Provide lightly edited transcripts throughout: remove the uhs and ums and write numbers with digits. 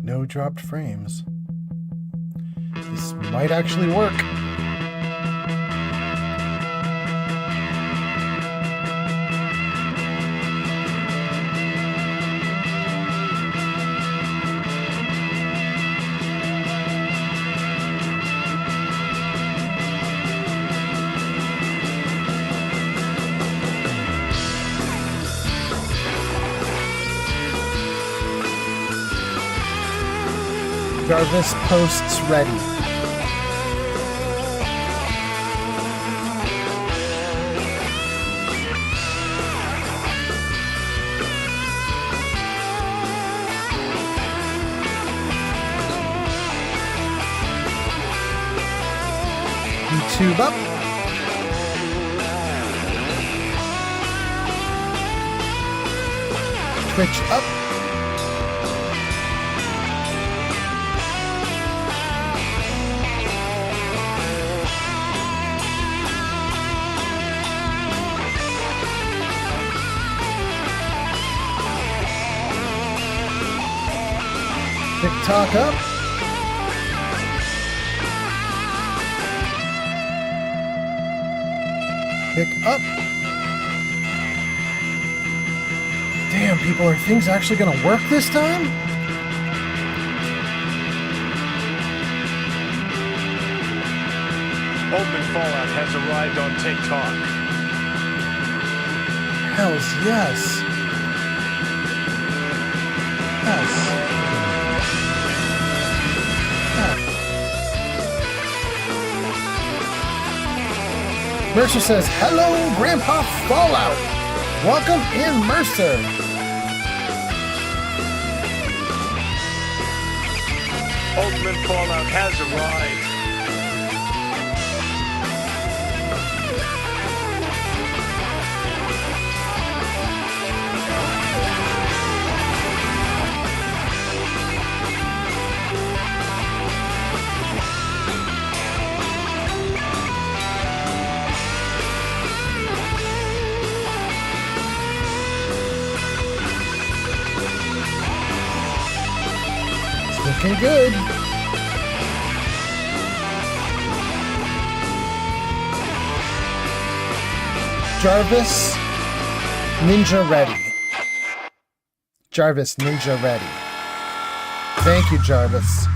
No dropped frames. This might actually work. Jarvis posts ready. YouTube up. Twitch up. TikTok up. Pick up. Damn, people, are things actually going to work this time? Open Fallout has arrived on TikTok. Hells yes. Yes. Mercer says, hello, Grandpa Fallout. Welcome in, Mercer. Ultimate Fallout has arrived. Looking good. Jarvis, Ninja ready. Jarvis, Ninja ready. Thank you, Jarvis.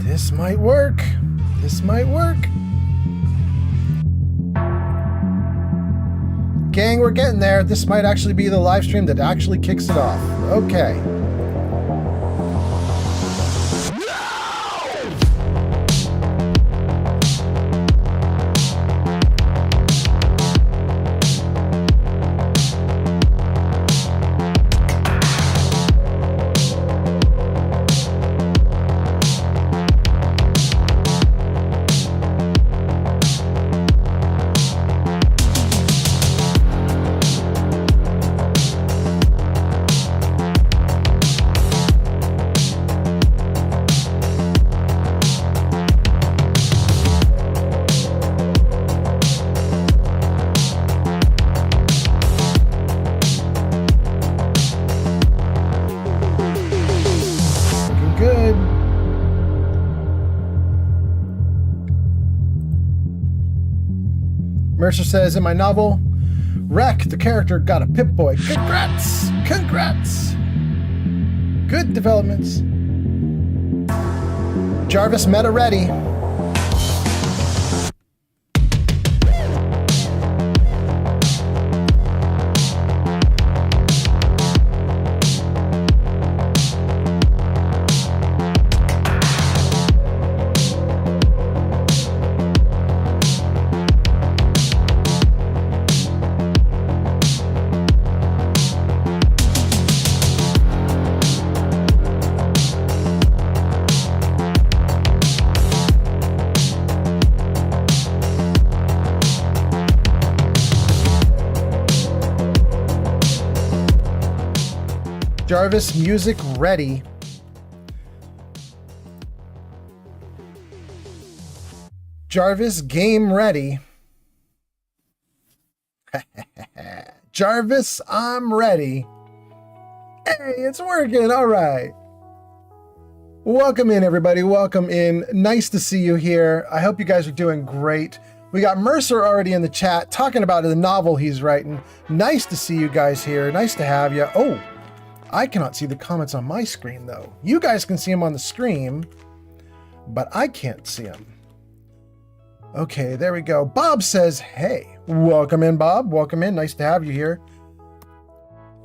This might work. This might work. Gang, we're getting there. This might actually be the live stream that actually kicks it off. Okay. Mercer says, in my novel, Wreck, the character got a Pip-Boy. Congrats! Congrats! Good developments. Jarvis meta ready. Jarvis music ready. Jarvis game ready. Jarvis, I'm ready. Hey, it's working. All right. Welcome in, everybody. Welcome in. Nice to see you here. I hope you guys are doing great. We got Mercer already in the chat talking about the novel he's writing. Nice to see you guys here. Nice to have you. Oh, I cannot see the comments on my screen, though. You guys can see them on the stream, but I can't see them. Okay, there we go. Bob says, hey, welcome in, Bob. Welcome in. Nice to have you here.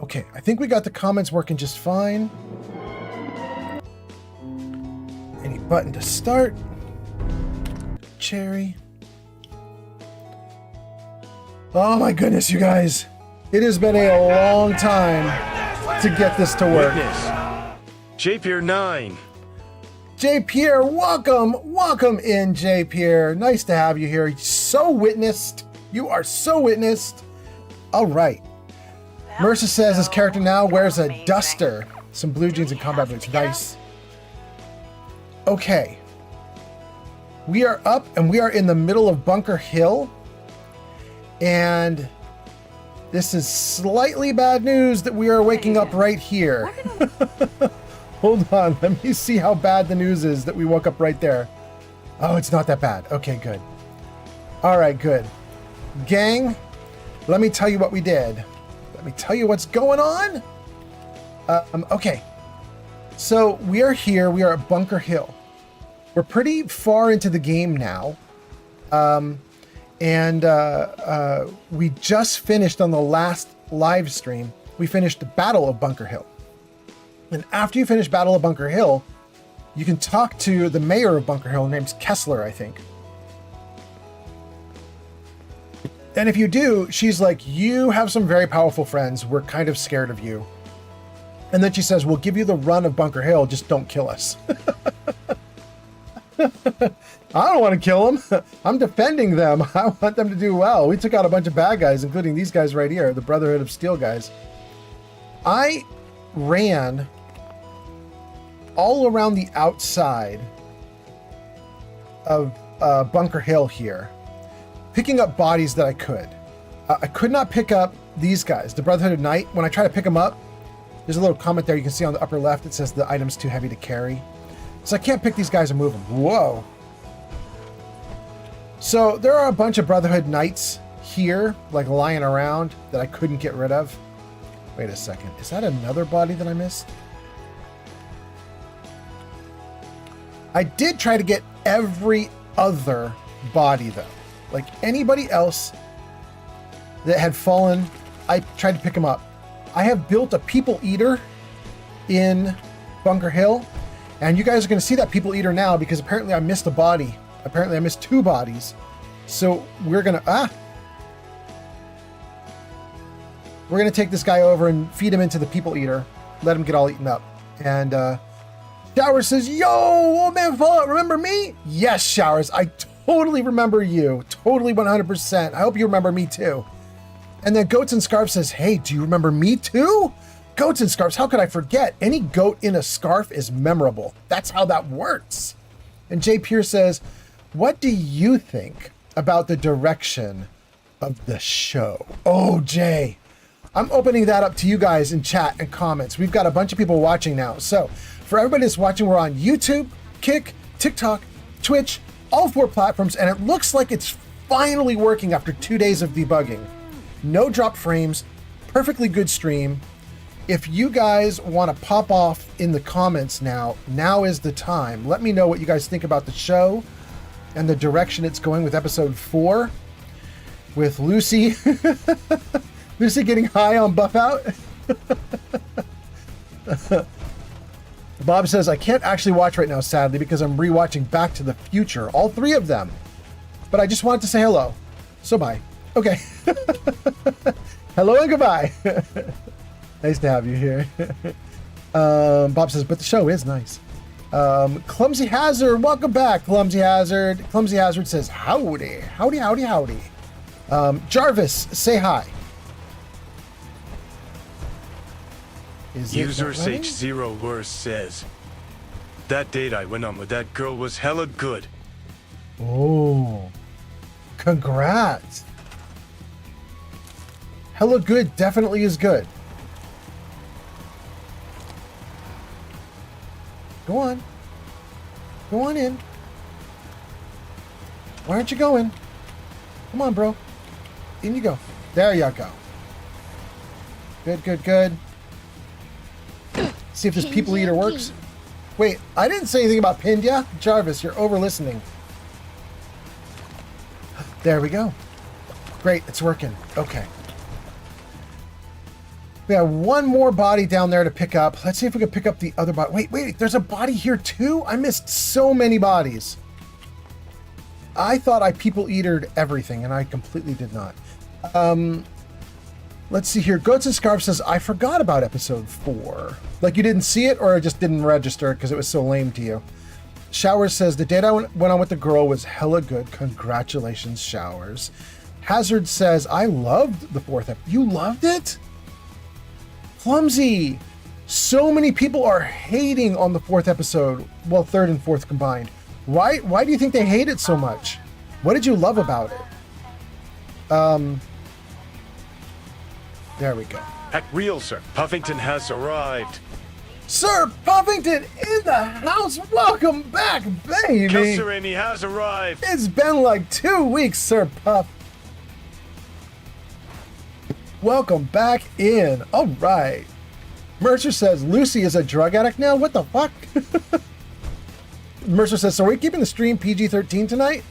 Okay, I think we got the comments working just fine. Any button to start? Cherry. Oh my goodness, you guys. It has been a long time to get this to work. J-Pier 9. J-Pierre, welcome. Welcome in, J-Pierre. Nice to have you here. So witnessed. You are so witnessed. All right. Mercer says his character now wears a duster, some blue jeans and combat boots. Nice. Okay. We are up and we are in the middle of Bunker Hill. And this is slightly bad news that we are waking up right here. Hold on, let me see how bad the news is that we woke up right there. Oh, it's not that bad. Okay, good. All right, good. Gang, let me tell you what we did. Let me tell you what's going on. Okay, so we are here. We are at Bunker Hill. We're pretty far into the game now. We just finished on the last live stream. We finished the Battle of Bunker Hill. And after you finish Battle of Bunker Hill, you can talk to the mayor of Bunker Hill. Her name's Kessler, I think. And if you do, she's like, you have some very powerful friends. We're kind of scared of you. And then she says, we'll give you the run of Bunker Hill. Just don't kill us. I don't want to kill them. I'm defending them. I want them to do well. We took out a bunch of bad guys, including these guys right here, the Brotherhood of Steel guys. I ran all around the outside of Bunker Hill here, picking up bodies that I could. I could not pick up these guys, the Brotherhood of Night. When I try to pick them up, there's a little comment there you can see on the upper left. It says the item's too heavy to carry. So I can't pick these guys and move them. Whoa. So there are a bunch of Brotherhood Knights here, like lying around, that I couldn't get rid of. Wait a second. Is that another body that I missed? I did try to get every other body, though. Like anybody else that had fallen, I tried to pick them up. I have built a People Eater in Bunker Hill. And you guys are going to see that People Eater now because apparently I missed a body. Apparently I missed two bodies. So we're going to... We're going to take this guy over and feed him into the People Eater. Let him get all eaten up. And Showers says, yo, old man Fallout, remember me? Yes, Showers, I totally remember you. Totally 100%. I hope you remember me too. And then Goats and Scarf says, hey, do you remember me too? Goats and Scarves, how could I forget? Any goat in a scarf is memorable. That's how that works. And Jay Pierce says, what do you think about the direction of the show? Oh, Jay, I'm opening that up to you guys in chat and comments. We've got a bunch of people watching now. So for everybody that's watching, we're on YouTube, Kick, TikTok, Twitch, all 4 platforms, and it looks like it's finally working after 2 days of debugging. No drop frames, perfectly good stream. If you guys want to pop off in the comments now is the time. Let me know what you guys think about the show and the direction it's going with episode 4 with Lucy. Lucy getting high on Buff Out. Bob says, I can't actually watch right now, sadly, because I'm rewatching Back to the Future, all 3 of them. But I just wanted to say hello. So bye. Okay. Hello and goodbye. Nice to have you here. Bob says, but the show is nice. Clumsy Hazard, welcome back, Clumsy Hazard. Clumsy Hazard says, howdy, howdy, howdy, howdy. Jarvis, say hi. User H0 Worse says, that date I went on with that girl was hella good. Oh, congrats. Hella good definitely is good. Go on. Go on in. Why aren't you going? Come on, bro. In you go. There you go. Good, good, good. See if this people eater works. Wait, I didn't say anything about pinned, yeah? Jarvis, you're over listening. There we go. Great, it's working. Okay. We have one more body down there to pick up. Let's see if we can pick up the other body. Wait, there's a body here too? I missed so many bodies. I thought I people eatered everything, and I completely did not. Let's see here. Goats and Scarf says, I forgot about episode 4. Like you didn't see it, or it just didn't register because it was so lame to you. Showers says, the date I went on with the girl was hella good. Congratulations, Showers. Hazard says, I loved the 4th episode. You loved it? Clumsy. So many people are hating on the 4th episode. Well, 3rd and 4th combined. Why do you think they hate it so much? What did you love about it? There we go. At real, sir. Puffington has arrived. Sir Puffington in the house. Welcome back, baby. Kelsey Rainey has arrived. It's been like 2 weeks, Sir Puff. Welcome back in. All right. Mercer says, Lucy is a drug addict now? What the fuck? Mercer says, so are we keeping the stream PG-13 tonight?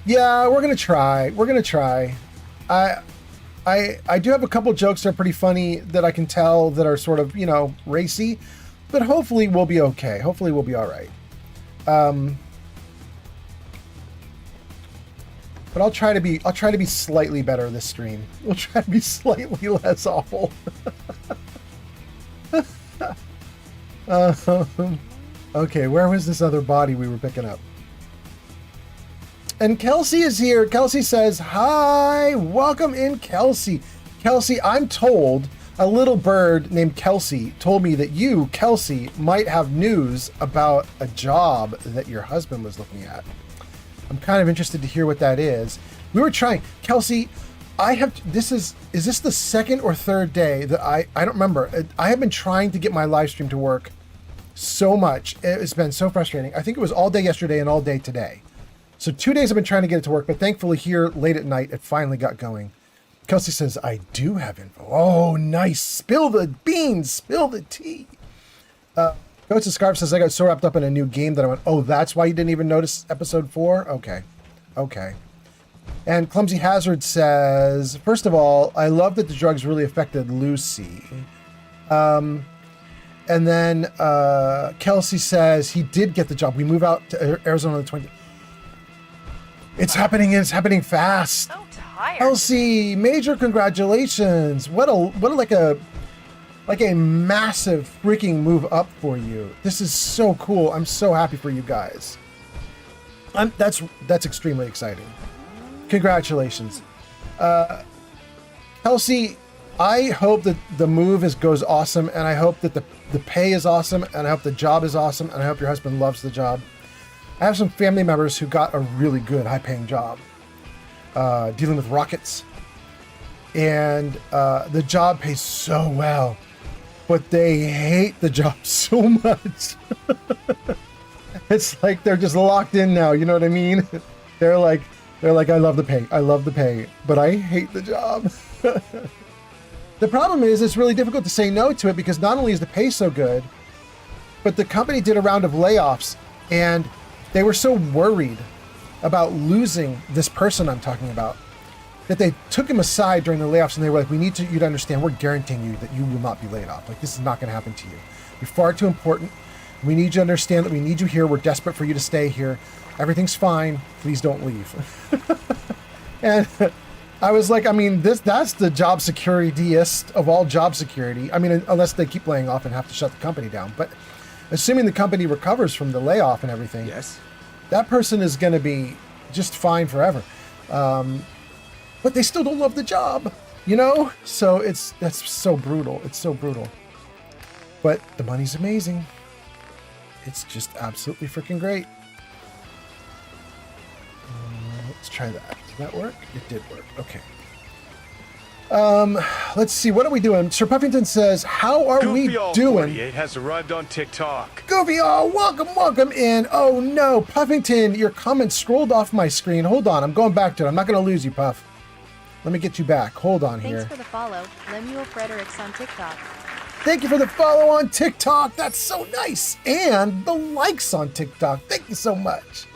Yeah, we're going to try. We're going to try. I do have a couple jokes that are pretty funny that I can tell that are sort of, you know, racy, but hopefully we'll be okay. Hopefully we'll be all right. But I'll try to be slightly better this stream. We'll try to be slightly less awful. Okay, where was this other body we were picking up? And Kelsey is here. Kelsey says, hi, welcome in, Kelsey. Kelsey, I'm told a little bird named Kelsey told me that you, Kelsey, might have news about a job that your husband was looking at. I'm kind of interested to hear what that is. We were trying, Kelsey, is this the 2nd or 3rd day that I don't remember. I have been trying to get my live stream to work so much. It's been so frustrating. I think it was all day yesterday and all day today. So 2 days I've been trying to get it to work, but thankfully here late at night, it finally got going. Kelsey says, I do have info. Oh, nice. Spill the beans, spill the tea. Goats and Scarf says, I got so wrapped up in a new game that I went, oh, that's why you didn't even notice episode 4? Okay. And Clumsy Hazard says, first of all, I love that the drugs really affected Lucy. And then Kelsey says he did get the job. We move out to Arizona on the 20th. It's happening fast. So tired. Kelsey, major congratulations. What a massive freaking move up for you. This is so cool. I'm so happy for you guys. That's extremely exciting. Congratulations. Kelsey, I hope that the move goes awesome, and I hope that the pay is awesome, and I hope the job is awesome, and I hope your husband loves the job. I have some family members who got a really good high-paying job dealing with rockets, and the job pays so well, but they hate the job so much. It's like they're just locked in now, you know what I mean? They're like, I love the pay, but I hate the job. The problem is it's really difficult to say no to it because not only is the pay so good, but the company did a round of layoffs, and they were so worried about losing this person I'm talking about that they took him aside during the layoffs, and they were like, we need you to understand, we're guaranteeing you that you will not be laid off. Like, this is not going to happen to you. You're far too important. We need you to understand that we need you here. We're desperate for you to stay here. Everything's fine. Please don't leave. And I was like, I mean, that's the job securityest of all job security. I mean, unless they keep laying off and have to shut the company down. But assuming the company recovers from the layoff and everything, Yes. that person is going to be just fine forever. But they still don't love the job, you know? So that's so brutal. It's so brutal. But the money's amazing. It's just absolutely freaking great. Let's try that. Did that work? It did work. Okay. Let's see, what are we doing? Sir Puffington says, how are we Goofy doing? 48 has arrived on TikTok. Goofy, oh, welcome in. Oh no, Puffington, your comment scrolled off my screen. Hold on, I'm going back to it. I'm not going to lose you, Puff. Let me get you back. Hold on here. Thanks for the follow, Lemuel Fredericks on TikTok. Thank you for the follow on TikTok. That's so nice. And the likes on TikTok. Thank you so much.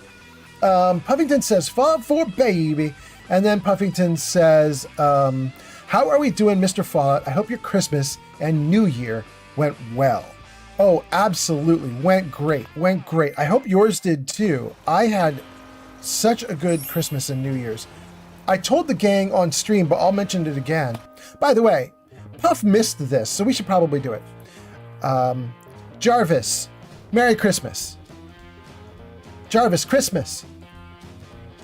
Puffington says, Fallout 4, baby. And then Puffington says, how are we doing, Mr. Fallout? I hope your Christmas and New Year went well. Oh, absolutely. Went great. Went great. I hope yours did too. I had such a good Christmas and New Year's. I told the gang on stream, but I'll mention it again. By the way, Puff missed this, so we should probably do it. Jarvis, Merry Christmas. Jarvis, Christmas.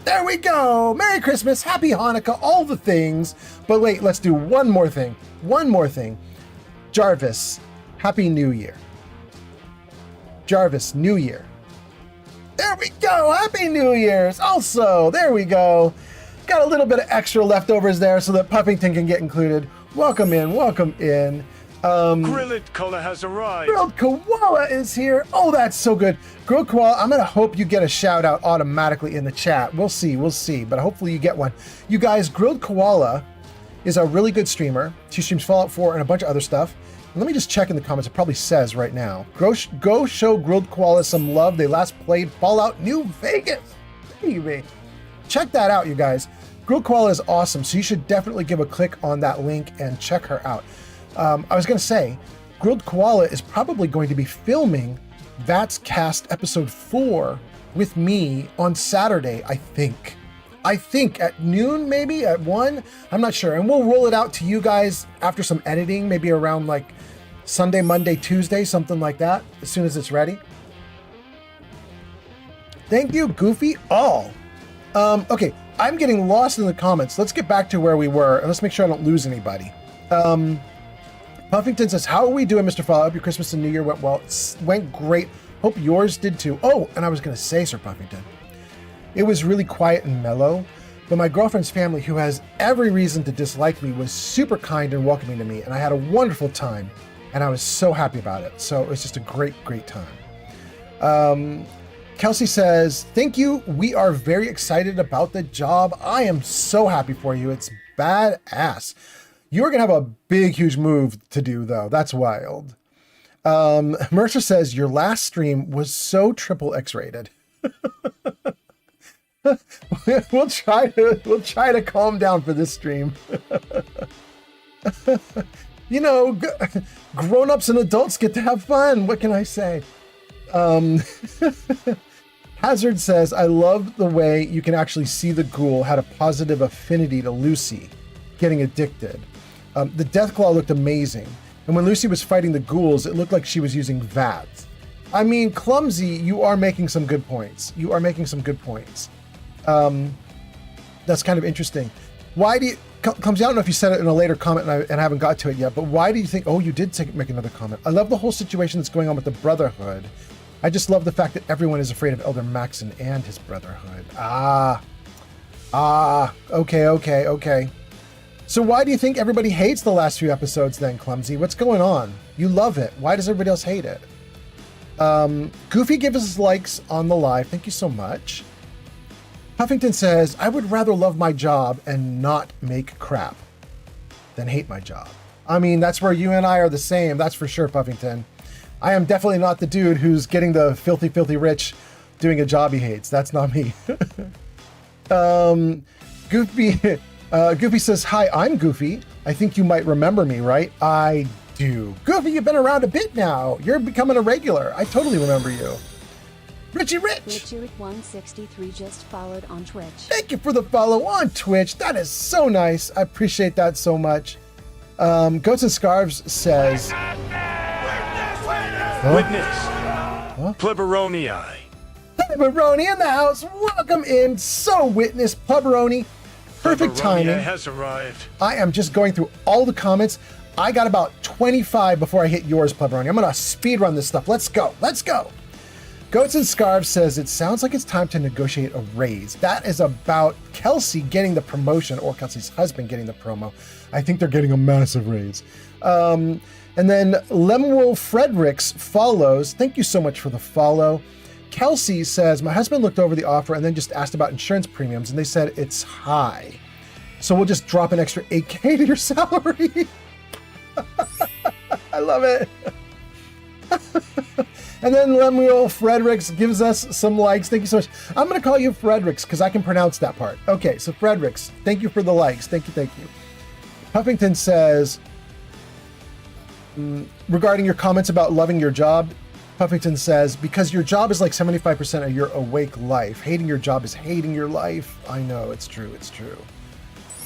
There we go. Merry Christmas, Happy Hanukkah, all the things. But wait, let's do one more thing. One more thing. Jarvis, Happy New Year. Jarvis, New Year. There we go. Happy New Year's. Also, there we go. Got a little bit of extra leftovers there so that Puffington can get included. Welcome in, welcome in. Grilled Koala has arrived. Grilled Koala is here. Oh, that's so good. Grilled Koala, I'm going to hope you get a shout out automatically in the chat. We'll see, but hopefully you get one. You guys, Grilled Koala is a really good streamer. She streams Fallout 4 and a bunch of other stuff. Let me just check in the comments. It probably says right now. Go show Grilled Koala some love. They last played Fallout New Vegas. Baby. Check that out, you guys. Grilled Koala is awesome, so you should definitely give a click on that link and check her out. I was going to say, Grilled Koala is probably going to be filming That's Cast episode 4 with me on Saturday, I think. At noon, maybe at 1. I'm not sure. And we'll roll it out to you guys after some editing, maybe around like Sunday, Monday, Tuesday, something like that, as soon as it's ready. Thank you, Goofy All. Okay, I'm getting lost in the comments. Let's get back to where we were, and let's make sure I don't lose anybody. Puffington says, how are we doing, Mr. Fallout? Hope your Christmas and New Year went well. It went great. Hope yours did too. Oh, and I was going to say, Sir Puffington, it was really quiet and mellow, but my girlfriend's family, who has every reason to dislike me, was super kind and welcoming to me, and I had a wonderful time, and I was so happy about it. So it was just a great, great time. Kelsey says, thank you. We are very excited about the job. I am so happy for you. It's badass. You're going to have a big, huge move to do, though. That's wild. Mercer says, your last stream was so triple X rated. We'll try to calm down for this stream. You know, grown-ups and adults get to have fun. What can I say? Hazard says, I love the way you can actually see the ghoul had a positive affinity to Lucy getting addicted. The Deathclaw looked amazing. And when Lucy was fighting the ghouls, it looked like she was using VATS. I mean, Clumsy, you are making some good points. That's kind of interesting. Why do you, Clumsy, I don't know if you said it in a later comment and I haven't got to it yet, but why do you think, oh, you did make another comment. I love the whole situation that's going on with the Brotherhood. I just love the fact that everyone is afraid of Elder Maxon and his Brotherhood. Okay. So why do you think everybody hates the last few episodes then, Clumsy? What's going on? You love it. Why does everybody else hate it? Goofy gives us likes on the live. Thank you so much. Huffington says, I would rather love my job and not make crap than hate my job. I mean, that's where you and I are the same. That's for sure, Puffington. I am definitely not the dude who's getting the filthy, filthy rich doing a job he hates. That's not me. Goofy says, hi, I'm Goofy. I think you might remember me, right? I do. Goofy, you've been around a bit now. You're becoming a regular. I totally remember you. Richie Rich. Richie163 just followed on Twitch. Thank you for the follow on Twitch. That is so nice. I appreciate that so much. Goats and Scarves says... Witness. Pleberonii. Pleberoni in the house. Welcome in. So Witness, Pleberoni. Perfect timing. Has arrived. I am just going through all the comments. I got about 25 before I hit yours, Pleberoni. I'm going to speed run this stuff. Let's go. Goats and Scarves says, it sounds like it's time to negotiate a raise. That is about Kelsey getting the promotion, or Kelsey's husband getting the promo. I think they're getting a massive raise. And then Lemuel Fredericks follows. Thank you so much for the follow. Kelsey says, my husband looked over the offer and then just asked about insurance premiums, and they said it's high. So we'll just drop an extra $8K to your salary. I love it. And then Lemuel Fredericks gives us some likes. Thank you so much. I'm going to call you Fredericks because I can pronounce that part. Okay, so Fredericks, thank you for the likes. Thank you, thank you. Puffington says, regarding your comments about loving your job, Puffington says, because your job is like 75% of your awake life. Hating your job is hating your life. I know, it's true, it's true.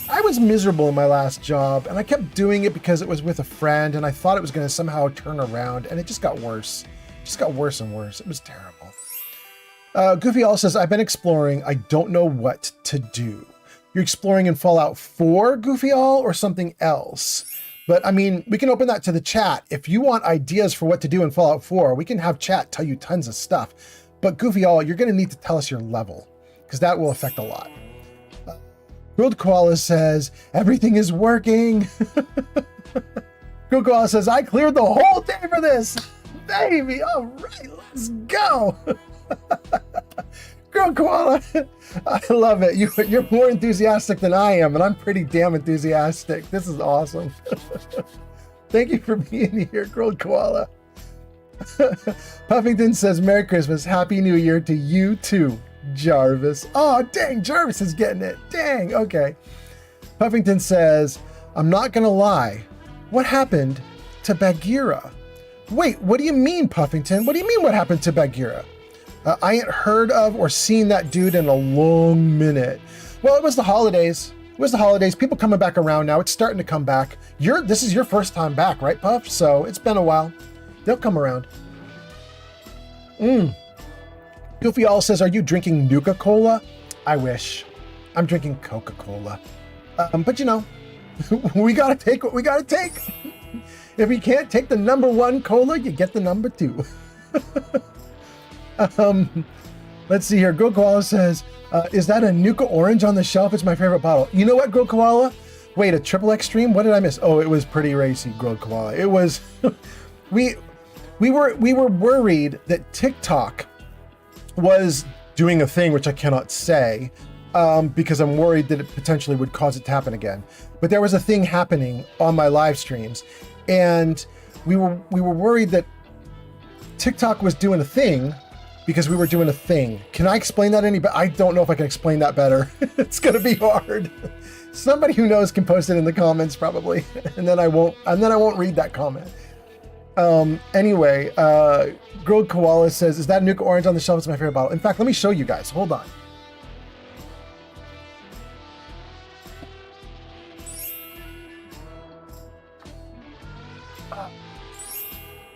I was miserable in my last job, and I kept doing it because it was with a friend, and I thought it was going to somehow turn around, and it just got worse. It just got worse and worse. It was terrible. Goofy All says, I've been exploring. I don't know what to do. You're exploring in Fallout 4, Goofy All, or something else? But I mean, we can open that to the chat. If you want ideas for what to do in Fallout 4, we can have chat tell you tons of stuff. But Goofy All, you're going to need to tell us your level, because that will affect a lot. Grilled Koala says, everything is working. Grilled Koala says, I cleared the whole day for this. Baby, all right, let's go. Grilled Koala, I love it. You're more enthusiastic than I am, and I'm pretty damn enthusiastic. This is awesome. Thank you for being here, Grilled Koala. Puffington says, Merry Christmas, Happy New Year to you too, Jarvis. Oh, dang, Jarvis is getting it. Dang, okay. Puffington says, I'm not gonna lie. What happened to Bagheera? Wait, what do you mean, Puffington? What do you mean what happened to Bagheera? I ain't heard of or seen that dude in a long minute. Well, it was the holidays. It was the holidays. People coming back around now. It's starting to come back. This is your first time back, right, Puff? So it's been a while. They'll come around. Goofy All says, are you drinking Nuka-Cola? I wish. I'm drinking Coca-Cola. But you know, we gotta take what we gotta take. If you can't take the #1 cola, you get the #2. Let's see here. Girl Koala says, is that a Nuka Orange on the shelf? It's my favorite bottle. You know what, Girl Koala? Wait, a triple extreme? What did I miss? Oh, it was pretty racy, Girl Koala. It was, we were worried that TikTok was doing a thing, which I cannot say, because I'm worried that it potentially would cause it to happen again. But there was a thing happening on my live streams, and we were worried that TikTok was doing a thing because we were doing a thing. Can I explain that any better? I don't know if I can explain that better. It's gonna be hard. Somebody who knows can post it in the comments probably, and then I won't read that comment. Anyway, Grilled Koala says, is that Nuka Orange on the shelf? It's my favorite bottle. In fact, let me show you guys. Hold on.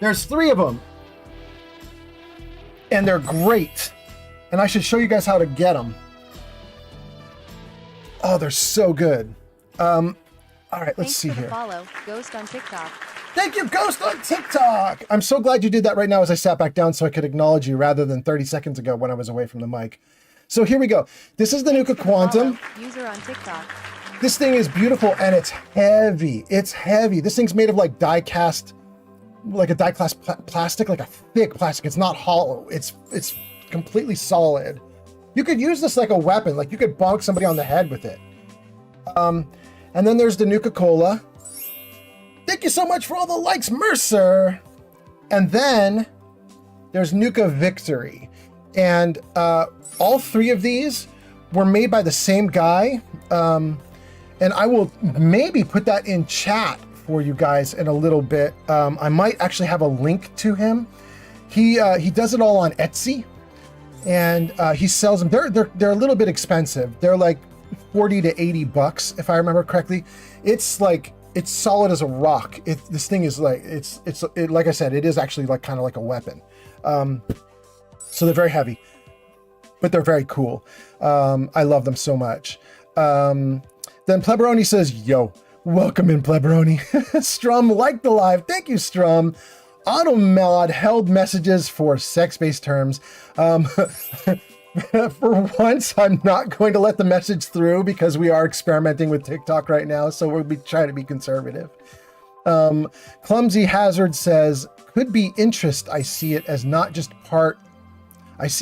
There's 3 of them. And they're great. And I should show you guys how to get them. Oh, they're so good. All right, let's see here. Follow Ghost on TikTok. Thank you, Ghost on TikTok. I'm so glad you did that right now as I sat back down so I could acknowledge you rather than 30 seconds ago when I was away from the mic. So here we go. This is the Nuka Quantum. User on TikTok. This thing is beautiful and it's heavy. It's heavy. This thing's made of like die-cast, like a die-cast plastic, like a thick plastic. It's not hollow. It's completely solid. You could use this like a weapon. Like you could bonk somebody on the head with it. And then there's the Nuka-Cola. Thank you so much for all the likes, Mercer. And then there's Nuka Victory. And all 3 of these were made by the same guy. And I will maybe put that in chat for you guys in a little bit. I might actually have a link to him. He does it all on Etsy, and he sells them. They're a little bit expensive. They're like $40 to $80 if I remember correctly. It's solid as a rock. This thing is like like I said, it is actually like kind of like a weapon. So they're very heavy, but they're very cool. I love them so much. Then Pleberoni says, yo, welcome in, Pleberoni. Strum liked the live. Thank you, Strum. Automod held messages for sex-based terms. For once, I'm not going to let the message through because we are experimenting with TikTok right now, so we'll be trying to be conservative. Clumsy Hazard says, could be interest. I see it as not just part as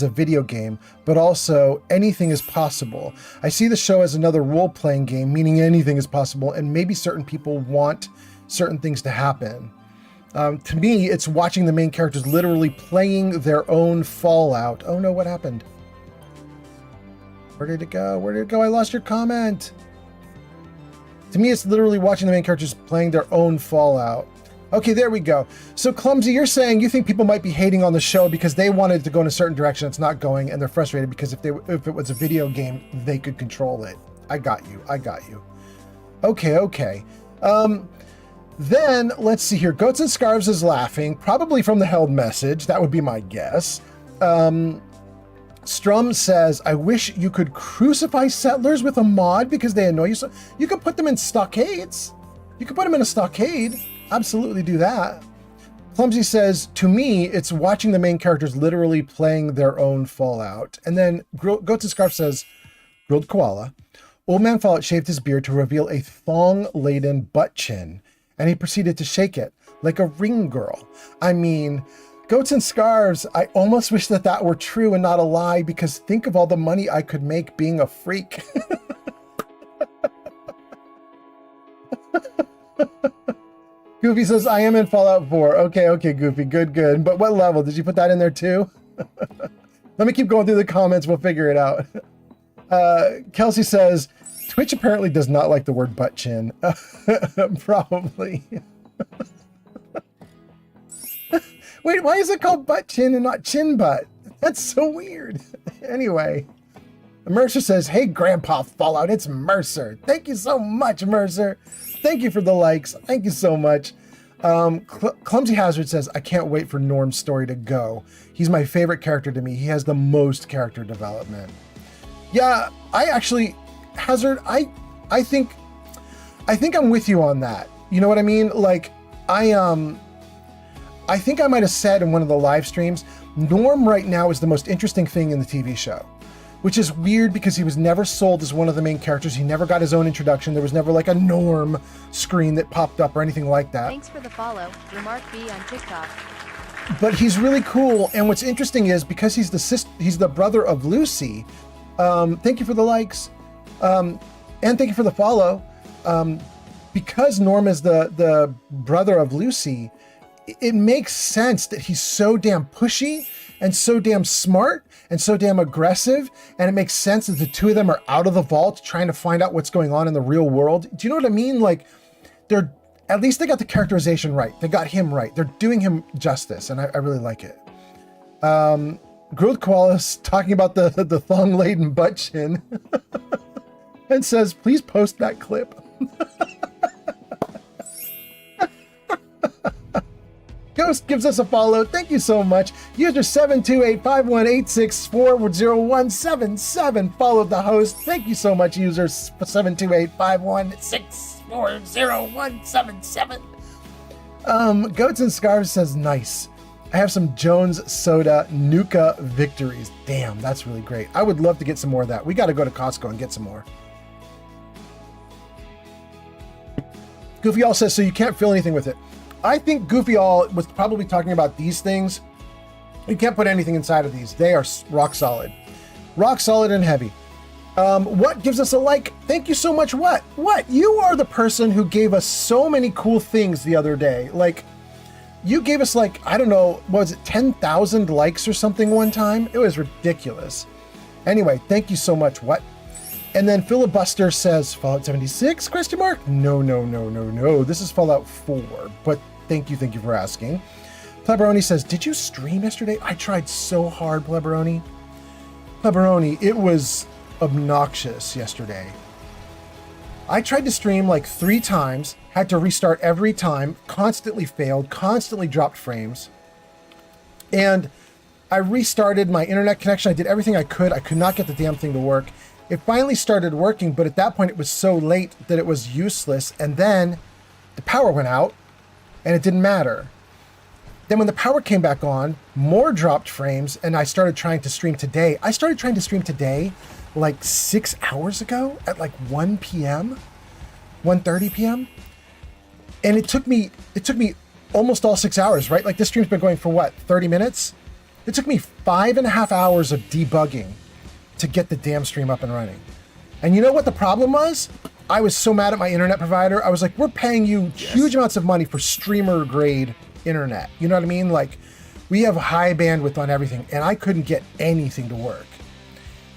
a video game, but also anything is possible. I see the show as another role-playing game, meaning anything is possible, and maybe certain people want certain things to happen. To me, it's watching the main characters literally playing their own Fallout. Oh no, what happened? Where did it go? Where did it go? I lost your comment. To me, it's literally watching the main characters playing their own Fallout. Okay, there we go. So Clumsy, you're saying you think people might be hating on the show because they wanted to go in a certain direction it's not going, and they're frustrated because if it was a video game, they could control it. I got you. Okay. Then, let's see here. Goats and Scarves is laughing, probably from the held message. That would be my guess. Strum says, I wish you could crucify settlers with a mod because they annoy you. So you could put them in stockades. You could put them in a stockade. Absolutely do that. Clumsy says, to me, it's watching the main characters literally playing their own Fallout. And then Goats and Scarves says, Grilled Koala. Old Man Fallout shaved his beard to reveal a thong-laden butt chin. And he proceeded to shake it like a ring girl. I mean, Goats and Scarves, I almost wish that were true and not a lie, because think of all the money I could make being a freak. Goofy says, I am in Fallout 4. Okay, Goofy, good. But what level? Did you put that in there too? Let me keep going through the comments. We'll figure it out. Kelsey says, Twitch apparently does not like the word butt chin. Probably. Wait, why is it called butt chin and not chin butt? That's so weird. Anyway, Mercer says, hey, Grandpa Fallout, it's Mercer. Thank you so much, Mercer. Thank you for the likes. Thank you so much. Clumsy Hazard says, I can't wait for Norm's story to go. He's my favorite character to me. He has the most character development. Yeah, I actually, Hazard, I think I'm with you on that. You know what I mean? Like, I think I might have said in one of the live streams, Norm right now is the most interesting thing in the TV show, which is weird because he was never sold as one of the main characters. He never got his own introduction. There was never like a Norm screen that popped up or anything like that. Thanks for the follow, Remark B on TikTok. But he's really cool. And what's interesting is because he's the brother of Lucy. Thank you for the likes. And thank you for the follow. Because Norm is the brother of Lucy, it makes sense that he's so damn pushy and so damn smart and so damn aggressive. And it makes sense that the two of them are out of the vault trying to find out what's going on in the real world. Do you know what I mean? Like, at least they got the characterization right. They got him right. They're doing him justice, and I really like it. Grilled Koala's talking about the thong-laden butt chin and says, please post that clip. Ghost gives us a follow. Thank you so much. User 728-518-640177 followed the host. Thank you so much, user 728-516-40177. Goats and Scarves says, nice. I have some Jones Soda Nuka victories. Damn, that's really great. I would love to get some more of that. We got to go to Costco and get some more. Goofy All says, so you can't feel anything with it. I think Goofy All was probably talking about these things. You can't put anything inside of these. They are rock solid. Rock solid and heavy. What gives us a like? Thank you so much. What? You are the person who gave us so many cool things the other day. Like, you gave us like, I don't know, what was it, 10,000 likes or something one time? It was ridiculous. Anyway, thank you so much. What? And then Filibuster says, Fallout 76, question mark? No. This is Fallout 4, but thank you for asking. Pleberoni says, did you stream yesterday? I tried so hard, Pleberoni. It was obnoxious yesterday. I tried to stream like 3 times, had to restart every time, constantly failed, constantly dropped frames. And I restarted my internet connection. I did everything I could. I could not get the damn thing to work. It finally started working, but at that point it was so late that it was useless. And then the power went out and it didn't matter. Then when the power came back on, more dropped frames, and I started trying to stream today. I started trying to stream today like 6 hours ago at like 1 p.m., 1:30 p.m. And it took me almost all 6 hours, right? Like this stream's been going for what, 30 minutes? It took me 5.5 hours of debugging to get the damn stream up and running. And you know what the problem was? I was so mad at my internet provider. I was like, we're paying you huge amounts of money for streamer grade internet. You know what I mean? Like, we have high bandwidth on everything, and I couldn't get anything to work.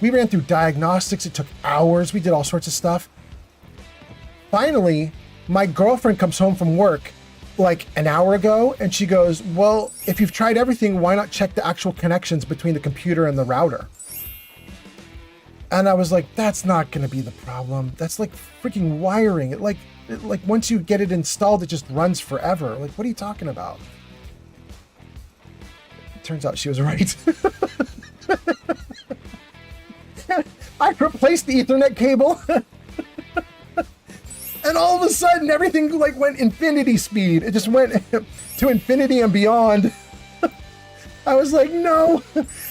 We ran through diagnostics. It took hours. We did all sorts of stuff. Finally, my girlfriend comes home from work like an hour ago, and she goes, well, if you've tried everything, why not check the actual connections between the computer and the router? And I was like, that's not going to be the problem. That's like freaking wiring. It like once you get it installed, it just runs forever. Like, what are you talking about? It turns out she was right. I replaced the Ethernet cable. And all of a sudden, everything like went infinity speed. It just went to infinity and beyond. I was like, no.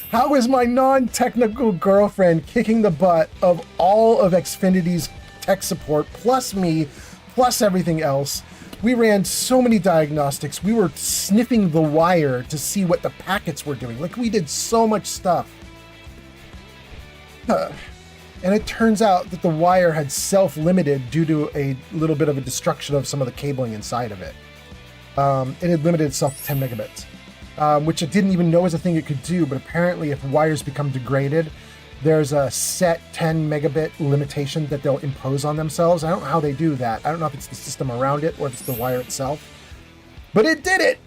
How is my non-technical girlfriend kicking the butt of all of Xfinity's tech support, plus me, plus everything else? We ran so many diagnostics. We were sniffing the wire to see what the packets were doing. Like, we did so much stuff. And it turns out that the wire had self-limited due to a little bit of a destruction of some of the cabling inside of it. It had limited itself to 10 megabits, which it didn't even know was a thing it could do, but apparently if wires become degraded, there's a set 10 megabit limitation that they'll impose on themselves. I don't know how they do that. I don't know if it's the system around it or if it's the wire itself, but it did it.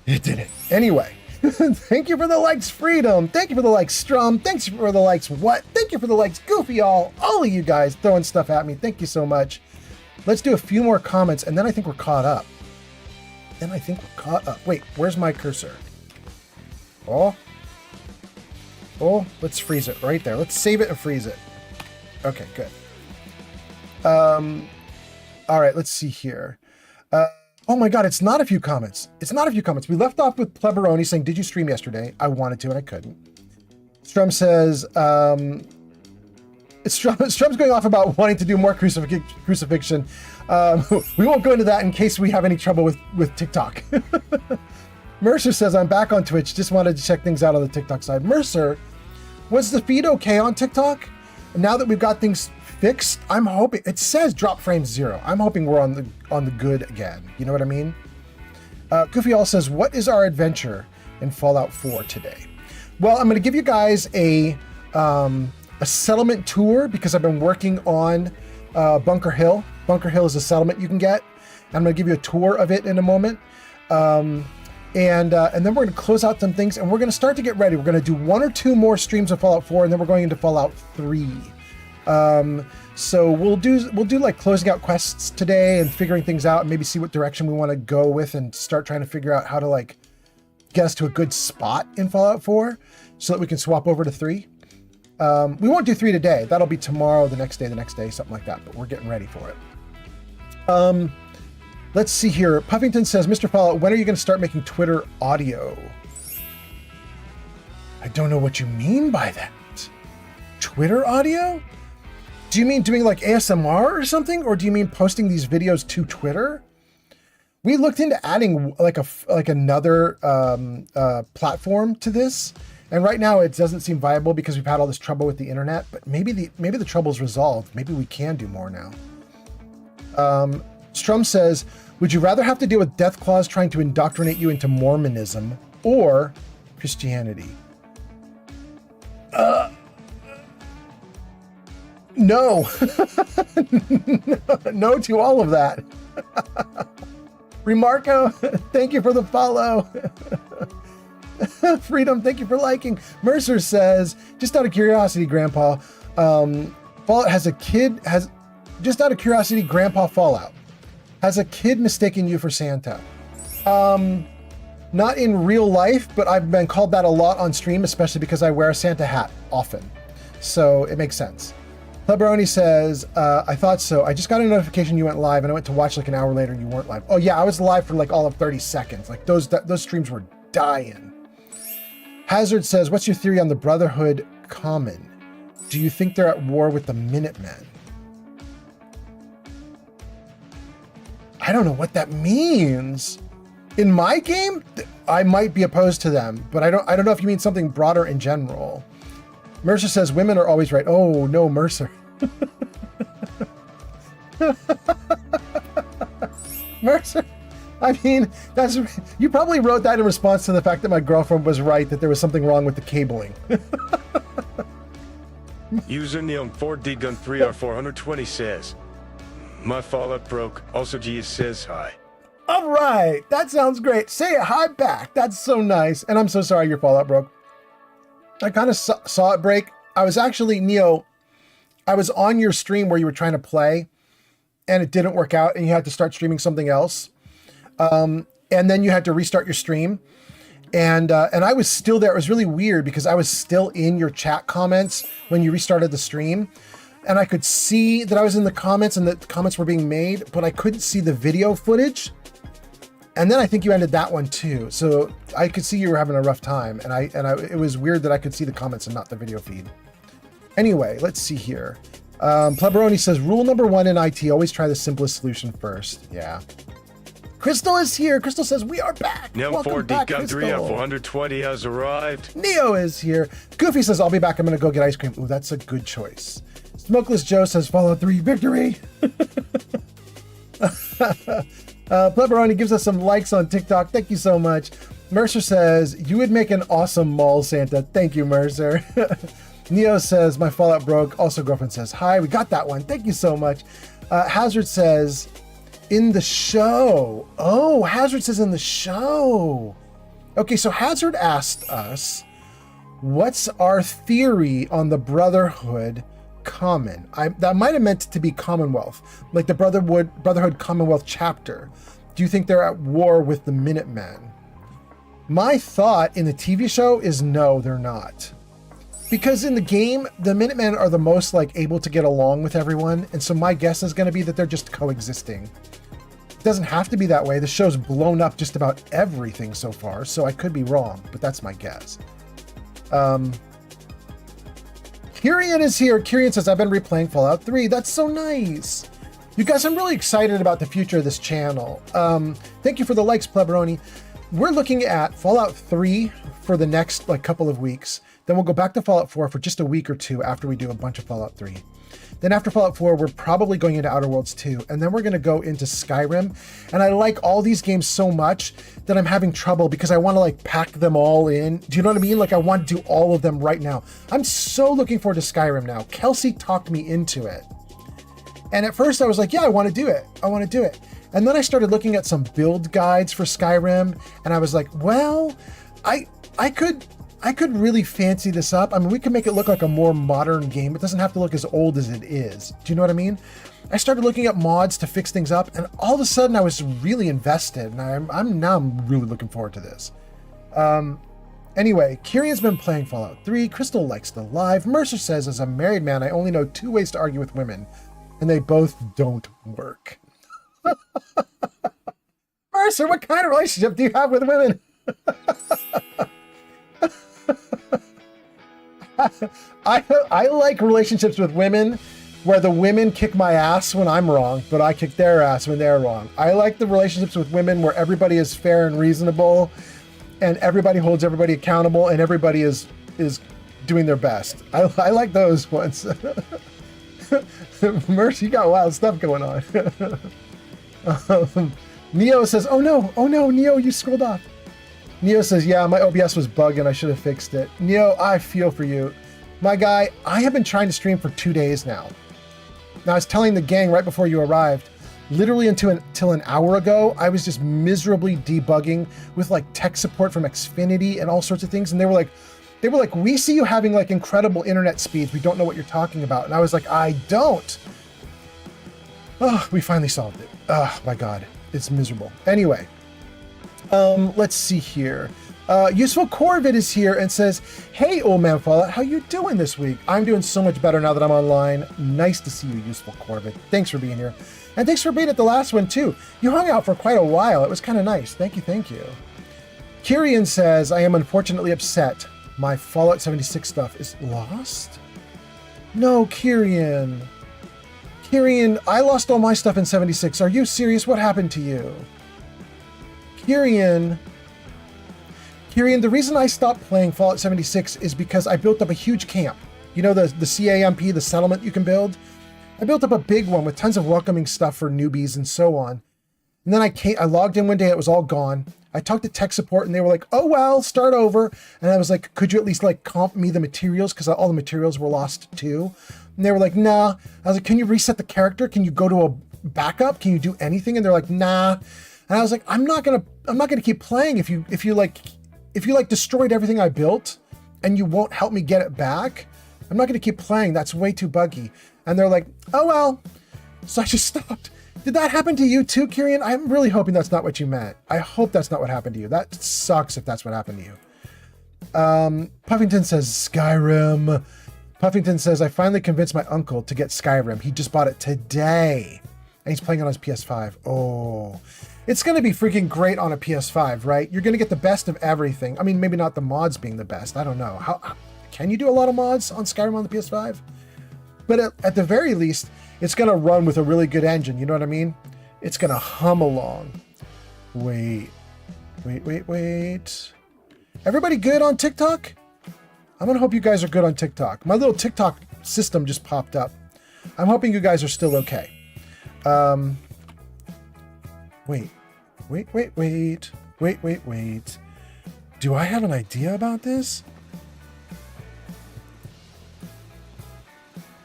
It did it. Anyway. Thank you for the likes, Freedom. Thank you for the likes, Strum. Thanks for the likes, What? Thank you for the likes, Goofy all of you guys throwing stuff at me. Thank you so much. Let's do a few more comments, and then I think we're caught up. Wait, where's my cursor? Oh, let's freeze it right there. Let's save it and freeze it. Okay, good. All right, let's see here. Oh my God, it's not a few comments. We left off with Pleberoni saying, did you stream yesterday? I wanted to and I couldn't. Strum says, Strum's going off about wanting to do more crucifixion. We won't go into that in case we have any trouble with TikTok. Mercer says, I'm back on Twitch. Just wanted to check things out on the TikTok side. Mercer, was the feed okay on TikTok? Now that we've got things fixed, I'm hoping, it says drop frame 0. I'm hoping we're on the good again. You know what I mean? Goofy All says, what is our adventure in Fallout 4 today? Well, I'm going to give you guys a settlement tour because I've been working on Bunker Hill. Bunker Hill is a settlement you can get. I'm going to give you a tour of it in a moment. And then we're going to close out some things and we're going to start to get ready. We're going to do 1 or 2 more streams of Fallout 4 and then we're going into Fallout 3. So we'll do like closing out quests today and figuring things out and maybe see what direction we want to go with and start trying to figure out how to like get us to a good spot in Fallout 4 so that we can swap over to 3. We won't do 3 today. That'll be tomorrow, the next day, something like that, but we're getting ready for it. Let's see here. Puffington says, Mr. Fallout, when are you going to start making Twitter audio? I don't know what you mean by that. Twitter audio? Do you mean doing like ASMR or something? Or do you mean posting these videos to Twitter? We looked into adding like another platform to this. And right now it doesn't seem viable because we've had all this trouble with the internet, but maybe the trouble's resolved. Maybe we can do more now. Strum says, would you rather have to deal with Deathclaws trying to indoctrinate you into Mormonism or Christianity? No. No to all of that. Remarco, thank you for the follow. Freedom, thank you for liking. Mercer says, just out of curiosity, Grandpa, Fallout has a kid, just out of curiosity, Grandpa Fallout, has a kid mistaken you for Santa? Not in real life, but I've been called that a lot on stream, especially because I wear a Santa hat often. So it makes sense. Pleberoni says, I thought so. I just got a notification you went live and I went to watch like an hour later and you weren't live. Oh yeah, I was live for like all of 30 seconds. Like those streams were dying. Hazard says, what's your theory on the Brotherhood Common? Do you think they're at war with the Minutemen? I don't know what that means. In my game, I might be opposed to them, but I don't know if you mean something broader in general. Mercer says women are always right. Oh no, Mercer. Mercer, I mean, you probably wrote that in response to the fact that my girlfriend was right that there was something wrong with the cabling. User Neon 4D-Gun3R420 says, my Fallout broke. Also, G says hi. All right, that sounds great. Say a hi back. That's so nice. And I'm so sorry your Fallout broke. I kind of saw it break. I was actually, Neo, I was on your stream where you were trying to play and it didn't work out and you had to start streaming something else. And then you had to restart your stream. And I was still there. It was really weird because I was still in your chat comments when you restarted the stream. And I could see that I was in the comments and that the comments were being made, but I couldn't see the video footage. And then I think you ended that one too. So I could see you were having a rough time. And it was weird that I could see the comments and not the video feed. Anyway, let's see here. Pleberoni says, rule number 1 in IT, always try the simplest solution first. Yeah. Crystal is here. Crystal says, we are back. Neon Welcome back, 4D-Gun3R420 has arrived. Neo is here. Goofy says, I'll be back. I'm going to go get ice cream. Ooh, that's a good choice. Smokeless Joe says, Fallout 3 victory. Pleberoni gives us some likes on TikTok. Thank you so much. Mercer says, you would make an awesome mall Santa. Thank you, Mercer. Neo says, my Fallout broke. Also, girlfriend says, hi. We got that one. Thank you so much. Hazard says, in the show. Oh, Hazard says in the show. Okay, so Hazard asked us, what's our theory on the Brotherhood Common? That might have meant to be Commonwealth, like the Brotherhood Commonwealth chapter. Do you think they're at war with the Minutemen? My thought in the TV show is no, they're not. Because in the game, the Minutemen are the most like able to get along with everyone. And so my guess is going to be that they're just coexisting. It doesn't have to be that way. The show's blown up just about everything so far. So I could be wrong, but that's my guess. Kyrian is here. Kyrian says, I've been replaying Fallout 3. That's so nice. You guys, I'm really excited about the future of this channel. Thank you for the likes, Pleberoni. We're looking at Fallout 3 for the next like couple of weeks. Then we'll go back to Fallout 4 for just a week or two after we do a bunch of Fallout 3. Then after Fallout 4, we're probably going into Outer Worlds 2. And then we're going to go into Skyrim. And I like all these games so much that I'm having trouble because I want to like pack them all in. Do you know what I mean? Like I want to do all of them right now. I'm so looking forward to Skyrim now. Kelsey talked me into it. And at first I was like, yeah, I want to do it. I want to do it. And then I started looking at some build guides for Skyrim. And I was like, well, I could really fancy this up. I mean, we could make it look like a more modern game. It doesn't have to look as old as it is. Do you know what I mean? I started looking at mods to fix things up, and all of a sudden I was really invested, and I'm really looking forward to this. Anyway, Kyrian's been playing Fallout 3. Crystal likes the live. Mercer says, as a married man, I only know 2 ways to argue with women, and they both don't work. Mercer, what kind of relationship do you have with women? I like relationships with women where the women kick my ass when I'm wrong, but I kick their ass when they're wrong. I like the relationships with women where everybody is fair and reasonable and everybody holds everybody accountable and everybody is doing their best. I like those ones. Mercy, you got wild stuff going on. Neo says, oh no, Neo, you scrolled off. Neo says, yeah, my OBS was bugging. I should have fixed it. Neo, I feel for you. My guy, I have been trying to stream for 2 days now. Now, I was telling the gang right before you arrived, literally until an hour ago, I was just miserably debugging with like tech support from Xfinity and all sorts of things. And they were like, we see you having like incredible internet speeds. We don't know what you're talking about. And I was like, I don't. Oh, we finally solved it. Oh my God, it's miserable. Anyway. Let's see here. Useful Corvid is here and says, hey, old man Fallout, how you doing this week? I'm doing so much better now that I'm online. Nice to see you, Useful Corvid. Thanks for being here. And thanks for being at the last one, too. You hung out for quite a while. It was kind of nice. Thank you, thank you. Kyrian says, I am unfortunately upset. My Fallout 76 stuff is lost? No, Kyrian. Kyrian, I lost all my stuff in 76. Are you serious? What happened to you? Kyrian, the reason I stopped playing Fallout 76 is because I built up a huge camp. You know, the CAMP, the settlement you can build? I built up a big one with tons of welcoming stuff for newbies and so on. And then I logged in one day, it was all gone. I talked to tech support and they were like, oh, well, start over. And I was like, could you at least like comp me the materials? Because all the materials were lost too. And they were like, nah. I was like, can you reset the character? Can you go to a backup? Can you do anything? And they're like, nah. And I was like, I'm not gonna keep playing if you destroyed everything I built and you won't help me get it back. I'm not gonna keep playing. That's way too buggy. And they're like, oh well. So I just stopped. Did that happen to you too, Kyrian? I'm really hoping that's not what you meant. I hope that's not what happened to you. That sucks if that's what happened to you. Puffington says Skyrim. Puffington says, I finally convinced my uncle to get Skyrim. He just bought it today. And he's playing on his PS5. Oh, it's going to be freaking great on a PS5, right? You're going to get the best of everything. I mean, maybe not the mods being the best. I don't know. How can you do a lot of mods on Skyrim on the PS5? But at the very least, it's going to run with a really good engine. You know what I mean? It's going to hum along. Wait. Everybody good on TikTok? I'm going to hope you guys are good on TikTok. My little TikTok system just popped up. I'm hoping you guys are still okay. Wait. Do I have an idea about this?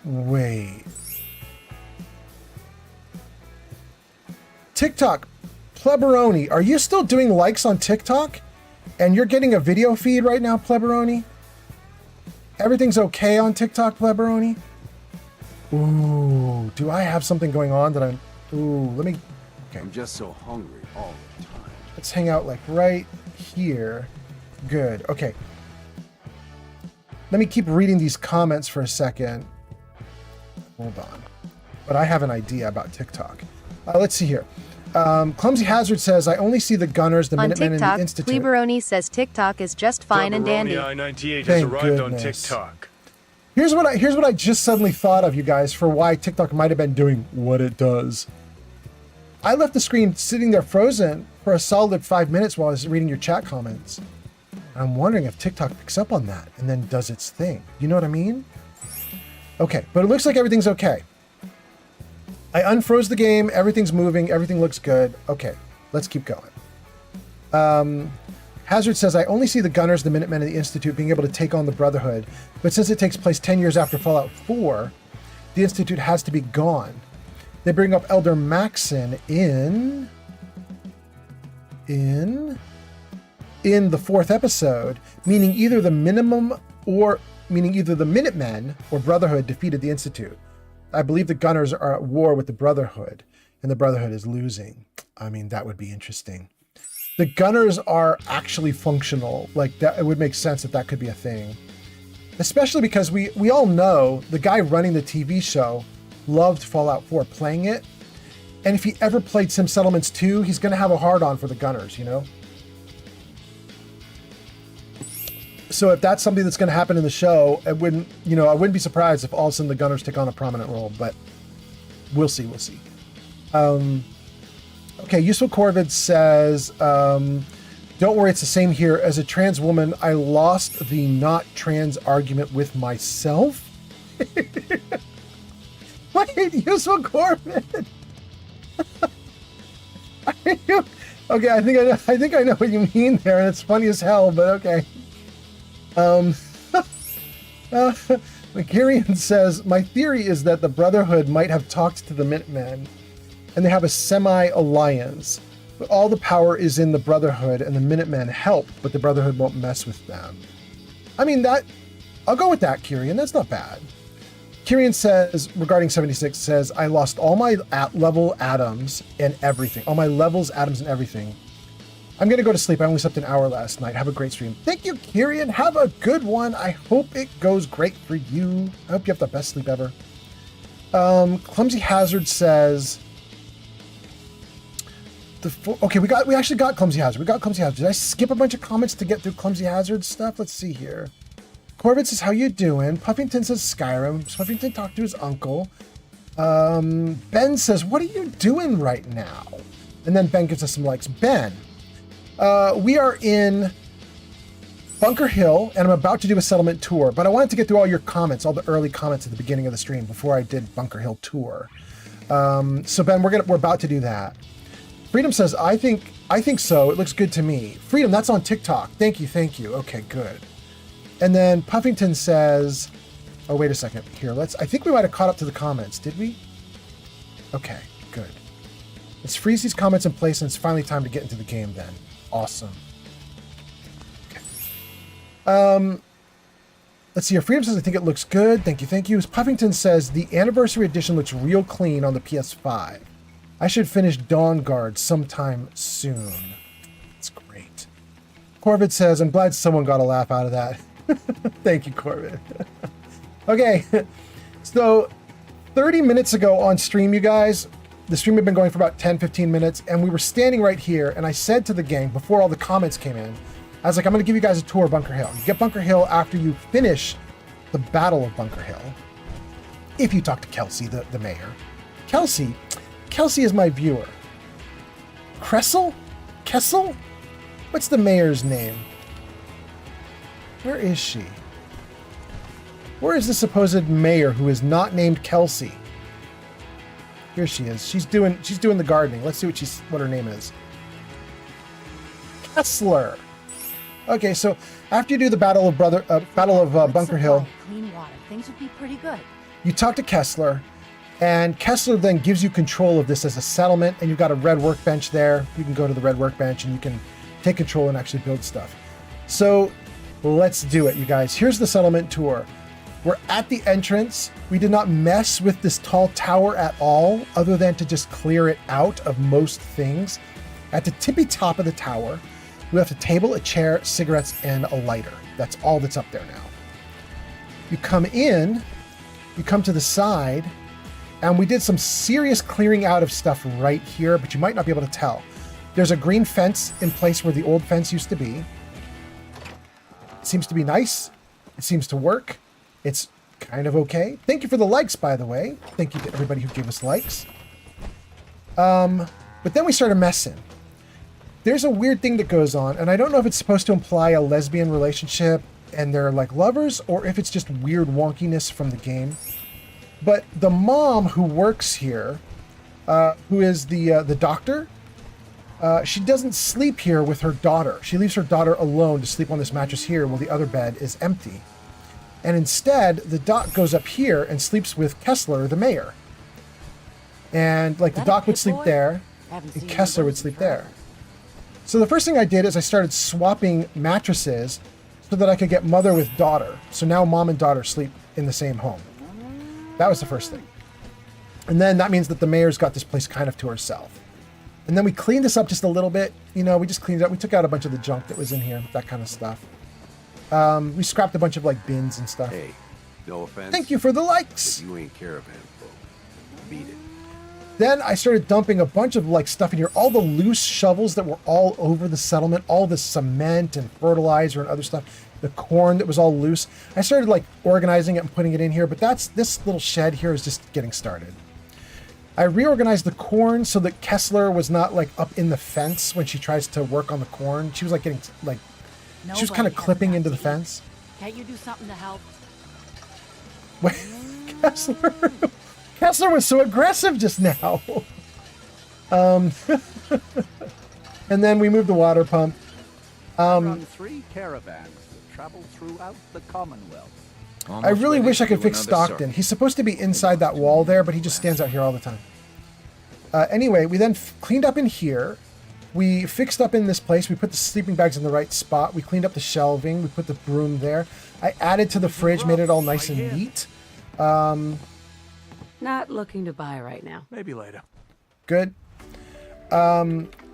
Wait. TikTok. Pleberoni, are you still doing likes on TikTok? And you're getting a video feed right now, Pleberoni? Everything's okay on TikTok, Pleberoni? Ooh, do I have something going on that let me... Okay. I'm just so hungry all the time. Let's hang out like right here. Good, okay. Let me keep reading these comments for a second. Hold on. But I have an idea about TikTok. Let's see here. Clumsy Hazard says, I only see the gunners, the Minutemen, and the Institute. Pleberoni says TikTok is just fine and dandy. I-98 has Thank arrived on goodness. TikTok. Here's what I just suddenly thought of, you guys, for why TikTok might have been doing what it does. I left the screen sitting there frozen for a solid 5 minutes while I was reading your chat comments. I'm wondering if TikTok picks up on that and then does its thing. You know what I mean? Okay, but it looks like everything's okay. I unfroze the game, everything's moving, everything looks good. Okay, let's keep going. Hazard says, I only see the Gunners, the Minutemen, and the Institute being able to take on the Brotherhood, but since it takes place 10 years after Fallout 4, the Institute has to be gone. They bring up Elder Maxon in the 4th episode, meaning either the Minutemen or Brotherhood defeated the Institute. I believe the Gunners are at war with the Brotherhood, and the Brotherhood is losing. I mean, that would be interesting. The Gunners are actually functional. Like, that, it would make sense that could be a thing. Especially because we all know the guy running the TV show loved Fallout 4, playing it. And if he ever played Sim Settlements 2, he's going to have a hard-on for the Gunners, you know? So if that's something that's going to happen in the show, I wouldn't be surprised if all of a sudden the Gunners take on a prominent role, but we'll see. Okay, Useful Corvid says, don't worry, it's the same here. As a trans woman, I lost the not trans argument with myself. Wait, Useful Corvid. Okay, I think I know what you mean there, and it's funny as hell, but okay. Makarian says, my theory is that the Brotherhood might have talked to the Minutemen, and they have a semi-alliance, but all the power is in the Brotherhood, and the Minutemen help, but the Brotherhood won't mess with them. I mean, I'll go with that, Kyrian. That's not bad. Kyrian says, regarding 76, says, I lost all my level atoms and everything. All my levels, atoms, and everything. I'm going to go to sleep. I only slept an hour last night. Have a great stream. Thank you, Kyrian. Have a good one. I hope it goes great for you. I hope you have the best sleep ever. Clumsy Hazard says... Okay, we actually got Clumsy Hazard. We got Clumsy Hazard. Did I skip a bunch of comments to get through Clumsy Hazard stuff? Let's see here. Corbett says, how you doing? Puffington says Skyrim. Puffington talked to his uncle. Ben says, what are you doing right now? And then Ben gives us some likes. Ben, we are in Bunker Hill, and I'm about to do a settlement tour, but I wanted to get through all your comments, all the early comments at the beginning of the stream before I did Bunker Hill tour. So Ben, we're about to do that. Freedom says, I think so. It looks good to me. Freedom, that's on TikTok. Thank you. Okay, good. And then Puffington says, oh, wait a second. Here, I think we might have caught up to the comments. Did we? Okay, good. Let's freeze these comments in place, and it's finally time to get into the game then. Awesome. Okay. Let's see here. Freedom says, I think it looks good. Thank you. Puffington says, the anniversary edition looks real clean on the PS5. I should finish Dawn Guard sometime soon. That's great. Corbett says, I'm glad someone got a laugh out of that. Thank you, Corbett. Okay, so 30 minutes ago on stream, you guys, the stream had been going for about 10-15 minutes, and we were standing right here, and I said to the gang, before all the comments came in, I was like, I'm going to give you guys a tour of Bunker Hill. You get Bunker Hill after you finish the Battle of Bunker Hill. If you talk to Kelsey, the mayor. Kelsey is my viewer. Kessel? What's the mayor's name? Where is she? Where is the supposed mayor who is not named Kelsey? Here she is. She's doing the gardening. Let's see what her name is. Kessler. Okay, so after you do the Battle of Bunker Hill, clean water. Things would be pretty good. you talk to Kessler. And Kessler then gives you control of this as a settlement, and you've got a red workbench there. You can go to the red workbench and you can take control and actually build stuff. So let's do it, you guys. Here's the settlement tour. We're at the entrance. We did not mess with this tall tower at all, other than to just clear it out of most things. At the tippy top of the tower, we have a table, a chair, cigarettes, and a lighter. That's all that's up there now. You come in, you come to the side, and we did some serious clearing out of stuff right here, but you might not be able to tell. There's a green fence in place where the old fence used to be. It seems to be nice. It seems to work. It's kind of okay. Thank you for the likes, by the way. Thank you to everybody who gave us likes. But then we started messing. There's a weird thing that goes on, and I don't know if it's supposed to imply a lesbian relationship and they're like lovers, or if it's just weird wonkiness from the game. But the mom who works here, who is the doctor, she doesn't sleep here with her daughter. She leaves her daughter alone to sleep on this mattress here while the other bed is empty. And instead, the doc goes up here and sleeps with Kessler, the mayor. And like the doc would sleep there, and Kessler would sleep there. So the first thing I did is I started swapping mattresses so that I could get mother with daughter. So now mom and daughter sleep in the same home. That was the first thing. And then that means that the mayor's got this place kind of to herself. And then we cleaned this up just a little bit. You know, we just cleaned it up. We took out a bunch of the junk that was in here, that kind of stuff. We scrapped a bunch of like bins and stuff. Hey, no offense. Thank you for the likes. But you ain't caravan folk. Beat it. Then I started dumping a bunch of like stuff in here. All the loose shovels that were all over the settlement, all the cement and fertilizer and other stuff, the corn that was all loose. I started like organizing it and putting it in here, but this little shed here is just getting started. I reorganized the corn so that Kessler was not like up in the fence when she tries to work on the corn. She was like getting like, she was kind of clipping into the fence. Can't you do something to help? Wait, Kessler was so aggressive just now. And then we moved the water pump. Run 3 caravans that travel throughout the Commonwealth. I really wish I could fix Stockton. He's supposed to be inside that wall there, but he just stands out here all the time. Anyway, we then cleaned up in here. We fixed up in this place. We put the sleeping bags in the right spot. We cleaned up the shelving. We put the broom there. I added to the fridge, made it all nice and neat. Not looking to buy right now. Maybe later. Good.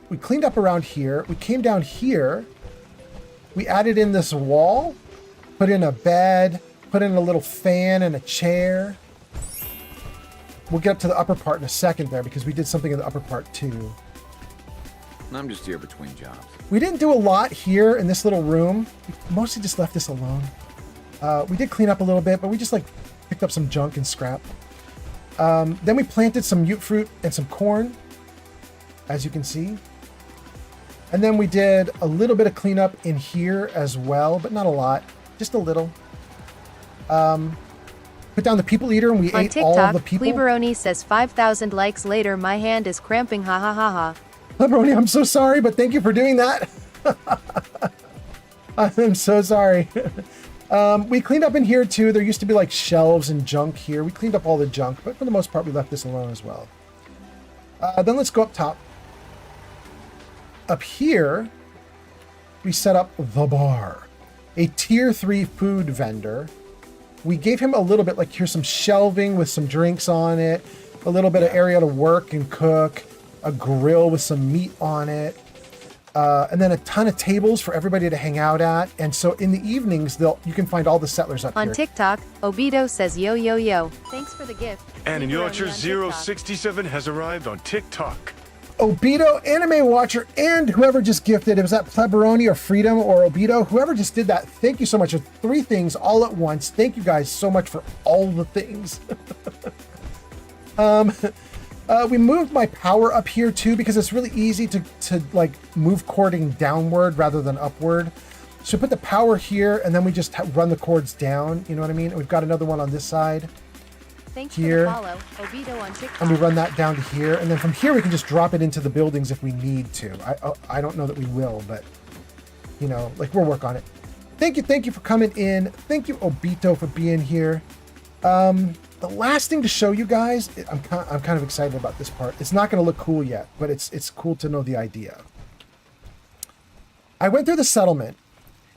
we cleaned up around here. We came down here. We added in this wall, put in a bed, put in a little fan and a chair. We'll get up to the upper part in a second there because we did something in the upper part too. I'm just here between jobs. We didn't do a lot here in this little room. We mostly just left this alone. We did clean up a little bit, but we just like picked up some junk and scrap. Then we planted some Ute fruit and some corn, as you can see. And then we did a little bit of cleanup in here as well, but not a lot, just a little. Put down the people eater and we On ate all TikTok, the people. Pleberoni says 5,000 likes later, my hand is cramping, ha ha ha ha. Pleberoni, I'm so sorry, but thank you for doing that. I'm so sorry. We cleaned up in here too. There used to be like shelves and junk here. We cleaned up all the junk, but for the most part, we left this alone as well. Then let's go up top. Up here, we set up the bar, a tier 3 food vendor. We gave him a little bit, like here's some shelving with some drinks on it, a little bit of area to work and cook, a grill with some meat on it, and then a ton of tables for everybody to hang out at. And so in the evenings, you can find all the settlers up On here. TikTok, Obito says yo yo yo. Thanks for the gift. And in Pleberoni Yorkshire on TikTok. 067 has arrived on TikTok. Obito, Anime Watcher, and whoever just gifted, it was that Pleberoni or Freedom or Obito, whoever just did that, thank you so much for 3 things all at once. Thank you guys so much for all the things. We moved my power up here too because it's really easy to like move cording downward rather than upward. So we put the power here and then we just run the cords down, you know what I mean? And we've got another one on this side. Thanks Here. for the follow, Obito on TikTok. And we run that down to here, and then from here we can just drop it into the buildings if we need to. I don't know that we will, but you know, like we'll work on it. Thank you for coming in. Thank you, Obito, for being here. The last thing to show you guys, I'm kind of excited about this part. It's not going to look cool yet, but it's cool to know the idea. I went through the settlement,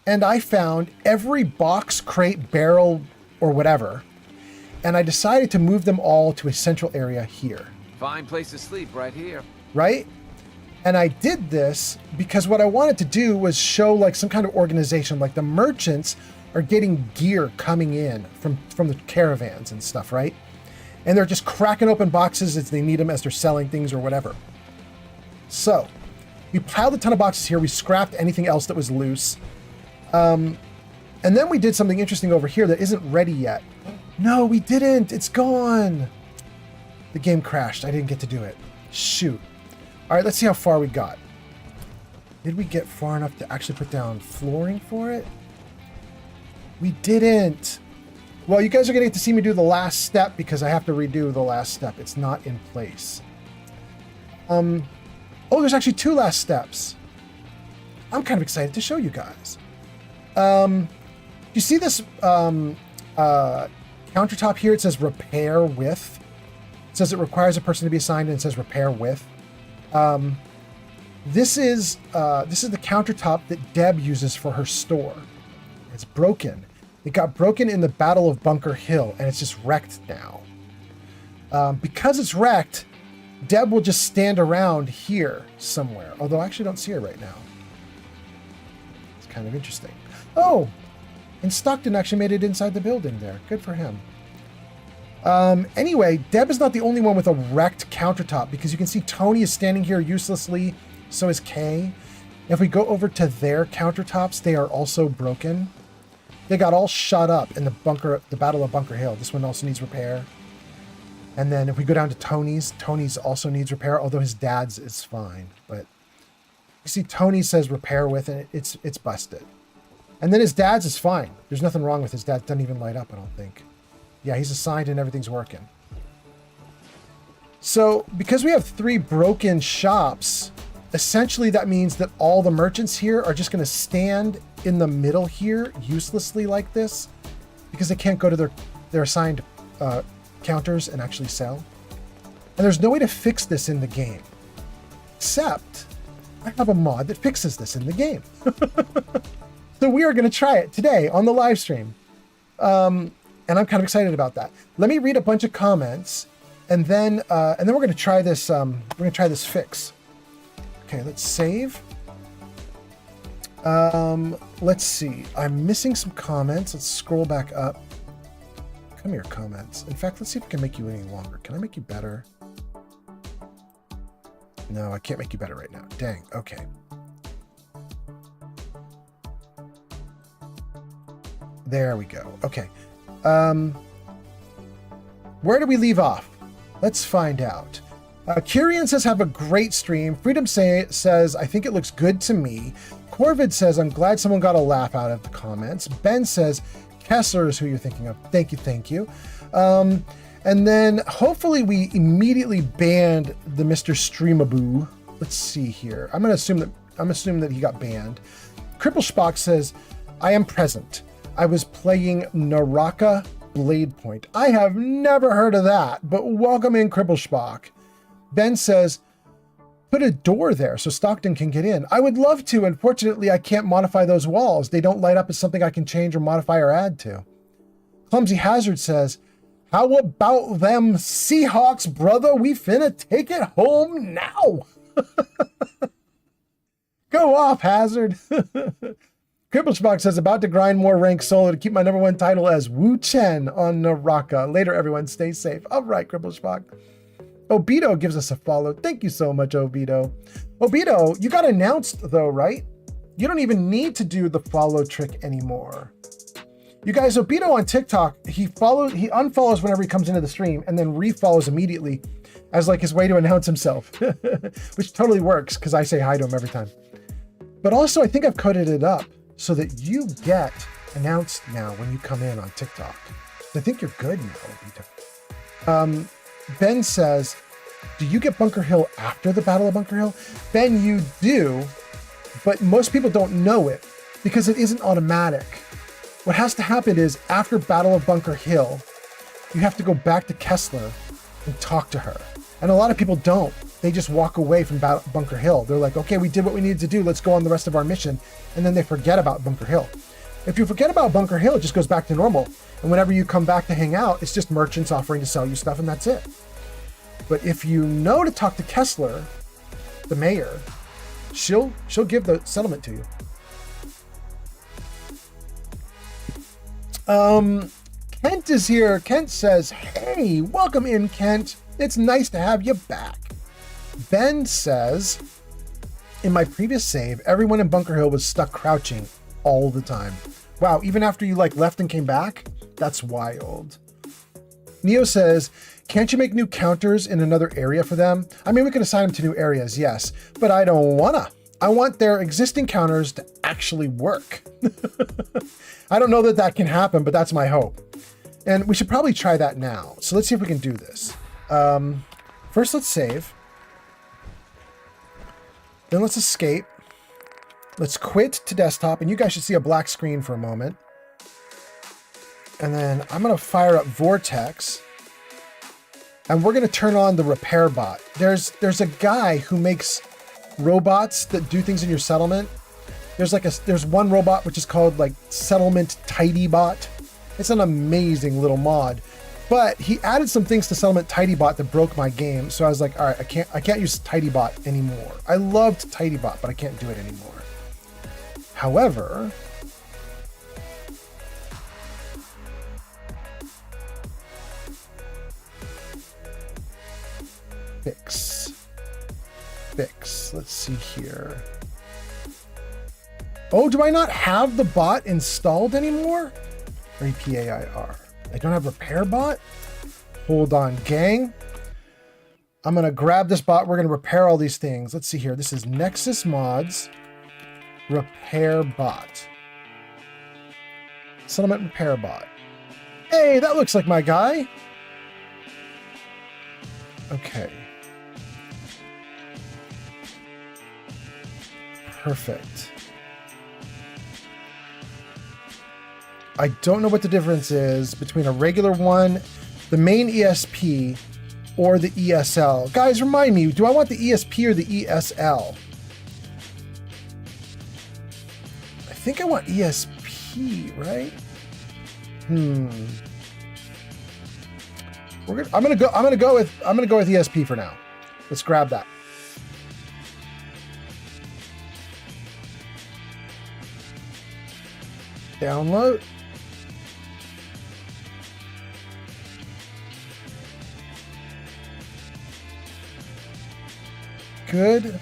and I found every box, crate, barrel, or whatever. And I decided to move them all to a central area here, Fine place to sleep right here. right? And I did this because what I wanted to do was show like some kind of organization, like the merchants are getting gear coming in from the caravans and stuff, right? And they're just cracking open boxes as they need them as they're selling things or whatever. So we piled a ton of boxes here. We scrapped anything else that was loose. And then we did something interesting over here that isn't ready yet. No, we didn't. It's gone. The game crashed. I didn't get to do it. Shoot. All right, let's see how far we got. Did we get far enough to actually put down flooring for it? We didn't. Well, you guys are going to get to see me do the last step because I have to redo the last step. It's not in place. Oh, there's actually 2 last steps. I'm kind of excited to show you guys. You see this countertop here? It says repair with. It says it requires a person to be assigned and it says repair with. This is the countertop that Deb uses for her store. It's broken. It got broken in the Battle of Bunker Hill and it's just wrecked now. Because it's wrecked, Deb will just stand around here somewhere. Although I actually don't see her right now. It's kind of interesting. Oh, and Stockton actually made it inside the building there. Good for him. Anyway, Deb is not the only one with a wrecked countertop because you can see Tony is standing here uselessly. So is Kay. If we go over to their countertops, they are also broken. They got all shot up in the Battle of Bunker Hill. This one also needs repair. And then if we go down to Tony's also needs repair, although his dad's is fine. But you see Tony says repair with it. It's busted. And then his dad's is fine. There's nothing wrong with his dad. Doesn't even light up, I don't think. Yeah, he's assigned and everything's working. So because we have 3 broken shops, essentially that means that all the merchants here are just going to stand in the middle here uselessly like this because they can't go to their assigned counters and actually sell. And there's no way to fix this in the game. Except I have a mod that fixes this in the game. So we are going to try it today on the live stream. And I'm kind of excited about that. Let me read a bunch of comments and then we're going to try this. We're going to try this fix. Okay, let's save. Let's see. I'm missing some comments. Let's scroll back up. Come here, comments. In fact, let's see if I can make you any longer. Can I make you better? No, I can't make you better right now. Dang. Okay. There we go. Okay. Where do we leave off? Let's find out. Kyrian says, have a great stream. Freedom says, I think it looks good to me. Corvid says, I'm glad someone got a laugh out of the comments. Ben says, Kessler is who you're thinking of. Thank you, thank you. And then hopefully we immediately banned the Mr. Streamaboo. Let's see here. I'm assuming that he got banned. Cripple Spock says, I am present. I was playing Naraka Blade Point. I have never heard of that, but welcome in, Cripple Spock. Ben says, put a door there so Stockton can get in. I would love to. Unfortunately, I can't modify those walls. They don't light up as something I can change or modify or add to. Clumsy Hazard says, how about them Seahawks, brother? We finna take it home now. Go off, Hazard. Cripple Spock says, about to grind more rank solo to keep my #1 title as Wu Chen on Naraka. Later, everyone. Stay safe. All right, Cripple Spock. Obito gives us a follow. Thank you so much, Obito. Obito, you got announced though, right? You don't even need to do the follow trick anymore. You guys, Obito on TikTok, he unfollows whenever he comes into the stream and then refollows immediately as like his way to announce himself, which totally works because I say hi to him every time. But also, I think I've coded it up so that you get announced now when you come in on TikTok. I think you're good now, Obito. Ben says, do you get Bunker Hill after the Battle of Bunker Hill? Ben, you do, but most people don't know it because it isn't automatic. What has to happen is after Battle of Bunker Hill, you have to go back to Kessler and talk to her. And a lot of people don't. They just walk away from Bunker Hill. They're like, okay, we did what we needed to do. Let's go on the rest of our mission. And then they forget about Bunker Hill. If you forget about Bunker Hill, it just goes back to normal. And whenever you come back to hang out, it's just merchants offering to sell you stuff and that's it. But if you know to talk to Kessler, the mayor, she'll give the settlement to you. Kent is here. Kent says, hey, welcome in, Kent. It's nice to have you back. Ben says, in my previous save, everyone in Bunker Hill was stuck crouching all the time. Wow, even after you like left and came back? That's wild. Neo says, can't you make new counters in another area for them? I mean, we can assign them to new areas, yes, but I don't wanna. I want their existing counters to actually work. I don't know that that can happen, but that's my hope. And we should probably try that now. So let's see if we can do this. First, let's save. Then let's escape. Let's quit to desktop, and you guys should see a black screen for a moment. And then I'm gonna fire up Vortex, and we're gonna turn on the repair bot. There's a guy who makes robots that do things in your settlement. There's one robot which is called like Settlement Tidy Bot. It's an amazing little mod, but he added some things to Settlement Tidy Bot that broke my game. So I was like, all right, I can't use Tidy Bot anymore. I loved Tidy Bot, but I can't do it anymore. However, fix. Let's see here. Oh, do I not have the bot installed anymore? REPAIR. I don't have repair bot? Hold on, gang. I'm gonna grab this bot. We're gonna repair all these things. Let's see here. This is Nexus Mods Repair Bot. Settlement Repair Bot. Hey, that looks like my guy. Okay. Perfect. I don't know what the difference is between a regular one, the main ESP, or the ESL. Guys, remind me, do I want the ESP or the ESL? I think I want ESP, right? I'm gonna go with ESP for now. Let's grab that. Download. Good.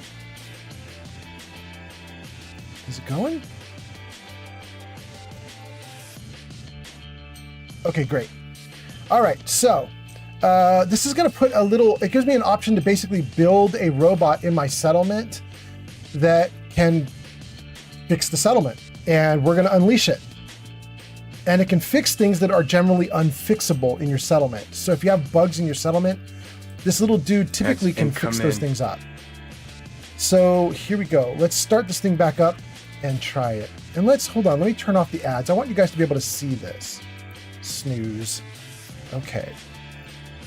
Is it going? Okay, great. All right, so this is going to put a little, it gives me an option to basically build a robot in my settlement that can fix the settlement. And we're going to unleash it. And it can fix things that are generally unfixable in your settlement. So if you have bugs in your settlement, this little dude typically can fix those things up. So here we go. Let's start this thing back up and try it. And let's, hold on, let me turn off the ads. I want you guys to be able to see this. Snooze. Okay.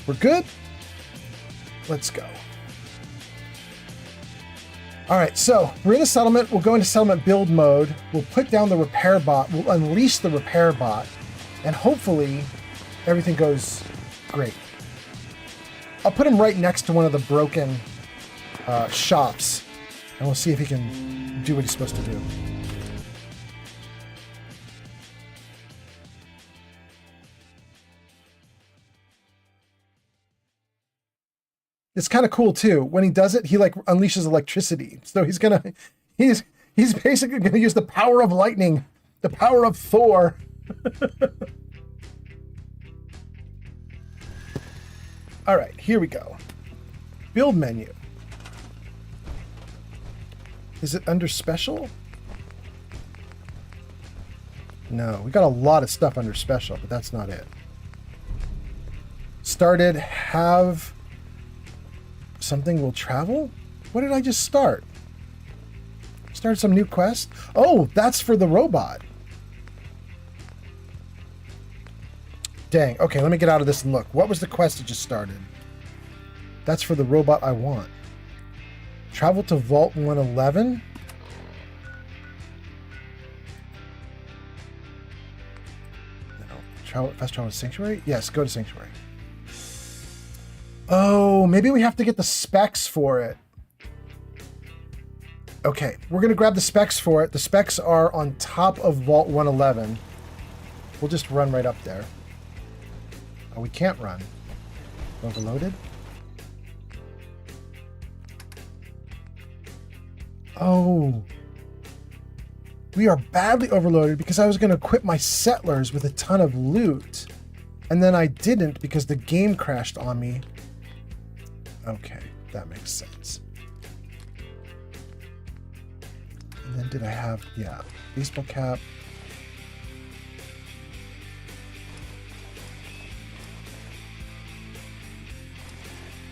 We're good? Let's go. All right, so we're in the settlement. We'll go into settlement build mode. We'll put down the repair bot. We'll unleash the repair bot. And hopefully everything goes great. I'll put him right next to one of the broken shops. And we'll see if he can do what he's supposed to do. It's kind of cool too. When he does it, he like unleashes electricity. So he's basically gonna use the power of lightning, the power of Thor. All right, here we go. Build menu. Is it under special? No, we got a lot of stuff under special, but that's not it. Started, have something will travel? What did I just start? Start some new quest? Oh, that's for the robot. Dang. Okay, let me get out of this and look. What was the quest that just started? That's for the robot I want. Travel to Vault 111? No. Fast travel to Sanctuary? Yes, go to Sanctuary. Oh, maybe we have to get the specs for it. Okay, we're going to grab the specs for it. The specs are on top of Vault 111. We'll just run right up there. Oh, we can't run. Overloaded? Oh. We are badly overloaded because I was going to equip my settlers with a ton of loot. And then I didn't because the game crashed on me. Okay, that makes sense. And then did I have, yeah, baseball cap.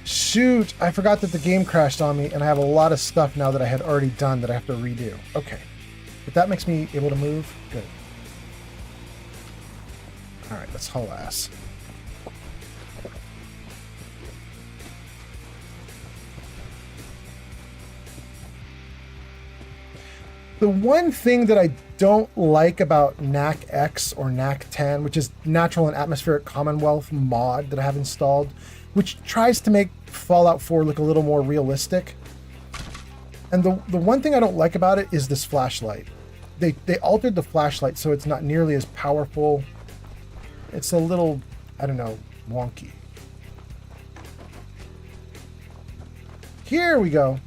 Shoot, I forgot that the game crashed on me and I have a lot of stuff now that I had already done that I have to redo. Okay, but that makes me able to move. Good. All right, let's haul ass. The one thing that I don't like about NAC X or NAC 10, which is Natural and Atmospheric Commonwealth mod that I have installed, which tries to make Fallout 4 look a little more realistic. And the one thing I don't like about it is this flashlight. They altered the flashlight so it's not nearly as powerful. It's a little, I don't know, wonky. Here we go.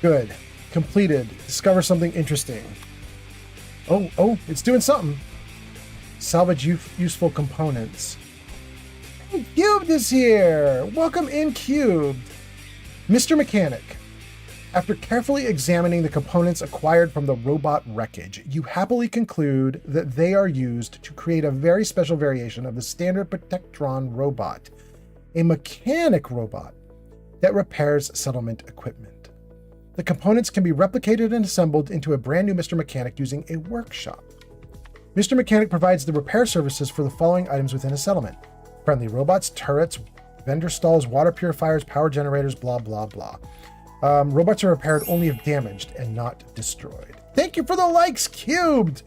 Good. Completed. Discover something interesting. Oh, it's doing something. Salvage useful components. Cubed is here! Welcome in, Cubed. Mr. Mechanic. After carefully examining the components acquired from the robot wreckage, you happily conclude that they are used to create a very special variation of the standard Protectron robot, a mechanic robot that repairs settlement equipment. The components can be replicated and assembled into a brand new Mr. Mechanic using a workshop. Mr. Mechanic provides the repair services for the following items within a settlement: friendly robots, turrets, vendor stalls, water purifiers, power generators, blah, blah, blah. Robots are repaired only if damaged and not destroyed. Thank you for the likes, Cubed!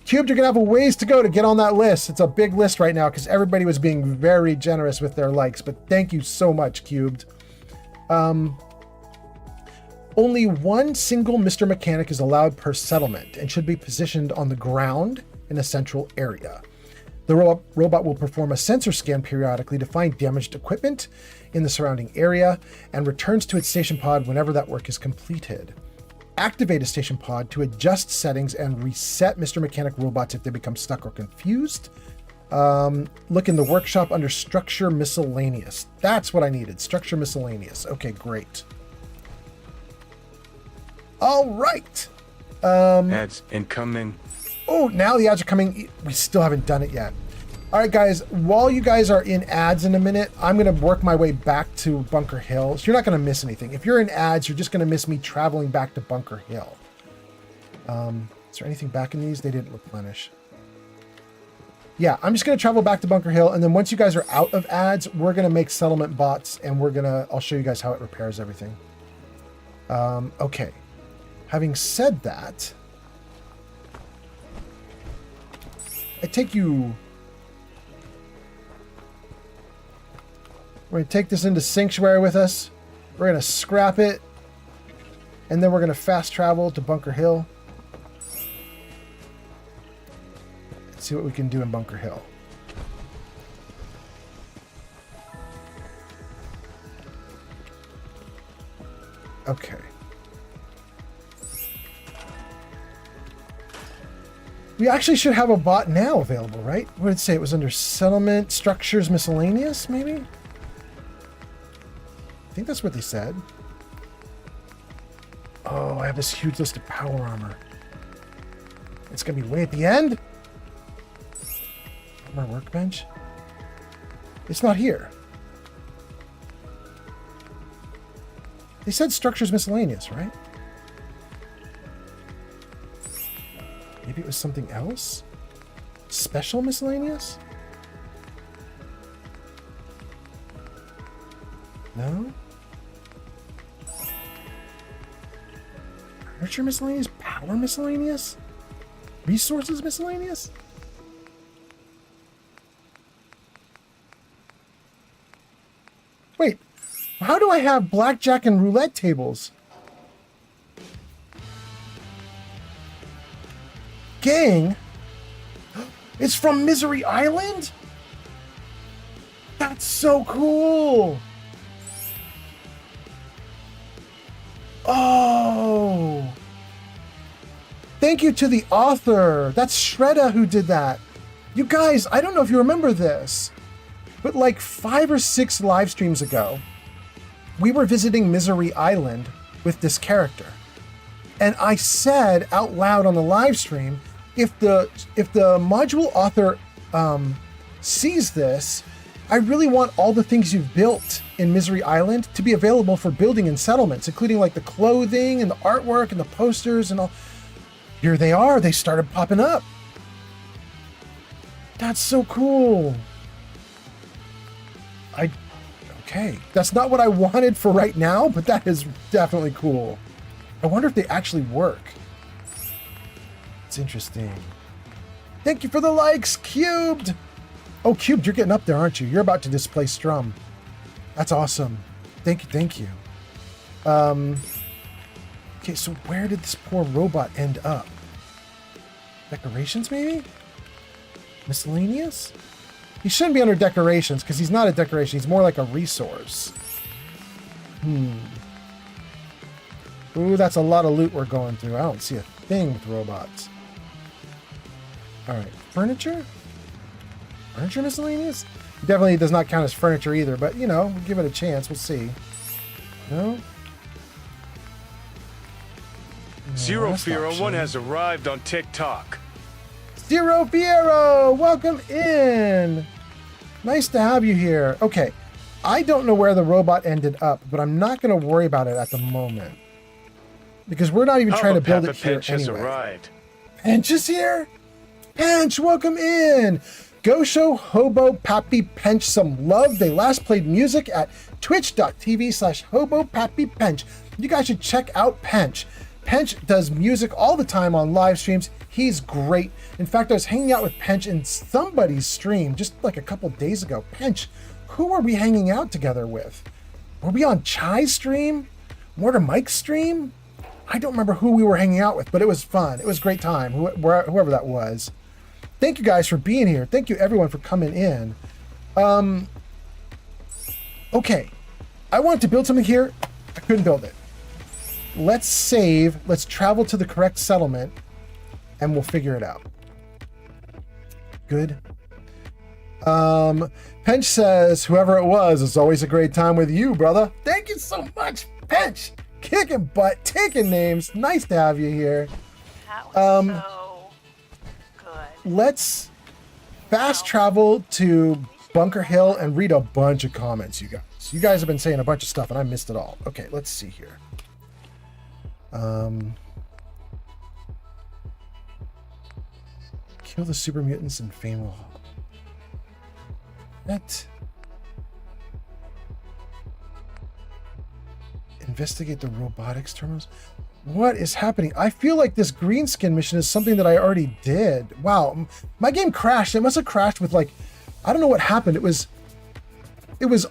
Cubed, you're gonna have a ways to go to get on that list. It's a big list right now because everybody was being very generous with their likes, but thank you so much, Cubed. Only one single Mr. Mechanic is allowed per settlement and should be positioned on the ground in a central area. The robot will perform a sensor scan periodically to find damaged equipment in the surrounding area and returns to its station pod whenever that work is completed. Activate a station pod to adjust settings and reset Mr. Mechanic robots if they become stuck or confused. Look in the workshop under Structure Miscellaneous. That's what I needed. Structure Miscellaneous. Okay, great. All right. Ads incoming. Oh, now the ads are coming. We still haven't done it yet. All right, guys, while you guys are in ads in a minute, I'm going to work my way back to Bunker Hill. So you're not going to miss anything. If you're in ads, you're just going to miss me traveling back to Bunker Hill. Is there anything back in these? They didn't replenish. Yeah, I'm just going to travel back to Bunker Hill. And then once you guys are out of ads, we're going to make settlement bots and I'll show you guys how it repairs everything. Okay. Having said that, I take you... We're going to take this into Sanctuary with us. We're going to scrap it. And then we're going to fast travel to Bunker Hill. Let's see what we can do in Bunker Hill. Okay. We actually should have a bot now available, right? What did it say? It was under Settlement, Structures, Miscellaneous, maybe? I think that's what they said. Oh, I have this huge list of power armor. It's going to be way at the end? Armor workbench? It's not here. They said Structures Miscellaneous, right? Maybe it was something else? Special Miscellaneous? No? Furniture Miscellaneous? Power Miscellaneous? Resources Miscellaneous? Wait, how do I have blackjack and roulette tables? Gang? It's from Misery Island? That's so cool! Oh! Thank you to the author. That's Shredda who did that. You guys, I don't know if you remember this, but like 5 or 6 live streams ago, we were visiting Misery Island with this character. And I said out loud on the live stream, if the module author sees this, I really want all the things you've built in Misery Island to be available for building and settlements, including like the clothing and the artwork and the posters and all. Here they are. They started popping up. That's so cool. Okay. That's not what I wanted for right now, but that is definitely cool. I wonder if they actually work. It's interesting. Thank you for the likes, Cubed. Oh, Cubed, you're getting up there, aren't you? You're about to displace Strum. That's awesome. Thank you, thank you. Okay, so where did this poor robot end up? Decorations, maybe? Miscellaneous? He shouldn't be under decorations, because he's not a decoration. He's more like a resource. Ooh, that's a lot of loot we're going through. I don't see a thing with robots. Alright, furniture? Furniture miscellaneous? Definitely does not count as furniture either, but, you know, we'll give it a chance. We'll see. No? Zero Fiero 1 has arrived on TikTok. Zero Fiero, welcome in. Nice to have you here. Okay, I don't know where the robot ended up, but I'm not going to worry about it at the moment. Because we're not even trying to build it here anyway. Arrived. Pench is here? Pench, welcome in. Go show Hobo Pappy Pench some love. They last played music at twitch.tv/Hobo Pappy Pench. You guys should check out Pench. Pench does music all the time on live streams. He's great. In fact, I was hanging out with Pench in somebody's stream just like a couple days ago. Pench, who were we hanging out together with? Were we on Chai's stream? Mortar Mike's stream? I don't remember who we were hanging out with, but it was fun. It was a great time, whoever that was. Thank you guys for being here. Thank you everyone for coming in. Okay, I wanted to build something here. I couldn't build it. Let's save. Let's travel to the correct settlement, and we'll figure it out. Good. Pench says, whoever it was, it's always a great time with you, brother. Thank you so much, Pench. Kicking butt, taking names. Nice to have you here. That was so good. Let's fast travel to Bunker Hill and read a bunch of comments, you guys. You guys have been saying a bunch of stuff, and I missed it all. Okay, let's see here. Kill the super mutants in Famewell. What? Investigate the robotics terminals. What is happening? I feel like this green skin mission is something that I already did. Wow, my game crashed. It must have crashed with like, I don't know what happened. It was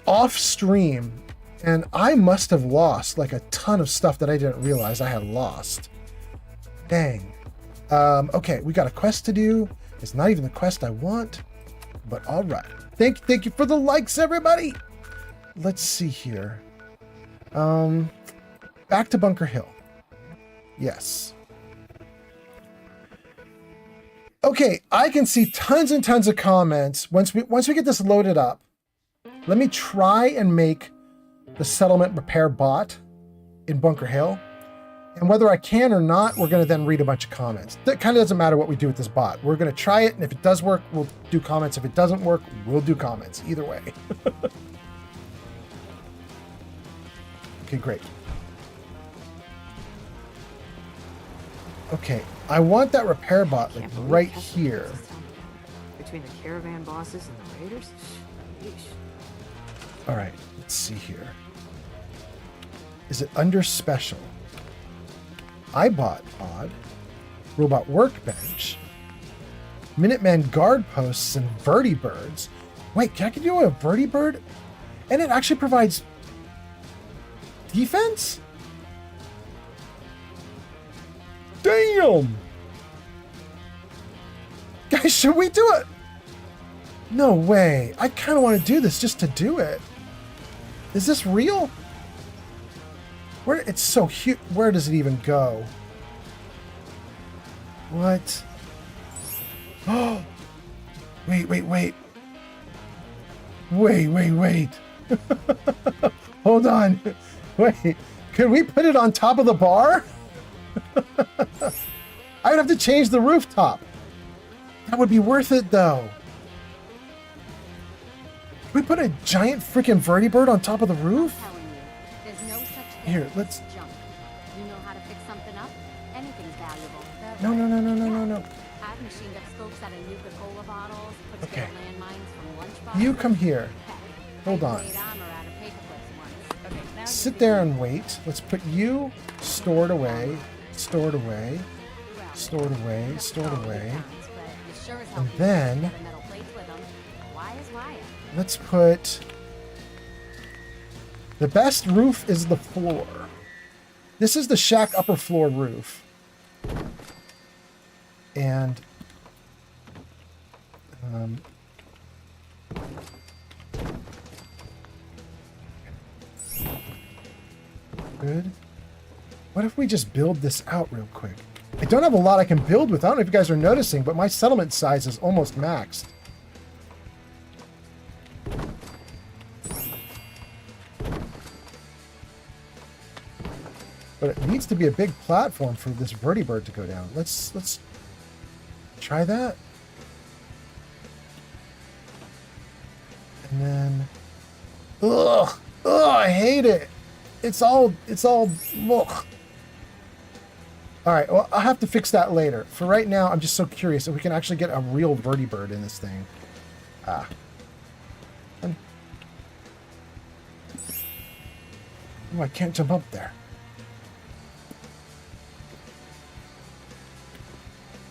off stream, and I must have lost like a ton of stuff that I didn't realize I had lost. Dang. Okay, we got a quest to do. It's not even the quest I want, but all right. Thank you for the likes, everybody. Let's see here. Back to Bunker Hill. Yes. Okay, I can see tons and tons of comments. Once we get this loaded up, let me try and make the settlement repair bot in Bunker Hill. And whether I can or not, we're going to then read a bunch of comments. That kind of doesn't matter what we do with this bot. We're going to try it, and if it does work, we'll do comments. If it doesn't work, we'll do comments. Either way. Okay, great. Okay, I want that repair bot like right here. Between the caravan bosses and the raiders? Yeesh. All right, let's see here. Is it under special? iBot pod, robot workbench, Minuteman guard posts, and vertibirds. Wait, can I do a vertibird? And it actually provides defense? Damn! Guys, should we do it? No way. I kind of want to do this just to do it. Is this real? Where, it's so huge. Where does it even go? What? Oh! Wait. Wait. Hold on. Wait. Can we put it on top of the bar? I would have to change the rooftop. That would be worth it, though. Can we put a giant freaking vertibird on top of the roof? I'm telling you, there's no such thing Here, as let's... junk. You know how to fix something up? Anything's valuable. No. I've machined up scopes out of Nuka-Cola bottles, put Okay. together landmines from lunchboxes. You come here. Heck, Hold I on. made armor out of paper clips once. Okay, now Sit you there do and wait. Let's put you stored away. Stored away. well. Stored away. Stored Solid away. guns, but you sure as hell And can then- use the metal plates with 'em. Why is wire? Let's put... The best roof is the floor. This is the shack upper floor roof. And... Good. What if we just build this out real quick? I don't have a lot I can build with. I don't know if you guys are noticing, but my settlement size is almost maxed. But it needs to be a big platform for this vertibird to go down. Let's try that. And then, ugh, I hate it. It's all, ugh. All right, well, I'll have to fix that later. For right now, I'm just so curious if we can actually get a real vertibird in this thing. Ah. Oh, I can't jump up there.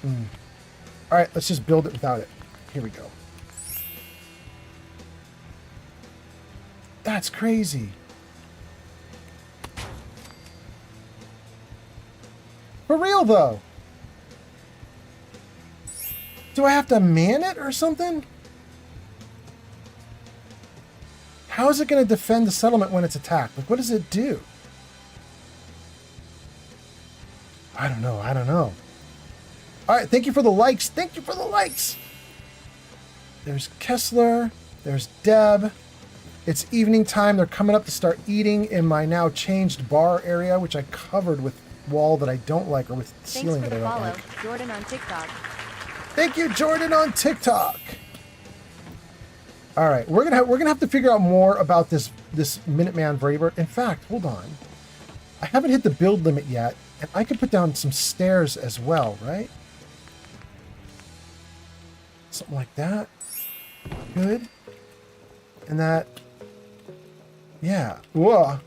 All right, let's just build it without it. Here we go. That's crazy. For real, though. Do I have to man it or something? How is it going to defend the settlement when it's attacked? Like, what does it do? I don't know. I don't know. All right, thank you for the likes. Thank you for the likes. There's Kessler. There's Deb. It's evening time. They're coming up to start eating in my now changed bar area, which I covered with wall that I don't like, or with ceiling Thanks for that the I don't follow, like. Jordan on TikTok. Thank you, Jordan, on TikTok. All right, we're gonna have to figure out more about this Minuteman Braver. In fact, hold on. I haven't hit the build limit yet, and I could put down some stairs as well, right? Something like that. Good. And that. Yeah. Whoa.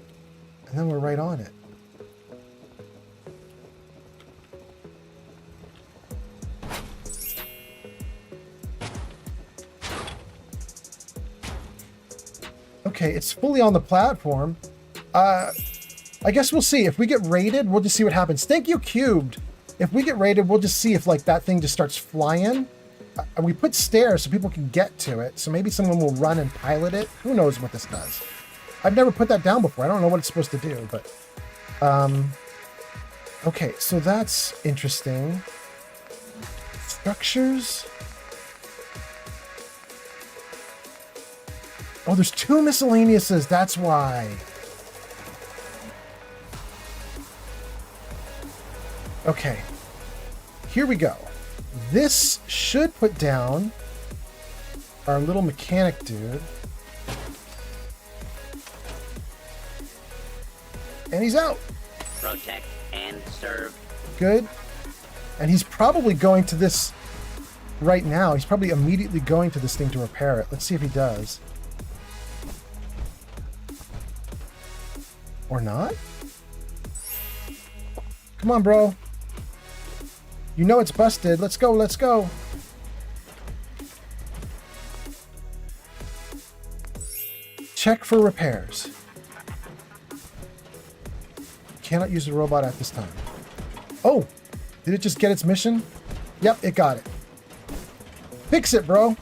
And then we're right on it. Okay, it's fully on the platform. I guess we'll see. If we get raided, we'll just see what happens. Thank you, Cubed. If we get raided, we'll just see if like that thing just starts flying. And we put stairs so people can get to it. So maybe someone will run and pilot it. Who knows what this does? I've never put that down before. I don't know what it's supposed to do, but... okay, so that's interesting. Structures... Oh, there's 2 miscellaneouses, that's why. Okay, here we go. This should put down our little mechanic dude. And he's out. Protect and serve. Good. And he's probably going to this right now. He's probably immediately going to this thing to repair it. Let's see if he does. Or not? Come on, bro. You know it's busted. Let's go, let's go. Check for repairs. Cannot use the robot at this time. Oh, did it just get its mission? Yep, it got it. Fix it, bro.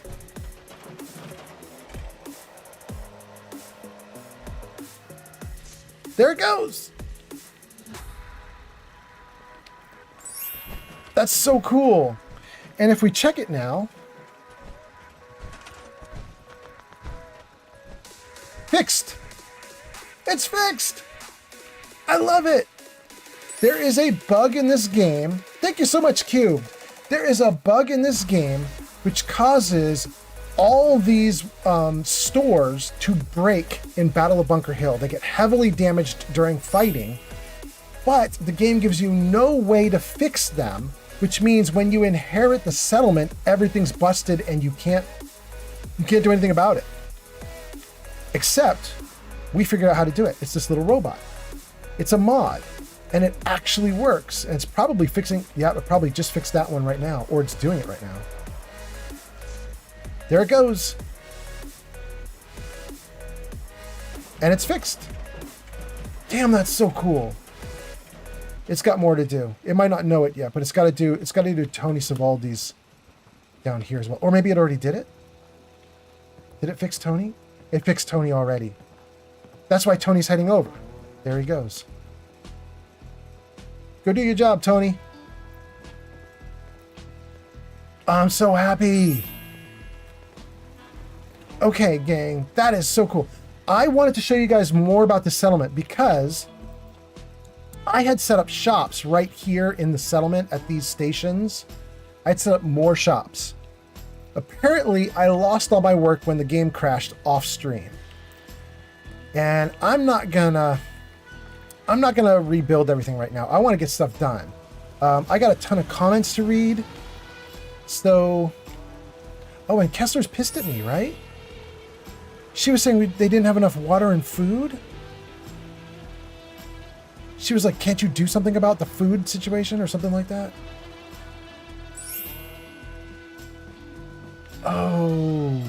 There it goes. That's so cool. And if we check it now, fixed. It's fixed. I love it. There is a bug in this game. Thank you so much, Cube. There is a bug in this game which causes all these stores to break in Battle of Bunker Hill. They get heavily damaged during fighting, but the game gives you no way to fix them, which means when you inherit the settlement, everything's busted and you can't do anything about it. Except we figured out how to do it. It's this little robot. It's a mod, and it actually works. And it's probably fixing, yeah, it probably just fixed that one right now, or it's doing it right now. There it goes. And it's fixed. Damn, that's so cool. It's got more to do. It might not know it yet, but it's got to do Tony Savaldi's down here as well. Or maybe it already did it. Did it fix Tony? It fixed Tony already. That's why Tony's heading over. There he goes. Go do your job, Tony. I'm so happy. Okay, gang, that is so cool. I wanted to show you guys more about the settlement because I had set up shops right here in the settlement at these stations. I'd set up more shops. Apparently, I lost all my work when the game crashed off stream. And I'm not gonna rebuild everything right now. I want to get stuff done. I got a ton of comments to read. So, oh, and Kessler's pissed at me, right? She was saying they didn't have enough water and food. She was like, can't you do something about the food situation or something like that? Oh.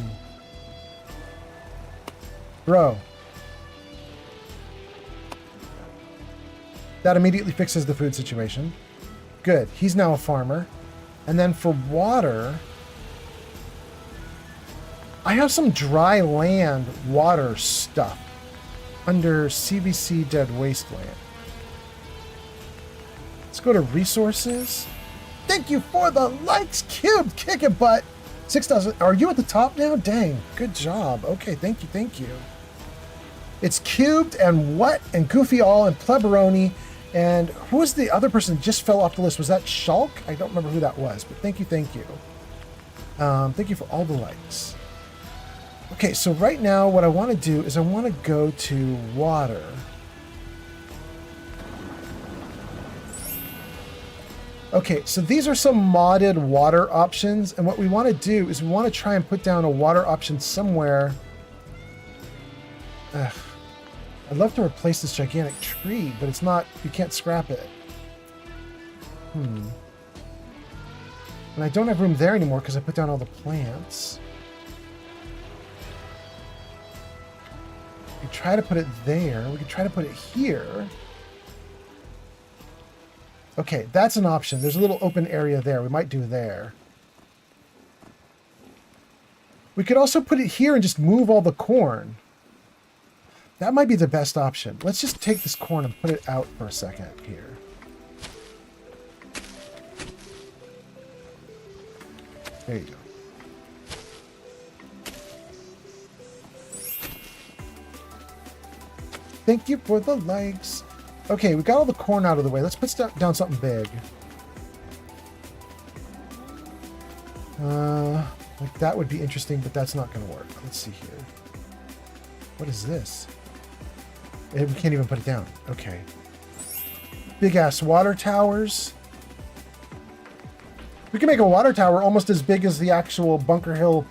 Bro. That immediately fixes the food situation. Good. He's now a farmer. And then for water, I have some dry land water stuff under CVC Dead Wasteland. Let's go to resources. Thank you for the likes, Cubed. Kick it, butt. 6,000. Are you at the top now? Dang. Good job. Okay, thank you, thank you. It's Cubed and What and Goofy All and Pleberoni. And who was the other person that just fell off the list? Was that Shulk? I don't remember who that was, but thank you, thank you. Thank you for all the likes. Okay, so right now what I want to do is I want to go to water. Okay, so these are some modded water options, and what we want to do is we want to try and put down a water option somewhere. Ugh. I'd love to replace this gigantic tree, but it's not, you can't scrap it. And I don't have room there anymore because I put down all the plants. We could try to put it there. We could try to put it here. Okay, that's an option. There's a little open area there. We might do there. We could also put it here and just move all the corn. That might be the best option. Let's just take this corn and put it out for a second here. There you go. Thank you for the likes. Okay, we got all the corn out of the way. Let's put down something big. Like that would be interesting, but that's not going to work. Let's see here. What is this? We can't even put it down. Okay. Big ass water towers. We can make a water tower almost as big as the actual Bunker Hill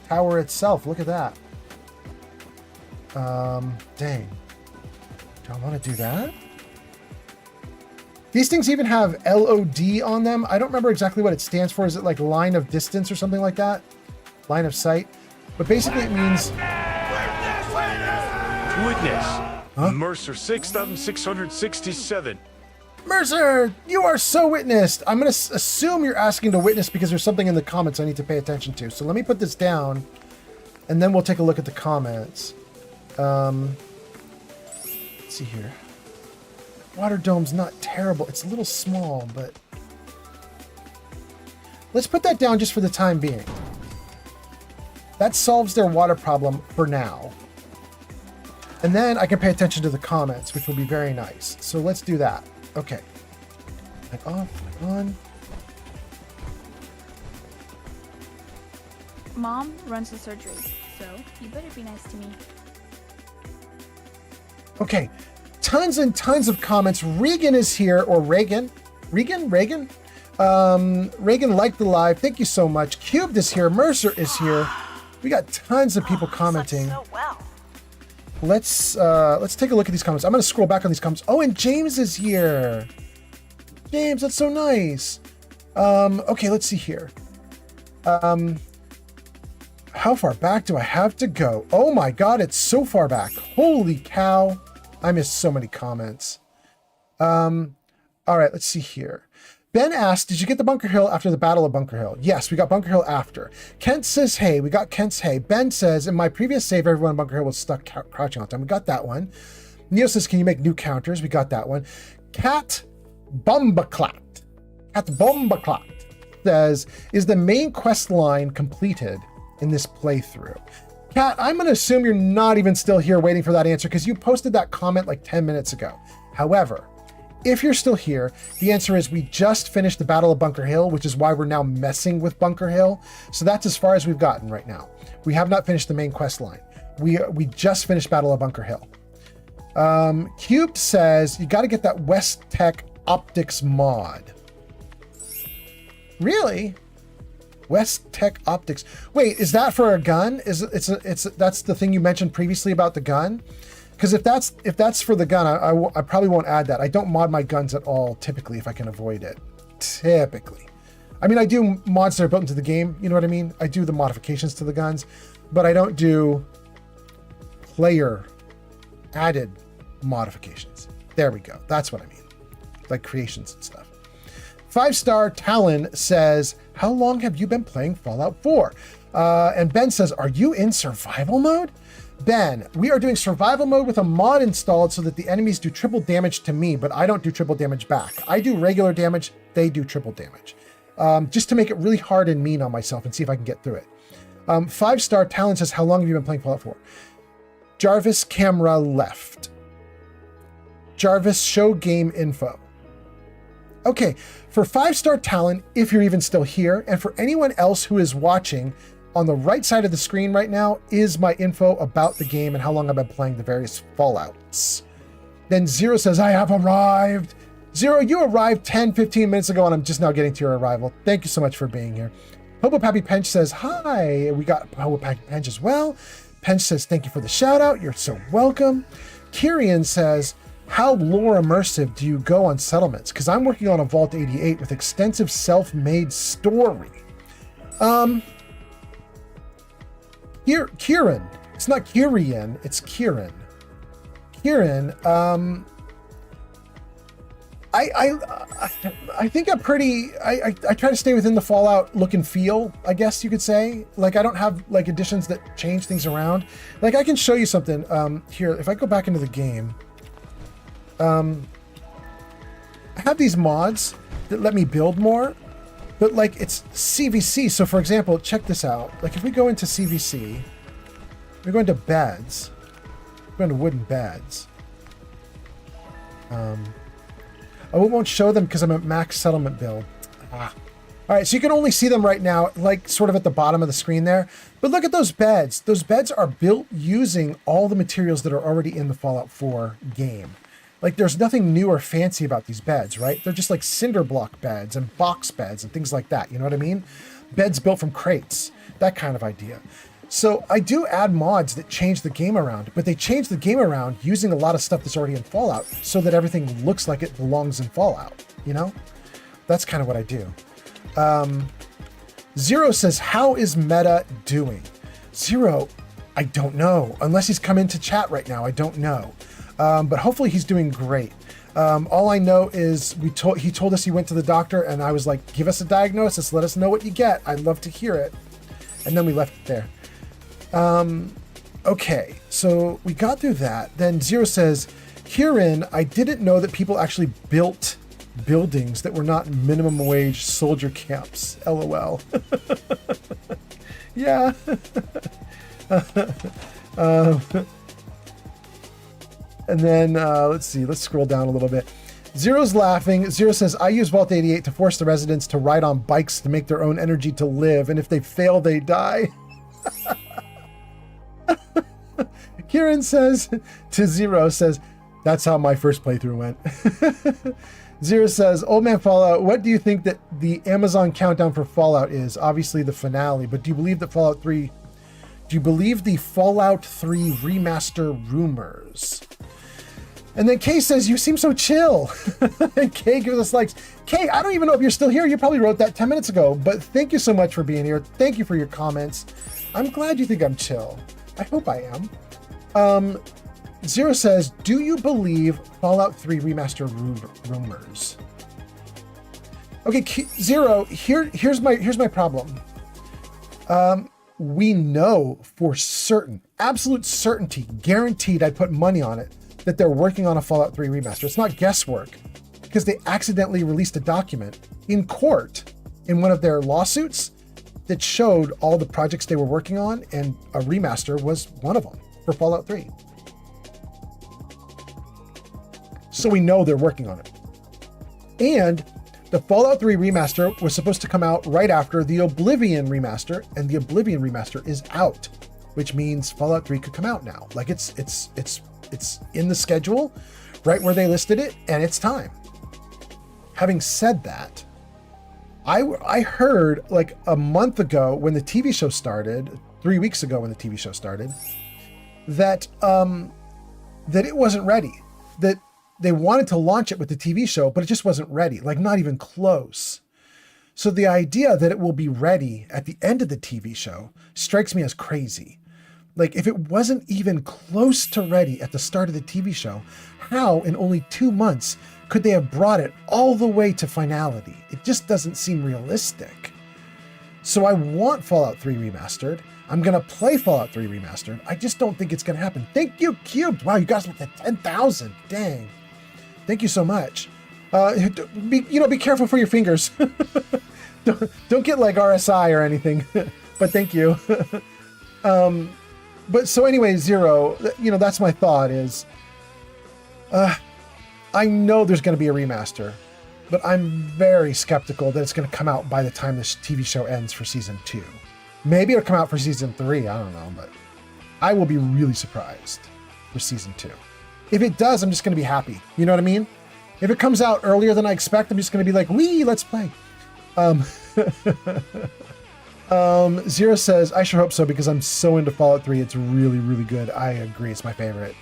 tower itself. Look at that. Dang. Do I want to do that? These things even have LOD on them. I don't remember exactly what it stands for. Is it like line of distance or something like that? Line of sight. But basically it means... Witness. Huh? Mercer 6667. Mercer, you are so witnessed. I'm going to assume you're asking to witness because there's something in the comments I need to pay attention to. So let me put this down and then we'll take a look at the comments. Let's see here. Water dome's not terrible. It's a little small, but let's put that down just for the time being. That solves their water problem for now. And then I can pay attention to the comments, which will be very nice. So let's do that. Okay. Light off, light on. Mom runs the surgery, so you better be nice to me. Okay. Tons and tons of comments. Regan is here, or Reagan. Regan? Reagan liked the live. Thank you so much. Cubed is here. Mercer is here. We got tons of people commenting. So well. Let's take a look at these comments. I'm going to scroll back on these comments. Oh, and James is here. James, that's so nice. Okay, let's see here. How far back do I have to go? Oh my God, it's so far back. Holy cow. I missed so many comments. All right, let's see here. Ben asked, did you get the Bunker Hill after the Battle of Bunker Hill? Yes, we got Bunker Hill after. Kent says, hey, we got Kent's hey. Ben says, in my previous save, everyone in Bunker Hill was stuck crouching all the time. We got that one. Neil says, can you make new counters? We got that one. Cat Bombaclat says, is the main quest line completed in this playthrough? Cat, I'm going to assume you're not even still here waiting for that answer because you posted that comment like 10 minutes ago. However, if you're still here, the answer is we just finished the Battle of Bunker Hill, which is why we're now messing with Bunker Hill. So that's as far as we've gotten right now. We have not finished the main quest line. We just finished Battle of Bunker Hill. Cubed says, you got to get that West Tech Optics mod. Really? West Tech Optics. Wait, is that for a gun? That's the thing you mentioned previously about the gun? Because if that's for the gun, I probably won't add that. I don't mod my guns at all, typically, if I can avoid it. Typically. I mean, I do mods that are built into the game, you know what I mean? I do the modifications to the guns, but I don't do player added modifications. There we go. That's what I mean. Like creations and stuff. 5-star Talon says, how long have you been playing Fallout 4? And Ben says, are you in survival mode? Ben, we are doing survival mode with a mod installed so that the enemies do triple damage to me, but I don't do triple damage back. I do regular damage, they do triple damage. Just to make it really hard and mean on myself and see if I can get through it. 5-star Talon says, how long have you been playing Fallout 4? Jarvis camera left. Jarvis show game info. Okay, for 5-star Talon, if you're even still here, and for anyone else who is watching, on the right side of the screen right now is my info about the game and how long I've been playing the various Fallouts. Then Zero says, I have arrived. Zero, you arrived 10, 15 minutes ago, and I'm just now getting to your arrival. Thank you so much for being here. Hobo Pappy Pench says, hi. We got Hobo Pappy Pench as well. Pench says, thank you for the shout out. You're so welcome. Kyrian says, how lore immersive do you go on settlements? Because I'm working on a Vault 88 with extensive self-made story. Here, Kieran. It's not Kyrian, it's Kieran. Kieran, I think I'm pretty, I try to stay within the Fallout look and feel, I guess you could say. Like, I don't have like additions that change things around. Like, I can show you something here. If I go back into the game, I have these mods that let me build more, but like it's CVC. So for example, check this out. Like if we go into CVC, we go into beds, we go into wooden beds. I won't show them because I'm at max settlement build. All right, so you can only see them right now, like sort of at the bottom of the screen there. But look at those beds. Those beds are built using all the materials that are already in the Fallout 4 game. Like there's nothing new or fancy about these beds, right? They're just like cinder block beds and box beds and things like that. You know what I mean? Beds built from crates, that kind of idea. So I do add mods that change the game around, but they change the game around using a lot of stuff that's already in Fallout so that everything looks like it belongs in Fallout, you know? That's kind of what I do. Zero says, how is Meta doing? Zero, I don't know. Unless he's come into chat right now, I don't know. But hopefully he's doing great. All I know is he told us he went to the doctor, and I was like, give us a diagnosis, let us know what you get. I'd love to hear it. And then we left it there. Okay, so we got through that. Then Zero says, herein, I didn't know that people actually built buildings that were not minimum wage soldier camps. LOL. Yeah. And then, let's see, let's scroll down a little bit. Zero's laughing. Zero says, I use Vault 88 to force the residents to ride on bikes to make their own energy to live, and if they fail, they die. Kieran says to Zero, says, that's how my first playthrough went. Zero says, Old Man Fallout, what do you think that the Amazon countdown for Fallout is? Obviously the finale, but do you believe that do you believe the Fallout 3 remaster rumors? And then Kay says, you seem so chill. And Kay gives us likes. Kay, I don't even know if you're still here. You probably wrote that 10 minutes ago, but thank you so much for being here. Thank you for your comments. I'm glad you think I'm chill. I hope I am. Zero says, do you believe Fallout 3 remaster rumors? Okay, Zero, here's my problem. We know for certain, absolute certainty, guaranteed, I'd put money on it, that they're working on a Fallout 3 remaster. It's not guesswork, because they accidentally released a document in court in one of their lawsuits that showed all the projects they were working on, and a remaster was one of them for Fallout 3. So we know they're working on it. And the Fallout 3 remaster was supposed to come out right after the Oblivion remaster, and the Oblivion remaster is out, which means Fallout 3 could come out now. Like it's in the schedule, right where they listed it, and it's time. Having said that, I heard like a month ago when the TV show started, 3 weeks ago when the TV show started, that that it wasn't ready. That they wanted to launch it with the TV show, but it just wasn't ready, like not even close. So the idea that it will be ready at the end of the TV show strikes me as crazy. Like, if it wasn't even close to ready at the start of the TV show, how in only 2 months could they have brought it all the way to finality? It just doesn't seem realistic. So I want Fallout 3 Remastered. I'm going to play Fallout 3 Remastered. I just don't think it's going to happen. Thank you, Cubed. Wow, you guys went to 10,000. Dang. Thank you so much. Be careful for your fingers. don't get like RSI or anything, but thank you. But so anyway, Zero, that's my thought is, I know there's going to be a remaster, but I'm very skeptical that it's going to come out by the time this TV show ends for season 2. Maybe it'll come out for season 3. I don't know, but I will be really surprised for season 2. If it does, I'm just going to be happy. You know what I mean? If it comes out earlier than I expect, I'm just going to be like, wee, let's play. Zero says, I sure hope so because I'm so into Fallout 3. It's really, really good. I agree. It's my favorite.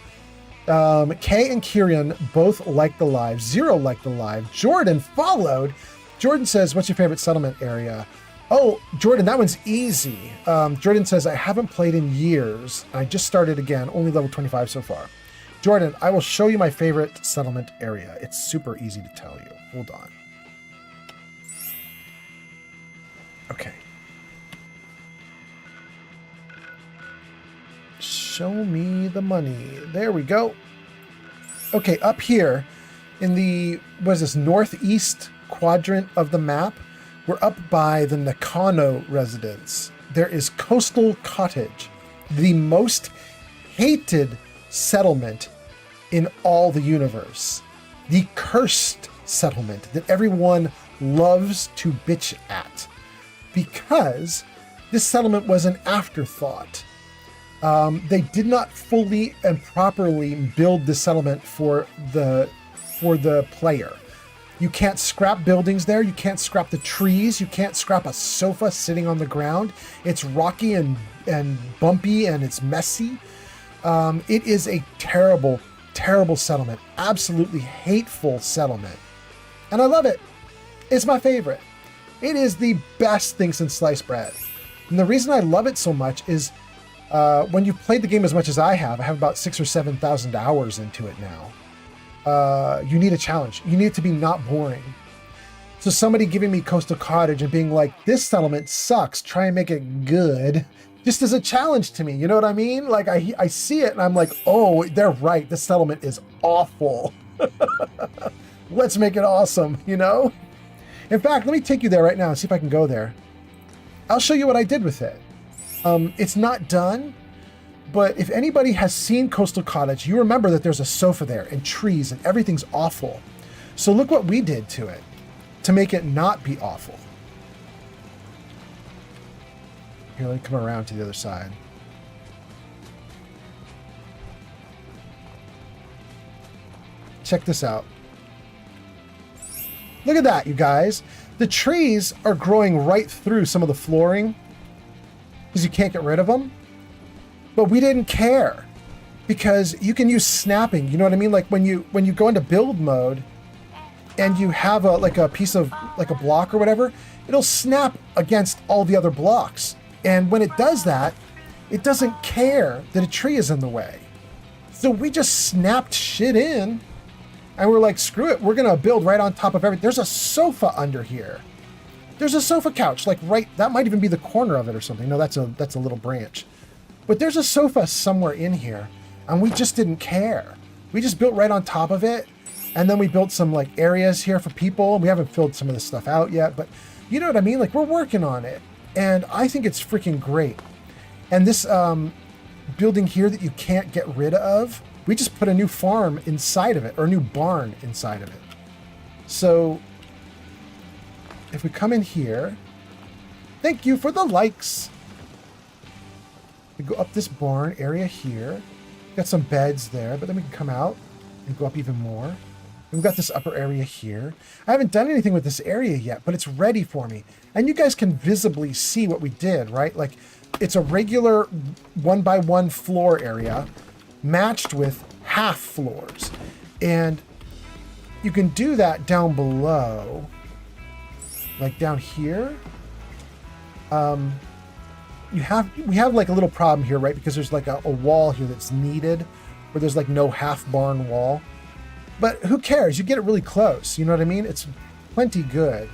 Kay and Kieran both liked the live. Zero liked the live. Jordan followed. Jordan says, what's your favorite settlement area? Oh, Jordan, that one's easy. Jordan says, I haven't played in years. I just started again, only level 25 so far. Jordan, I will show you my favorite settlement area. It's super easy to tell you. Hold on. Okay. Show me the money. There we go. Okay, up here in the, what is this, northeast quadrant of the map, we're up by the Nakano residence. There is Coastal Cottage, the most hated settlement in all the universe. The cursed settlement that everyone loves to bitch at. Because this settlement was an afterthought. They did not fully and properly build the settlement for the player. You can't scrap buildings there. You can't scrap the trees. You can't scrap a sofa sitting on the ground. It's rocky and bumpy and it's messy. It is a terrible, terrible settlement. Absolutely hateful settlement. And I love it. It's my favorite. It is the best thing since sliced bread. And the reason I love it so much is when you've played the game as much as I have about 6,000 or 7,000 hours into it now. You need a challenge. You need it to be not boring. So somebody giving me Coastal Cottage and being like, this settlement sucks, try and make it good, just as a challenge to me. You know what I mean? Like I see it and I'm like, oh, they're right. This settlement is awful. Let's make it awesome, you know? In fact, let me take you there right now and see if I can go there. I'll show you what I did with it. It's not done, but if anybody has seen Coastal Cottage, you remember that there's a sofa there and trees and everything's awful. So look what we did to it to make it not be awful. Here, let me come around to the other side. Check this out. Look at that, you guys. The trees are growing right through some of the flooring because you can't get rid of them. But we didn't care because you can use snapping. You know what I mean? Like when you go into build mode and you have a piece of like a block or whatever, it'll snap against all the other blocks. And when it does that, it doesn't care that a tree is in the way. So we just snapped shit in and we're like, screw it. We're going to build right on top of everything. There's a sofa under here. There's a sofa couch, like right, that might even be the corner of it or something. No, that's a little branch. But there's a sofa somewhere in here, and we just didn't care. We just built right on top of it, and then we built some like areas here for people. We haven't filled some of this stuff out yet, but you know what I mean? Like we're working on it, and I think it's freaking great. And this building here that you can't get rid of, we just put a new farm inside of it, or a new barn inside of it. So if we come in here, thank you for the likes. We go up this barn area here. Got some beds there, but then we can come out and go up even more. And we've got this upper area here. I haven't done anything with this area yet, but it's ready for me. And you guys can visibly see what we did, right? Like it's a regular 1x1 floor area matched with half floors. And you can do that down below. like down here, we have like a little problem here, right? Because there's like a wall here that's needed, where there's like no half barn wall. But who cares? You get it really close. You know what I mean? It's plenty good.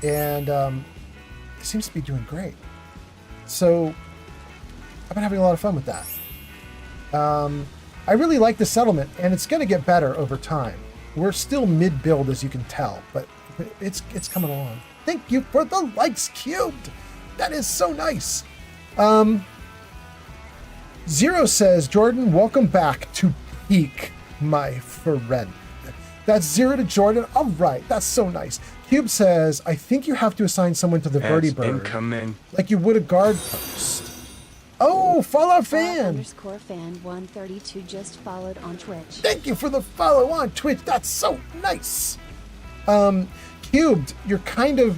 And it seems to be doing great. So I've been having a lot of fun with that. I really like the settlement, and it's going to get better over time. We're still mid-build, as you can tell, but it's coming along. Thank you for the likes, Cubed. That is so nice. Zero says, Jordan, welcome back to Peak, my friend. That's Zero to Jordan. All right, that's so nice. Cube says, I think you have to assign someone to the vertibird. Incoming. Like you would a guard post. Oh, Fallout fan. _fan 132 just followed on Twitch. Thank you for the follow on Twitch. That's so nice. Cubed, you're kind of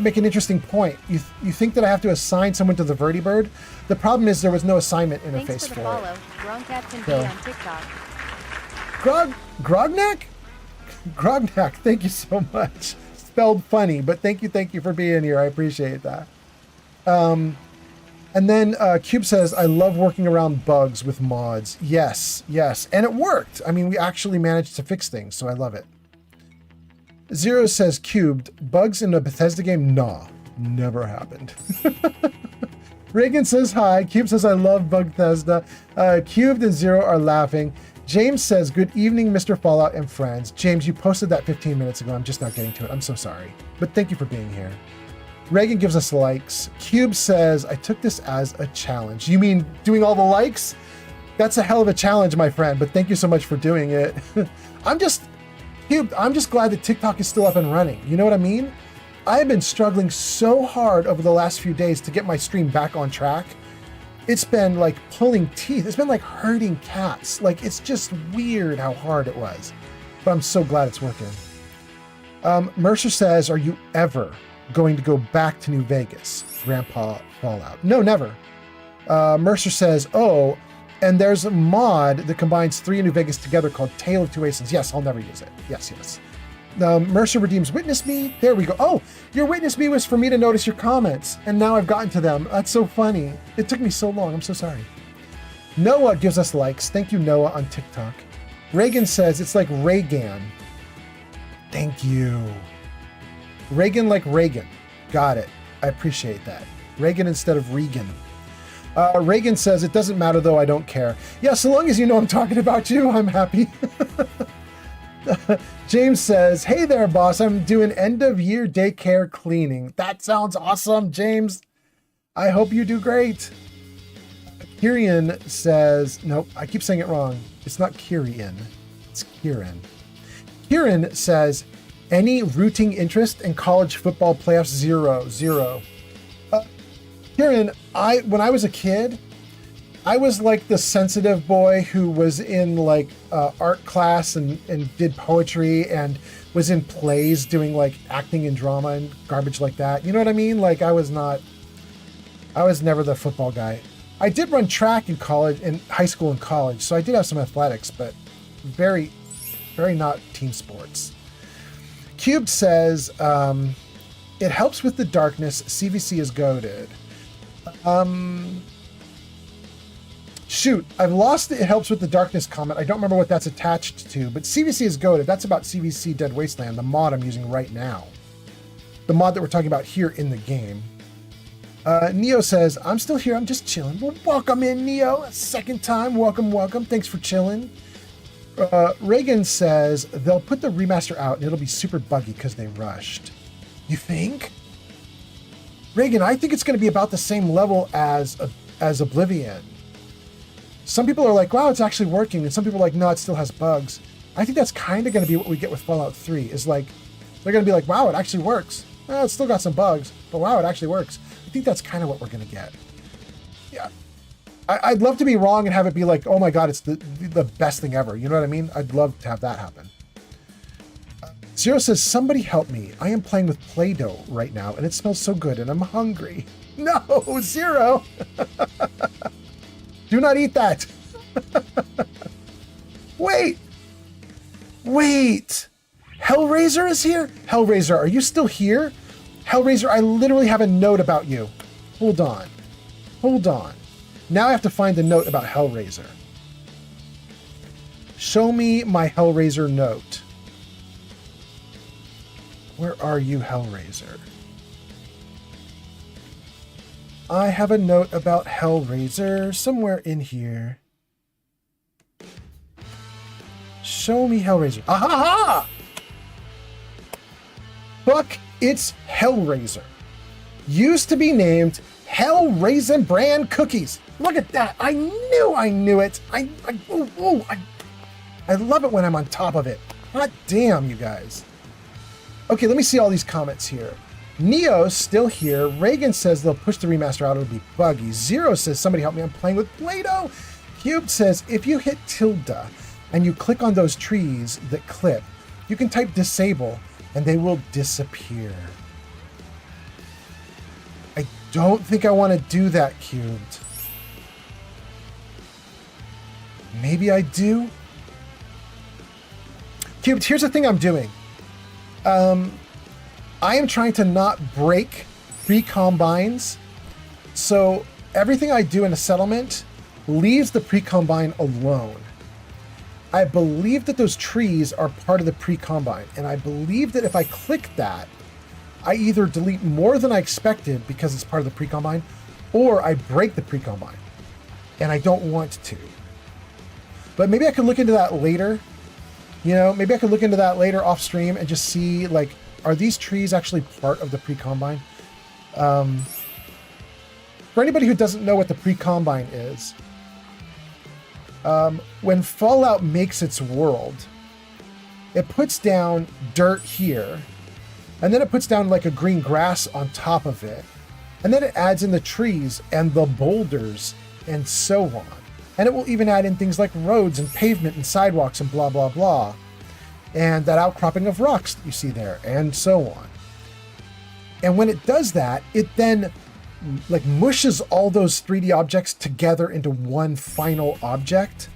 make an interesting point. You think that I have to assign someone to the vertibird? The problem is there was no assignment interface Thanks for the for follow. it. Wrong Captain So- B on TikTok. Grognak? Grognak, thank you so much. Spelled funny, but thank you for being here. I appreciate that. And then Cube says, I love working around bugs with mods. Yes. And it worked. I mean, we actually managed to fix things, so I love it. Zero says, Cubed, bugs in a Bethesda game? Nah, never happened. Reagan says hi. Cube says, I love Bugthesda. Cubed and Zero are laughing. James says, good evening, Mr. Fallout and friends. James, you posted that 15 minutes ago. I'm just not getting to it. I'm so sorry. But thank you for being here. Reagan gives us likes. Cube says, I took this as a challenge. You mean doing all the likes? That's a hell of a challenge, my friend, but thank you so much for doing it. I'm just glad that TikTok is still up and running. You know what I mean? I've been struggling so hard over the last few days to get my stream back on track. It's been like pulling teeth. It's been like herding cats. Like, it's just weird how hard it was. But I'm so glad it's working. Mercer says, are you ever going to go back to New Vegas, Grandpa Fallout? No, never. Mercer says, oh, and there's a mod that combines 3 New Vegas together called Tale of Two Asins. Yes, I'll never use it. Yes. Mercer redeems Witness Me. There we go. Oh, your Witness Me was for me to notice your comments, and now I've gotten to them. That's so funny. It took me so long. I'm so sorry. Noah gives us likes. Thank you, Noah, on TikTok. Reagan says it's like Reagan. Thank you. Reagan like Reagan. Got it. I appreciate that. Reagan instead of Regan. Reagan says, it doesn't matter though, I don't care. Yeah, so long as you know I'm talking about you, I'm happy. James says, hey there, boss. I'm doing end of year daycare cleaning. That sounds awesome, James. I hope you do great. Kyrian says, nope, I keep saying it wrong. It's not Kyrian. It's Kieran. Kieran says, any rooting interest in college football playoffs? Zero. Kieran, when I was a kid, I was like the sensitive boy who was in like art class and did poetry and was in plays doing like acting and drama and garbage like that. You know what I mean? Like I was never the football guy. I did run track in high school and college, so I did have some athletics, but very, very not team sports. Cube says, it helps with the darkness. CVC is goated. Shoot, I've lost the it helps with the darkness comment. I don't remember what that's attached to, but CVC is goated. That's about CVC Dead Wasteland, the mod I'm using right now. The mod that we're talking about here in the game. Neo says, I'm still here. I'm just chilling. Well, welcome in, Neo. Second time. Welcome. Thanks for chilling. Reagan says, they'll put the remaster out and it'll be super buggy because they rushed. You think? Reagan, I think it's going to be about the same level as Oblivion. Some people are like, wow, it's actually working. And some people are like, no, it still has bugs. I think that's kind of going to be what we get with Fallout 3 is like, they're going to be like, wow, it actually works. It's still got some bugs, but wow, it actually works. I think that's kind of what we're going to get. Yeah. I'd love to be wrong and have it be like, oh my God, it's the best thing ever. You know what I mean? I'd love to have that happen. Zero says, somebody help me. I am playing with Play-Doh right now and it smells so good and I'm hungry. No, Zero. Do not eat that. Wait. Hellraiser is here? Hellraiser, are you still here? Hellraiser, I literally have a note about you. Hold on. Hold on. Now I have to find the note about Hellraiser. Show me my Hellraiser note. Where are you, Hellraiser? I have a note about Hellraiser somewhere in here. Show me Hellraiser. Ah ha ha! Fuck, it's Hellraiser. Used to be named Hellraisin Brand Cookies. Look at that. I knew it. I love it when I'm on top of it. God damn, you guys. Okay, let me see all these comments here. Neo's still here. Reagan says they'll push the remaster out. It'll be buggy. Zero says, somebody help me. I'm playing with Play-Doh. Cubed says, if you hit tilde and you click on those trees that clip, you can type disable and they will disappear. I don't think I want to do that, Cubed. Maybe I do. Cubed, here's the thing I'm doing. I am trying to not break pre-combines. So everything I do in a settlement leaves the pre-combine alone. I believe that those trees are part of the pre-combine. And I believe that if I click that, I either delete more than I expected because it's part of the pre-combine, or I break the pre-combine. And I don't want to. But maybe I could look into that later. You know, maybe I could look into that later off stream and just see, like, are these trees actually part of the pre-combine? For anybody who doesn't know what the pre-combine is, when Fallout makes its world, it puts down dirt here, and then it puts down like a green grass on top of it, and then it adds in the trees and the boulders and so on. And it will even add in things like roads and pavement and sidewalks and blah, blah, blah. And that outcropping of rocks that you see there, and so on. And when it does that, it then like mushes all those 3D objects together into one final object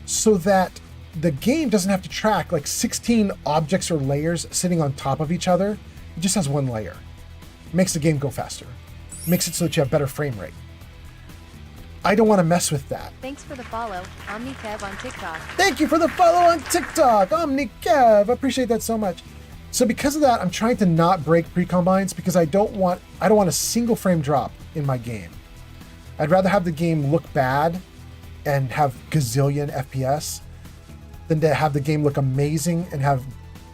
so that the game doesn't have to track like 16 objects or layers sitting on top of each other. It just has one layer. It makes the game go faster. It makes it so that you have better frame rate. I don't want to mess with that. Thanks for the follow, OmniKev on TikTok. Thank you for the follow on TikTok, OmniKev. I appreciate that so much. So because of that, I'm trying to not break pre-combines because I don't want a single frame drop in my game. I'd rather have the game look bad and have gazillion FPS than to have the game look amazing and have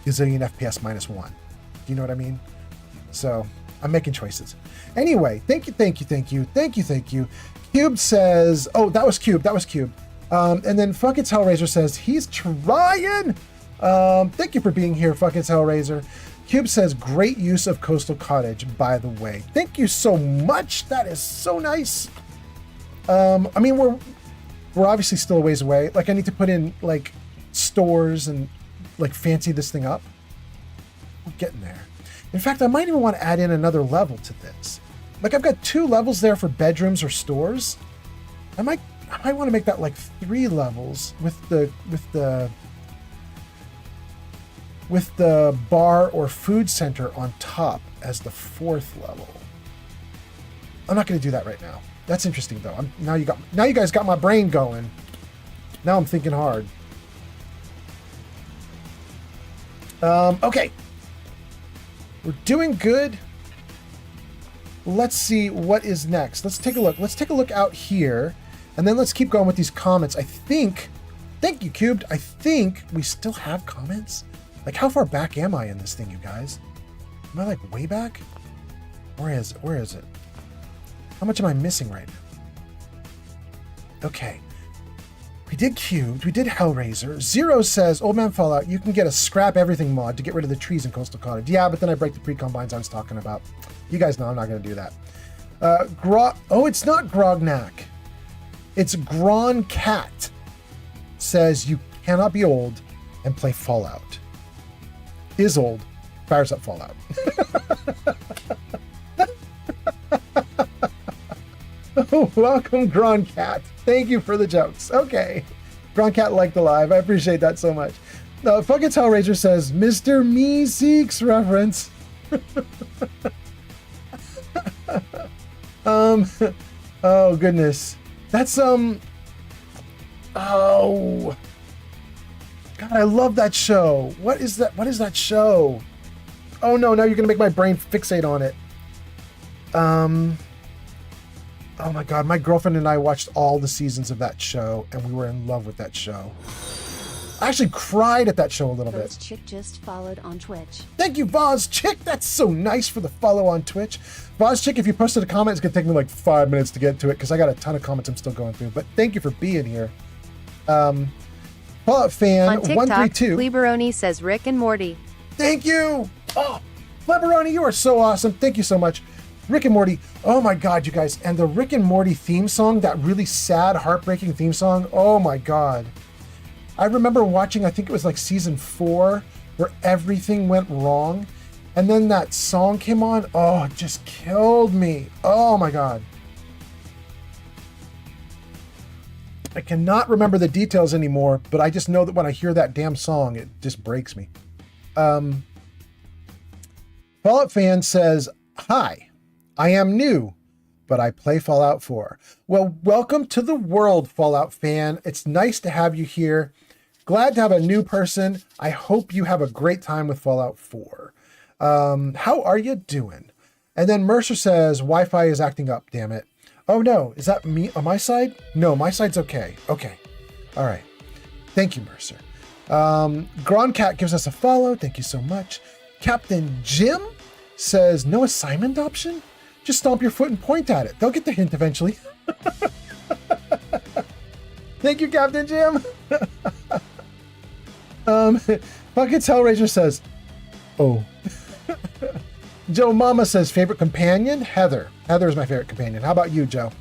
gazillion FPS -1. Do you know what I mean? So I'm making choices. Anyway, thank you. Cube says, oh, that was Cube. And then Fuck It's Hellraiser says, he's trying. Thank you for being here, Fuck It's Hellraiser. Cube says, great use of Coastal Cottage, by the way. Thank you so much. That is so nice. I mean, we're obviously still a ways away. Like, I need to put in, like, stores and, like, fancy this thing up. We're getting there. In fact, I might even want to add in another level to this. Like, I've got 2 levels there for bedrooms or stores. I might want to make that like 3 levels with the bar or food center on top as the 4th level. I'm not going to do that right now. That's interesting though. Now you guys got my brain going. Now I'm thinking hard. Okay. We're doing good. Let's see what is next. Let's take a look. Let's take a look out here, and then let's keep going with these comments. I think, thank you, Cubed. I think we still have comments. Like, how far back am I in this thing, you guys? Am I like way back? Where is it? How much am I missing right now? Okay. We did Cubed. We did Hellraiser. Zero says, Old Man Fallout, you can get a scrap everything mod to get rid of the trees in Coastal Cottage. Yeah, but then I break the pre-combines I was talking about. You guys know I'm not going to do that. Oh, it's not Grognak. It's Gron Cat. Says you cannot be old and play Fallout. Is old. Fires up Fallout. Oh, welcome, Gron Cat. Thank you for the jokes. Okay. Gron Cat liked the live. I appreciate that so much. Fuck It's Hellraiser says, Mr. Meeseeks reference. Oh goodness. That's oh God, I love that show. What is that? What is that show? Oh no, now you're gonna make my brain fixate on it. Oh my God, my girlfriend and I watched all the seasons of that show, and we were in love with that show. I actually cried at that show a little bit. Voz Chick just followed on Twitch. Thank you, Voz Chick. That's so nice for the follow on Twitch. Voz Chick, if you posted a comment, it's gonna take me like 5 minutes to get to it because I got a ton of comments I'm still going through. But thank you for being here. Fallout fan On TikTok, 132. Liberoni says Rick and Morty. Thank you. Oh, Leberoni, you are so awesome. Thank you so much. Rick and Morty. Oh my God, you guys. And the Rick and Morty theme song, that really sad, heartbreaking theme song. Oh my God. I remember watching, I think it was like season 4, where everything went wrong. And then that song came on. Oh, it just killed me. Oh my God. I cannot remember the details anymore, but I just know that when I hear that damn song, it just breaks me. Fallout fan says, hi, I am new, but I play Fallout 4. Well, welcome to the world, Fallout fan. It's nice to have you here. Glad to have a new person. I hope you have a great time with Fallout 4. How are you doing? And then Mercer says, Wi-Fi is acting up, damn it. Oh no, is that me on my side? No, my side's okay. Okay. All right. Thank you, Mercer. Groncat gives us a follow. Thank you so much. Captain Jim says, no assignment option? Just stomp your foot and point at it. They'll get the hint eventually. Thank you, Captain Jim. Buckets Hellraiser says, oh. Joe Mama says, favorite companion? Heather. Heather is my favorite companion. How about you, Joe?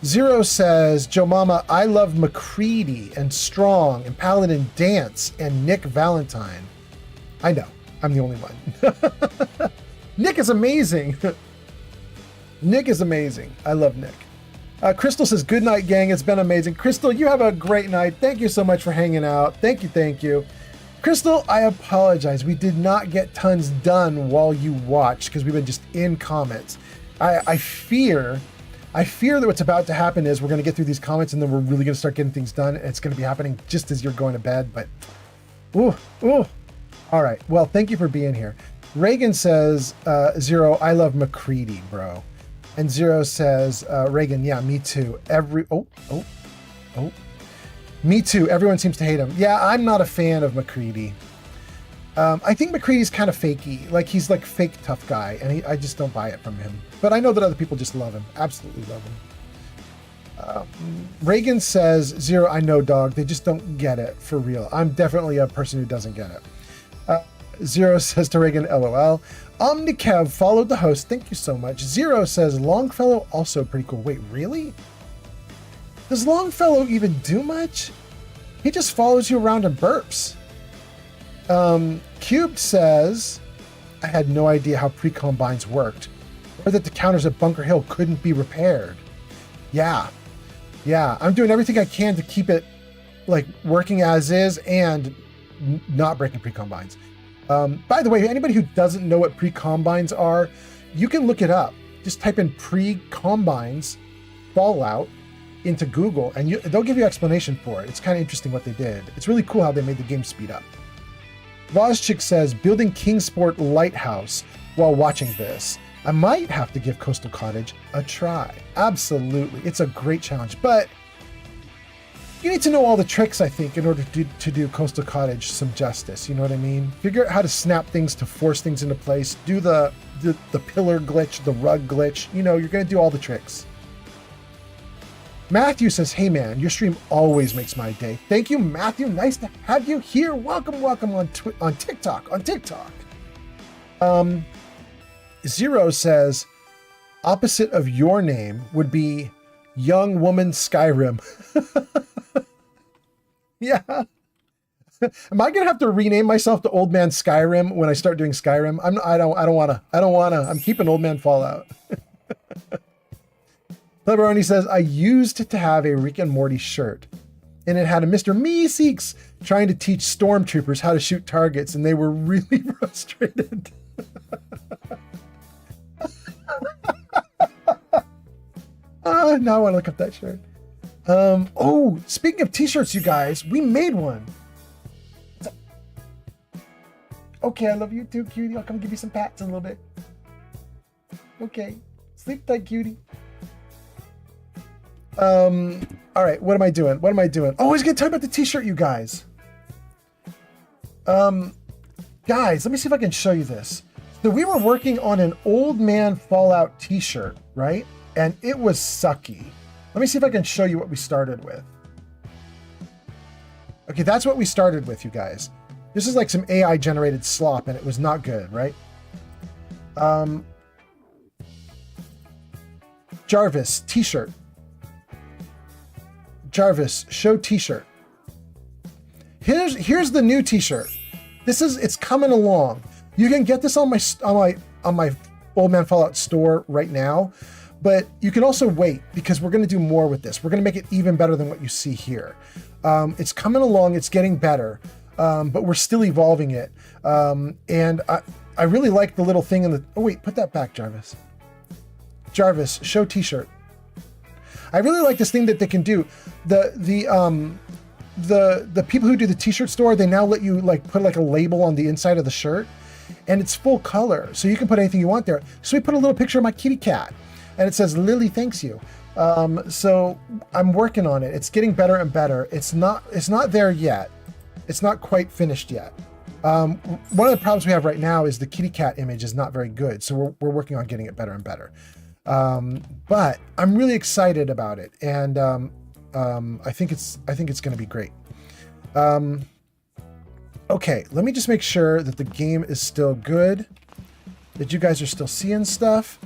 Zero says, Joe Mama, I love McCready and Strong and Paladin Dance and Nick Valentine. I know. I'm the only one. Nick is amazing. Nick is amazing. I love Nick. Crystal says, good night, gang. It's been amazing. Crystal, you have a great night. Thank you so much for hanging out. Thank you. Thank you. Crystal, I apologize. We did not get tons done while you watched because we've been just in comments. I fear that what's about to happen is we're going to get through these comments and then we're really going to start getting things done. It's going to be happening just as you're going to bed, but ooh. All right. Well, thank you for being here. Reagan says, Zero, I love McCready, bro. And Zero says, Reagan, yeah, me too. Me too. Everyone seems to hate him. Yeah, I'm not a fan of McCready. I think McCready's kind of fakey. Like, he's like fake tough guy, and I just don't buy it from him. But I know that other people just love him. Absolutely love him. Reagan says, Zero, I know, dog. They just don't get it, for real. I'm definitely a person who doesn't get it. Zero says to Reagan, LOL. Omnikev followed the host. Thank you so much. Zero says, Longfellow also pretty cool. Wait, really? Does Longfellow even do much? He just follows you around and burps. Cubed says, I had no idea how pre-combines worked, or that the counters at Bunker Hill couldn't be repaired. Yeah, I'm doing everything I can to keep it like working as is and not breaking pre-combines. By the way, anybody who doesn't know what pre-combines are, you can look it up. Just type in pre-combines Fallout into Google and they'll give you an explanation for it. It's kind of interesting what they did. It's really cool how they made the game speed up. Vozchik says, building Kingsport Lighthouse while watching this. I might have to give Coastal Cottage a try. Absolutely. It's a great challenge, but you need to know all the tricks, I think, in order to do Coastal Cottage some justice. You know what I mean? Figure out how to snap things to force things into place. Do the pillar glitch, the rug glitch. You know, you're going to do all the tricks. Matthew says, hey man, your stream always makes my day. Thank you, Matthew. Nice to have you here. Welcome on TikTok. Zero says, opposite of your name would be Young Woman Skyrim. Yeah. Am I gonna have to rename myself to Old Man Skyrim when I start doing Skyrim? I don't wanna. I'm keeping Old Man Fallout. Cleveroni says, I used to have a Rick and Morty shirt, and it had a Mr. Meeseeks trying to teach stormtroopers how to shoot targets, and they were really frustrated. Now I want to look up that shirt. Oh, speaking of t-shirts, you guys, we made one. Okay, I love you too, cutie. I'll come give you some pats in a little bit. Okay, sleep tight, cutie. All right, what am I doing? Oh, I was gonna talk about the t-shirt, you guys. Guys, let me see if I can show you this. So we were working on an Old Man Fallout t-shirt, right? And it was sucky. Let me see if I can show you what we started with. Okay, that's what we started with, you guys. This is like some AI generated slop and it was not good, right? Jarvis, t-shirt. Jarvis, show t-shirt. Here's the new t-shirt. It's coming along. You can get this on my Old Man Fallout store right now, but you can also wait because we're going to do more with this. We're going to make it even better than what you see here. It's coming along. It's getting better, but we're still evolving it. And I really like the little thing in the. Oh wait, put that back, Jarvis. Jarvis, show t-shirt. I really like this thing that they can do. The people who do the t-shirt store, they now let you like put like a label on the inside of the shirt, and it's full color, so you can put anything you want there. So we put a little picture of my kitty cat, and it says Lily thanks you. So I'm working on it. It's getting better and better. It's not there yet. It's not quite finished yet. One of the problems we have right now is the kitty cat image is not very good, so we're working on getting it better and better. But I'm really excited about it, and I think it's going to be great. Okay, let me just make sure that the game is still good, that you guys are still seeing stuff.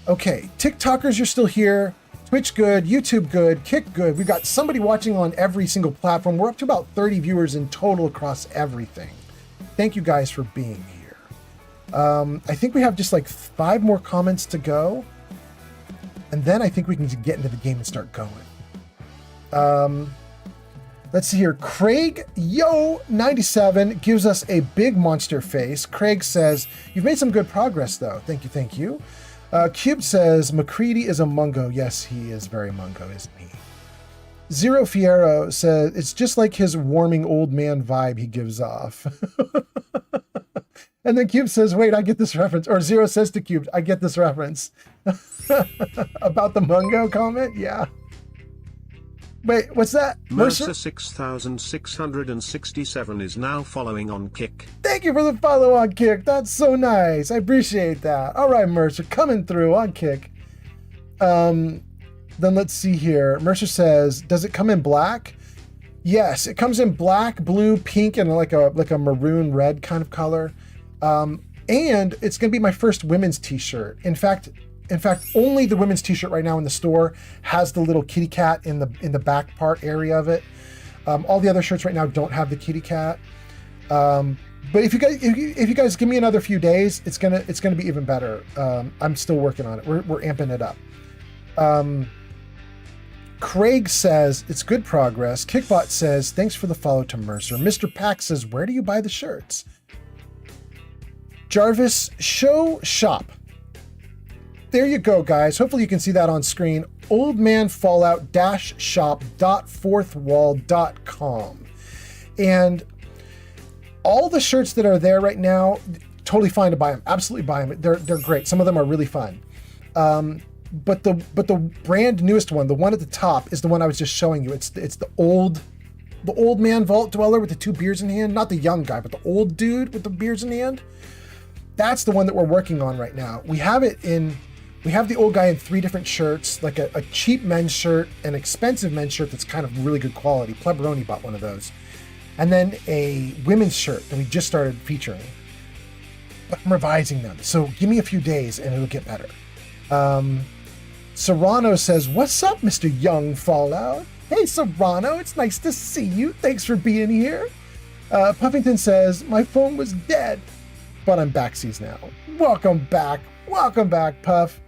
Okay, TikTokers, you're still here. Twitch good, YouTube good, Kick good. We've got somebody watching on every single platform. We're up to about 30 viewers in total across everything. Thank you guys for being here. I think we have just like 5 more comments to go, and then I think we can get into the game and start going. Let's see here. Craig Yo97 gives us a big monster face. Craig says, you've made some good progress though. Thank you. Cube says, McCready is a mungo. Yes, he is very mungo, isn't he? Zero Fiero says, it's just like his warming old man vibe he gives off. And then Cube says, wait, I get this reference. Or Zero says to Cube, I get this reference. About the mungo comment? Yeah. Wait, what's that? Mercer 6667 is now following on Kick. Thank you for the follow on Kick. That's so nice. I appreciate that. All right, Mercer, coming through on Kick. Then let's see here. Mercer says, does it come in black? Yes, it comes in black, blue, pink, and like a maroon red kind of color. And it's going to be my first women's t-shirt. In fact, only the women's t-shirt right now in the store has the little kitty cat in the back part area of it. All the other shirts right now don't have the kitty cat. But if you guys give me another few days, it's gonna be even better. I'm still working on it. We're amping it up. Craig says it's good progress. Kickbot says thanks for the follow to Mercer. Mr. Pack says, where do you buy the shirts? Jarvis, show shop. There you go, guys. Hopefully you can see that on screen. oldmanfallout-shop.fourthwall.com. And all the shirts that are there right now, totally fine to buy them. Absolutely buy them. They're great. Some of them are really fun. But the brand newest one, the one at the top, is the one I was just showing you. It's the old man vault dweller with the 2 beers in hand. Not the young guy, but the old dude with the beers in hand. That's the one that we're working on right now. We have the old guy in 3 different shirts, like a cheap men's shirt, an expensive men's shirt that's kind of really good quality. Pleberoni bought one of those. And then a women's shirt that we just started featuring. But I'm revising them. So give me a few days and it'll get better. Serrano says, what's up, Mr. Young Fallout? Hey, Serrano, it's nice to see you. Thanks for being here. Puffington says, my phone was dead, but I'm backsies now. Welcome back, Puff.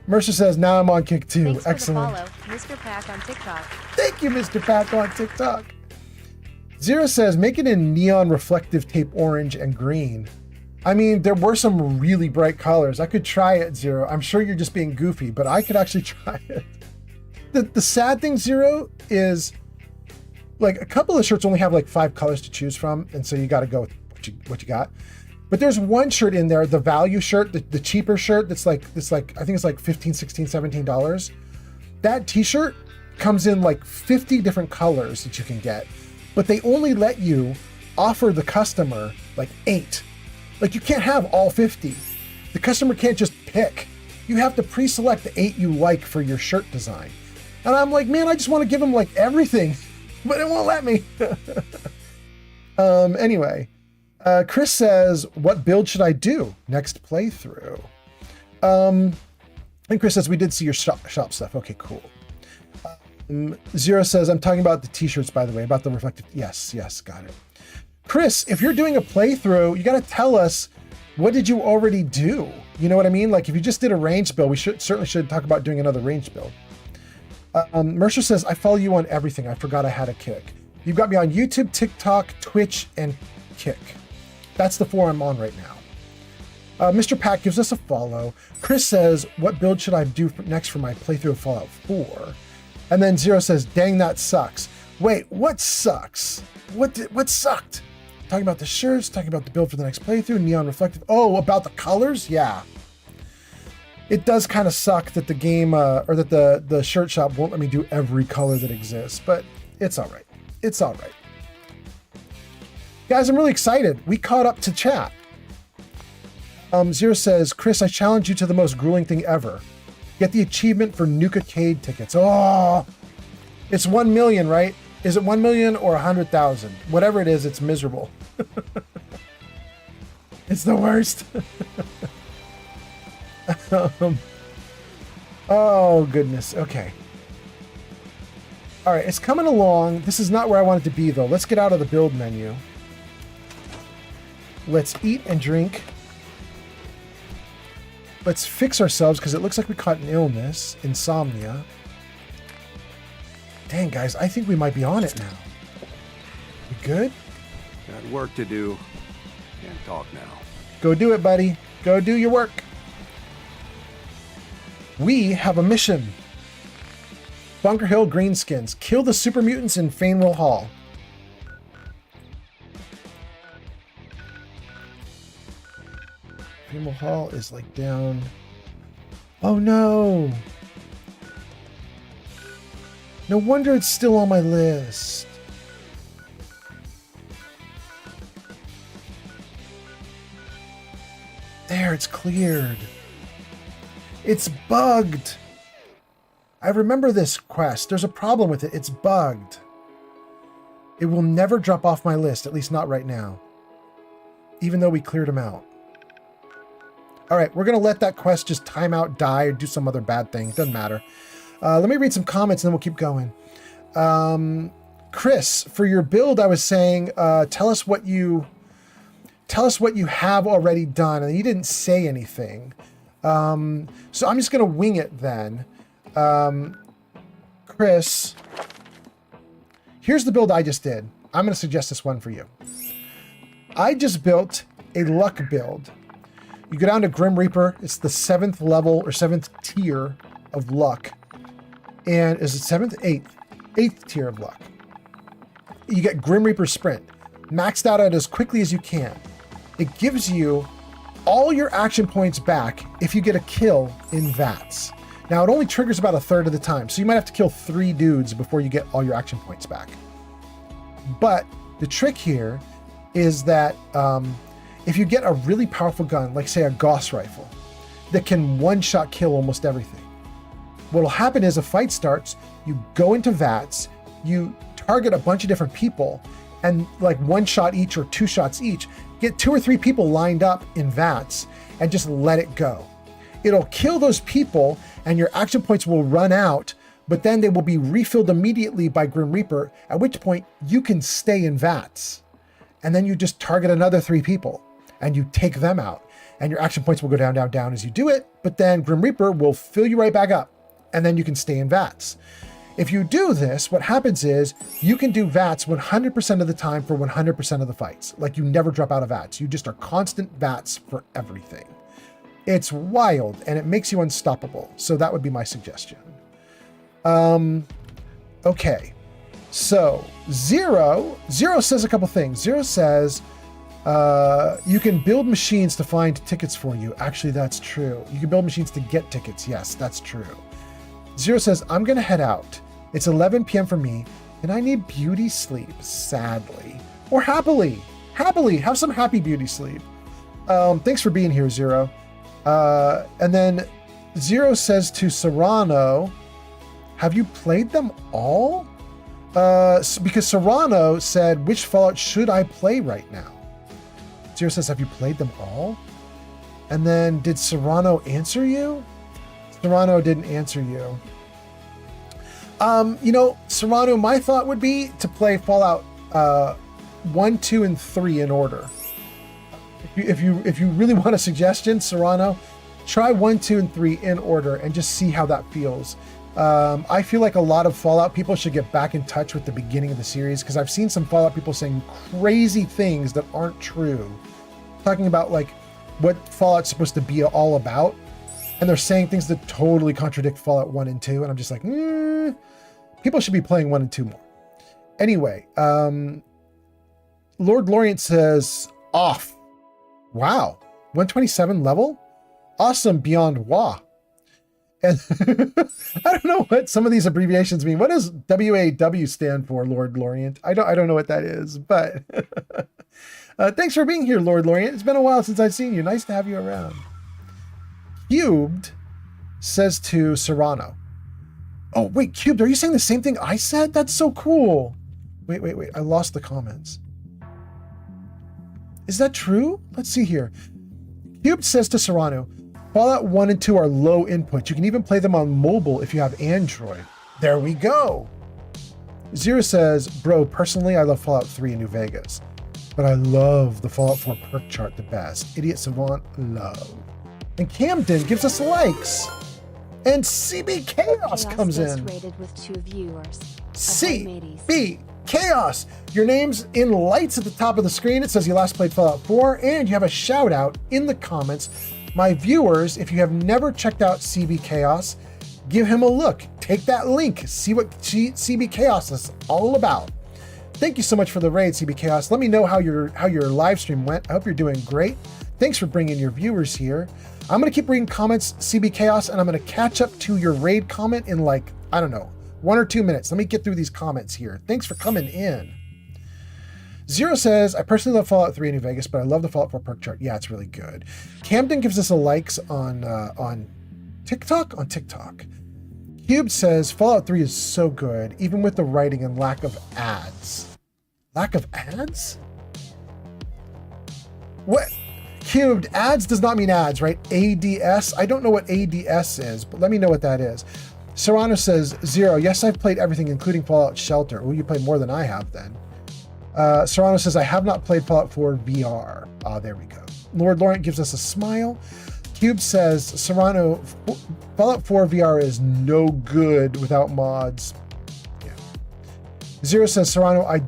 Mercer says, now I'm on Kick too. Thanks Excellent. For the follow, Mr. Pack on TikTok. Thank you, Mr. Pack on TikTok. Zero says, make it in neon reflective tape orange and green. I mean, there were some really bright colors. I could try it, Zero. I'm sure you're just being goofy, but I could actually try it. The sad thing, Zero, is like a couple of shirts only have like 5 colors to choose from, and so you got to go with what you got. But there's one shirt in there, the value shirt, the cheaper shirt that's like I think it's like $15, $16, $17. That t-shirt comes in like 50 different colors that you can get, but they only let you offer the customer like 8. Like you can't have all 50. The customer can't just pick. You have to pre-select the 8 you like for your shirt design. And I'm like, man, I just want to give them like everything, but it won't let me. Anyway, Chris says, what build should I do next playthrough? And Chris says, we did see your shop stuff. Okay, cool. Zero says, I'm talking about the t-shirts, by the way, about the reflective. Yes, got it. Chris, if you're doing a playthrough, you got to tell us, what did you already do? You know what I mean? Like if you just did a range build, we certainly should talk about doing another range build. Mercer says, I follow you on everything. I forgot I had a Kick. You've got me on YouTube, TikTok, Twitch, and Kick. That's the 4 I'm on right now. Mr. Pack gives us a follow. Chris says, what build should I do next for my playthrough of Fallout 4? And then Zero says, dang, that sucks. Wait, what sucks? What sucked? Talking about the shirts, talking about the build for the next playthrough, neon reflective. Oh, about the colors? Yeah. It does kind of suck that the game, or that the shirt shop won't let me do every color that exists, but it's all right. It's all right. Guys, I'm really excited. We caught up to chat. Zero says, Chris, I challenge you to the most grueling thing ever. Get the achievement for Nuka-Cade tickets. Oh, it's 1 million, right? Is it 1 million or 100,000? Whatever it is, it's miserable. It's the worst. Oh, goodness. Okay. All right, it's coming along. This is not where I want it to be, though. Let's get out of the build menu. Let's eat and drink. Let's fix ourselves, because it looks like we caught an illness. Insomnia. Dang, guys, I think we might be on it now. You good? Got work to do. Can't talk now. Go do it, buddy. Go do your work. We have a mission. Bunker Hill Greenskins. Kill the super mutants in Fainwell Hall. Fainwell Hall is like down. Oh no. No wonder it's still on my list. There, it's cleared. It's bugged. I remember this quest. There's a problem with it. It's bugged. It will never drop off my list, at least not right now. Even though we cleared them out. All right, we're going to let that quest just time out, die, or do some other bad thing. It doesn't matter. Let me read some comments and then we'll keep going. Chris, for your build, I was saying, tell us what you have already done. And you didn't say anything. So I'm just going to wing it then. Chris, here's the build I just did. I'm going to suggest this one for you. I just built a luck build. You go down to Grim Reaper. It's the 7th level or 7th tier of luck. And is it 7th? 8th. 8th tier of luck. You get Grim Reaper Sprint. Maxed out at as quickly as you can. It gives you all your action points back if you get a kill in VATS. Now, it only triggers about 1/3 of the time, so you might have to kill 3 dudes before you get all your action points back. But the trick here is that if you get a really powerful gun, like say a Gauss rifle, that can one-shot kill almost everything, what'll happen is a fight starts, you go into VATS, you target a bunch of different people, and like 1 shot each or 2 shots each, get 2 or 3 people lined up in VATS and just let it go. It'll kill those people and your action points will run out, but then they will be refilled immediately by Grim Reaper, at which point you can stay in VATS. And then you just target another 3 people and you take them out. And your action points will go down, down, down as you do it, but then Grim Reaper will fill you right back up and then you can stay in VATS. If you do this, what happens is you can do VATS 100% of the time for 100% of the fights. Like you never drop out of VATS. You just are constant VATS for everything. It's wild and it makes you unstoppable. So that would be my suggestion. Okay. So Zero says a couple things. Zero says, you can build machines to find tickets for you. Actually, that's true. You can build machines to get tickets. Yes, that's true. Zero says, I'm going to head out. It's 11 p.m. for me, and I need beauty sleep, sadly. Or happily. Happily. Have some happy beauty sleep. Thanks for being here, Zero. And then Zero says to Serrano, have you played them all? Because Serrano said, which Fallout should I play right now? Zero says, have you played them all? And then did Serrano answer you? Serrano didn't answer you. Serrano, my thought would be to play Fallout 1, 2, and 3 in order. If you really want a suggestion, Serrano, try 1, 2, and 3 in order and just see how that feels. I feel like a lot of Fallout people should get back in touch with the beginning of the series, because I've seen some Fallout people saying crazy things that aren't true, talking about like what Fallout's supposed to be all about, and they're saying things that totally contradict Fallout 1 and 2, and I'm just like, people should be playing 1 and 2 more. Anyway, Lord Lorient says, off. Wow, 127 level? Awesome beyond wah. And I don't know what some of these abbreviations mean. What does WAW stand for, Lord Lorient? I don't know what that is, but thanks for being here, Lord Lorient. It's been a while since I've seen you. Nice to have you around. Cubed says to Serrano. Oh, wait, Cubed, are you saying the same thing I said? That's so cool. Wait. I lost the comments. Is that true? Let's see here. Cubed says to Serrano, Fallout 1 and 2 are low input. You can even play them on mobile if you have Android. There we go. Zero says, bro, personally, I love Fallout 3 in New Vegas, but I love the Fallout 4 perk chart the best. Idiot Savant, love. And Camden gives us likes. And CB Chaos comes in. Rated with 2 viewers. CB Chaos. Your name's in lights at the top of the screen. It says you last played Fallout 4, and you have a shout out in the comments. My viewers, if you have never checked out CB Chaos, give him a look. Take that link. See what CB Chaos is all about. Thank you so much for the raid, CB Chaos. Let me know how your live stream went. I hope you're doing great. Thanks for bringing your viewers here. I'm going to keep reading comments, CB Chaos, and I'm going to catch up to your raid comment in like, I don't know, 1 or 2 minutes. Let me get through these comments here. Thanks for coming in. Zero says, I personally love Fallout 3 in New Vegas, but I love the Fallout 4 perk chart. Yeah, it's really good. Camden gives us a likes on TikTok? On TikTok. Cube says, Fallout 3 is so good, even with the writing and lack of ads. Lack of ads? What? Cubed, ads does not mean ads, right? ADS? I don't know what ADS is, but let me know what that is. Serrano says, Zero, yes, I've played everything, including Fallout Shelter. Well, you played more than I have then. Serrano says, I have not played Fallout 4 VR. Ah, there we go. Lord Laurent gives us a smile. Cube says, Serrano, Fallout 4 VR is no good without mods. Yeah. Zero says, Serrano,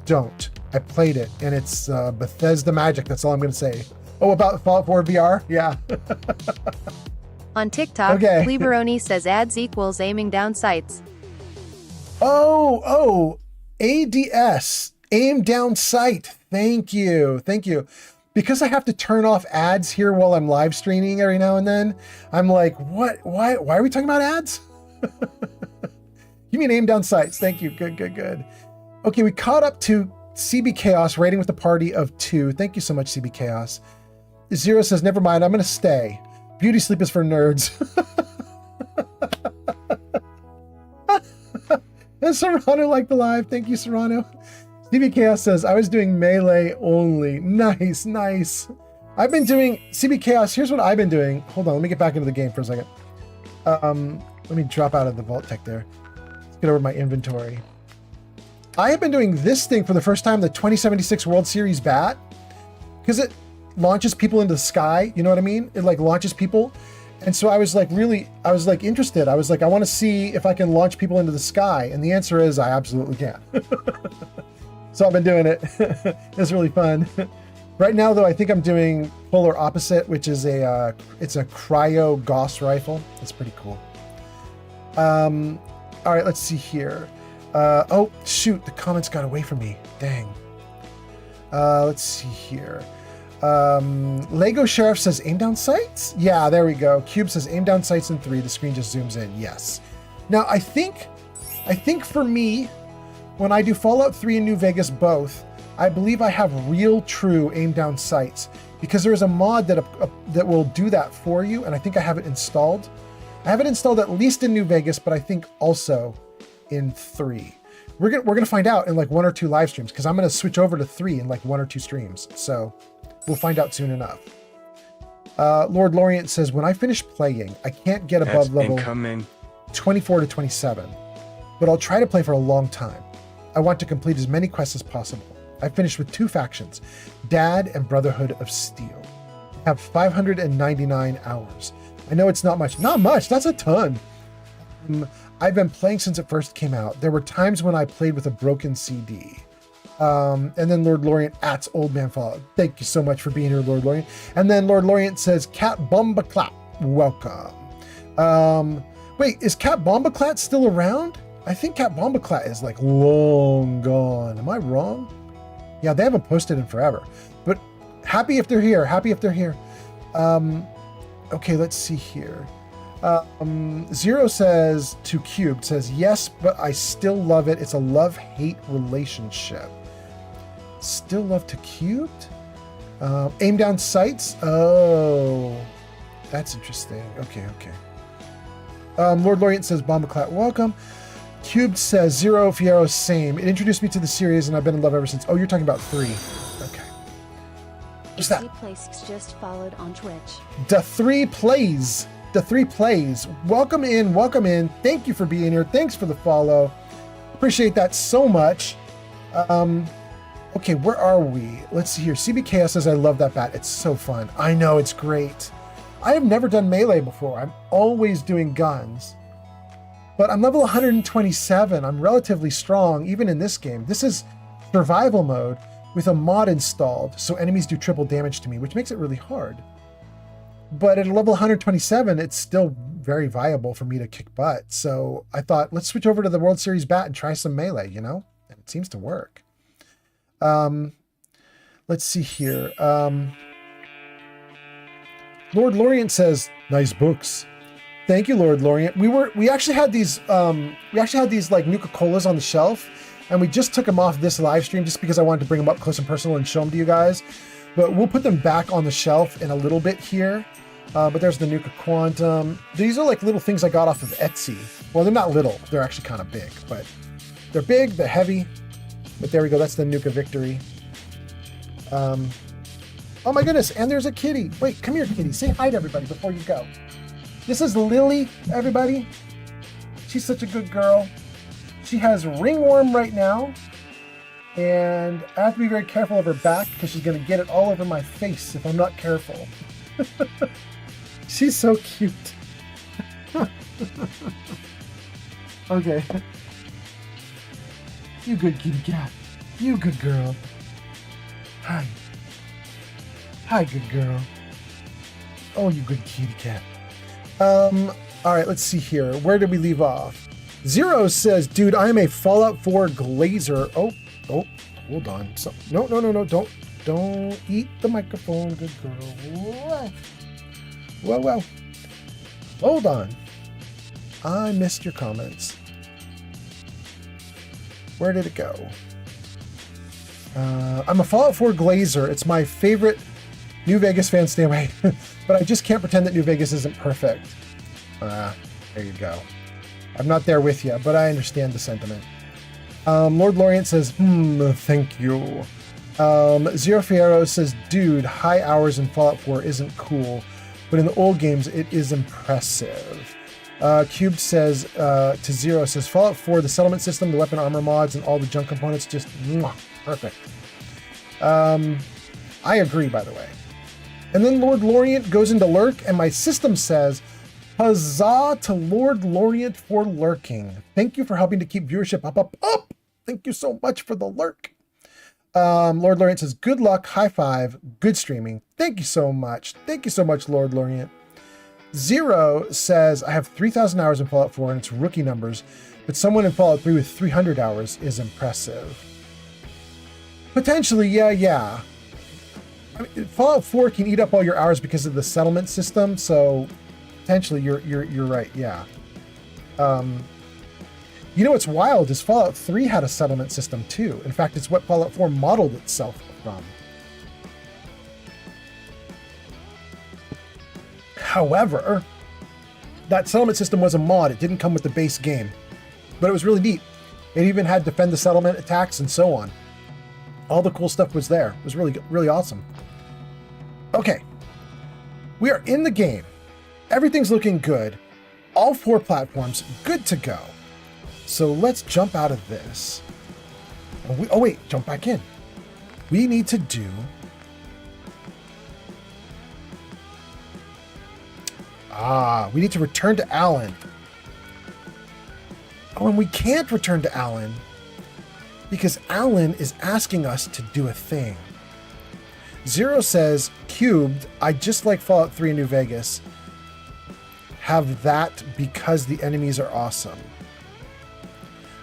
don't. I played it, and it's Bethesda magic. That's all I'm going to say. Oh, about Fallout 4 VR? Yeah. On TikTok, okay. Fleaberoni says ads equals aiming down sights. Oh, ADS, aim down sight. Thank you. Because I have to turn off ads here while I'm live streaming every now and then, I'm like, what? Why are we talking about ads? You mean aim down sights. Thank you. Good. Okay, we caught up to CB Chaos rating with a party of 2. Thank you so much, CB Chaos. Zero says, never mind, I'm going to stay. Beauty sleep is for nerds. And Serrano liked the live. Thank you, Serrano. CB Chaos says, I was doing melee only. Nice. I've been doing CB Chaos. Here's what I've been doing. Hold on, let me get back into the game for a second. Let me drop out of the Vault Tech there. Let's get over my inventory. I have been doing this thing for the first time, the 2076 World Series bat, because it launches people into the sky. You know what I mean? It like launches people, And so I was like interested. I was like, I want to see if I can launch people into the sky. And the answer is I absolutely can. So I've been doing it. It's really fun. Right now, though, I think I'm doing polar opposite, which is it's a cryo Gauss rifle. It's pretty cool. All right, let's see here. Oh, shoot, the comments got away from me. Dang. Let's see here. Lego Sheriff says aim down sights? Yeah, there we go. Cube says aim down sights in 3. The screen just zooms in. Yes. Now, I think for me, when I do Fallout 3 and New Vegas both, I believe I have real true aim down sights because there is a mod that will do that for you, and I think I have it installed. I have it installed at least in New Vegas, but I think also in 3. We're gonna find out in like 1 or 2 live streams because I'm gonna switch over to 3 in like 1 or 2 streams. So we'll find out soon enough. Lord Lorient says, when I finish playing, I can't get above level 24 to 27, but I'll try to play for a long time. I want to complete as many quests as possible. I finished with 2 factions, Dad and Brotherhood of Steel. I have 599 hours. I know it's not much. Not much, that's a ton. I've been playing since it first came out. There were times when I played with a broken CD. And then Lord Lorient ats Old Man Fallout. Thank you so much for being here, Lord Lorient. And then Lord Lorient says, Cat Bomba Clap, welcome. Wait, is Cat Bomba Clap still around? I think Cat Bomba Clap is like long gone. Am I wrong? Yeah, they haven't posted in forever. But happy if they're here. Happy if they're here. Okay, let's see here. Zero says to Cubed, says, yes, but I still love it. It's a love-hate relationship. Still love to Cubed? Aim down sights? Oh, that's interesting. Okay. Lord Lorient says, Bombaclat, welcome. Cubed says, Zero Fiero, same. It introduced me to the series and I've been in love ever since. Oh, you're talking about 3. Okay. What's that? Plays just followed on Twitch. The 3 plays. The 3 plays. Welcome in. Thank you for being here. Thanks for the follow. Appreciate that so much. Okay, where are we? Let's see here. CBKS says, I love that bat. It's so fun. I know, it's great. I have never done melee before. I'm always doing guns. But I'm level 127. I'm relatively strong, even in this game. This is survival mode with a mod installed, so enemies do triple damage to me, which makes it really hard. But at a level 127, it's still very viable for me to kick butt. So I thought, let's switch over to the World Series bat and try some melee, you know? And it seems to work. Let's see here. Lord Lorient says, nice books. Thank you, Lord Lorient. We actually had these like Nuka-Colas on the shelf, and we just took them off this live stream just because I wanted to bring them up close and personal and show them to you guys. But we'll put them back on the shelf in a little bit here. But there's the Nuka Quantum. These are like little things I got off of Etsy. Well, they're not little. They're actually kind of big, but they're big, they're heavy. But there we go. That's the Nuka Victory. Oh my goodness. And there's a kitty. Wait, come here, kitty. Say hi to everybody before you go. This is Lily, everybody. She's such a good girl. She has ringworm right now. And I have to be very careful of her back because she's going to get it all over my face if I'm not careful. She's so cute. Okay. You good kitty cat. You good girl. Hi. Hi, good girl. Oh, you good kitty cat. All right, let's see here. Where did we leave off? Zero says, dude, I am a Fallout 4 glazer. Oh, hold on. So, no. Don't eat the microphone, good girl. Well. Hold on. I missed your comments. Where did it go? I'm a Fallout 4 glazer. It's my favorite. New Vegas fans, stay away. But I just can't pretend that New Vegas isn't perfect. There you go. I'm not there with you, but I understand the sentiment. Lord Lorient says, thank you. Zero Fiero says, dude, high hours in Fallout 4 isn't cool, but in the old games, it is impressive. Cube says, to Zero says, Fallout 4, the settlement system, the weapon armor mods, and all the junk components, just perfect. I agree, by the way. And then Lord Lorient goes into lurk, and my system says, huzzah to Lord Lorient for lurking. Thank you for helping to keep viewership up. Thank you so much for the lurk. Lord Lorient says, good luck, high five, good streaming. Thank you so much. Thank you so much, Lord Lorient. Zero says, I have 3,000 hours in Fallout 4 and it's rookie numbers, but someone in Fallout 3 with 300 hours is impressive. Potentially, yeah. I mean, Fallout 4 can eat up all your hours because of the settlement system, so potentially you're right, yeah. You know what's wild is Fallout 3 had a settlement system too. In fact, it's what Fallout 4 modeled itself from. However, that settlement system was a mod. It didn't come with the base game, but it was really neat. It even had defend the settlement attacks and so on. All the cool stuff was there. It was really awesome. Okay, we are in the game. Everything's looking good. All 4 platforms good to go. So let's jump out of this. Oh wait, jump back in. We need to do we need to return to Alan. Oh, and we can't return to Alan because Alan is asking us to do a thing. Zero says, cubed, I just like Fallout 3 in New Vegas. Have that because the enemies are awesome.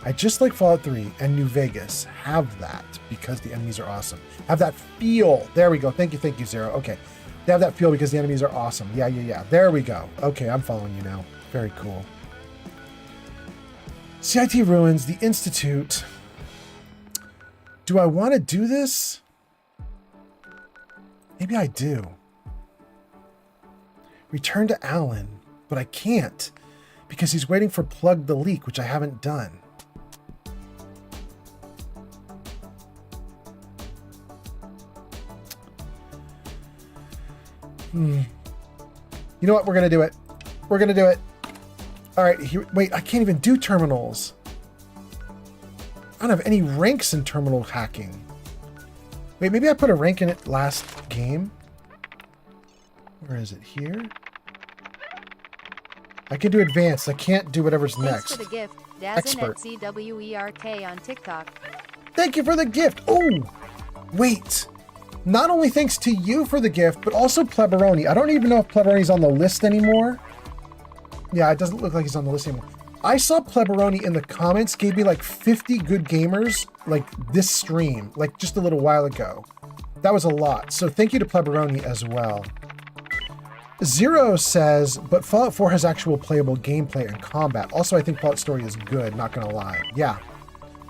I just like Fallout 3 and New Vegas. Have that because the enemies are awesome. Have that feel. There we go. Thank you, Zero. Okay. They have that feel because the enemies are awesome. Yeah. There we go. Okay, I'm following you now. Very cool. CIT Ruins, the Institute. Do I want to do this? Maybe I do. Return to Alan, but I can't because he's waiting for Plug the Leak, which I haven't done. You know what? We're going to do it. We're going to do it. All right. Here, wait, I can't even do terminals. I don't have any ranks in terminal hacking. Wait, maybe I put a rank in it last game. Where is it? Here? I can do advanced. I can't do whatever's next. Thanks for the gift. Expert. DazinXCWERK on TikTok. Thank you for the gift. Oh, wait. Not only thanks to you for the gift, but also Pleberoni. I don't even know if Pleberoni's on the list anymore. Yeah, it doesn't look like he's on the list anymore. I saw Pleberoni in the comments, gave me like 50 good gamers, like this stream, like just a little while ago. That was a lot. So thank you to Pleberoni as well. Zero says, but Fallout 4 has actual playable gameplay and combat. Also, I think Fallout Story is good, not gonna lie. Yeah,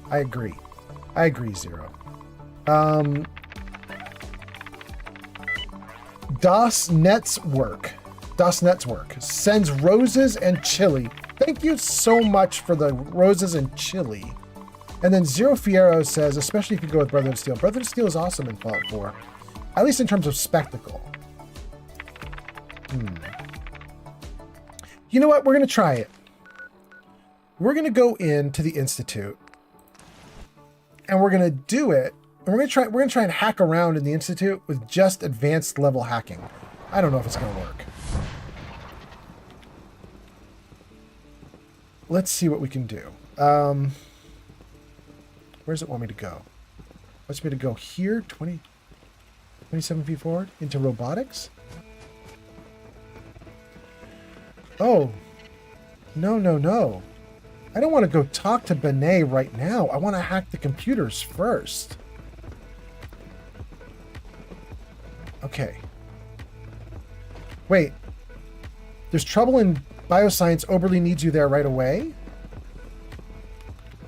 I agree. Zero. Das Network sends roses and chili. Thank you so much for the roses and chili. And then Zero Fiero says, especially if you go with Brotherhood of Steel. Brotherhood of Steel is awesome in Fallout 4, at least in terms of spectacle. You know what? We're going to try it. We're going to go into the Institute and we're going to do it. And we're going to try and hack around in the Institute with just advanced level hacking. I don't know if it's going to work. Let's see what we can do. Where does it want me to go? It wants me to go here, 27 feet forward, into robotics? Oh, no. I don't want to go talk to Benet right now. I want to hack the computers first. Okay. Wait. There's trouble in bioscience. Oberly needs you there right away?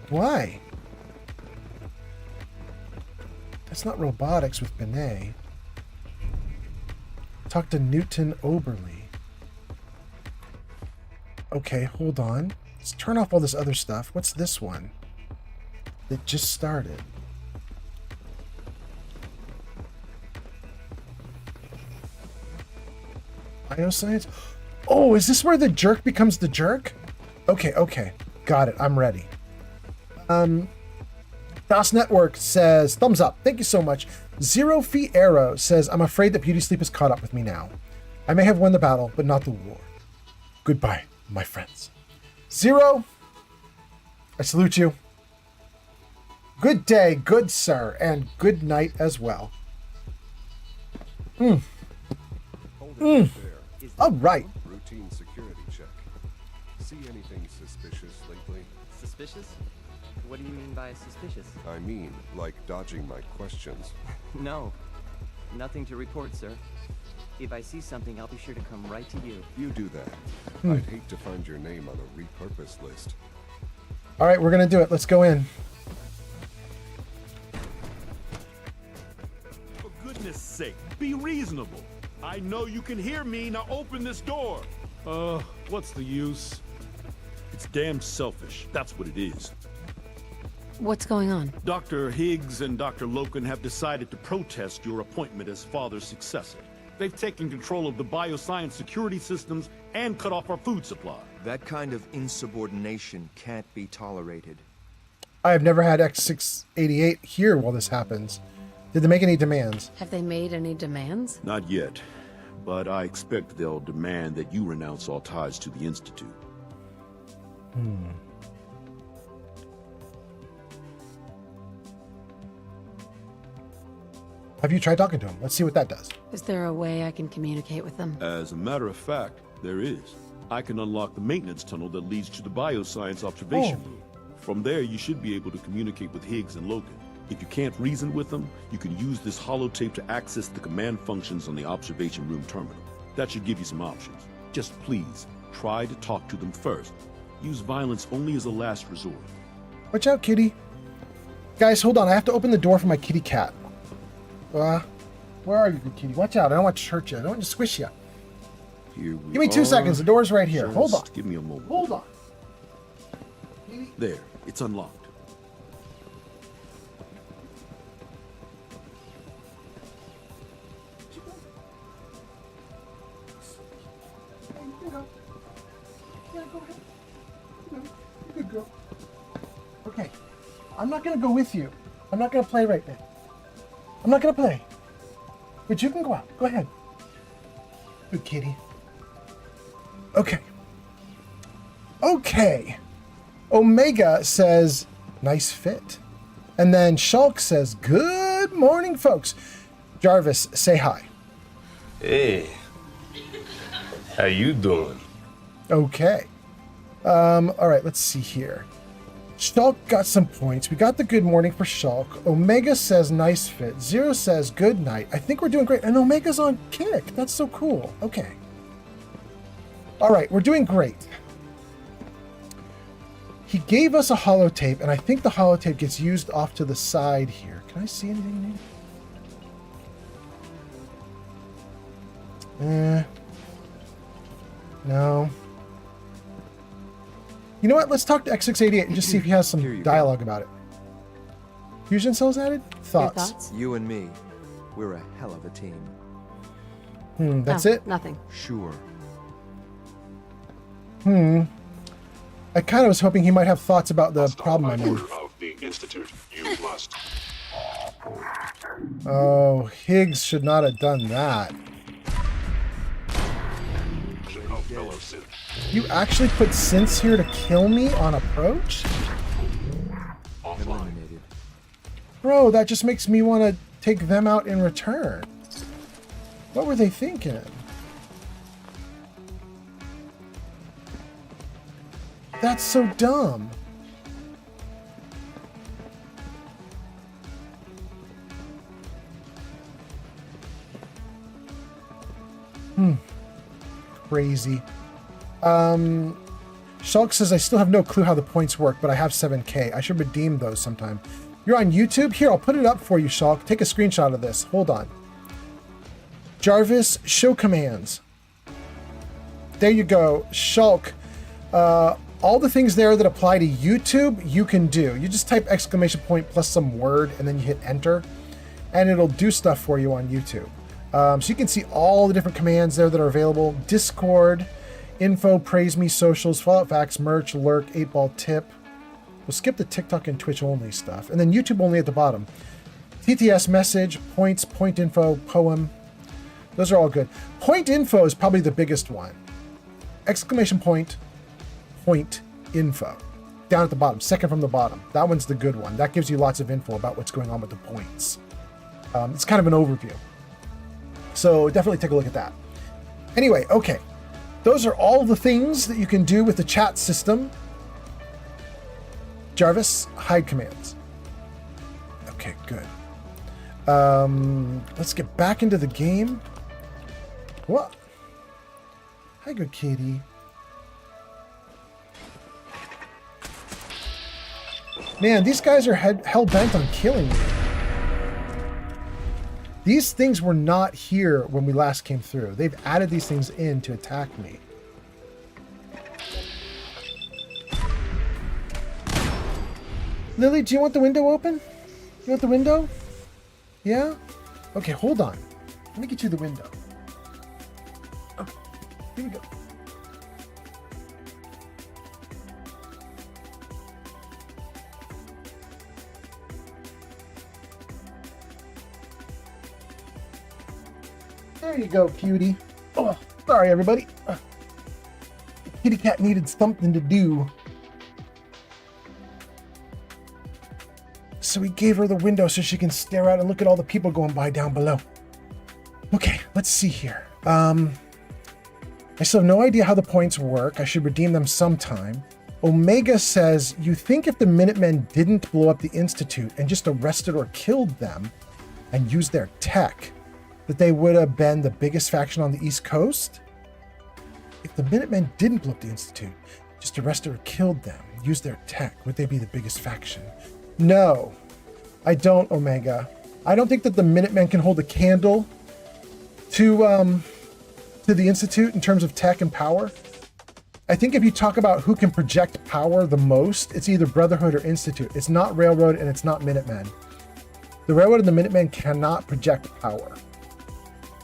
Why? That's not robotics with Benet. Talk to Newton Oberly. Okay, hold on. Let's turn off all this other stuff. What's this one? That just started. Bioscience? Oh, is this where the jerk becomes the jerk? Okay. Got it. I'm ready. DOS Network says, thumbs up. Thank you so much. Zero Feet Arrow says, I'm afraid that beauty sleep has caught up with me now. I may have won the battle, but not the war. Goodbye, my friends. Zero, I salute you. Good day, good sir, and good night as well. All right. Routine security check. See anything suspicious lately? Suspicious? What do you mean by suspicious? I mean, like dodging my questions. No. Nothing to report, sir. If I see something, I'll be sure to come right to you. You do that. I'd hate to find your name on a repurpose list. All right, we're going to do it. Let's go in. For goodness sake, be reasonable. I know you can hear me. Now open this door. What's the use? It's damn selfish. That's what it is. What's going on? Dr. Higgs and Dr. Loken have decided to protest your appointment as father's successor. They've taken control of the bioscience security systems and cut off our food supply. That kind of insubordination can't be tolerated. I have never had X688 here while this happens. Did they make any demands? Have they made any demands? Not yet, but I expect they'll demand that you renounce all ties to the Institute. Have you tried talking to him? Let's see what that does. Is there a way I can communicate with them? As a matter of fact, there is. I can unlock the maintenance tunnel that leads to the bioscience observation room. From there, you should be able to communicate with Higgs and Loken. If you can't reason with them, you can use this holotape to access the command functions on the observation room terminal. That should give you some options. Just please, try to talk to them first. Use violence only as a last resort. Watch out, kitty. Guys, hold on. I have to open the door for my kitty cat. Where are you, good kitty? Watch out. I don't want to hurt you. I don't want to squish you. Here we Give me 2 seconds. The door's right here. Hold on. Just give me a moment. Hold on. There, it's unlocked. Good girl. Okay. I'm not going to go with you. I'm not going to play right now. I'm not going to play. But you can go out. Go ahead. Good kitty. Okay. Okay. Omega says, nice fit. And then Shulk says, good morning, folks. Jarvis, say hi. Hey. How you doing? Okay. All right, let's see here. Shulk got some points. We got the good morning for Shulk. Omega says nice fit. Zero says good night. I think we're doing great. And Omega's on kick. That's so cool. Okay. All right, we're doing great. He gave us a holotape, and I think the holotape gets used off to the side here. Can I see anything new? No. You know what? Let's talk to X688 and just see if he has some dialogue about it. Fusion cells added? Thoughts? You and me, we're a hell of a team. That's it? Nothing. Sure. I kind of was hoping he might have thoughts about the problem I'm in. Of the Institute, you must. Oh, Higgs should not have done that. You actually put synths here to kill me on approach? Eliminated. Bro, that just makes me want to take them out in return. What were they thinking? That's so dumb. Crazy. Shulk says, I still have no clue how the points work, but I have 7K. I should redeem those sometime. You're on YouTube? Here, I'll put it up for you, Shulk. Take a screenshot of this. Hold on. Jarvis, show commands. There you go. Shulk. All the things there that apply to YouTube, you can do. You just type exclamation point plus some word, and then you hit enter, and it'll do stuff for you on YouTube. So you can see all the different commands there that are available. Discord, info, praise me, socials, Fallout Facts, merch, lurk, 8-ball tip. We'll skip the TikTok and Twitch only stuff. And then YouTube only at the bottom. TTS message, points, point info, poem. Those are all good. Point info is probably the biggest one. Exclamation point, point info. Down at the bottom, second from the bottom. That one's the good one. That gives you lots of info about what's going on with the points. It's kind of an overview. So definitely take a look at that. Anyway, okay. Those are all the things that you can do with the chat system. Jarvis, hide commands. Okay, good. Let's get back into the game. What? Hi, good kitty. Man, these guys are hell-bent on killing me. These things were not here when we last came through. They've added these things in to attack me. Lily, do you want the window open? You want the window? Yeah? Okay, hold on. Let me get you the window. Okay, here we go. There you go, cutie. Oh, sorry, everybody. The kitty cat needed something to do. So we gave her the window so she can stare out and look at all the people going by down below. Okay, let's see here. I still have no idea how the points work. I should redeem them sometime. Omega says, you think if the Minutemen didn't blow up the Institute and just arrested or killed them and used their tech, that they would have been the biggest faction on the East Coast? If the Minutemen didn't blow up the Institute, just arrested or killed them, used their tech, would they be the biggest faction? No, I don't, Omega. I don't think that the Minutemen can hold a candle to the Institute in terms of tech and power. I think if you talk about who can project power the most, it's either Brotherhood or Institute. It's not Railroad and it's not Minutemen. The Railroad and the Minutemen cannot project power.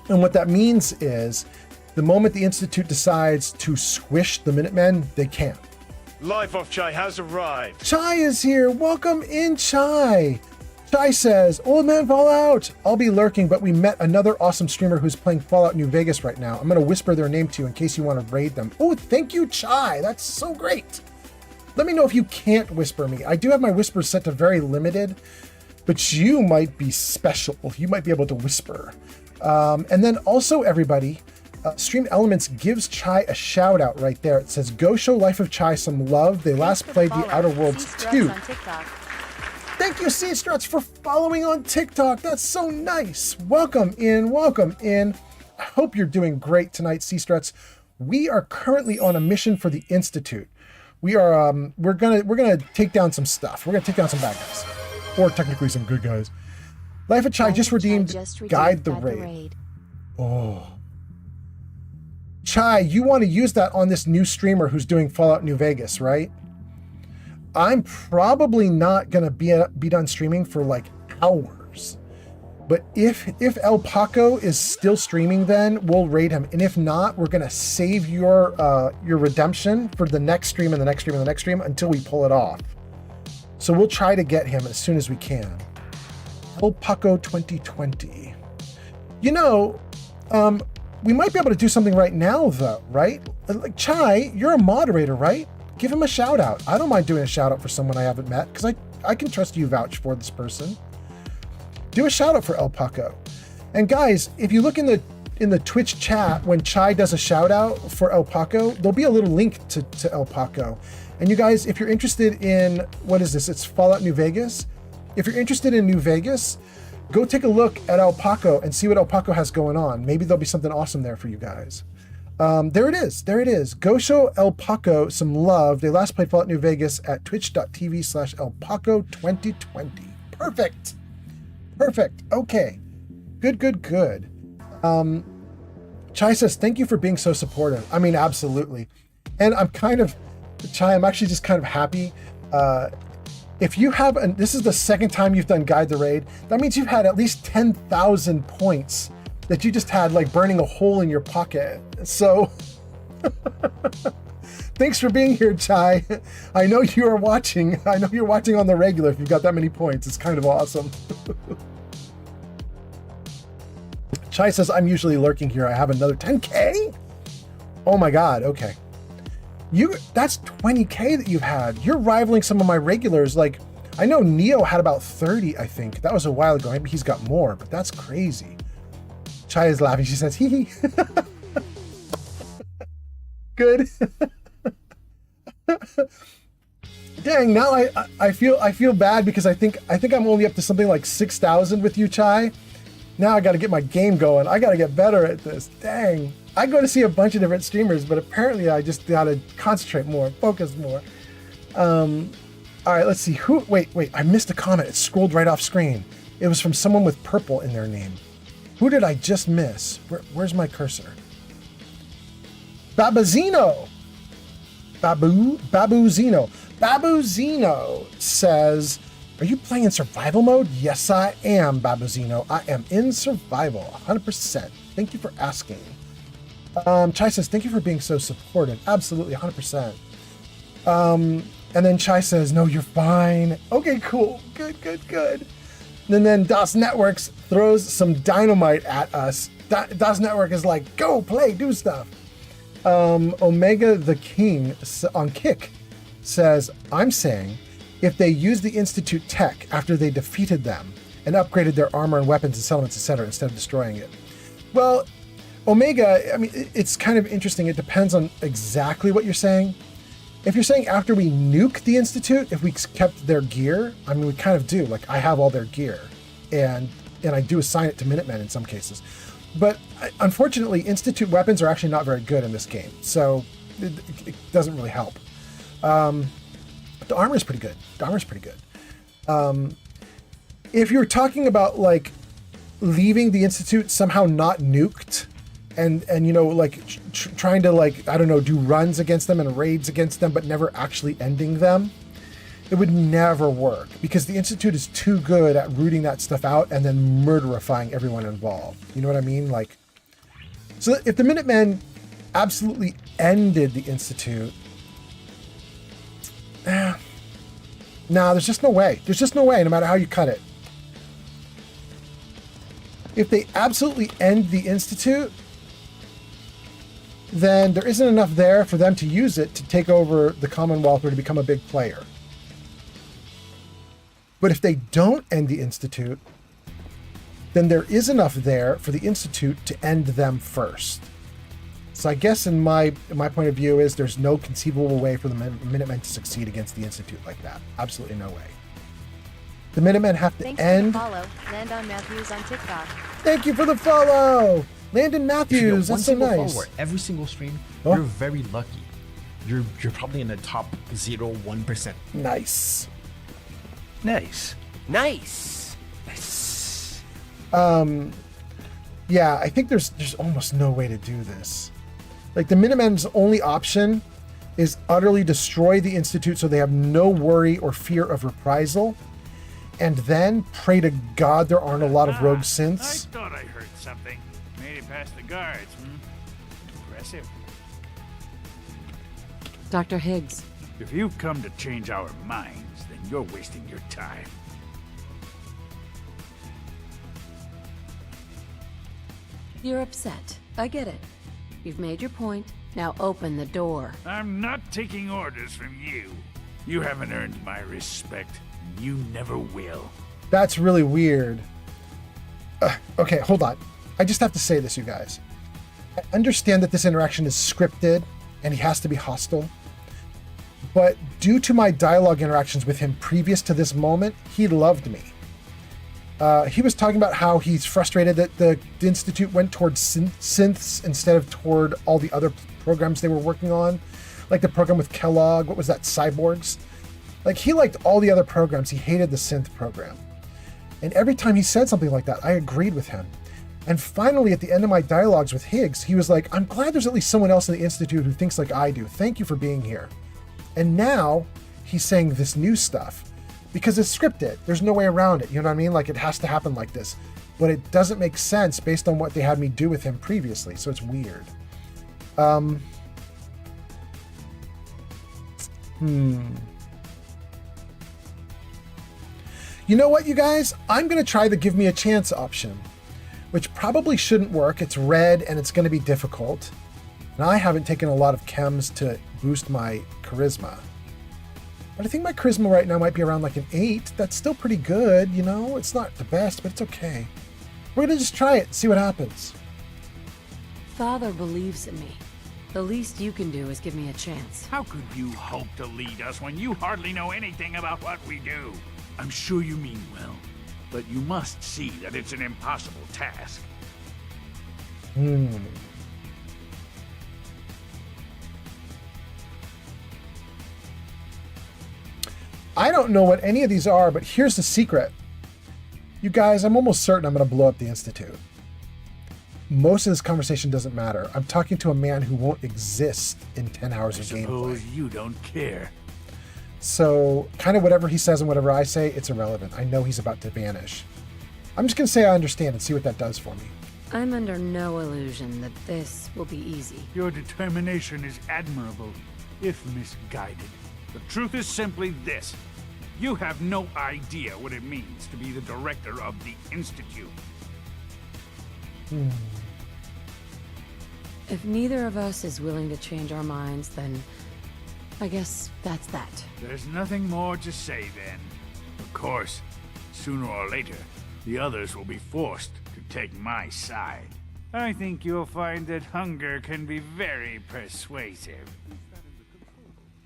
And what that means is the moment the Institute decides to squish the Minutemen, they can. Life of Chai has arrived. Chai is here. Welcome in, Chai. Chai says, Old Man Fallout. I'll be lurking, but we met another awesome streamer who's playing Fallout New Vegas right now. I'm going to whisper their name to you in case you want to raid them. Oh, thank you, Chai. That's so great. Let me know if you can't whisper me. I do have my whispers set to very limited, but you might be special. You might be able to whisper. And then also, everybody, Stream Elements gives Chai a shout out right there. It says, go show Life of Chai some love. They last played The Outer Worlds 2. Thank you, Sea Struts, for following on TikTok. That's so nice. Welcome in, welcome in. I hope you're doing great tonight, Sea Struts. We are currently on a mission for the Institute. We're gonna take down some stuff. We're gonna take down some bad guys, or technically some good guys. Life of Chai just redeemed Guide the Raid. Oh. Chai, you want to use that on this new streamer who's doing Fallout New Vegas, right? I'm probably not going to be done streaming for like hours. But if El Paco is still streaming, then we'll raid him. And if not, we're going to save your redemption for the next stream and the next stream and the next stream until we pull it off. So we'll try to get him as soon as we can. El Paco 2020. You know, we might be able to do something right now, though, right? Like, Chai, you're a moderator, right? Give him a shout out. I don't mind doing a shout out for someone I haven't met, because I can trust you vouch for this person. Do a shout out for El Paco. And guys, if you look in the Twitch chat, when Chai does a shout out for El Paco, there'll be a little link to El Paco. And you guys, if you're interested in, what is this? It's Fallout New Vegas. If you're interested in New Vegas, go take a look at El Paco and see what El Paco has going on. Maybe there'll be something awesome there for you guys. There it is. There it is. Go show El Paco some love. They last played Fallout New Vegas at twitch.tv/ElPaco2020. Perfect. Perfect. Okay. Good. Chai says, thank you for being so supportive. I mean, absolutely. And I'm actually just kind of happy. If you have, and this is the second time you've done Guide the Raid, that means you've had at least 10,000 points that you just had like burning a hole in your pocket. So thanks for being here, Chai. I know you are watching. I know you're watching on the regular if you've got that many points. It's kind of awesome. Chai says, I'm usually lurking here. I have another 10K? Oh my God, okay. That's 20K that you've had. You're rivaling some of my regulars. Like, I know Neo had about 30, I think. That was a while ago. Maybe he's got more, but that's crazy. Chai is laughing. She says, hee hee. Good. Dang, now I feel bad because I think I'm only up to something like 6,000 with you, Chai. Now I got to get my game going. I got to get better at this. Dang. I go to see a bunch of different streamers, but apparently I just got to concentrate more, focus more. All right, let's see. Wait, I missed a comment. It scrolled right off screen. It was from someone with purple in their name. Who did I just miss? Where's my cursor? Babuzino. Babuzino. Babuzino says, are you playing in survival mode? Yes, I am, Babuzino. I am in survival, 100%. Thank you for asking. Chai says, thank you for being so supportive. Absolutely, 100%. And then Chai says, no, you're fine. Okay, cool. Good. And then DOS Networks throws some dynamite at us. DOS Network is like, go, play, do stuff. Omega the King on Kick says, I'm saying, if they use the Institute tech after they defeated them and upgraded their armor and weapons and settlements, etc., instead of destroying it. Well, Omega, I mean, it's kind of interesting. It depends on exactly what you're saying. If you're saying after we nuke the Institute, if we kept their gear, I mean, we kind of do. Like, I have all their gear, and I do assign it to Minutemen in some cases. But unfortunately, Institute weapons are actually not very good in this game, so it doesn't really help. The armor is pretty good. If you're talking about like leaving the Institute somehow not nuked, and you know, like trying to, like, I don't know, do runs against them and raids against them, but never actually ending them, it would never work because the Institute is too good at rooting that stuff out and then murderifying everyone involved. You know what I mean? Like, so if the Minutemen absolutely ended the Institute, there's just no way. No matter how you cut it. If they absolutely end the Institute, then there isn't enough there for them to use it to take over the Commonwealth or to become a big player. But if they don't end the Institute, then there is enough there for the Institute to end them first. So I guess in my point of view is there's no conceivable way for the Minutemen to succeed against the Institute like that. Absolutely no way. The Minutemen have to end. Thanks for the follow, Landon Matthews on TikTok. Thank you for the follow, Landon Matthews. That's so nice. Follower every single stream. Oh. You're very lucky. You're probably in the top 0.1%. Nice. Yeah, I think there's almost no way to do this. Like, the Minutemen's only option is utterly destroy the Institute so they have no worry or fear of reprisal, and then pray to God there aren't a lot of rogue synths. I thought I heard something. Made it past the guards, Impressive. Dr. Higgs. If you've come to change our minds, then you're wasting your time. You're upset. I get it. You've made your point. Now open the door. I'm not taking orders from you. You haven't earned my respect. You never will. That's really weird. Okay, hold on. I just have to say this, you guys. I understand that this interaction is scripted and he has to be hostile. But due to my dialogue interactions with him previous to this moment, he loved me. He was talking about how he's frustrated that the Institute went towards synths instead of toward all the other programs they were working on. Like the program with Kellogg, what was that, Cyborgs? Like, he liked all the other programs, he hated the synth program. And every time he said something like that, I agreed with him. And finally, at the end of my dialogues with Higgs, he was like, I'm glad there's at least someone else in the Institute who thinks like I do. Thank you for being here. And now he's saying this new stuff. Because it's scripted. There's no way around it. You know what I mean? Like, it has to happen like this. But it doesn't make sense based on what they had me do with him previously. So it's weird. You know what, you guys? I'm going to try the give me a chance option. which probably shouldn't work. It's red and it's going to be difficult. And I haven't taken a lot of chems to boost my charisma. But I think my charisma right now might be around like an 8. That's still pretty good, you know? It's not the best, but it's okay. We're going to just try it, see what happens. Father believes in me. The least you can do is give me a chance. How could you hope to lead us when you hardly know anything about what we do? I'm sure you mean well, but you must see that it's an impossible task. I don't know what any of these are, but here's the secret. You guys, I'm almost certain I'm going to blow up the Institute. Most of this conversation doesn't matter. I'm talking to a man who won't exist in 10 hours of gameplay. Suppose you don't care. So, kind of whatever he says and whatever I say, it's irrelevant. I know he's about to vanish. I'm just going to say I understand and see what that does for me. I'm under no illusion that this will be easy. Your determination is admirable, if misguided. The truth is simply this. You have no idea what it means to be the director of the Institute. If neither of us is willing to change our minds, then I guess that's that. There's nothing more to say then. Of course, sooner or later, the others will be forced to take my side. I think you'll find that hunger can be very persuasive.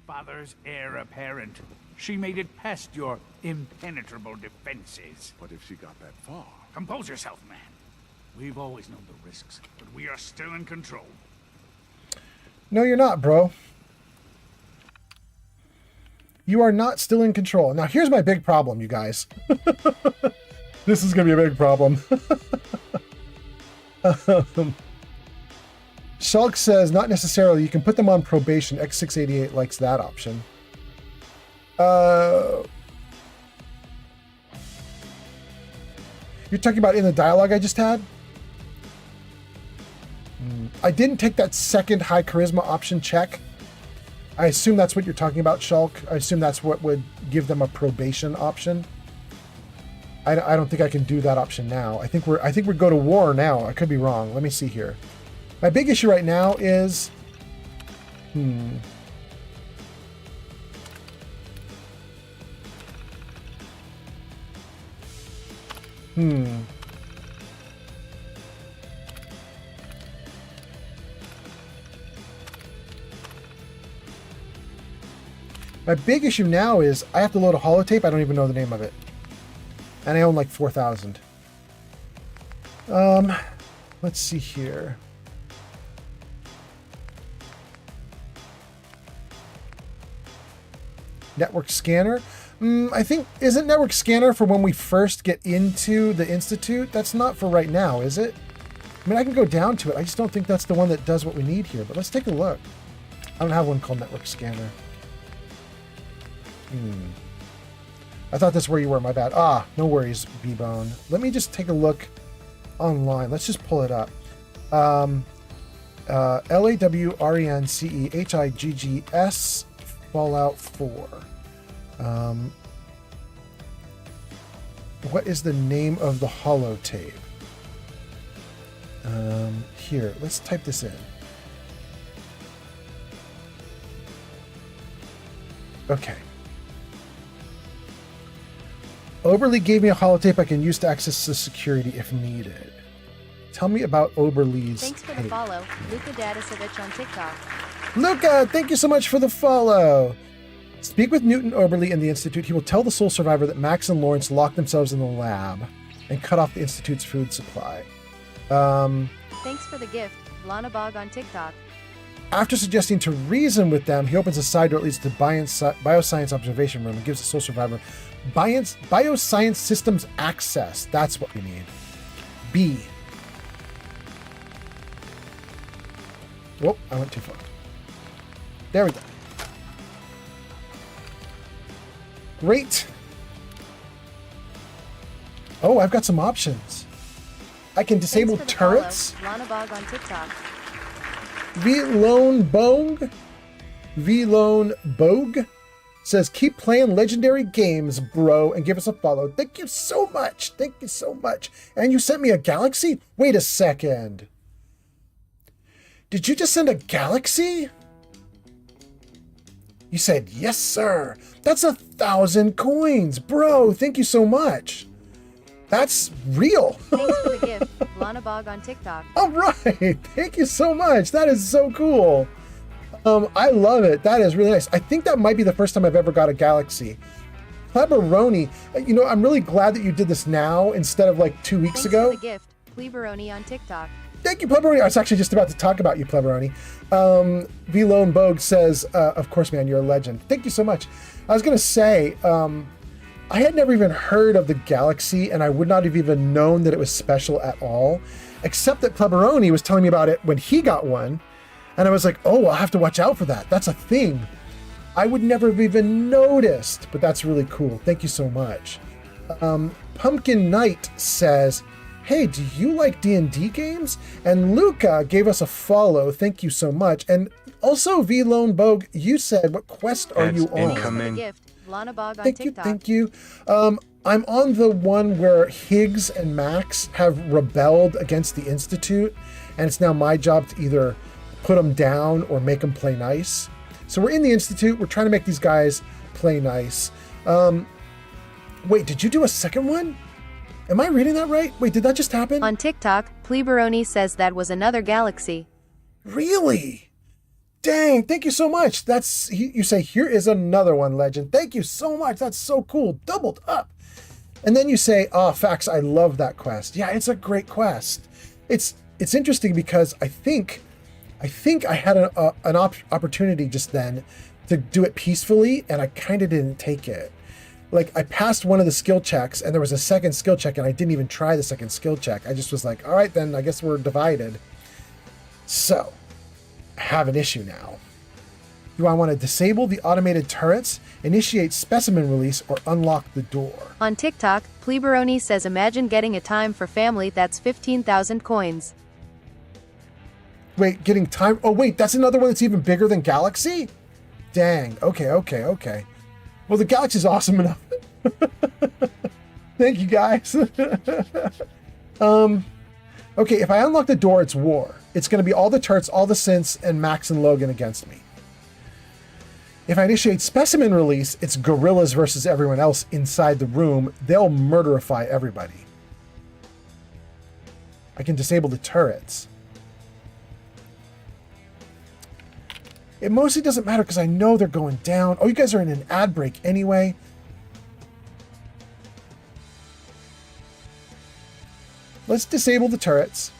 Father's heir apparent. She made it past your impenetrable defenses. What if she got that far? Compose yourself, man. We've always known the risks, but we are still in control. No, you're not, bro. You are not still in control. Now, here's my big problem, you guys. This is going to be a big problem. Shulk says, not necessarily. You can put them on probation. X688 likes that option. You're talking about in the dialogue I just had? I didn't take that second high charisma option check. I assume that's what you're talking about, Shulk. I assume that's what would give them a probation option. I don't think I can do that option now. I think we go to war now. I could be wrong. Let me see here. My big issue right now is My big issue now is I have to load a holotape. I don't even know the name of it. And I own like 4,000. Let's see here. Network scanner. I think, isn't network scanner for when we first get into the Institute? That's not for right now, is it? I mean, I can go down to it. I just don't think that's the one that does what we need here. But let's take a look. I don't have one called network scanner. I thought that's where you were. My bad. Ah, no worries, B-Bone. Let me just take a look online. Let's just pull it up. LAWRENCEHIGGS Fallout 4. What is the name of the holotape? Here, let's type this in. Okay. Oberly gave me a holotape I can use to access the security if needed. Tell me about Oberly's Thanks for tape. the follow, Luka Dadasevich on TikTok. Luca, thank you so much for the follow. Speak with Newton Oberly in the Institute. He will tell the sole survivor that Max and Lawrence locked themselves in the lab and cut off the Institute's food supply. Thanks for the gift, Lana Bog on TikTok. After suggesting to reason with them, he opens a side door that leads to the bioscience observation room and gives the sole survivor bioscience systems access. That's what we need. B. Oh, I went too far. There we go. Great. Oh, I've got some options. I can disable Thanks for the turrets. follow, Lana Bog on TikTok. V-Lone Bogue. V-Lone Bogue. says, keep playing legendary games, bro, and give us a follow. Thank you so much. Thank you so much. And you sent me a galaxy? Wait a second. Did you just send a galaxy? You said, yes, sir. That's 1,000 coins. Bro, thank you so much. That's real. Thanks for the gift, Lana Bog on TikTok. All right. Thank you so much. That is so cool. I love it. That is really nice. I think that might be the first time I've ever got a galaxy. Pleberoni, you know, I'm really glad that you did this now instead of like 2 weeks ago. Thanks for the gift, Pleberoni on TikTok. Thank you, Pleberoni. I was actually just about to talk about you, Pleberoni. V Lone Bogue says, of course, man, you're a legend. Thank you so much. I was going to say, I had never even heard of the galaxy, and I would not have even known that it was special at all, except that Pleberoni was telling me about it when he got one. And I was like, oh, I'll have to watch out for that. That's a thing. I would never have even noticed, but that's really cool. Thank you so much. Pumpkin Knight says, hey, do you like D&D games? And Luca gave us a follow. Thank you so much. And also, V Lone Bogue, you said, what quest are you on? Incoming. Gift, Lana Bog on Thank TikTok. you, thank you. I'm on the one where Higgs and Max have rebelled against the Institute, and it's now my job to either put them down or make them play nice. So we're in the Institute. We're trying to make these guys play nice. Wait, did you do a second one? Am I reading that right? Wait, did that just happen? On TikTok, Pleberoni says that was another galaxy. Really? Dang, thank you so much. You say, here is another one, legend. Thank you so much. That's so cool. Doubled up. And then you say, oh, facts, I love that quest. Yeah, it's a great quest. It's interesting because I think I had an opportunity just then to do it peacefully, and I kind of didn't take it. Like, I passed one of the skill checks, and there was a second skill check, and I didn't even try the second skill check. I just was like, all right, then I guess we're divided. So, I have an issue now. Do I want to disable the automated turrets, initiate specimen release, or unlock the door? On TikTok, Pleberoni says imagine getting a time for family that's 15,000 coins. Wait, getting time? Oh, wait, that's another one that's even bigger than Galaxy? Dang, okay. Well, the Galaxy's awesome enough. Thank you, guys. Okay, if I unlock the door, it's war. It's going to be all the turrets, all the synths, and Max and Logan against me. If I initiate specimen release, it's gorillas versus everyone else inside the room. They'll murderify everybody. I can disable the turrets. It mostly doesn't matter because I know they're going down. Oh, you guys are in an ad break anyway. Let's disable the turrets.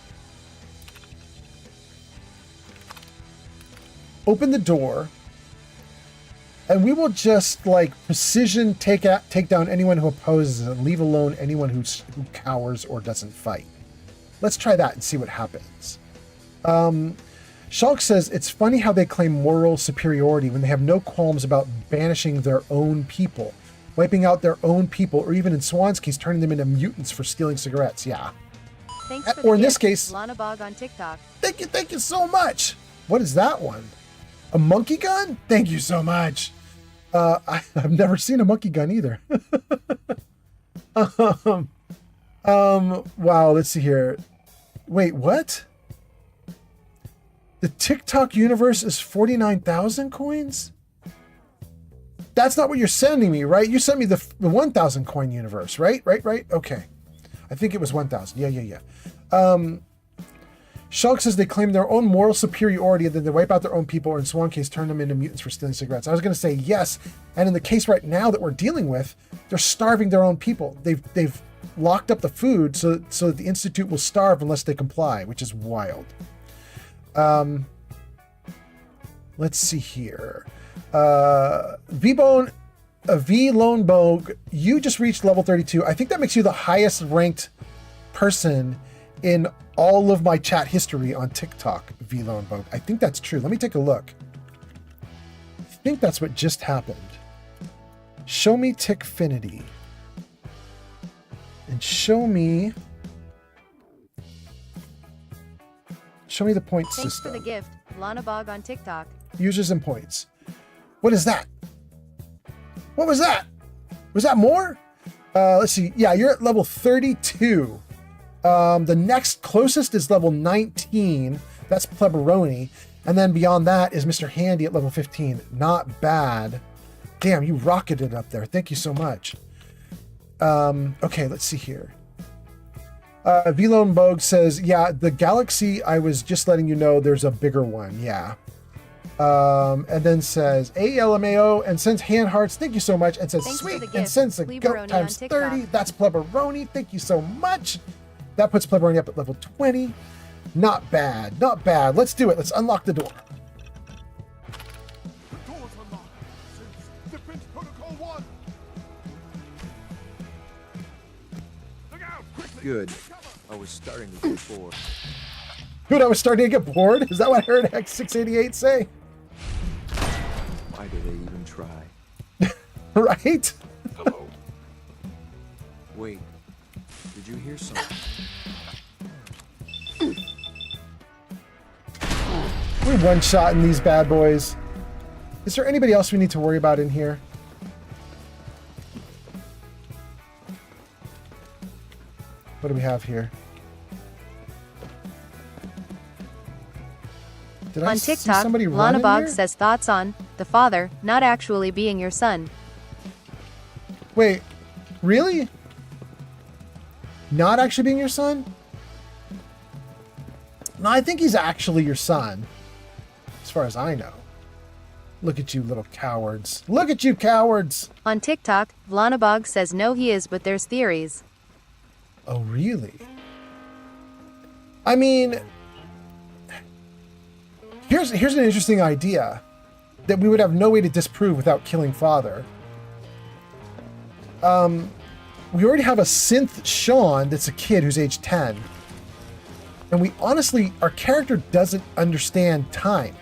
Open the door. And we will just, like, precision take down anyone who opposes and leave alone anyone who cowers or doesn't fight. Let's try that and see what happens. Shulk says, it's funny how they claim moral superiority when they have no qualms about banishing their own people, wiping out their own people, or even in Swan's case, turning them into mutants for stealing cigarettes. Yeah. Thanks for or in the this gift, case, Lana Bog on TikTok. Thank you so much. What is that one? A monkey gun? Thank you so much. I've never seen a monkey gun either. Wow, let's see here. Wait, what? The TikTok universe is 49,000 coins? That's not what you're sending me, right? You sent me the 1,000 coin universe, right? Right. Okay. I think it was 1,000. Yeah. Shulk says they claim their own moral superiority and then they wipe out their own people, or in Swan case, turn them into mutants for stealing cigarettes. I was going to say yes. And in the case right now that we're dealing with, they're starving their own people. They've locked up the food so that the Institute will starve unless they comply, which is wild. Let's see here. V Lone Bogue, you just reached level 32. I think that makes you the highest ranked person in all of my chat history on TikTok, V Lone Bogue. I think that's true. Let me take a look. I think that's what just happened. Show me Tickfinity. And show me the point Thanks system. for the gift, Lana Bog on TikTok. Users and points. What is that? What was that? Was that more? Let's see. Yeah, you're at level 32. The next closest is level 19. That's Pleberoni. And then beyond that is Mr. Handy at level 15. Not bad. Damn, you rocketed up there. Thank you so much. Okay, let's see here. Vilone Bogue says, yeah, the galaxy, I was just letting you know there's a bigger one. Yeah. And then says ALMAO and sends hand hearts. Thank you so much. And says sweet and sends a goat times 30. That's Pleberoni. Thank you so much. That puts Pleberoni up at level 20. Not bad. Not bad. Let's do it. Let's unlock the door. The door's unlocked since Defense Protocol 1. Look out! Quickly! Good. I was starting to get bored. Dude, I was starting to get bored? Is that what I heard X688 say? Why do they even try? Right? Hello. Wait. Did you hear something? We're one-shotting these bad boys. Is there anybody else we need to worry about in here? What do we have here? Did I On see TikTok, somebody run Lana in Bog here? says thoughts on the father not actually being your son. Wait, really? Not actually being your son? No, I think he's actually your son. As far as I know. Look at you little cowards. Look at you cowards! On TikTok, Lana Bog says no he is, but there's theories. Oh, really? I mean, here's an interesting idea that we would have no way to disprove without killing Father. We already have a synth Sean that's a kid who's age 10. And we honestly, our character doesn't understand time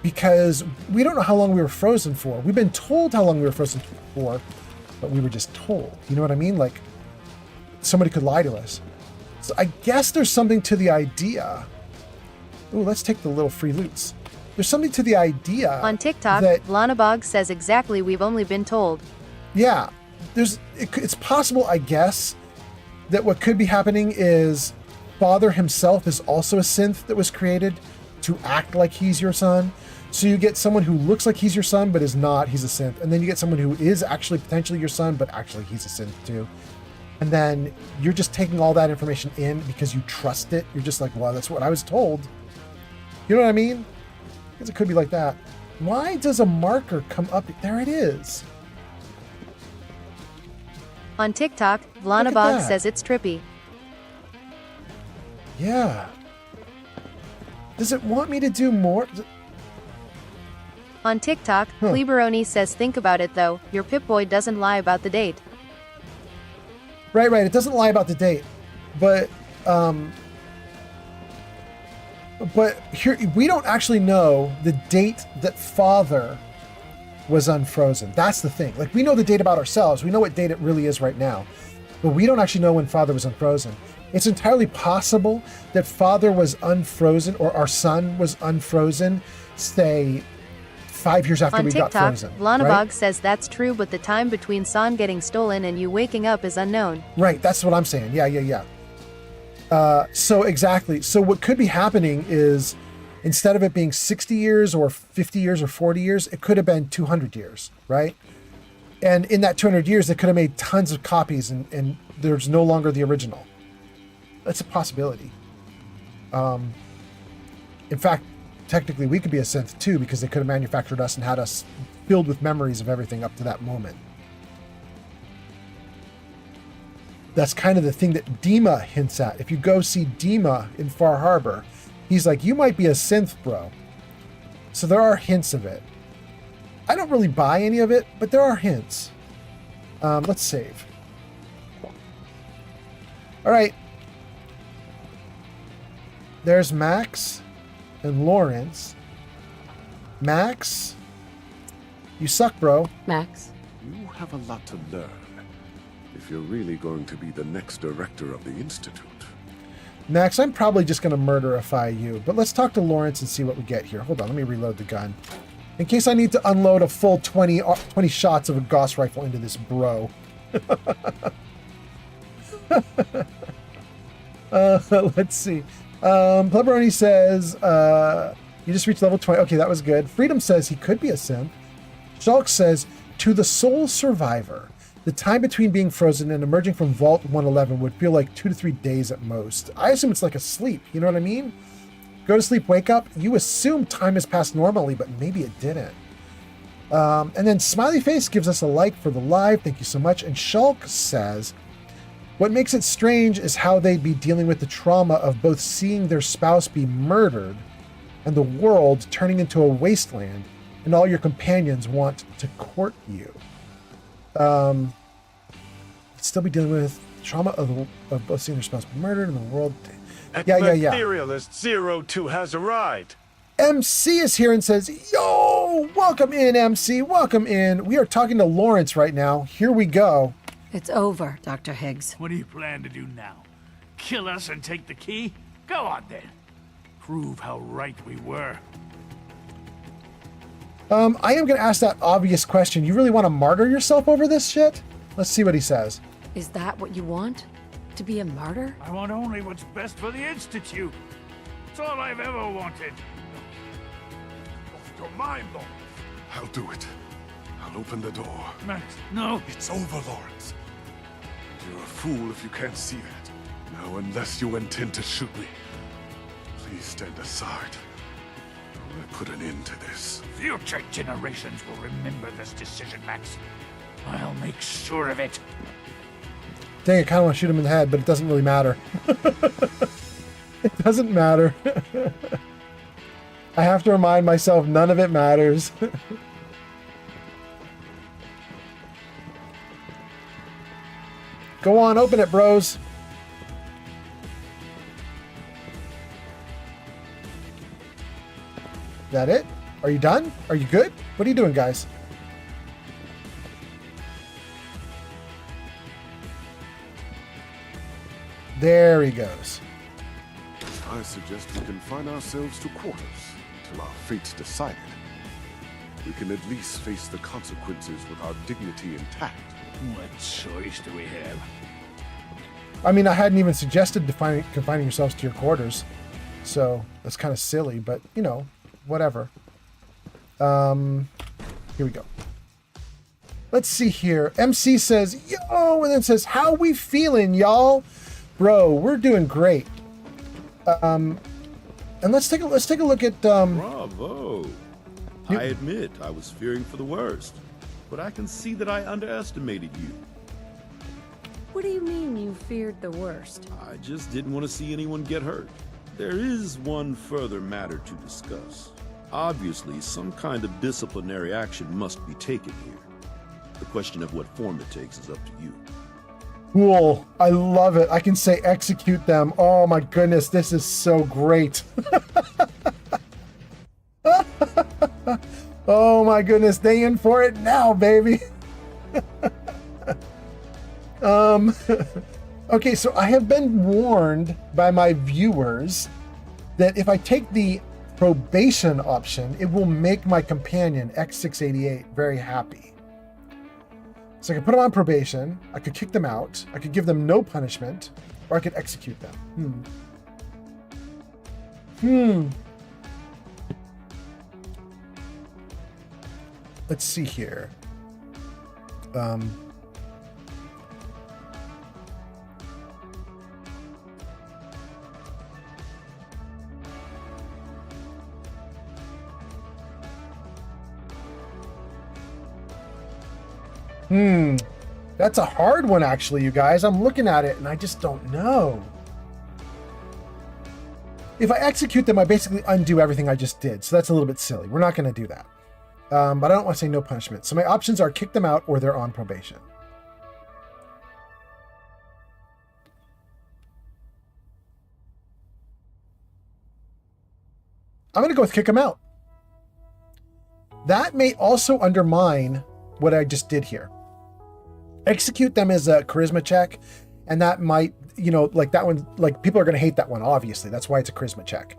because we don't know how long we were frozen for. We've been told how long we were frozen for, but we were just told. You know what I mean? Like, somebody could lie to us. So I guess there's something to the idea. Ooh, let's take the little free loots. There's something to the idea. On TikTok, that, Lana Bog says exactly we've only been told. Yeah, it's possible, I guess, that what could be happening is Father himself is also a synth that was created to act like he's your son. So you get someone who looks like he's your son but is not, he's a synth. And then you get someone who is actually potentially your son but actually he's a synth too. And then you're just taking all that information in because you trust it. You're just like, well, that's what I was told. You know what I mean? Because it could be like that. Why does a marker come up? There it is. On TikTok, Lana Bog says it's trippy. Yeah. Does it want me to do more? On TikTok, Pleberoni says think about it though, your Pip-Boy doesn't lie about the date. Right. It doesn't lie about the date. But here, we don't actually know the date that Father was unfrozen. That's the thing. Like, we know the date about ourselves. We know what date it really is right now. But we don't actually know when Father was unfrozen. It's entirely possible that Father was unfrozen, or our son was unfrozen, say, 5 years after we got frozen. On TikTok, Lana Bog says that's true, but the time between Son getting stolen and you waking up is unknown. Right, that's what I'm saying. Yeah. So exactly. So what could be happening is, instead of it being 60 years or 50 years or 40 years, it could have been 200 years, right? And in that 200 years, they could have made tons of copies and there's no longer the original. That's a possibility. In fact, technically we could be a synth too, because they could have manufactured us and had us filled with memories of everything up to that moment. That's kind of the thing that Dima hints at. If you go see Dima in Far Harbor, he's like, you might be a synth, bro. So there are hints of it. I don't really buy any of it, but there are hints. Let's save. All right. There's Max and Lawrence. Max, you suck, bro. Max. You have a lot to learn if you're really going to be the next director of the Institute. Max, I'm probably just going to murderify you, but let's talk to Lawrence and see what we get here. Hold on, let me reload the gun. In case I need to unload a full 20 shots of a Gauss rifle into this bro. Let's see. Pleberoni says, you just reached level 20. Okay, that was good. Freedom says he could be a simp. Shulk says, to the sole survivor, the time between being frozen and emerging from Vault 111 would feel like 2 to 3 days at most. I assume it's like a sleep, you know what I mean? Go to sleep, wake up, you assume time has passed normally, but maybe it didn't. And then Smiley Face gives us a like for the live, thank you so much. And Shulk says, what makes it strange is how they'd be dealing with the trauma of both seeing their spouse be murdered and the world turning into a wasteland and all your companions want to court you. Still be dealing with trauma of both seeing their spouse be murdered and the world. Yeah. Materialist 02 has arrived. MC is here and says, yo, welcome in, MC, welcome in. We are talking to Lawrence right now. Here we go. It's over, Dr. Higgs. What do you plan to do now? Kill us and take the key? Go on then. Prove how right we were. I am going to ask that obvious question. You really want to martyr yourself over this shit? Let's see what he says. Is that what you want? To be a martyr? I want only what's best for the Institute. It's all I've ever wanted. Your mind, Lawrence. I'll do it. I'll open the door. Max, no. It's over, Lawrence. You're a fool if you can't see that. Now, unless you intend to shoot me, please stand aside. I put an end to this. Future generations will remember this decision, Max. I'll make sure of it. Dang, I kind of want to shoot him in the head, but it doesn't really matter. It doesn't matter. I have to remind myself none of it matters. Go on, open it, bros. That it? Are you done? Are you good? What are you doing, guys? There he goes. I suggest we confine ourselves to quarters until our fate's decided. We can at least face the consequences with our dignity intact. What choice do we have? I mean, I hadn't even suggested confining yourselves to your quarters, so that's kind of silly, but, you know, whatever. Here we go. Let's see here. MC says, yo, and then says, how we feeling, y'all? Bro, we're doing great. And let's take a look at Bravo. I admit I was fearing for the worst, but I can see that I underestimated you. What do you mean you feared the worst? I just didn't want to see anyone get hurt. There is one further matter to discuss. Obviously, some kind of disciplinary action must be taken here. The question of what form it takes is up to you. Cool. I love it. I can say execute them. Oh my goodness, this is so great. Oh my goodness, they in for it now, baby. Okay, so I have been warned by my viewers that if I take the probation option, it will make my companion X688 very happy. So I could put them on probation, I could kick them out, I could give them no punishment, or I could execute them. Let's see here. That's a hard one, actually, you guys. I'm looking at it and I just don't know. If I execute them, I basically undo everything I just did. So that's a little bit silly. We're not going to do that. But I don't want to say no punishment. So my options are kick them out or they're on probation. I'm going to go with kick them out. That may also undermine what I just did here. Execute them as a charisma check, and that might, you know, like that one, like people are going to hate that one, obviously. That's why it's a charisma check.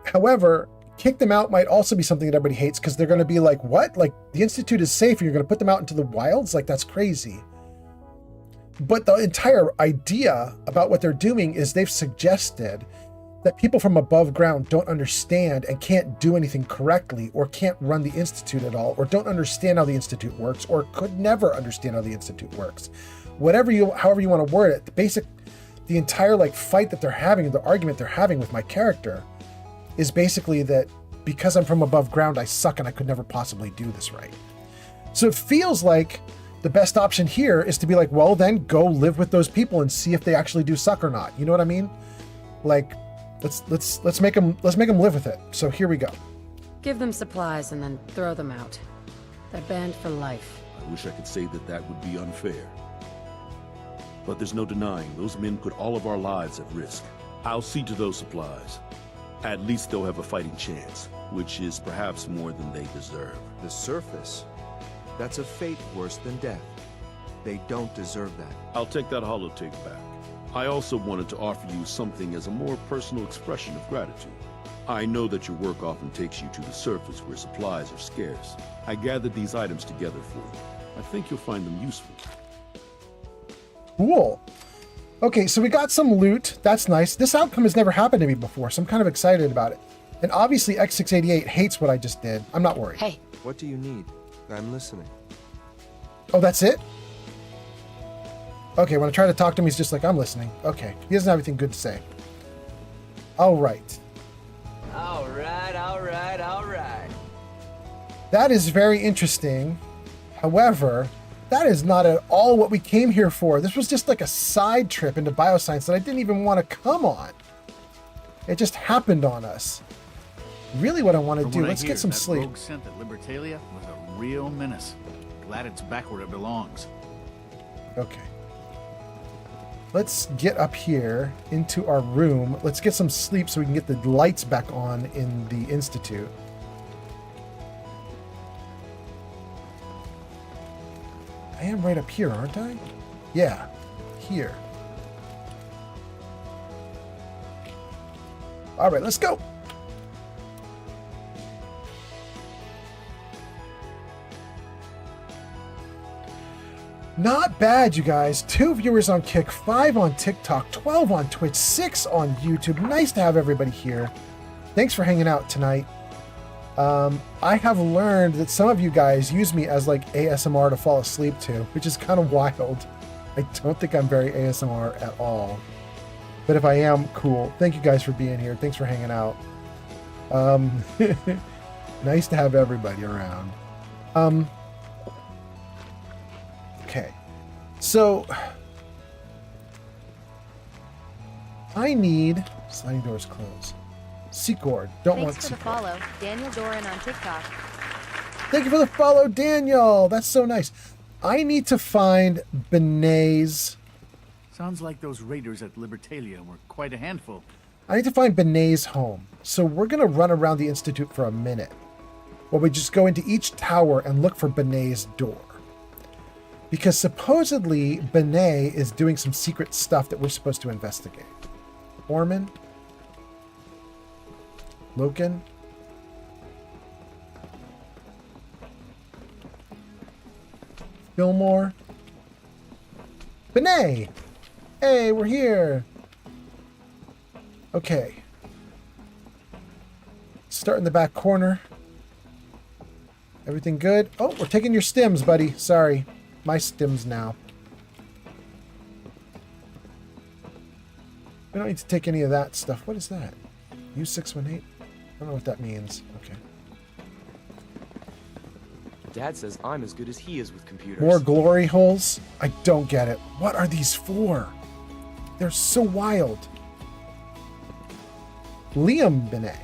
However, kick them out might also be something that everybody hates because they're going to be like, what? Like, the Institute is safe and you're going to put them out into the wilds? Like, that's crazy. But the entire idea about what they're doing is they've suggested that people from above ground don't understand and can't do anything correctly, or can't run the Institute at all, or don't understand how the Institute works, or could never understand how the Institute works. However you want to word it, the entire like fight that they're having, the argument they're having with my character, is basically that because I'm from above ground, I suck and I could never possibly do this right. So it feels like the best option here is to be like, well, then go live with those people and see if they actually do suck or not. You know what I mean? Like, let's make them live with it. So here we go. Give them supplies and then throw them out. They're banned for life. I wish I could say that would be unfair. But there's no denying those men put all of our lives at risk. I'll see to those supplies. At least they'll have a fighting chance, which is perhaps more than they deserve. The surface. That's a fate worse than death. They don't deserve that. I'll take that holotape back. I also wanted to offer you something as a more personal expression of gratitude. I know that your work often takes you to the surface where supplies are scarce. I gathered these items together for you. I think you'll find them useful. Cool. Okay, so we got some loot. That's nice. This outcome has never happened to me before, so I'm kind of excited about it. And obviously X688 hates what I just did. I'm not worried. Hey. What do you need? I'm listening. Oh, that's it? Okay, when I try to talk to him, he's just like, I'm listening. Okay, he doesn't have anything good to say. All right. All right. That is very interesting. However, that is not at all what we came here for. This was just like a side trip into bioscience that I didn't even want to come on. It just happened on us. Really what I want to do, let's get some sleep. Rogue scent at Libertalia was a real menace. Glad it's back where it belongs. Okay. Let's get up here into our room. Let's get some sleep so we can get the lights back on in the Institute. I am right up here, aren't I? Yeah, here. All right, let's go. Not bad, you guys. 2 viewers on Kick, 5 on TikTok, 12 on Twitch, 6 on YouTube. Nice to have everybody here. Thanks for hanging out tonight. I have learned that some of you guys use me as like ASMR to fall asleep to, which is kind of wild. I don't think I'm very ASMR at all. But if I am, cool. Thank you guys for being here. Thanks for hanging out. Nice to have everybody around. Okay, so I need sliding doors closed. Secord, don't want Thanks for the Secord. follow, Daniel Doran on TikTok. Thank you for the follow, Daniel. That's so nice. I need to find Benet's. Sounds like those raiders at Libertalia were quite a handful. I need to find Benet's home. So we're gonna run around the Institute for a minute, while we just go into each tower and look for Benet's door. Because supposedly Benet is doing some secret stuff that we're supposed to investigate. Orman? Loken? Fillmore? Benet! Hey, we're here! Okay. Start in the back corner. Everything good? Oh, we're taking your stims, buddy. Sorry. My stims now. We don't need to take any of that stuff. What is that? U618? I don't know what that means. Okay. Dad says I'm as good as he is with computers. More glory holes? I don't get it. What are these for? They're so wild. Liam Benet.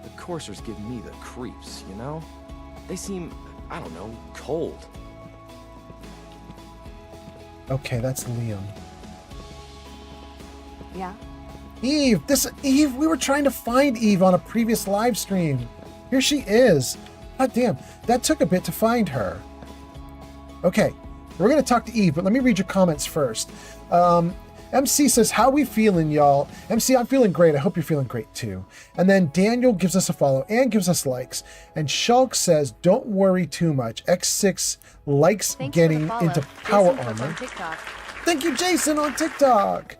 The coursers give me the creeps, you know? They seem, I don't know, cold. Okay, that's Liam. Yeah. Eve! Eve! We were trying to find Eve on a previous live stream. Here she is. God damn, that took a bit to find her. Okay, we're going to talk to Eve, but let me read your comments first. MC says, how we feeling, y'all? MC, I'm feeling great. I hope you're feeling great too. And then Daniel gives us a follow and gives us likes. And Shulk says, don't worry too much. X6 likes getting into power armor. Thank you, Jason, on TikTok.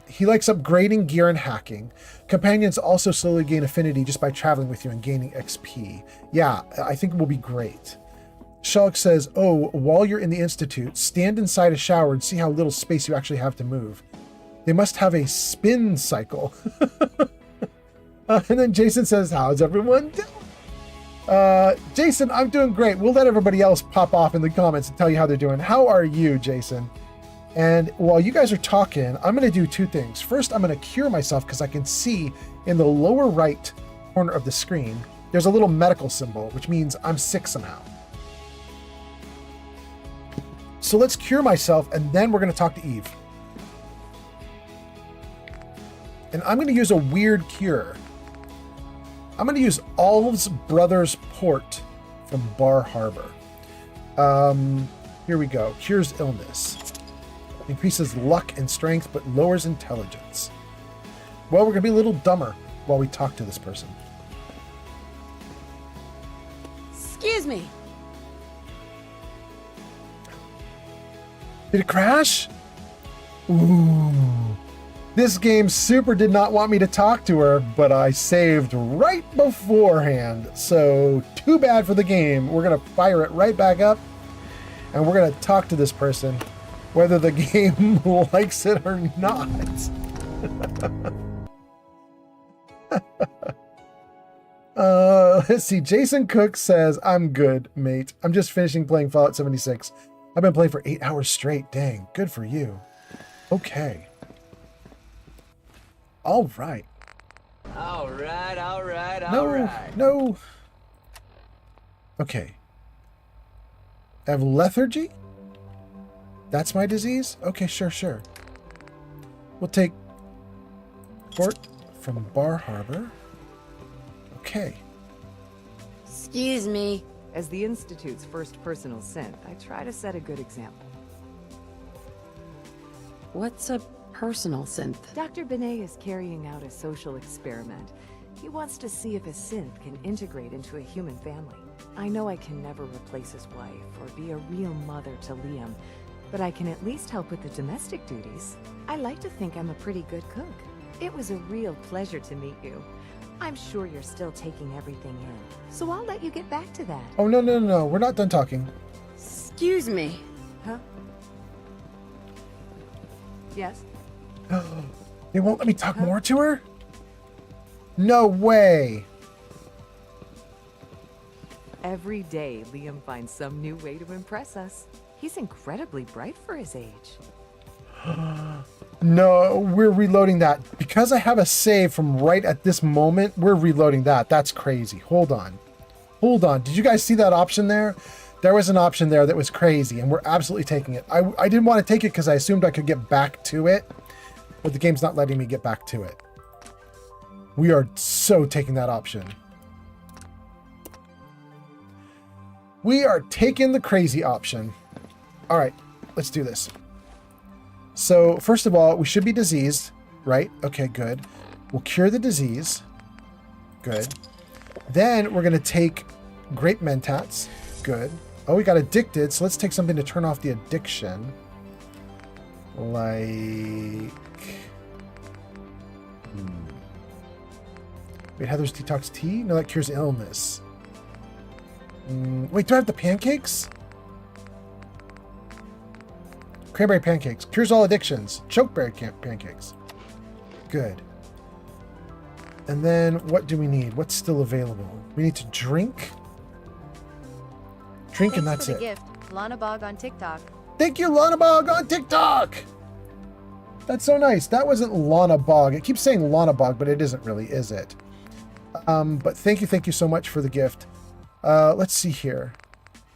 He likes upgrading gear and hacking. Companions also slowly gain affinity just by traveling with you and gaining XP. Yeah, I think it will be great. Shulk says, oh, while you're in the Institute, stand inside a shower and see how little space you actually have to move. They must have a spin cycle. And then Jason says, how's everyone doing? Jason, I'm doing great. We'll let everybody else pop off in the comments and tell you how they're doing. How are you, Jason? And while you guys are talking, I'm going to do two things. First, I'm going to cure myself because I can see in the lower right corner of the screen, there's a little medical symbol, which means I'm sick somehow. So let's cure myself, and then we're going to talk to Eve. And I'm going to use a weird cure. I'm going to use Alv's Brothers Port from Bar Harbor. Here we go. Cures illness. Increases luck and strength, but lowers intelligence. Well, we're going to be a little dumber while we talk to this person. Excuse me. Did it crash? Ooh. This game super did not want me to talk to her, but I saved right beforehand. So too bad for the game. We're going to fire it right back up, and we're going to talk to this person, whether the game likes it or not. Let's see. Jason Cook says, I'm good, mate. I'm just finishing playing Fallout 76. I've been playing for 8 hours straight. Dang, good for you. Okay. All right. All right. No. Okay. I have lethargy? That's my disease? Okay, sure. We'll take port from Bar Harbor. Okay. Excuse me. As the Institute's first personal synth, I try to set a good example. What's a personal synth? Dr. Benet is carrying out a social experiment. He wants to see if a synth can integrate into a human family. I know I can never replace his wife or be a real mother to Liam, but I can at least help with the domestic duties. I like to think I'm a pretty good cook. It was a real pleasure to meet you. I'm sure you're still taking everything in, so I'll let you get back to that. Oh, no. We're not done talking. Excuse me. Huh? Yes? They won't let me talk more to her? No way. Every day, Liam finds some new way to impress us. He's incredibly bright for his age. No, we're reloading that. Because I have a save from right at this moment, we're reloading that. That's crazy. Hold on. Did you guys see that option there? There was an option there that was crazy, and we're absolutely taking it. I didn't want to take it because I assumed I could get back to it, but the game's not letting me get back to it. We are so taking that option. We are taking the crazy option. All right, let's do this. So first of all, we should be diseased, right? Okay, good. We'll cure the disease. Good. Then we're going to take grape mentats. Good. Oh, we got addicted, so let's take something to turn off the addiction. Like... Wait, Heather's Detox Tea? No, that cures illness. Wait, do I have the pancakes? Cranberry pancakes. Cures all addictions. Chokeberry pancakes. Good. And then what do we need? What's still available? We need to drink. Drink and that's for the it. Gift, Lana Bog on TikTok. Thank you, Lana Bog on TikTok. That's so nice. That wasn't Lana Bog. It keeps saying Lana Bog, but it isn't really, is it? But thank you so much for the gift. Let's see here.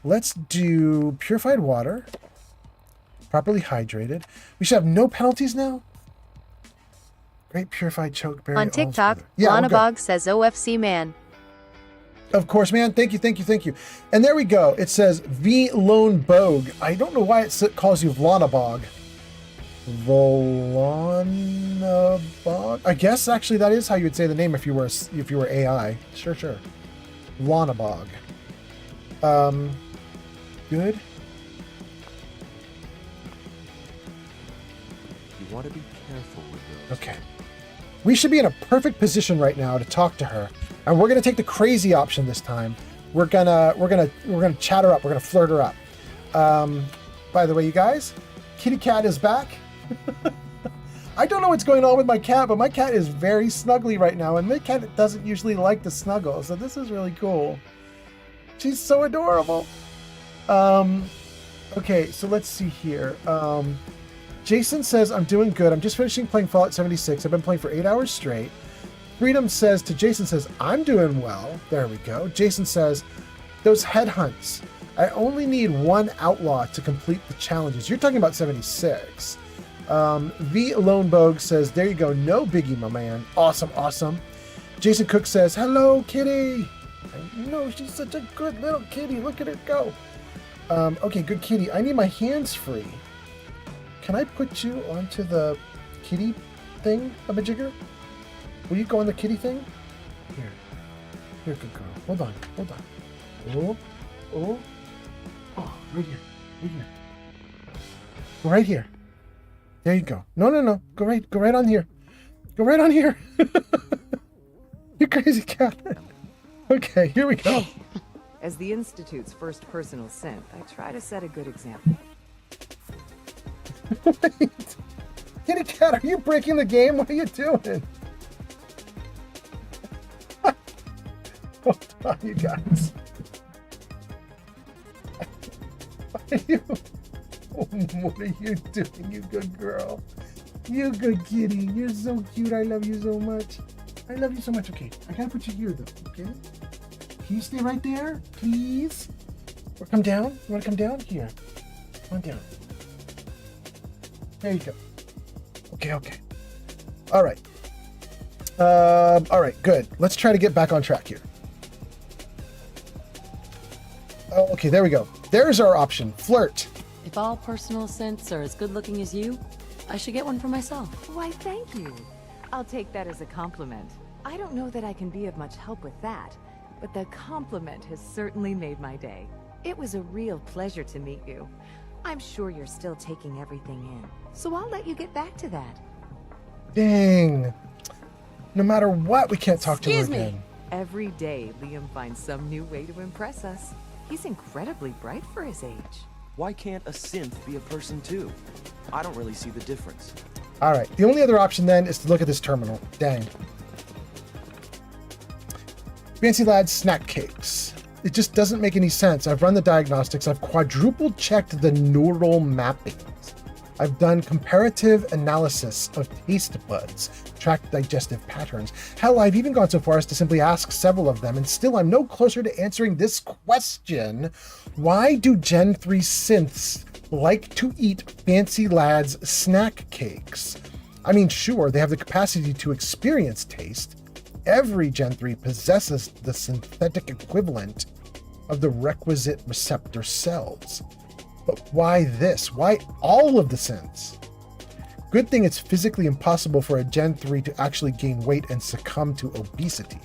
Let's do purified water. Properly hydrated. We should have no penalties now. Great purified chokeberry. On TikTok, yeah, Lana Bog says OFC man. Of course, man. Thank you. And there we go. It says V Lone Bogue. I don't know why it calls you Lana Bog. Volonabog. I guess actually that is how you would say the name if you were AI. Sure. Lonabog. Good. You want to be careful with those. Okay. We should be in a perfect position right now to talk to her, and we're gonna take the crazy option this time. We're gonna chat her up. We're gonna flirt her up. By the way, you guys, Kitty Cat is back. I don't know what's going on with my cat, but my cat is very snuggly right now, and my cat doesn't usually like to snuggle, so this is really cool. She's so adorable. Okay, so let's see here. Jason says, I'm doing good. I'm just finishing playing Fallout 76. I've been playing for 8 hours straight. Freedom says to Jason says, I'm doing well. There we go. Jason says, those headhunts. I only need one outlaw to complete the challenges. You're talking about 76. V Lonebogue says, there you go. No biggie, my man. Awesome. Jason Cook says, hello, kitty. I know, she's such a good little kitty. Look at her go. Okay, good kitty. I need my hands free. Can I put you onto the kitty thing, Jigger? Will you go on the kitty thing? Here, good girl. Hold on. Oh, right here. Go right here. There you go. No. Go right on here. You crazy cat. Okay, here we go. As the Institute's first personal synth, I try to set a good example. Wait. Kitty Cat, are you breaking the game? What are you doing? Hold on, you guys. What are you doing, you good girl? You good kitty. You're so cute. I love you so much. Okay, I gotta put you here, though, okay? Can you stay right there, please? Or come down? You wanna come down? Here. Come down. There you go. Okay. All right, good. Let's try to get back on track here. Okay, there we go. There's our option, flirt. If all personal synths are as good looking as you, I should get one for myself. Why, thank you. I'll take that as a compliment. I don't know that I can be of much help with that, but the compliment has certainly made my day. It was a real pleasure to meet you. I'm sure you're still taking everything in, so I'll let you get back to that. Dang. No matter what, we can't talk to her again. Every day, Liam finds some new way to impress us. He's incredibly bright for his age. Why can't a synth be a person too? I don't really see the difference. All right, the only other option then is to look at this terminal. Dang. Fancy Lads snack cakes. It just doesn't make any sense. I've run the diagnostics. I've quadruple checked the neural mappings. I've done comparative analysis of taste buds, tracked digestive patterns. Hell, I've even gone so far as to simply ask several of them, and still I'm no closer to answering this question. Why do Gen 3 synths like to eat Fancy Lads snack cakes? I mean, sure, they have the capacity to experience taste. Every Gen 3 possesses the synthetic equivalent of the requisite receptor cells. But why this? Why all of the synths? Good thing it's physically impossible for a Gen 3 to actually gain weight and succumb to obesity.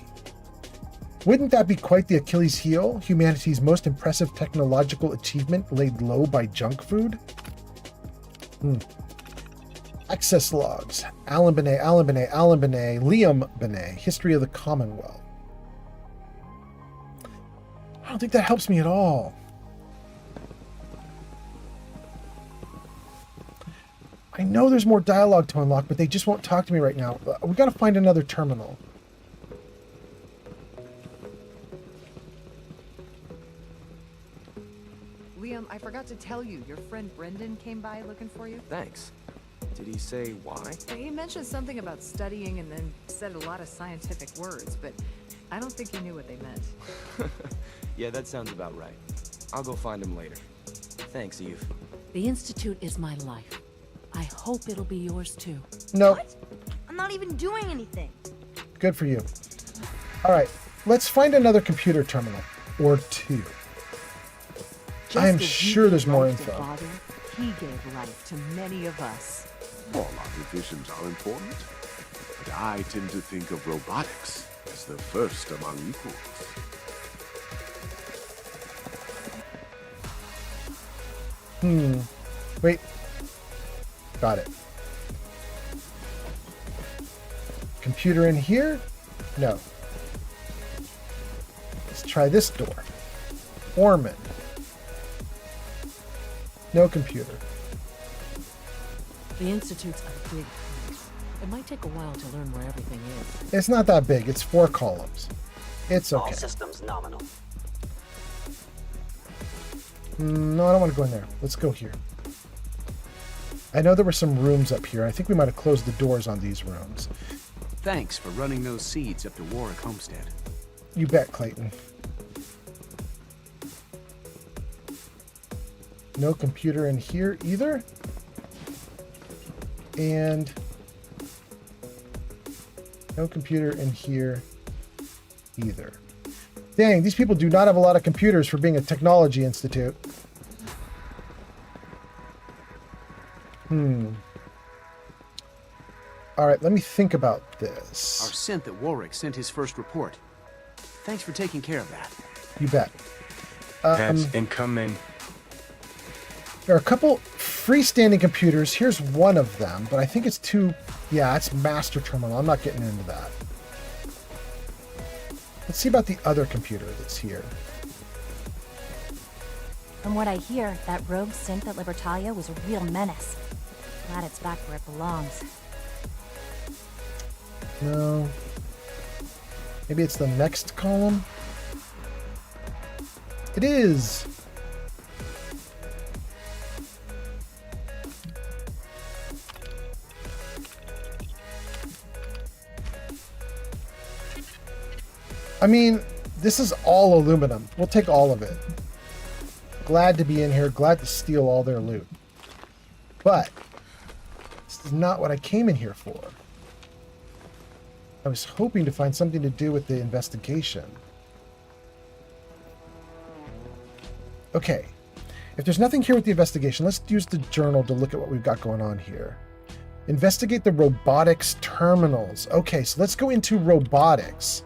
Wouldn't that be quite the Achilles heel? Humanity's most impressive technological achievement laid low by junk food? Access logs. Alan Benet, Liam Benet, History of the Commonwealth. I don't think that helps me at all. I know there's more dialogue to unlock, but they just won't talk to me right now. We gotta find another terminal. Liam, I forgot to tell you, your friend Brendan came by looking for you. Thanks. Did he say why? He mentioned something about studying and then said a lot of scientific words, but I don't think he knew what they meant. Yeah, that sounds about right. I'll go find him later. Thanks, Eve. The Institute is my life. I hope it'll be yours too. No. What? I'm not even doing anything. Good for you. All right, let's find another computer terminal or two. I am sure there's more info. Father, he gave life to many of us. All our divisions are important, but I tend to think of robotics as the first among equals. Wait. Got it. Computer in here? No. Let's try this door. Orman. No computer. The Institute's a big place. It might take a while to learn where everything is. It's not that big. It's 4 columns. It's okay. All systems nominal. No, I don't want to go in there. Let's go here. I know there were some rooms up here. I think we might have closed the doors on these rooms. Thanks for running those seeds up to Warwick Homestead. You bet, Clayton. No computer in here either. And no computer in here either. Dang, these people do not have a lot of computers for being a technology institute. All right, let me think about this. Our synth at Warwick sent his first report. Thanks for taking care of that. You bet. Heads incoming. There are a couple freestanding computers. Here's one of them, but I think it's too... Yeah, it's master terminal. I'm not getting into that. Let's see about the other computer that's here. From what I hear, that rogue synth at Libertalia was a real menace. Glad it's back where it belongs. No. Maybe it's the next column? It is! I mean, this is all aluminum. We'll take all of it. Glad to be in here. Glad to steal all their loot. But this is not what I came in here for. I was hoping to find something to do with the investigation. Okay. If there's nothing here with the investigation, let's use the journal to look at what we've got going on here. Investigate the robotics terminals. Okay, so let's go into robotics.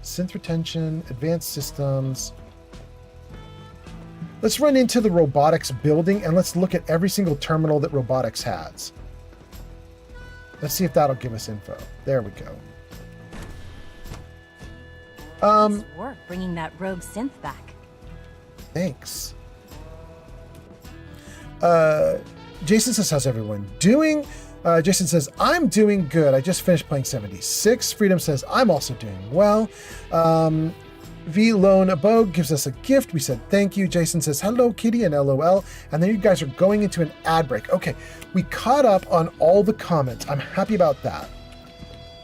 Synth retention, advanced systems. Let's run into the robotics building and let's look at every single terminal that robotics has. Let's see if that'll give us info. There we go. Nice work bringing that rogue synth back. Thanks. Jason says, how's everyone doing? Jason says, I'm doing good. I just finished playing 76. Freedom says, I'm also doing well. V Lone Abode gives us a gift. We said thank you. Jason says, hello, kitty, and LOL. And then you guys are going into an ad break. Okay, we caught up on all the comments. I'm happy about that.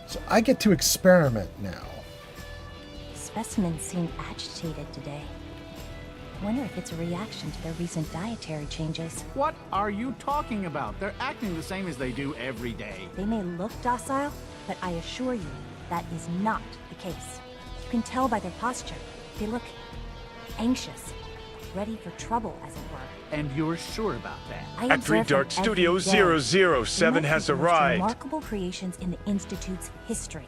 So I get to experiment now. Specimens seem agitated today. Wonder if it's a reaction to their recent dietary changes. What are you talking about? They're acting the same as they do every day. They may look docile, but I assure you, that is not the case. You can tell by their posture. They look anxious, ready for trouble, as it were. And you're sure about that? I Act 3 observe them Dart Studio every day. 007 They has might be the most arrived. remarkable creations in the Institute's history.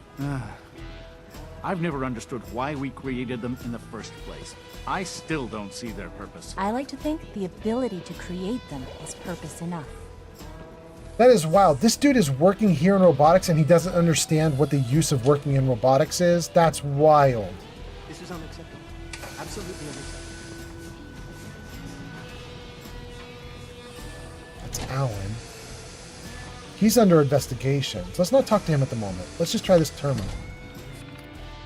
I've never understood why we created them in the first place. I still don't see their purpose. I like to think the ability to create them is purpose enough. That is wild. This dude is working here in robotics and he doesn't understand what the use of working in robotics is. That's wild. This is unacceptable. Absolutely unacceptable. That's Alan. He's under investigation. So let's not talk to him at the moment. Let's just try this terminal.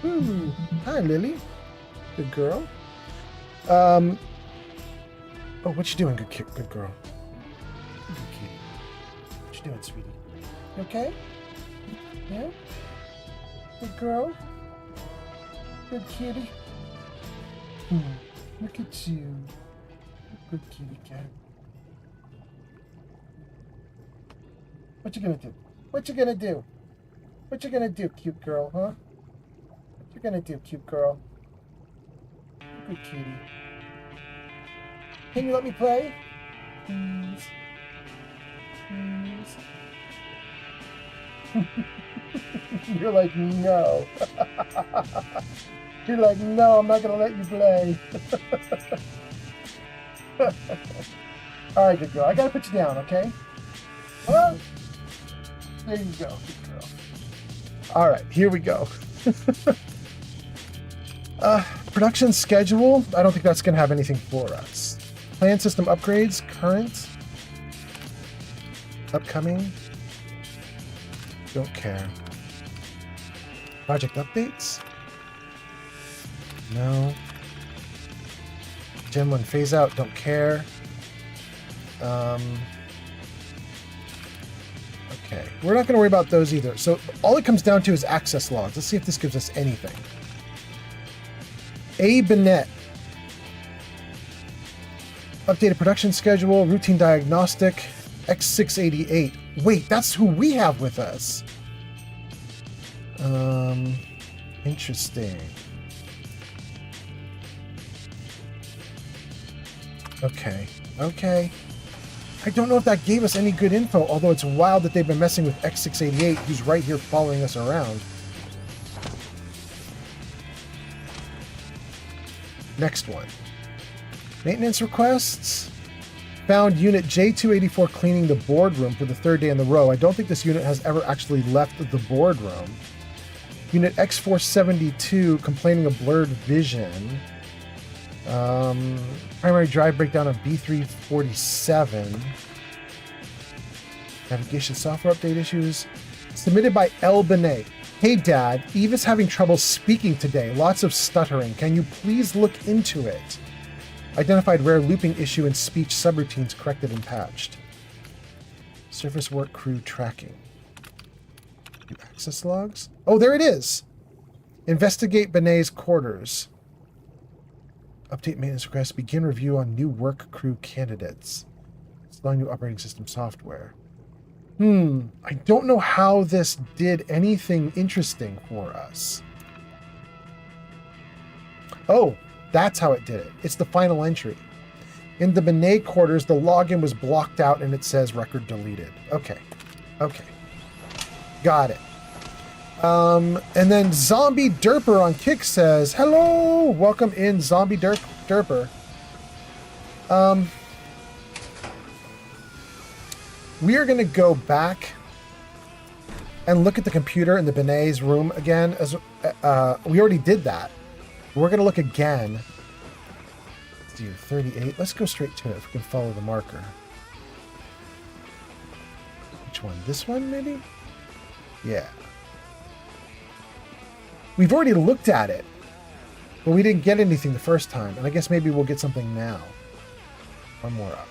Ooh. Hi, Lily. Good girl. Oh, what you doing, good girl? Good kitty. What you doing, sweetie? You okay? Yeah? Good girl? Good kitty? Look at you. Good kitty cat. What you gonna do? What you gonna do? What you gonna do, cute girl, huh? What you gonna do, cute girl? Good kitty. Can you let me play? Please. please. You're like, no. You're like, no, I'm not going to let you play. All right, good girl. I got to put you down, okay? Well, there you go, good girl. All right, here we go. Production schedule. I don't think that's going to have anything for us. Plan system upgrades, current. Upcoming. Don't care. Project updates. No. Gen 1 phase out, don't care. Okay, we're not going to worry about those either. So all it comes down to is access logs. Let's see if this gives us anything. A. Bennett. Updated production schedule, routine diagnostic, X688. Wait, that's who we have with us. Interesting. Okay. I don't know if that gave us any good info, although it's wild that they've been messing with X688, who's right here following us around. Next one. Maintenance requests. Found unit J284 cleaning the boardroom for the third day in a row. I don't think this unit has ever actually left the boardroom. Unit X472 complaining of blurred vision. Primary drive breakdown of B347. Navigation software update issues. Submitted by El Benet. Hey Dad, Eve is having trouble speaking today. Lots of stuttering. Can you please look into it? Identified rare looping issue in speech subroutines corrected and patched. Surface work crew tracking. New access logs. Oh, there it is. Investigate Benet's quarters. Update maintenance request. Begin review on new work crew candidates. Installing new operating system software. I don't know how this did anything interesting for us. Oh, that's how it did it. It's the final entry. In the Benet quarters, the login was blocked out and it says record deleted. Okay. Got it. And then Zombie Derper on Kick says, hello, welcome in Zombie Derper. We are going to go back and look at the computer in the Benet's room again. As we already did that. We're going to look again. Let's do 38. Let's go straight to it if we can follow the marker. Which one? This one, maybe? Yeah. We've already looked at it, but we didn't get anything the first time. And I guess maybe we'll get something now. One more up.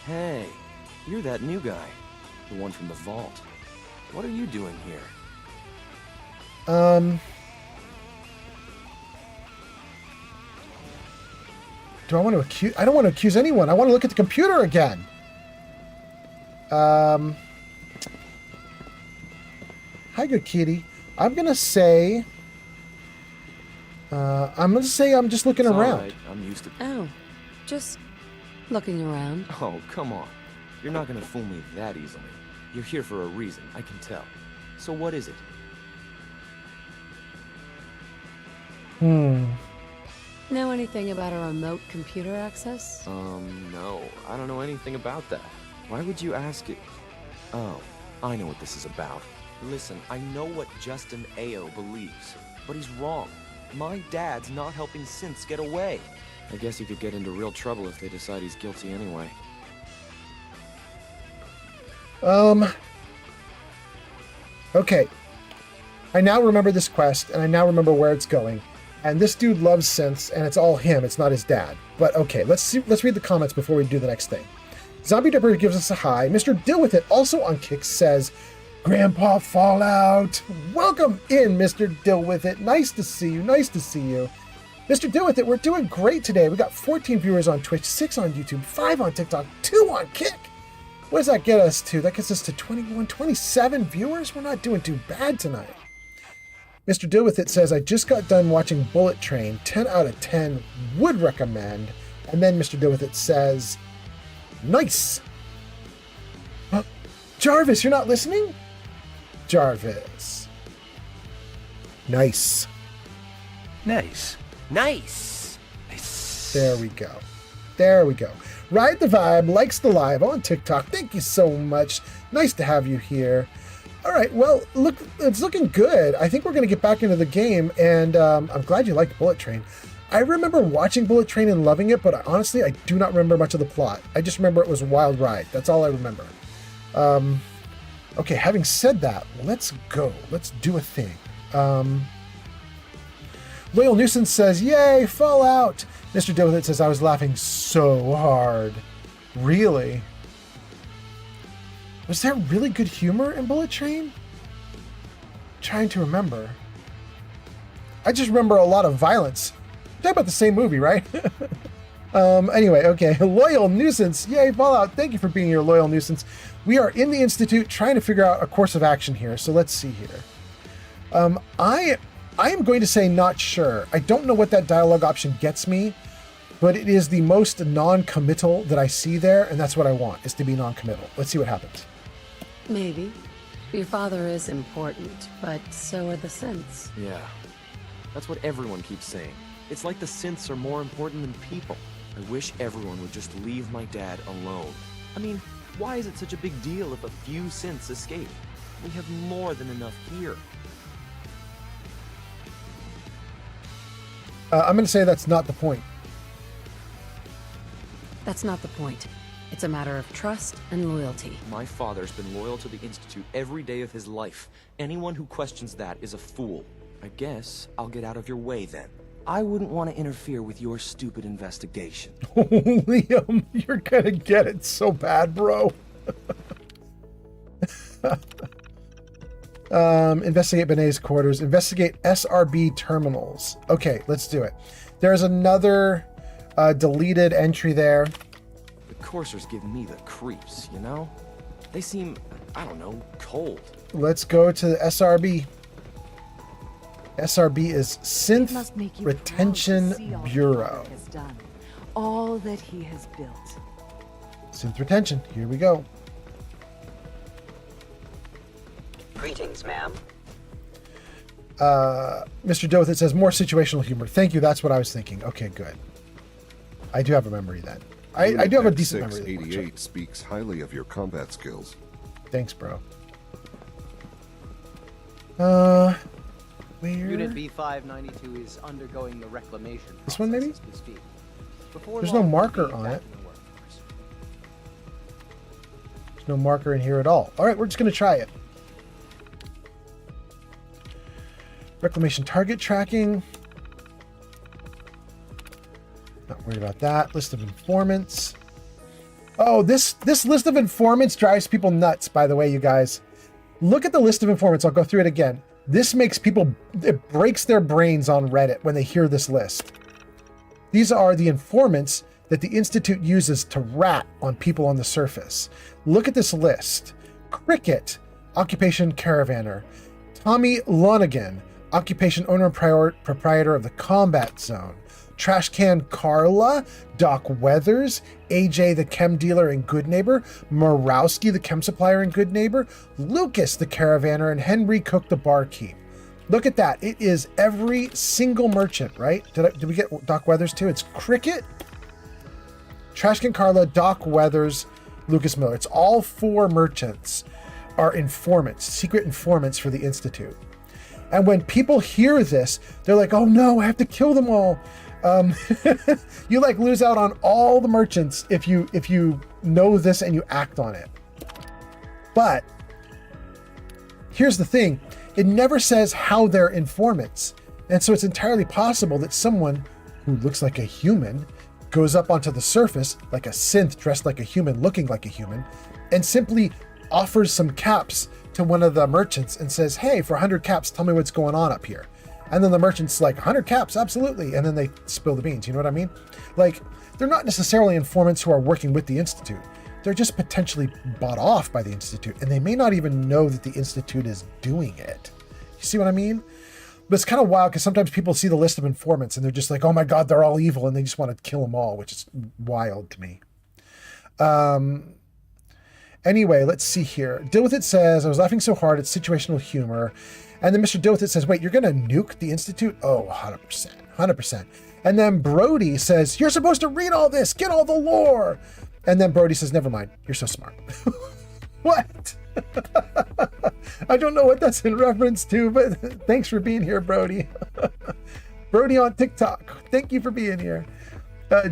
Hey, you're that new guy. The one from the vault. What are you doing here? Do I want to accuse? I don't want to accuse anyone. I want to look at the computer again. Hi, good kitty. I'm gonna say I'm just looking It's around. all right. I'm used to. Oh, just looking around. Oh, come on. You're not gonna fool me that easily. You're here for a reason, I can tell. So what is it? Know anything about a remote computer access? No. I don't know anything about that. Why would you ask it? Oh, I know what this is about. Listen, I know what Justin Ayo believes, but he's wrong. My dad's not helping synths get away. I guess he could get into real trouble if they decide he's guilty anyway. Okay. I now remember this quest, and I now remember where it's going. And this dude loves synths, and it's all him. It's not his dad. But okay, let's read the comments before we do the next thing. Zombie Dipper gives us a hi. Mr. Deal With It, also on Kick, says, Grandpa Fallout. Welcome in, Mr. Deal With It. Nice to see you. Nice to see you. Mr. Deal With It, we're doing great today. We got 14 viewers on Twitch, 6 on YouTube, 5 on TikTok, 2 on Kick. What does that get us to? That gets us to 21, 27 viewers? We're not doing too bad tonight. Mr. Deal With It says, I just got done watching Bullet Train. 10 out of 10 would recommend. And then Mr. Deal With It says, nice. Huh? Jarvis, you're not listening? Jarvis. Nice. Nice. Nice. Nice. There we go. There we go. Ride the Vibe likes the live on TikTok. Thank you so much. Nice to have you here. All right, well, look, it's looking good. I think we're going to get back into the game, and I'm glad you liked Bullet Train. I remember watching Bullet Train and loving it, but honestly, I do not remember much of the plot. I just remember it was a wild ride. That's all I remember. Okay, having said that, let's go. Let's do a thing. Loyal Nuisance says, yay, Fallout. Mr. Deal With It says, I was laughing so hard. Really? Was there really good humor in Bullet Train? Trying to remember. I just remember a lot of violence. Talking about the same movie, right? Anyway, okay. Loyal Nuisance. Yay, Fallout. Thank you for being here, Loyal Nuisance. We are in the Institute trying to figure out a course of action here. So let's see here. I am going to say not sure. I don't know what that dialogue option gets me, but it is the most non-committal that I see there, and that's what I want, is to be non-committal. Let's see what happens. Maybe. Your father is important, but so are the synths. Yeah. That's what everyone keeps saying. It's like the synths are more important than people. I wish everyone would just leave my dad alone. I mean, why is it such a big deal if a few synths escape? We have more than enough here. I'm going to say that's not the point. That's not the point. It's a matter of trust and loyalty. My father's been loyal to the Institute every day of his life. Anyone who questions that is a fool. I guess I'll get out of your way then. I wouldn't want to interfere with your stupid investigation. Liam, you're gonna get it so bad, bro. Investigate Benet's quarters. Investigate SRB terminals. Okay, let's do it. There's another deleted entry there. The coursers give me the creeps, you know? They seem, I don't know, cold. Let's go to the SRB. SRB is Synth Retention Bureau. All that he has built. Synth Retention. Here we go. Greetings, ma'am. Mr. Doth, it says more situational humor. Thank you. That's what I was thinking. Okay, good. I do have a memory then. I do have a decent memory. 688 speaks highly of your combat skills. Thanks, bro. Where? Unit B592 is undergoing the reclamation. This one, maybe? Before There's no marker on it. There's no marker in here at all. All right, we're just going to try it. Reclamation target tracking. Not worried about that. List of informants. Oh, this list of informants drives people nuts, by the way, you guys. Look at the list of informants. I'll go through it again. This makes people, it breaks their brains on Reddit when they hear this list. These are the informants that the Institute uses to rat on people on the surface. Look at this list. Cricket, occupation caravaner. Tommy Lonigan, occupation owner and proprietor of the combat zone. Trash Can Carla, Doc Weathers, AJ the chem dealer and good neighbor, Morowski the chem supplier and good neighbor, Lucas the caravaner, and Henry Cook the barkeep. Look at that. It is every single merchant, right? Did we get Doc Weathers too? It's Cricket, Trash Can Carla, Doc Weathers, Lucas Miller. It's all four merchants are informants, secret informants for the Institute. And when people hear this, they're like, oh no, I have to kill them all. You like lose out on all the merchants if you know this and you act on it. But here's the thing, it never says how they're informants. And so it's entirely possible that someone who looks like a human goes up onto the surface like a synth dressed like a human, looking like a human, and simply offers some caps to one of the merchants and says, hey, for 100 caps, tell me what's going on up here. And then the merchant's like, 100 caps, absolutely. And then they spill the beans, you know what I mean? Like, they're not necessarily informants who are working with the Institute. They're just potentially bought off by the Institute, and they may not even know that the Institute is doing it. You see what I mean? But it's kind of wild because sometimes people see the list of informants and they're just like, oh my God, they're all evil. And they just want to kill them all, which is wild to me. Anyway, let's see here. Deal with It says, I was laughing so hard at situational humor. And then Mr. Deal with It says, wait, you're going to nuke the Institute? Oh, 100%. 100%. And then Brody says, you're supposed to read all this. Get all the lore. And then Brody says, never mind. You're so smart. What? I don't know what that's in reference to, but thanks for being here, Brody. Brody on TikTok. Thank you for being here.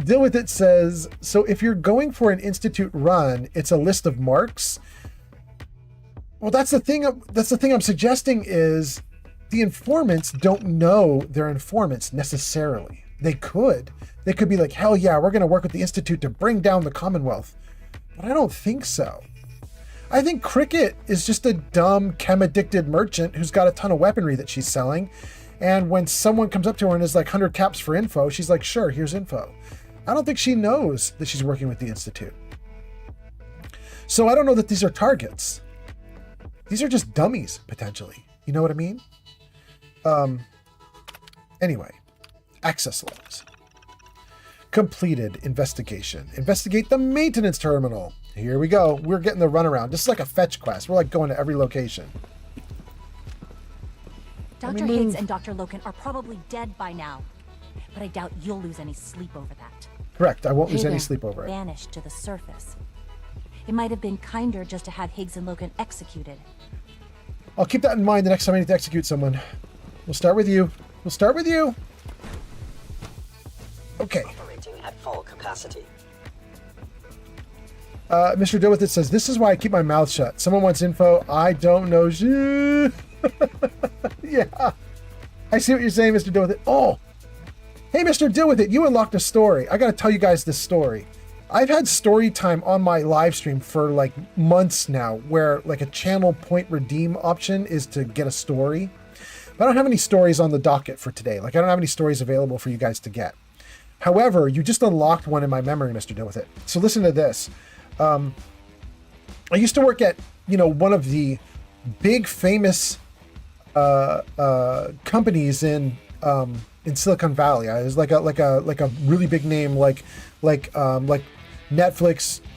Deal With It says, so if you're going for an Institute run, it's a list of marks. Well, that's the thing I'm suggesting is the informants don't know they're informants necessarily. They could be like, hell yeah, we're going to work with the Institute to bring down the Commonwealth. But I don't think so. I think Cricket is just a dumb, chem-addicted merchant who's got a ton of weaponry that she's selling. And when someone comes up to her and is like 100 caps for info, she's like, sure, here's info. I don't think she knows that she's working with the Institute. So I don't know that these are targets. These are just dummies, potentially. You know what I mean? Anyway, access logs. Completed investigation. Investigate the maintenance terminal. Here we go. We're getting the runaround. This is like a fetch quest. We're like going to every location. Dr. Higgs and Dr. Loken are probably dead by now, but I doubt you'll lose any sleep over that. Correct. I won't lose any sleep over it. Vanished to the surface. It might have been kinder just to have Higgs and Loken executed. I'll keep that in mind the next time I need to execute someone. We'll start with you. We'll start with you. Okay. Operating at full capacity. Mr. Deal With It says, this is why I keep my mouth shut. Someone wants info. I don't know shit. Yeah. I see what you're saying, Mr. Deal With It. Oh. Hey, Mr. Deal With It. You unlocked a story. I got to tell you guys this story. I've had story time on my live stream for like months now, where like a channel point redeem option is to get a story. But I don't have any stories on the docket for today. Like I don't have any stories available for you guys to get. However, you just unlocked one in my memory, Mr. Deal With It. So listen to this. I used to work at, one of the big famous companies in Silicon Valley. It was like a really big name, like Netflix,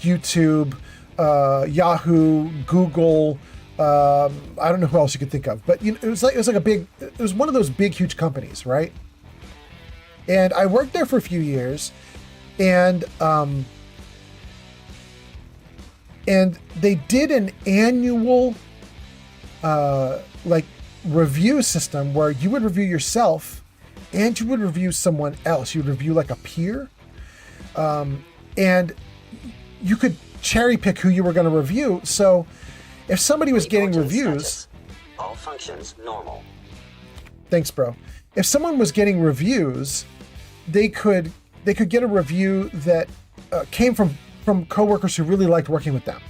YouTube, Yahoo, Google. I don't know who else you could think of, but it was one of those big, huge companies, right? And I worked there for a few years, and they did an annual review system where you would review yourself and you would review someone else. You would review like a peer, and you could cherry pick who you were going to review. So if somebody was getting reviews, all functions normal. Thanks, bro. If someone was getting reviews, they could get a review that came from coworkers who really liked working with them,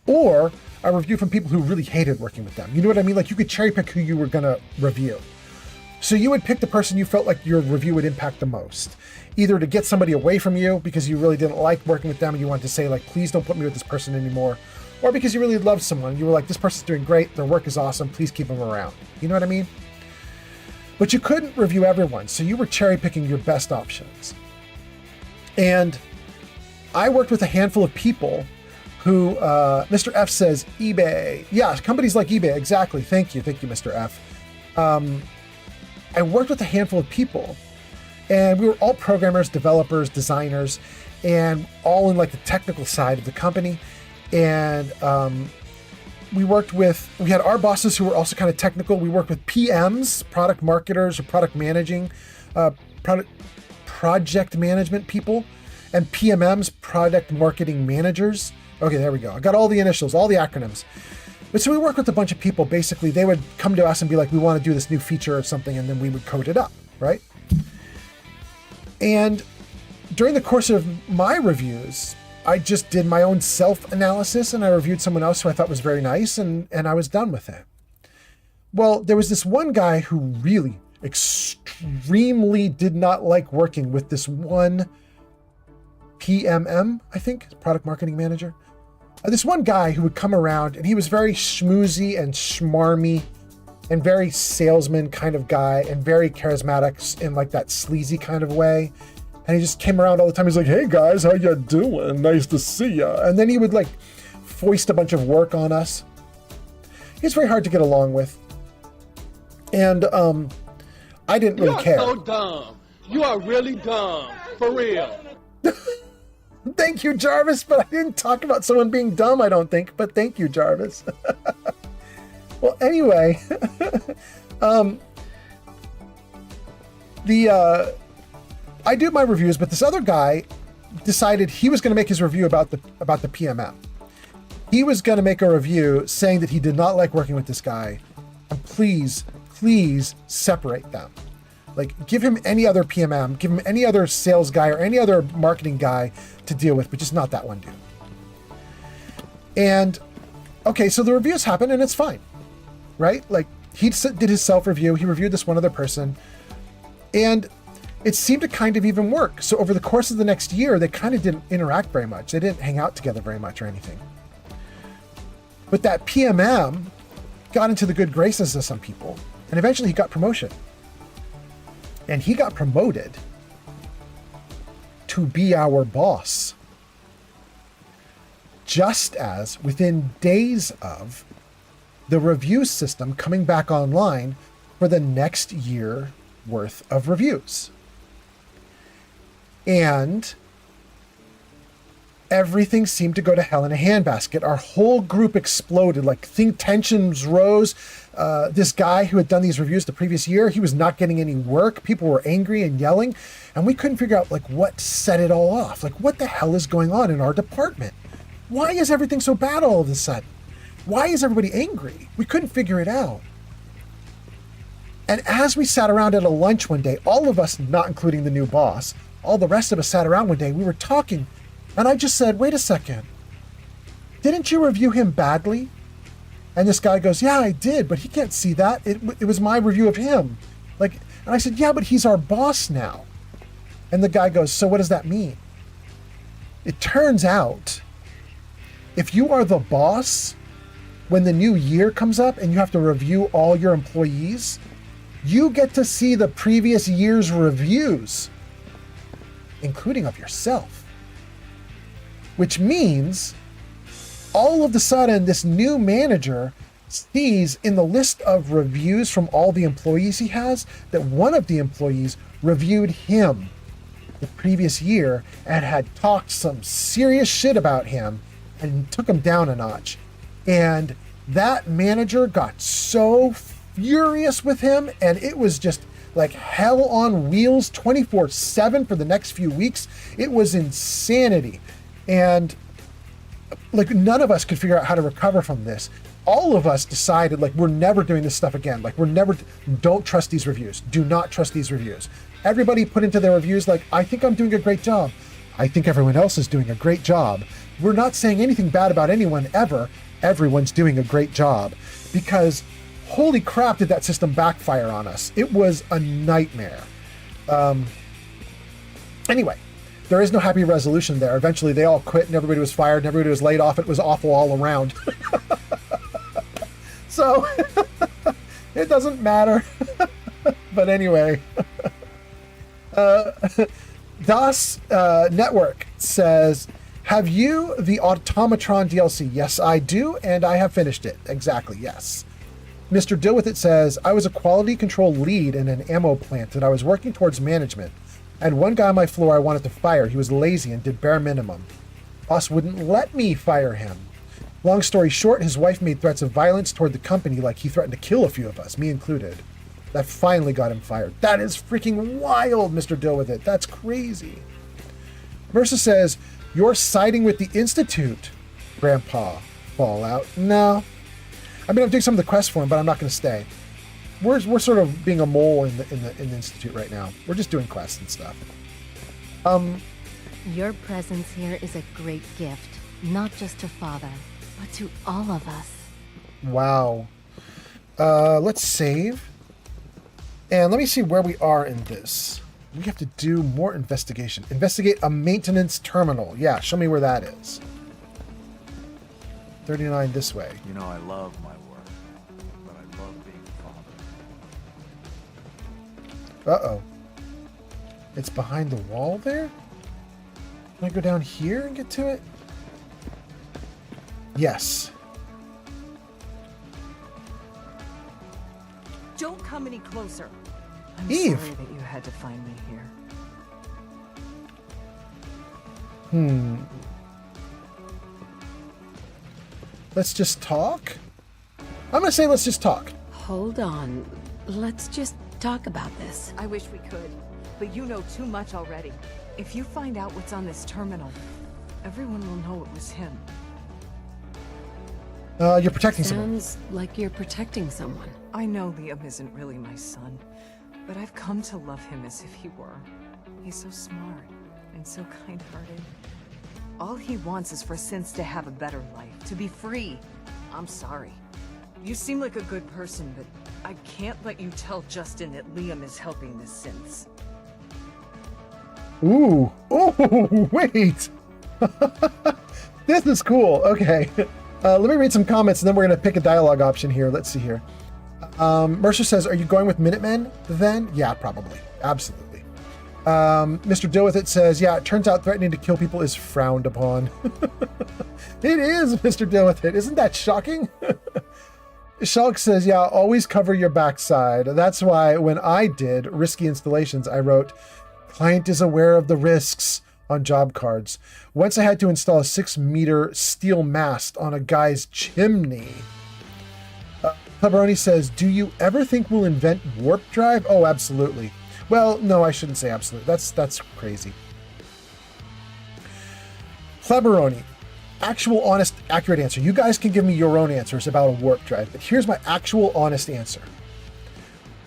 or a review from people who really hated working with them. You know what I mean? Like you could cherry pick who you were going to review. So you would pick the person you felt like your review would impact the most, either to get somebody away from you because you really didn't like working with them and you wanted to say like, please don't put me with this person anymore, or because you really loved someone. You were like, this person's doing great. Their work is awesome. Please keep them around. You know what I mean? But you couldn't review everyone. So you were cherry picking your best options. And I worked with a handful of people who, Mr. F says, eBay. Yeah, companies like eBay, exactly. Thank you, Mr. F. I worked with a handful of people, and we were all programmers, developers, designers, and all in like the technical side of the company. And we had our bosses who were also kind of technical. We worked with PMs, product marketers or product managing, project management people, and PMMs, product marketing managers. Okay, there we go. I got all the initials, all the acronyms. But so we work with a bunch of people. Basically, they would come to us and be like, we want to do this new feature or something, and then we would code it up, right? And during the course of my reviews, I just did my own self-analysis, and I reviewed someone else who I thought was very nice, and I was done with it. Well, there was this one guy who really extremely did not like working with this one PMM, I think, product marketing manager. This one guy who would come around, and he was very schmoozy and schmarmy, and very salesman kind of guy and very charismatic in like that sleazy kind of way. And he just came around all the time. He's like, hey guys, how you doing? Nice to see ya. And then he would like foist a bunch of work on us. He's very hard to get along with. And I didn't really care. You're so dumb. You are really dumb. For real. Thank you, Jarvis, but I didn't talk about someone being dumb, I don't think. But thank you, Jarvis. Well, anyway, I do my reviews, but this other guy decided he was going to make his review about the PMM. He was going to make a review saying that he did not like working with this guy, and please separate them. Like, give him any other PMM, give him any other sales guy or any other marketing guy to deal with, but just not that one dude. And okay, so the reviews happen and it's fine, right? Like, he did his self-review, he reviewed this one other person, and it seemed to kind of even work. So over the course of the next year, they kind of didn't interact very much. They didn't hang out together very much or anything. But that PMM got into the good graces of some people, and eventually he got promotion. And he got promoted to be our boss. Just as within days of the review system coming back online for the next year worth of reviews. And everything seemed to go to hell in a handbasket. Our whole group exploded, like tensions rose. This guy who had done these reviews the previous year, he was not getting any work. People were angry and yelling, and we couldn't figure out like what set it all off. Like, what the hell is going on in our department? Why is everything so bad all of a sudden? Why is everybody angry? We couldn't figure it out. And as we sat around at a lunch one day, all of us, not including the new boss, all the rest of us sat around one day, we were talking, and I just said, wait a second, didn't you review him badly? And this guy goes, yeah, I did, but he can't see that. It was my review of him. Like, and I said, yeah, but he's our boss now. And the guy goes, so what does that mean? It turns out, if you are the boss, when the new year comes up and you have to review all your employees, you get to see the previous year's reviews, including of yourself. Which means all of a sudden this new manager sees in the list of reviews from all the employees he has that one of the employees reviewed him the previous year and had talked some serious shit about him and took him down a notch. And that manager got so furious with him, and it was just like hell on wheels 24/7 for the next few weeks. It was insanity. And like, none of us could figure out how to recover from this. All of us decided, like, we're never doing this stuff again. Like, don't trust these reviews. Do not trust these reviews. Everybody put into their reviews, like, I think I'm doing a great job. I think everyone else is doing a great job. We're not saying anything bad about anyone ever. Everyone's doing a great job, because holy crap, did that system backfire on us. It was a nightmare. Anyway, there is no happy resolution there. Eventually they all quit and everybody was fired and everybody was laid off. It was awful all around. So it doesn't matter. But anyway, Das Network says, have you the Automatron DLC? Yes, I do, and I have finished it. Exactly, yes. Mr. Deal With It says, I was a quality control lead in an ammo plant and I was working towards management. I had one guy on my floor I wanted to fire. He was lazy and did bare minimum. Boss wouldn't let me fire him. Long story short, his wife made threats of violence toward the company, like he threatened to kill a few of us, me included. That finally got him fired. That is freaking wild, Mr. Deal With It. That's crazy. Mercer says, you're siding with the Institute, Grandpa. Fallout. No. I mean, I'm doing some of the quests for him, but I'm not going to stay. We're sort of being a mole in the Institute right now. We're just doing quests and stuff. Your presence here is a great gift, not just to Father, but to all of us. Wow. Let's save. And let me see where we are in this. We have to do more investigation. Investigate a maintenance terminal. Yeah, show me where that is. 39 this way. You know, I love my work, but I love being a father. Uh-oh. It's behind the wall there? Can I go down here and get to it? Yes. Don't come any closer. I'm Eve. sorry that you had to find me here. Let's just talk? I'm gonna say let's just talk. Hold on. Let's just talk about this. I wish we could, but you know too much already. If you find out what's on this terminal, everyone will know it was him. You're protecting someone. Sounds like you're protecting someone. I know Liam isn't really my son, but I've come to love him as if he were. He's so smart and so kind-hearted. All he wants is for Synths to have a better life, to be free. I'm sorry. You seem like a good person, but I can't let you tell Justin that Liam is helping the Synths. Ooh. Oh, wait. This is cool. Okay. Let me read some comments and then we're going to pick a dialogue option here. Let's see here. Mercer says, are you going with Minutemen then? Yeah, probably. Absolutely. Mr. Deal With It says, yeah, it turns out threatening to kill people is frowned upon. It is, Mr. Deal With It. Isn't that shocking? Shulk says, yeah, always cover your backside. That's why when I did risky installations, I wrote, client is aware of the risks on job cards. Once I had to install a 6-meter steel mast on a guy's chimney. Cleberoni says, do you ever think we'll invent warp drive? Oh, absolutely. Well, no, I shouldn't say absolutely. That's crazy. Cleberoni, actual, honest, accurate answer. You guys can give me your own answers about a warp drive, but here's my actual, honest answer.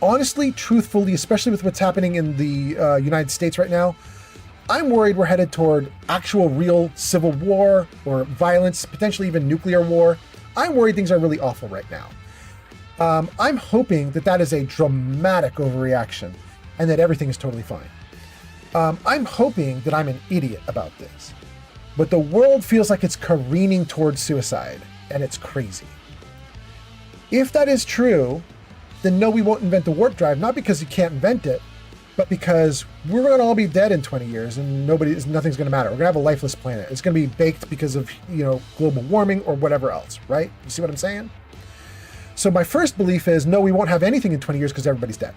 Honestly, truthfully, especially with what's happening in the United States right now, I'm worried we're headed toward actual, real civil war or violence, potentially even nuclear war. I'm worried things are really awful right now. I'm hoping that that is a dramatic overreaction and that everything is totally fine. I'm hoping that I'm an idiot about this, but the world feels like it's careening towards suicide, and it's crazy. If that is true, then no, we won't invent the warp drive, not because you can't invent it, but because we're going to all be dead in 20 years and nothing's going to matter. We're going to have a lifeless planet. It's going to be baked because of, global warming or whatever else, right? You see what I'm saying? So my first belief is, no, we won't have anything in 20 years because everybody's dead.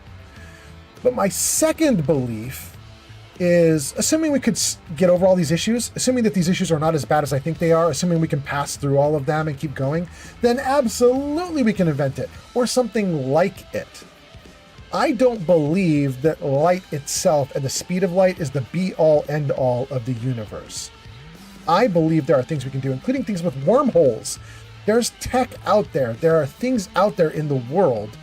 But my second belief is, assuming we could get over all these issues, assuming that these issues are not as bad as I think they are, assuming we can pass through all of them and keep going, then absolutely we can invent it, or something like it. I don't believe that light itself and the speed of light is the be-all, end-all of the universe. I believe there are things we can do, including things with wormholes. There's tech out there. There are things out there in the world.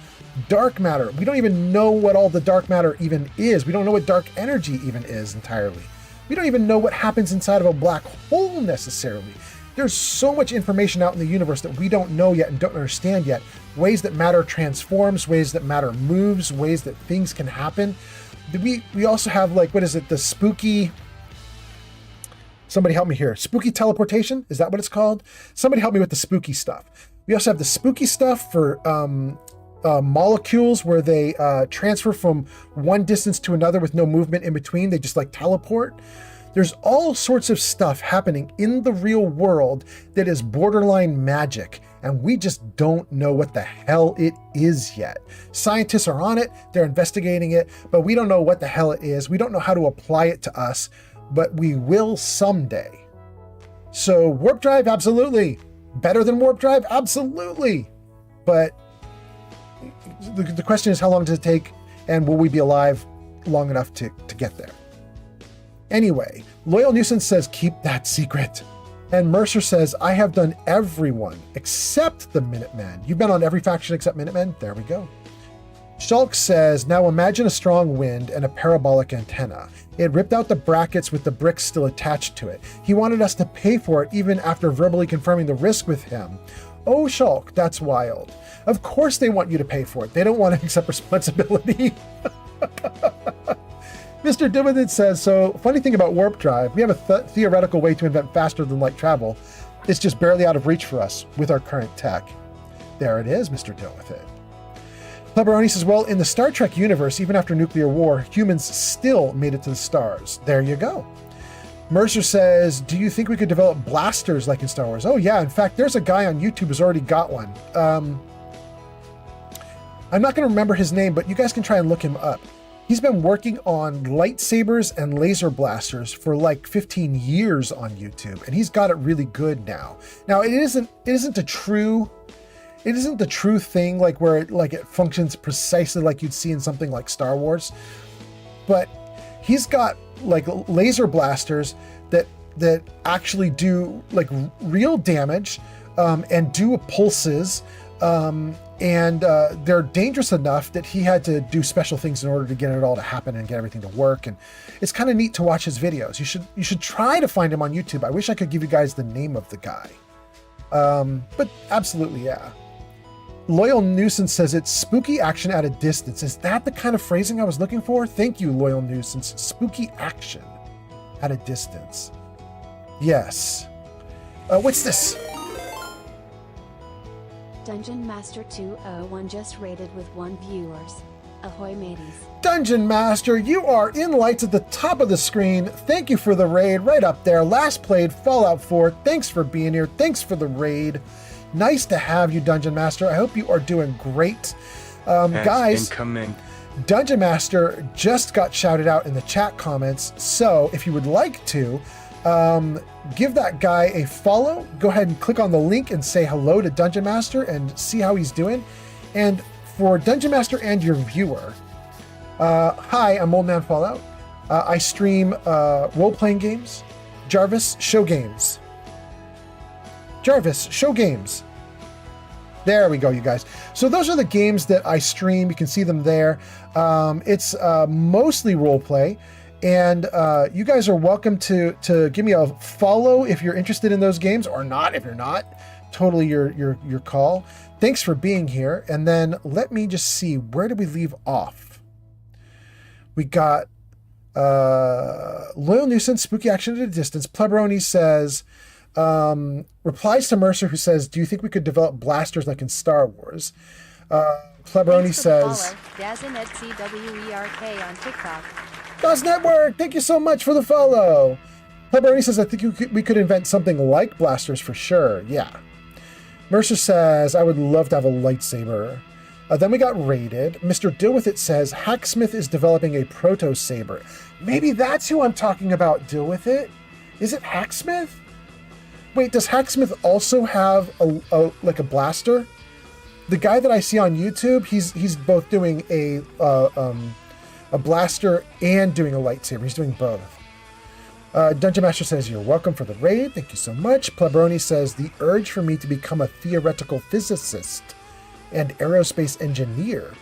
Dark matter. We don't even know what all the dark matter even is. We don't know what dark energy even is entirely. We don't even know what happens inside of a black hole necessarily. There's so much information out in the universe that we don't know yet and don't understand yet. Ways that matter transforms, ways that matter moves, ways that things can happen. We also have, the spooky... Somebody help me here. Spooky teleportation? Is that what it's called? Somebody help me with the spooky stuff. We also have the spooky stuff for molecules where they transfer from one distance to another with no movement in between. They just teleport. There's all sorts of stuff happening in the real world that is borderline magic, and we just don't know what the hell it is yet. Scientists are on it, they're investigating it, but we don't know what the hell it is. We don't know how to apply it to us, but we will someday. So warp drive, absolutely. Better than warp drive, absolutely. But the question is, how long does it take, and will we be alive long enough to get there? Anyway, Loyal Nuisance says, keep that secret. And Mercer says, I have done everyone except the Minutemen. You've been on every faction except Minutemen? There we go. Shulk says, now imagine a strong wind and a parabolic antenna. It ripped out the brackets with the bricks still attached to it. He wanted us to pay for it even after verbally confirming the risk with him. Oh, Shulk, that's wild. Of course they want you to pay for it. They don't want to accept responsibility. Mr. Dividend says, so funny thing about warp drive, we have a theoretical way to invent faster than light travel. It's just barely out of reach for us with our current tech. There it is, Mr. Deal With It. Pleberoni says, well, in the Star Trek universe, even after nuclear war, humans still made it to the stars. There you go. Mercer says, do you think we could develop blasters like in Star Wars? Oh yeah, in fact, there's a guy on YouTube who's already got one. I'm not going to remember his name, but you guys can try and look him up. He's been working on lightsabers and laser blasters for like 15 years on YouTube, and he's got it really good now. Now, it isn't the true thing like where it functions precisely like you'd see in something like Star Wars, but he's got like laser blasters that actually do like real damage and do pulses. And they're dangerous enough that he had to do special things in order to get it all to happen and get everything to work. And it's kind of neat to watch his videos. You should try to find him on YouTube. I wish I could give you guys the name of the guy. But absolutely, yeah. Loyal Nuisance says it's spooky action at a distance. Is that the kind of phrasing I was looking for? Thank you, Loyal Nuisance. Spooky action at a distance. Yes. What's this? Dungeon Master 201 just rated with 1 viewers. Ahoy mateys. Dungeon Master, you are in lights at the top of the screen. Thank you for the raid right up there. Last played Fallout 4. Thanks for being here. Thanks for the raid. Nice to have you, Dungeon Master. I hope you are doing great. Guys, incoming. Dungeon Master just got shouted out in the chat comments. So if you would like to, give that guy a follow. Go ahead and click on the link and say hello to Dungeon Master and see how he's doing. And for Dungeon Master and your viewer, hi, I'm Old Man Fallout. I stream role-playing games. Jarvis, show games. Jarvis, show games. There we go, you guys. So those are the games that I stream. You can see them there. It's mostly roleplay. And you guys are welcome to give me a follow if you're interested in those games, or not if you're not. Totally your call. Thanks for being here. And then let me just see, where did we leave off? We got Loyal Nuisance, Spooky Action at a Distance. Pleberoni says, replies to Mercer, who says, do you think we could develop blasters like in Star Wars? Pleberoni says, DazNetCWERK on TikTok. Daz Network, thank you so much for the follow. Pleberoni says, I think we could invent something like blasters for sure. Yeah. Mercer says, I would love to have a lightsaber. Then we got raided. Mr. Deal With It says, Hacksmith is developing a proto saber. Maybe that's who I'm talking about, Deal With It. Is it Hacksmith? Wait, does Hacksmith also have a blaster? The guy that I see on YouTube, he's both doing a blaster and doing a lightsaber. He's doing both. Dungeon Master says, you're welcome for the raid. Thank you so much. Pleberoni says, the urge for me to become a theoretical physicist and aerospace engineer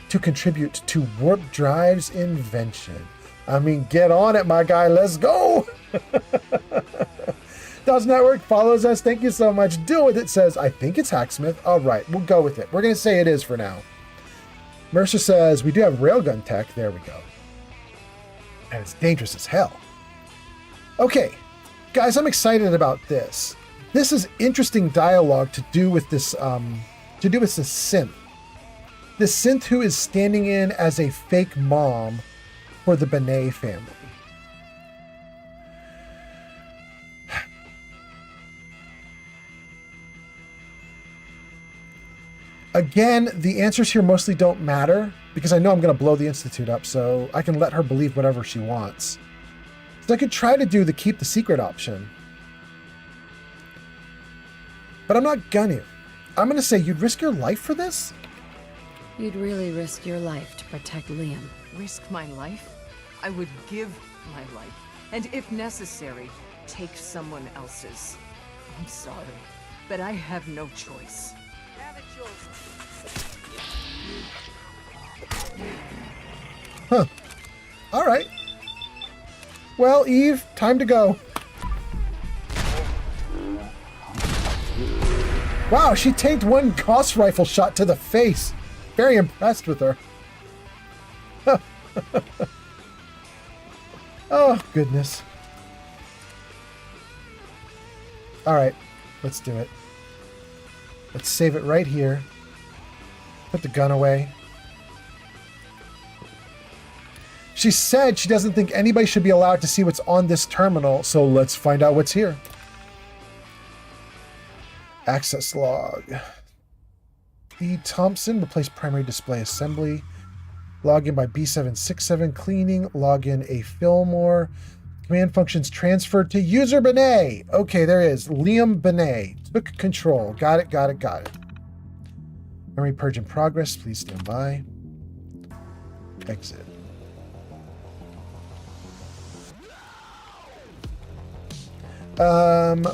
to contribute to warp drive's invention. I mean, get on it, my guy. Let's go. Daz Network follows us. Thank you so much. Deal With It says, I think it's Hacksmith. All right, we'll go with it. We're going to say it is for now. Mercer says, we do have railgun tech. There we go. And it's dangerous as hell. Okay, guys, I'm excited about this. This is interesting dialogue to do with this synth. This synth who is standing in as a fake mom for the Benet family. Again, the answers here mostly don't matter because I know I'm going to blow the Institute up, so I can let her believe whatever she wants. So I could try to do the keep the secret option. But I'm not gonna. I'm going to say, you'd risk your life for this? You'd really risk your life to protect Liam. Risk my life? I would give my life. And if necessary, take someone else's. I'm sorry, but I have no choice. Huh. All right. Well, Eve, time to go. Wow, she tanked one Gauss rifle shot to the face. Very impressed with her. Oh, goodness. All right, let's do it. Let's save it right here. Put the gun away. She said she doesn't think anybody should be allowed to see what's on this terminal, so let's find out what's here. Access log. E. Thompson, replace primary display assembly. Login by B767, cleaning. Login A. Fillmore. Command functions transferred to user Benet. Okay, there is. Liam Benet. Took control. Got it, got it, got it. Memory purge in progress. Please stand by. Exit.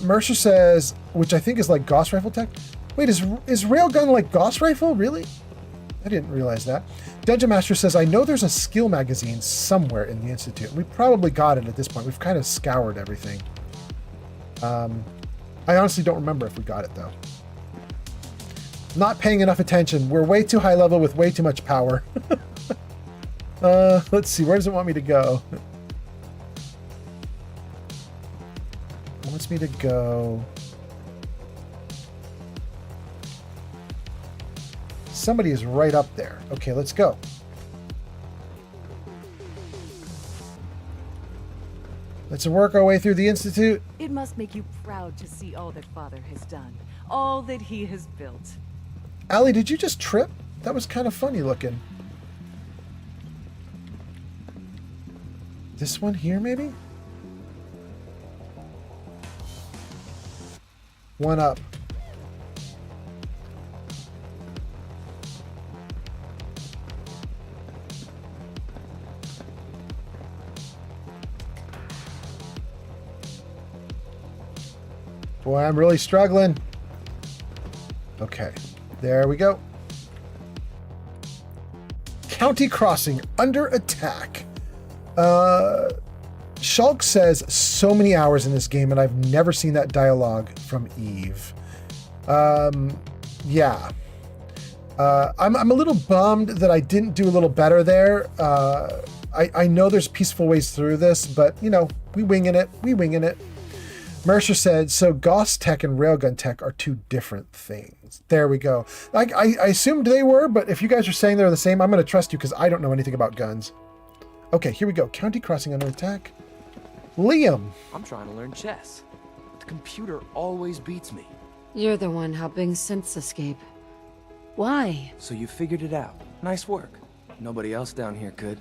Mercer says, which I think is like Gauss rifle tech. Wait, is railgun like Gauss rifle? Really? I didn't realize that. Dungeon Master says, I know there's a skill magazine somewhere in the Institute. We probably got it at this point. We've kind of scoured everything. I honestly don't remember if we got it, though. Not paying enough attention. We're way too high level with way too much power. Let's see. Where does it want me to go? It wants me to go... Somebody is right up there. Okay, let's go. Let's work our way through the Institute. It must make you proud to see all that Father has done, all that he has built. Allie, did you just trip? That was kind of funny looking. This one here, maybe? One up. Boy, I'm really struggling. Okay, there we go. County Crossing under attack. Shulk says so many hours in this game, and I've never seen that dialogue from Eve. Yeah. I'm a little bummed that I didn't do a little better there. I know there's peaceful ways through this, but, you know, we winging it. We winging it. Mercer said, so Gauss tech and railgun tech are two different things. There we go. I assumed they were, but if you guys are saying they're the same, I'm going to trust you because I don't know anything about guns. Okay, here we go. County Crossing under attack. Liam. I'm trying to learn chess. But the computer always beats me. You're the one helping synths escape. Why? So you figured it out. Nice work. Nobody else down here could.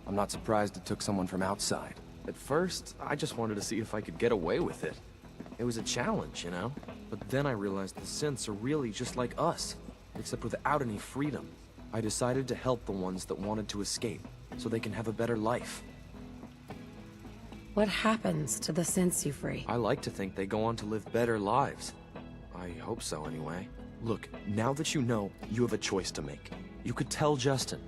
I'm not surprised it took someone from outside. At first, I just wanted to see if I could get away with it. It was a challenge, you know? But then I realized the synths are really just like us, except without any freedom. I decided to help the ones that wanted to escape, so they can have a better life. What happens to the synths you free? I like to think they go on to live better lives. I hope so, anyway. Look, now that you know, you have a choice to make. You could tell Justin.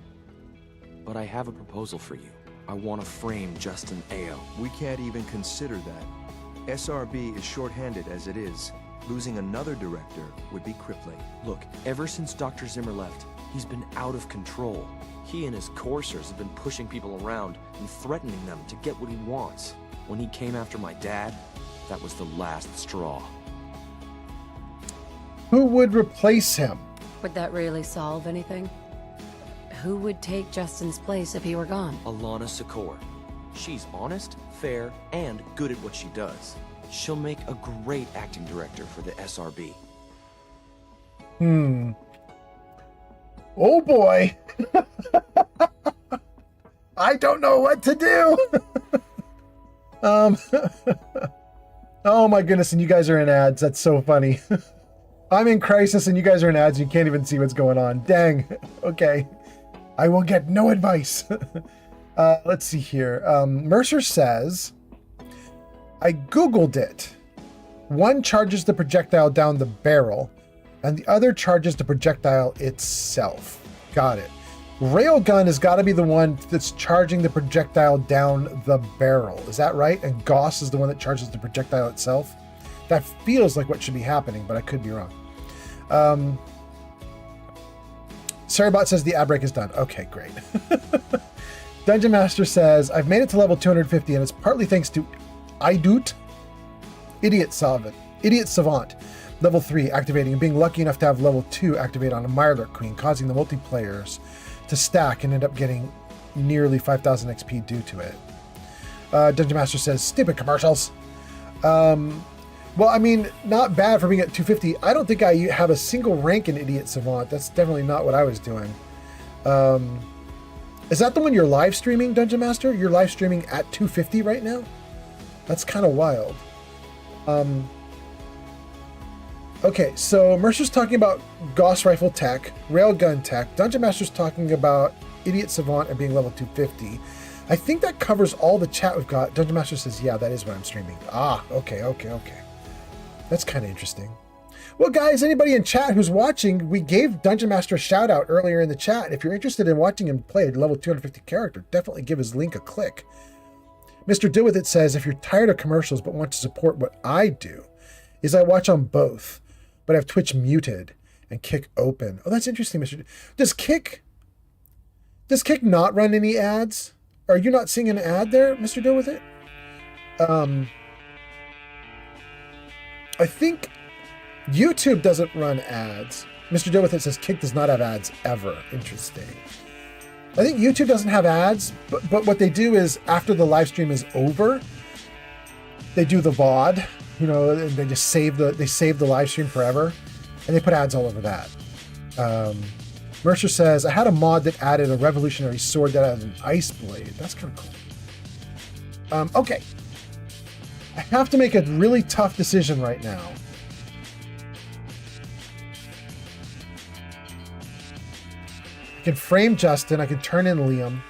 But I have a proposal for you. I want to frame Justin Ao. We can't even consider that. SRB is shorthanded as it is. Losing another director would be crippling. Look, ever since Dr. Zimmer left, he's been out of control. He and his coursers have been pushing people around and threatening them to get what he wants. When he came after my dad, that was the last straw. Who would replace him? Would that really solve anything? Who would take Justin's place if he were gone? Alana Secor. She's honest, fair, and good at what she does. She'll make a great acting director for the SRB. Oh boy. I don't know what to do. Oh my goodness, and you guys are in ads. That's so funny. I'm in crisis and you guys are in ads and you can't even see what's going on. Dang. Okay. I will get no advice. Let's see here. Mercer says, I Googled it. One charges the projectile down the barrel, and the other charges the projectile itself. Got it. Railgun has got to be the one that's charging the projectile down the barrel. Is that right? And Gauss is the one that charges the projectile itself? That feels like what should be happening, but I could be wrong. Sarabot says the ad break is done. Okay, great. Dungeon Master says, I've made it to level 250, and it's partly thanks to Idoot, Idiot Savant, level 3 activating, and being lucky enough to have level 2 activate on a Mirelurk Queen, causing the multiplayers to stack and end up getting nearly 5,000 XP due to it. Dungeon Master says, stupid commercials. Well, I mean, not bad for being at 250. I don't think I have a single rank in Idiot Savant. That's definitely not what I was doing. Is that the one you're live streaming, Dungeon Master? You're live streaming at 250 right now? That's kind of wild. Okay, so Mercer's talking about Gauss Rifle tech, Railgun tech. Dungeon Master's talking about Idiot Savant and being level 250. I think that covers all the chat we've got. Dungeon Master says, yeah, that is what I'm streaming. Ah, okay. That's kind of interesting. Well, guys, anybody in chat who's watching, we gave Dungeon Master a shout out earlier in the chat. If you're interested in watching him play a level 250 character, definitely give his link a click. Mr. Deal With It says, if you're tired of commercials but want to support what I do, is I watch on both, but I have Twitch muted and Kick open. Oh, that's interesting, Mr. Does Kick not run any ads? Are you not seeing an ad there, Mr. Deal With It? I think YouTube doesn't run ads. Mr. Deal With It says Kick does not have ads ever. Interesting. I think YouTube doesn't have ads, but what they do is after the live stream is over, they do the VOD, you know, and they just save the live stream forever, and they put ads all over that. Mercer says, I had a mod that added a revolutionary sword that has an ice blade. That's kind of cool. Okay. I have to make a really tough decision right now. I can frame Justin. I can turn in Liam.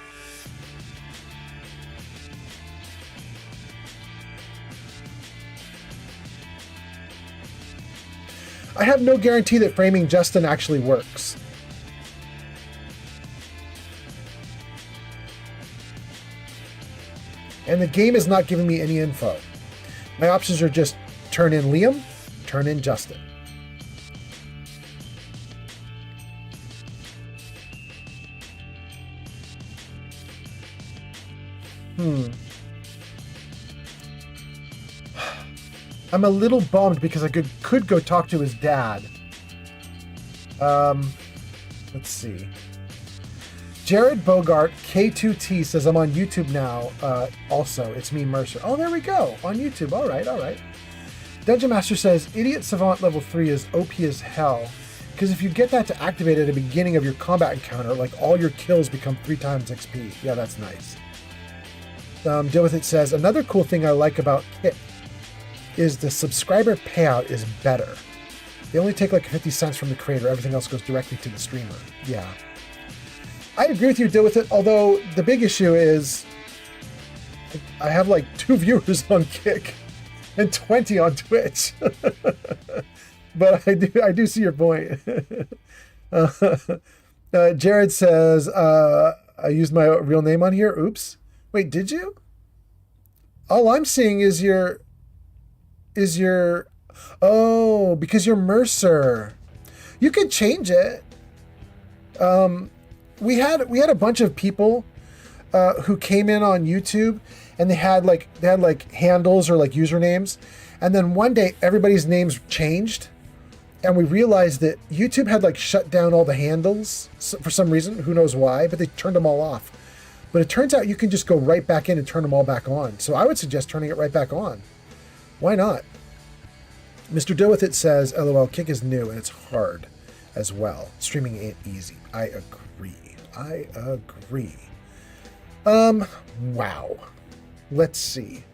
I have no guarantee that framing Justin actually works. And the game is not giving me any info. My options are just turn in Liam, turn in Justin. I'm a little bummed because I could go talk to his dad. Let's see. Jared Bogart, K2T, says, I'm on YouTube now. Also, it's me, Mercer. Oh, there we go. On YouTube. All right. Dungeon Master says, Idiot Savant level 3 is OP as hell. Because if you get that to activate at the beginning of your combat encounter, like all your kills become 3 times XP. Yeah, that's nice. Deal With It says, another cool thing I like about Kit is the subscriber payout is better. They only take like 50 cents from the creator. Everything else goes directly to the streamer. Yeah. I agree with you, Deal With It, although the big issue is I have like 2 viewers on Kick and 20 on Twitch. But I do see your point. Jared says, I used my real name on here. Oops. Wait, did you? All I'm seeing is your... Oh, because you're Mercer. You could change it. We had a bunch of people who came in on YouTube, and they had like handles or like usernames, and then one day everybody's names changed, and we realized that YouTube had like shut down all the handles for some reason. Who knows why? But they turned them all off. But it turns out you can just go right back in and turn them all back on. So I would suggest turning it right back on. Why not? Mr. Deal With It says, LOL, Kick is new and it's hard as well. Streaming ain't easy. I agree. Wow. Let's see.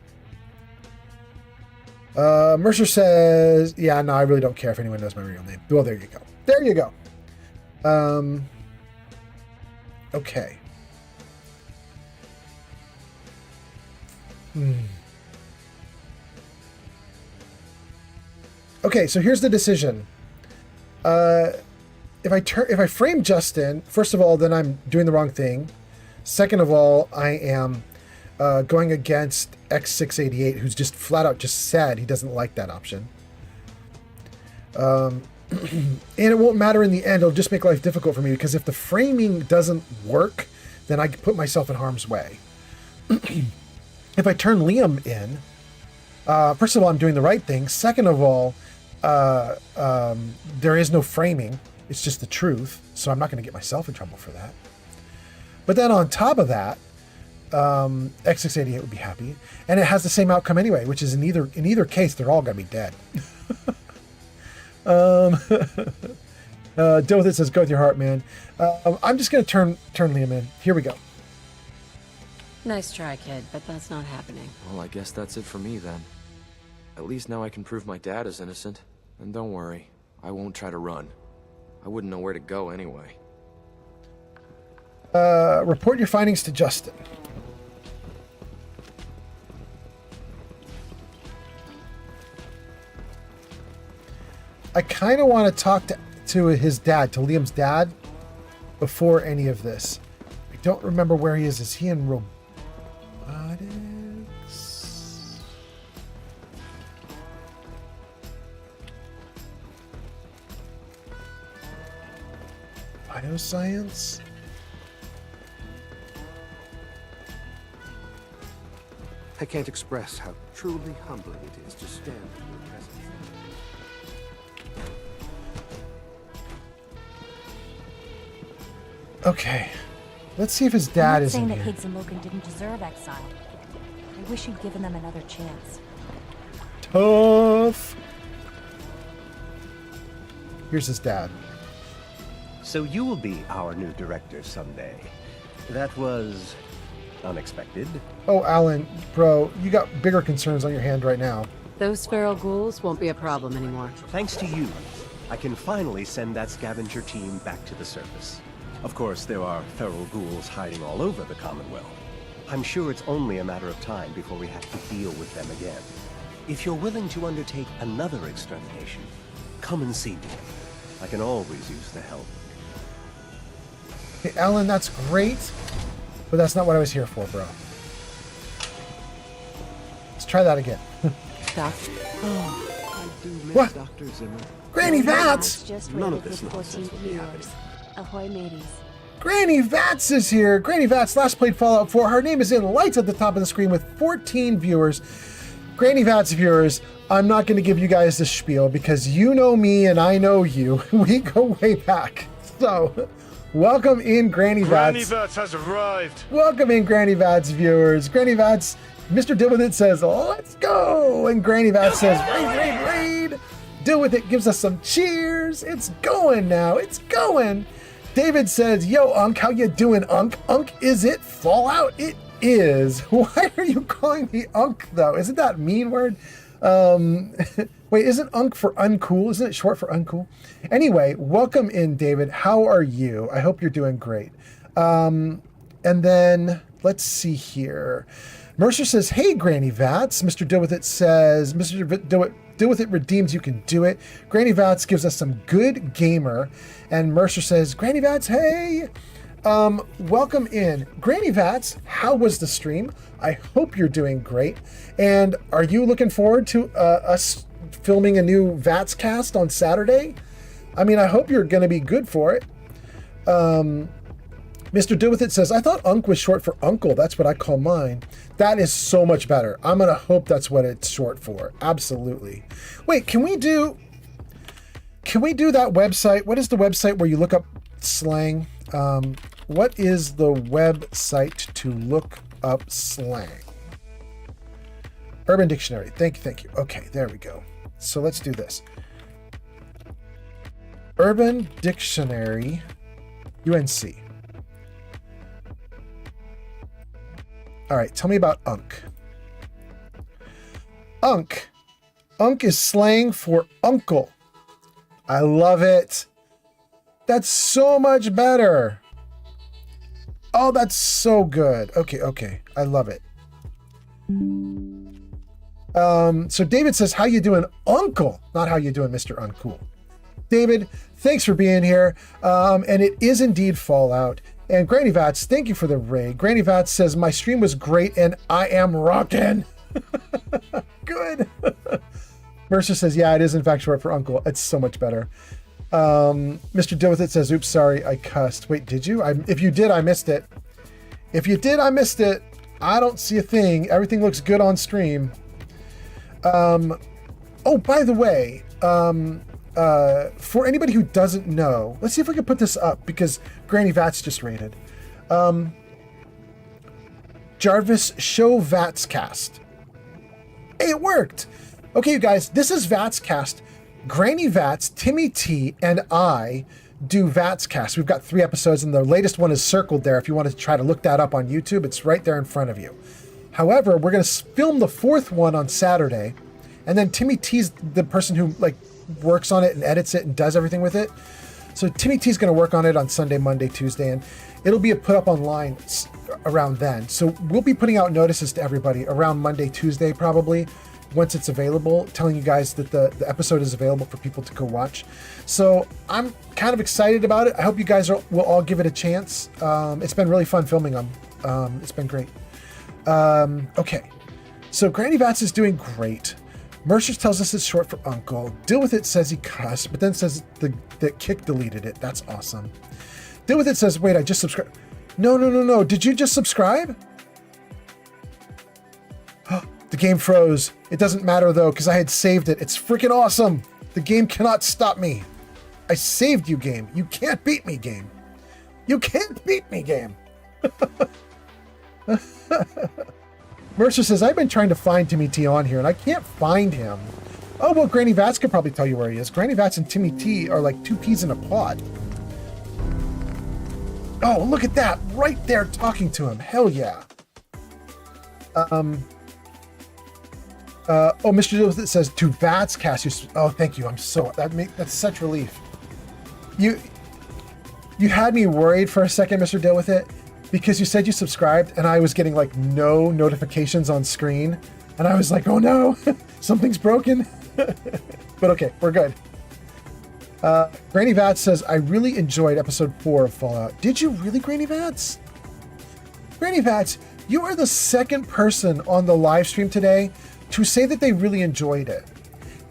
Mercer says, yeah, no, I really don't care if anyone knows my real name. Well, there you go. Okay. Okay, so here's the decision. If I frame Justin, first of all, then I'm doing the wrong thing. Second of all, I am going against X688, who's just flat out just said he doesn't like that option. And it won't matter in the end. It'll just make life difficult for me, because if the framing doesn't work, then I put myself in harm's way. If I turn Liam in, first of all, I'm doing the right thing. Second of all, there is no framing. It's just the truth. So I'm not going to get myself in trouble for that. But then on top of that, X688 would be happy, and it has the same outcome anyway, which is in either case they're all gonna be dead. Deal with it says, go with your heart, man. I'm just gonna turn Liam in. Here we go. Nice try, kid, but that's not happening. Well, I guess that's it for me then. At least now I can prove my dad is innocent. And don't worry, I won't try to run. I wouldn't know where to go anyway. Report your findings to Justin. I kind of want to talk to his dad, to Liam's dad, before any of this. I don't remember where he is. Is he in robotics? Bioscience? I can't express how truly humbling it is to stand in your presence. Okay, let's see if his dad I'm not is in saying that here. Higgs and Logan didn't deserve exile. I wish you'd given them another chance. Tough. Here's his dad. So you will be our new director someday. That was unexpected. Oh, Alan, bro, you got bigger concerns on your hand right now. Those feral ghouls won't be a problem anymore. Thanks to you, I can finally send that scavenger team back to the surface. Of course, there are feral ghouls hiding all over the Commonwealth. I'm sure it's only a matter of time before we have to deal with them again. If you're willing to undertake another extermination, come and see me. I can always use the help. Hey, Alan, that's great, but that's not what I was here for, bro. Let's try that again. Doctor? Oh, I do miss What? Dr. Zimmer. Granny Vats! Just None of rated this with nonsense 14 will be happening. viewers. Ahoy, mateys. Granny Vats is here. Granny Vats last played Fallout 4. Her name is in lights at the top of the screen with 14 viewers. Granny Vats viewers, I'm not going to give you guys the spiel because you know me and I know you. We go way back. So, welcome in, Granny Vats. Granny Vats has arrived. Welcome in, Granny Vats viewers. Granny Vats, Mr. Deal With It says, let's go. And Granny Vats says, raid. Deal With It gives us some cheers. It's going now. It's going. David says, yo, Unk, how you doing, Unk? Unk, is it Fallout? It is. Why are you calling me Unk, though? Isn't that a mean word? Wait, isn't Unk for uncool? Isn't it short for uncool? Anyway, welcome in, David. How are you? I hope you're doing great. And then, let's see here. Mercer says, hey, Granny Vats. Mr. Deal With It says, Deal With It redeems, you can do it. Granny Vats gives us some good gamer. And Mercer says, Granny Vats, hey. Welcome in. Granny Vats, how was the stream? I hope you're doing great. And are you looking forward to us filming a new Vats cast on Saturday? I mean, I hope you're going to be good for it. Mr. Deal With It says, I thought Unk was short for uncle. That's what I call mine. That is so much better. I'm going to hope that's what it's short for. Absolutely. Wait, can we do that website? What is the website where you look up slang? What is the website to look up slang? Urban Dictionary. Thank you. Okay, there we go. So let's do this. Urban Dictionary, UNC. All right, tell me about Unk. Unk. Unk is slang for uncle. I love it. That's so much better. Oh, that's so good. Okay. I love it. So David says, how you doing, Uncle? Not how you doing, Mr. Uncool. David, thanks for being here. And it is indeed Fallout. And Granny Vats, thank you for the raid. Granny Vats says, my stream was great and I am rocking. Good. Mercer says, yeah, it is in fact short for uncle. It's so much better. Mr. Deal With It says, oops, sorry, I cussed. Wait, did you? If you did, I missed it. If you did, I missed it. I don't see a thing. Everything looks good on stream. Oh, by the way, for anybody who doesn't know, let's see if we can put this up because Granny Vats just rated. Jarvis, show Vats cast. Hey, it worked. Okay, you guys, this is Vats cast. Granny Vats, Timmy T, and I do Vats cast. We've got 3 episodes, and the latest one is circled there. If you want to try to look that up on YouTube, it's right there in front of you. However, we're going to film the 4th one on Saturday, and then Timmy T's the person who like works on it and edits it and does everything with it. So Timmy T's going to work on it on Sunday, Monday, Tuesday, and it'll be put up online around then. So we'll be putting out notices to everybody around Monday, Tuesday, probably, once it's available, telling you guys that the episode is available for people to go watch. So I'm kind of excited about it. I hope you guys will all give it a chance. It's been really fun filming them. It's been great. Okay, so Granny Vats is doing great. Mercer tells us it's short for uncle. Deal With It says he cussed, but then says that Kick deleted it. That's awesome. Deal With It says, wait, I just subscribed. No. Did you just subscribe? The game froze. It doesn't matter though, because I had saved it. It's freaking awesome. The game cannot stop me. I saved you, game. You can't beat me, game. You can't beat me, game. Mercer says, I've been trying to find Timmy T on here and I can't find him. Oh, well, Granny Vats could probably tell you where he is. Granny Vats and Timmy T are like 2 peas in a pod. Oh, look at that. Right there talking to him. Hell yeah. Mr. Joseph says, to Vats cast you. Oh, thank you. I'm so, that's such relief. You had me worried for a second, Mr. Deal With It, because you said you subscribed and I was getting like no notifications on screen. And I was like, oh no, something's broken. But okay, we're good. Granny Vats says, I really enjoyed episode 4 of Fallout. Did you really, Granny Vats? Granny Vats, you are the 2nd person on the live stream today to say that they really enjoyed it.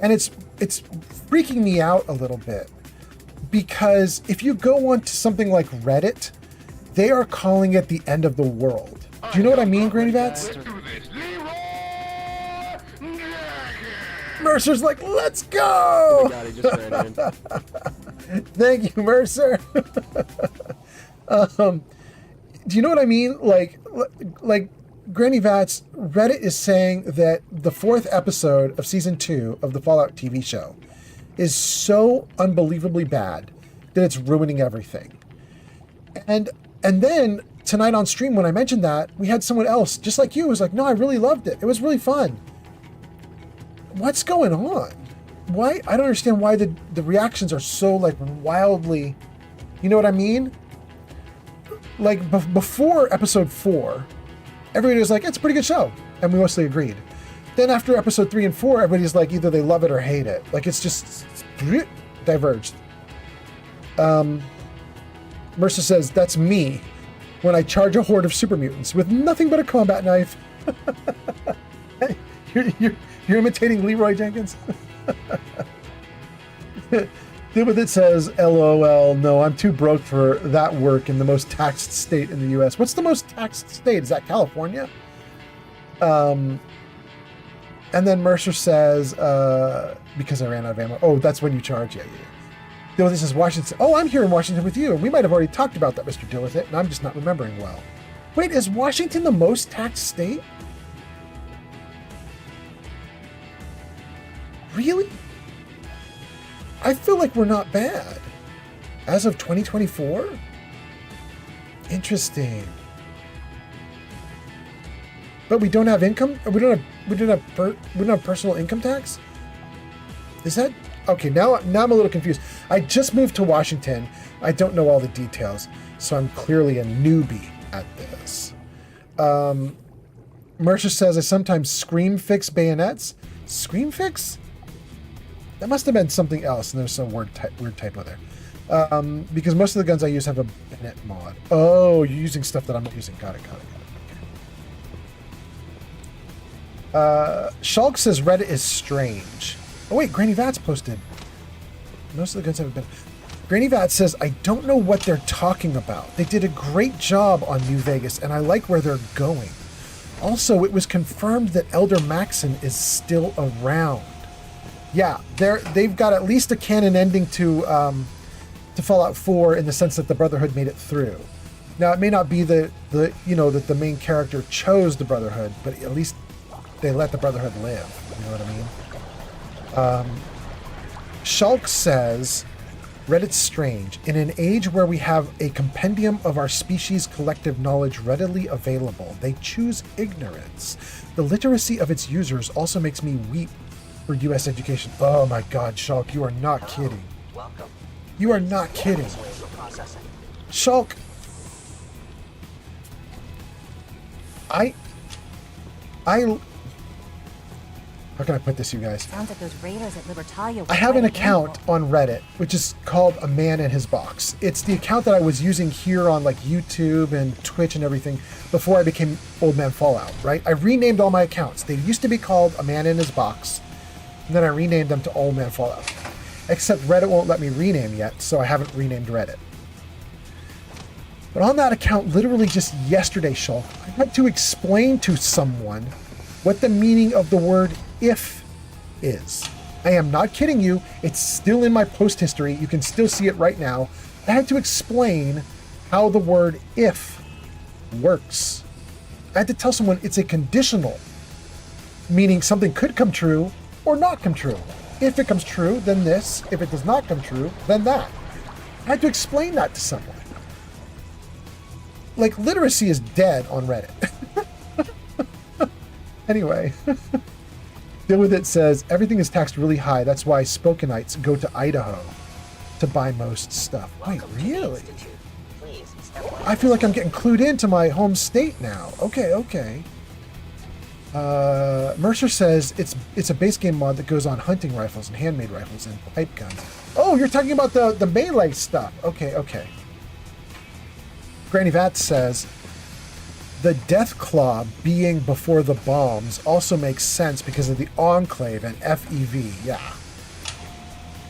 And it's freaking me out a little bit, because if you go on to something like Reddit, they are calling it the end of the world. Do you know what I mean, Granny Vats? Mercer's like, let's go! God, he just ran in. Thank you, Mercer. Do you know what I mean? Like Granny Vats, Reddit is saying that the 4th episode of season 2 of the Fallout TV show is so unbelievably bad that it's ruining everything. And then tonight on stream, when I mentioned that, we had someone else, just like you, who was like, no, I really loved it. It was really fun. What's going on? Why? I don't understand why the reactions are so like wildly, you know what I mean? Like before episode 4, everybody was like, it's a pretty good show. And we mostly agreed. Then after episode 3 and 4, everybody's like, either they love it or hate it. Like it's just diverged. Mercer says, that's me when I charge a horde of super mutants with nothing but a combat knife. You're imitating Leroy Jenkins? Deal With It says, LOL, no, I'm too broke for that work in the most taxed state in the US. What's the most taxed state? Is that California? And then Mercer says, because I ran out of ammo. Oh, that's when you charge. Yeah. Deal With It says, Washington. Oh, I'm here in Washington with you. And we might have already talked about that, Mr. Deal With It, and I'm just not remembering well. Wait, is Washington the most taxed state? Really? I feel like we're not bad. As of 2024? Interesting. But we don't have income? We don't have personal income tax? Is that okay? Now I'm a little confused. I just moved to Washington. I don't know all the details, so I'm clearly a newbie at this. Mercer says I sometimes scream fix bayonets. Scream fix? That must have been something else, and there's some weird typo there. Because most of the guns I use have a bayonet mod. Oh, you're using stuff that I'm not using. Got it. Shulk says Reddit is strange. Oh wait, Granny Vats posted. Most of the guns haven't been. Granny Vats says, I don't know what they're talking about. They did a great job on New Vegas, and I like where they're going. Also, it was confirmed that Elder Maxon is still around. Yeah, they've got at least a canon ending to Fallout 4 in the sense that the Brotherhood made it through. Now, it may not be that the main character chose the Brotherhood, but at least they let the Brotherhood live. You know what I mean? Shulk says, Reddit's strange. In an age where we have a compendium of our species' collective knowledge readily available, they choose ignorance. The literacy of its users also makes me weep for U.S. education. Oh my God, Shulk, you are not kidding. Welcome. You are not kidding. Shulk, how can I put this, you guys? Sounds like those raiders at Libertalia. I have an account on Reddit, which is called A Man in His Box. It's the account that I was using here on like YouTube and Twitch and everything before I became Old Man Fallout, right? I renamed all my accounts. They used to be called A Man in His Box, and then I renamed them to Old Man Fallout. Except Reddit won't let me rename yet, so I haven't renamed Reddit. But on that account, literally just yesterday, Shulk, I had to explain to someone what the meaning of the word if is. I am not kidding you. It's still in my post history. You can still see it right now. I had to explain how the word if works. I had to tell someone it's a conditional, meaning something could come true or not come true. If it comes true, then this. If it does not come true, then that. I had to explain that to someone. Like, literacy is dead on Reddit. Anyway, Deal With It says, everything is taxed really high. That's why Spokanites go to Idaho to buy most stuff. Wait, really? I feel like I'm getting clued into my home state now. Okay. Mercer says it's a base game mod that goes on hunting rifles and handmade rifles and pipe guns. Oh, you're talking about the melee stuff. Okay. Granny Vat says, the Death Claw being before the bombs also makes sense because of the Enclave and FEV. Yeah.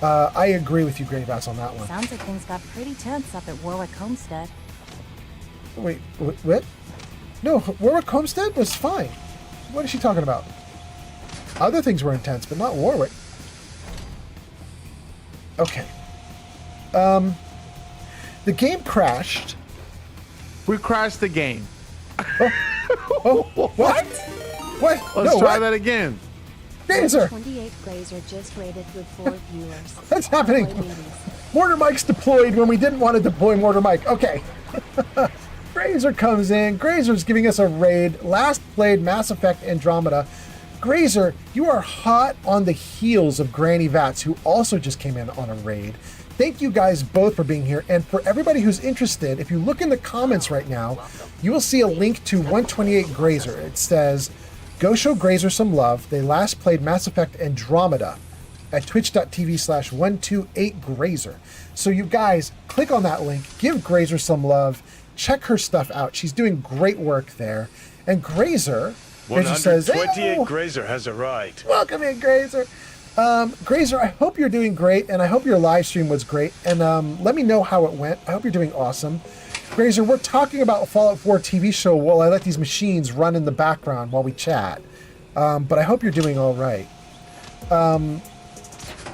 I agree with you, Granny Vats, on that one. Sounds like things got pretty tense up at Warwick Homestead. Wait, what? No, Warwick Homestead was fine. What is she talking about? Other things were intense, but not Warwick. Okay. The game crashed. We crashed the game. Oh, what? What? Let's try that again. Grazer! 28 Grazer just rated with 4 viewers. What's happening? Mortar Mike's deployed when we didn't want to deploy Mortar Mike. Okay. Grazer comes in. Grazer's giving us a raid. Last played Mass Effect Andromeda. Grazer, you are hot on the heels of Granny Vats, who also just came in on a raid. Thank you guys both for being here. And for everybody who's interested, if you look in the comments right now, you will see a link to 128 Grazer. It says, go show Grazer some love. They last played Mass Effect Andromeda at twitch.tv/128Grazer. So you guys, click on that link, give Grazer some love, check her stuff out. She's doing great work there. And Grazer says, 128 Grazer has arrived. Welcome in, Grazer. Grazer, I hope you're doing great, and I hope your live stream was great. And let me know how it went. I hope you're doing awesome. Grazer, we're talking about Fallout 4 TV show while I let these machines run in the background while we chat. But I hope you're doing all right.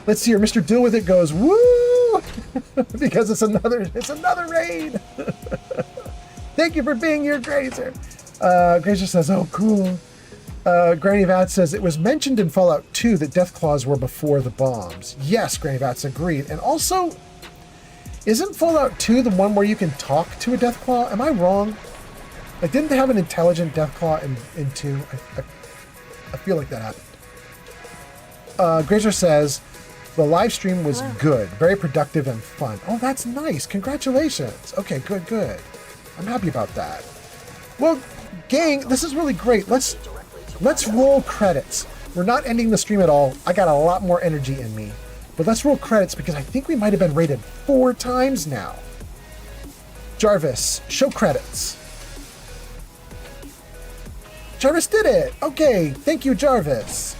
Let's see here. Mr. Deal With It goes, woo! Because it's another raid. Thank you for being here, Grazer. Grazer says, oh, cool. Granny Vats says, it was mentioned in Fallout 2 that Death Claws were before the bombs. Yes, Granny Vats agreed. And also, isn't Fallout 2 the one where you can talk to a Death Claw? Am I wrong? Like, didn't they have an intelligent Death Claw in 2? I feel like that happened. Grazer says, the live stream was good, very productive and fun. Oh, that's nice. Congratulations. Okay, good. I'm happy about that. Well, gang, this is really great. Let's roll credits. We're not ending the stream at all. I got a lot more energy in me. But let's roll credits because I think we might have been rated 4 times now. Jarvis, show credits. Jarvis did it. Okay, thank you, Jarvis.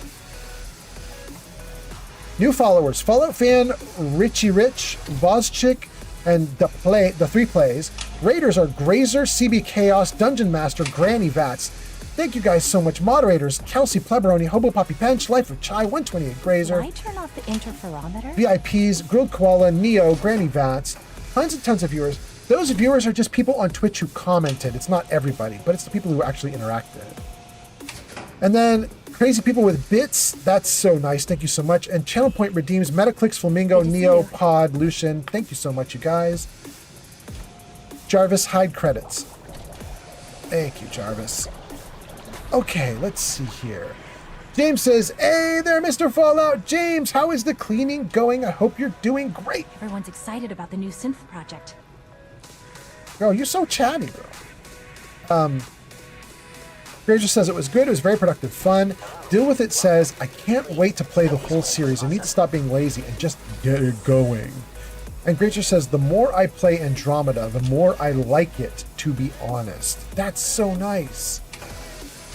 New followers, Fallout fan, Richie Rich, Vozchik, and the 3 plays. Raiders are Grazer, CB Chaos, Dungeon Master, Granny Vats. Thank you guys so much. Moderators, Kelsey Pleberoni, Hobo Poppy Pench, Life of Chai, 128 Grazer. Can I turn off the interferometer? VIPs, Grilled Koala, Neo, Granny Vats. Tons and tons of viewers. Those viewers are just people on Twitch who commented. It's not everybody, but it's the people who actually interacted. And then Crazy People with Bits, that's so nice. Thank you so much. And Channel Point redeems Metaclicks, Flamingo, Neo, Pod, Lucian. Thank you so much, you guys. Jarvis, hide credits. Thank you, Jarvis. Okay, let's see here. James says, hey there, Mr. Fallout. James, how is the cleaning going? I hope you're doing great. Everyone's excited about the new synth project. Girl, you're so chatty, bro. Granger says it was good. It was very productive fun. Deal With It says, I can't wait to play the whole series. I need to stop being lazy and just get it going. And Granger says, the more I play Andromeda, the more I like it, to be honest. That's so nice.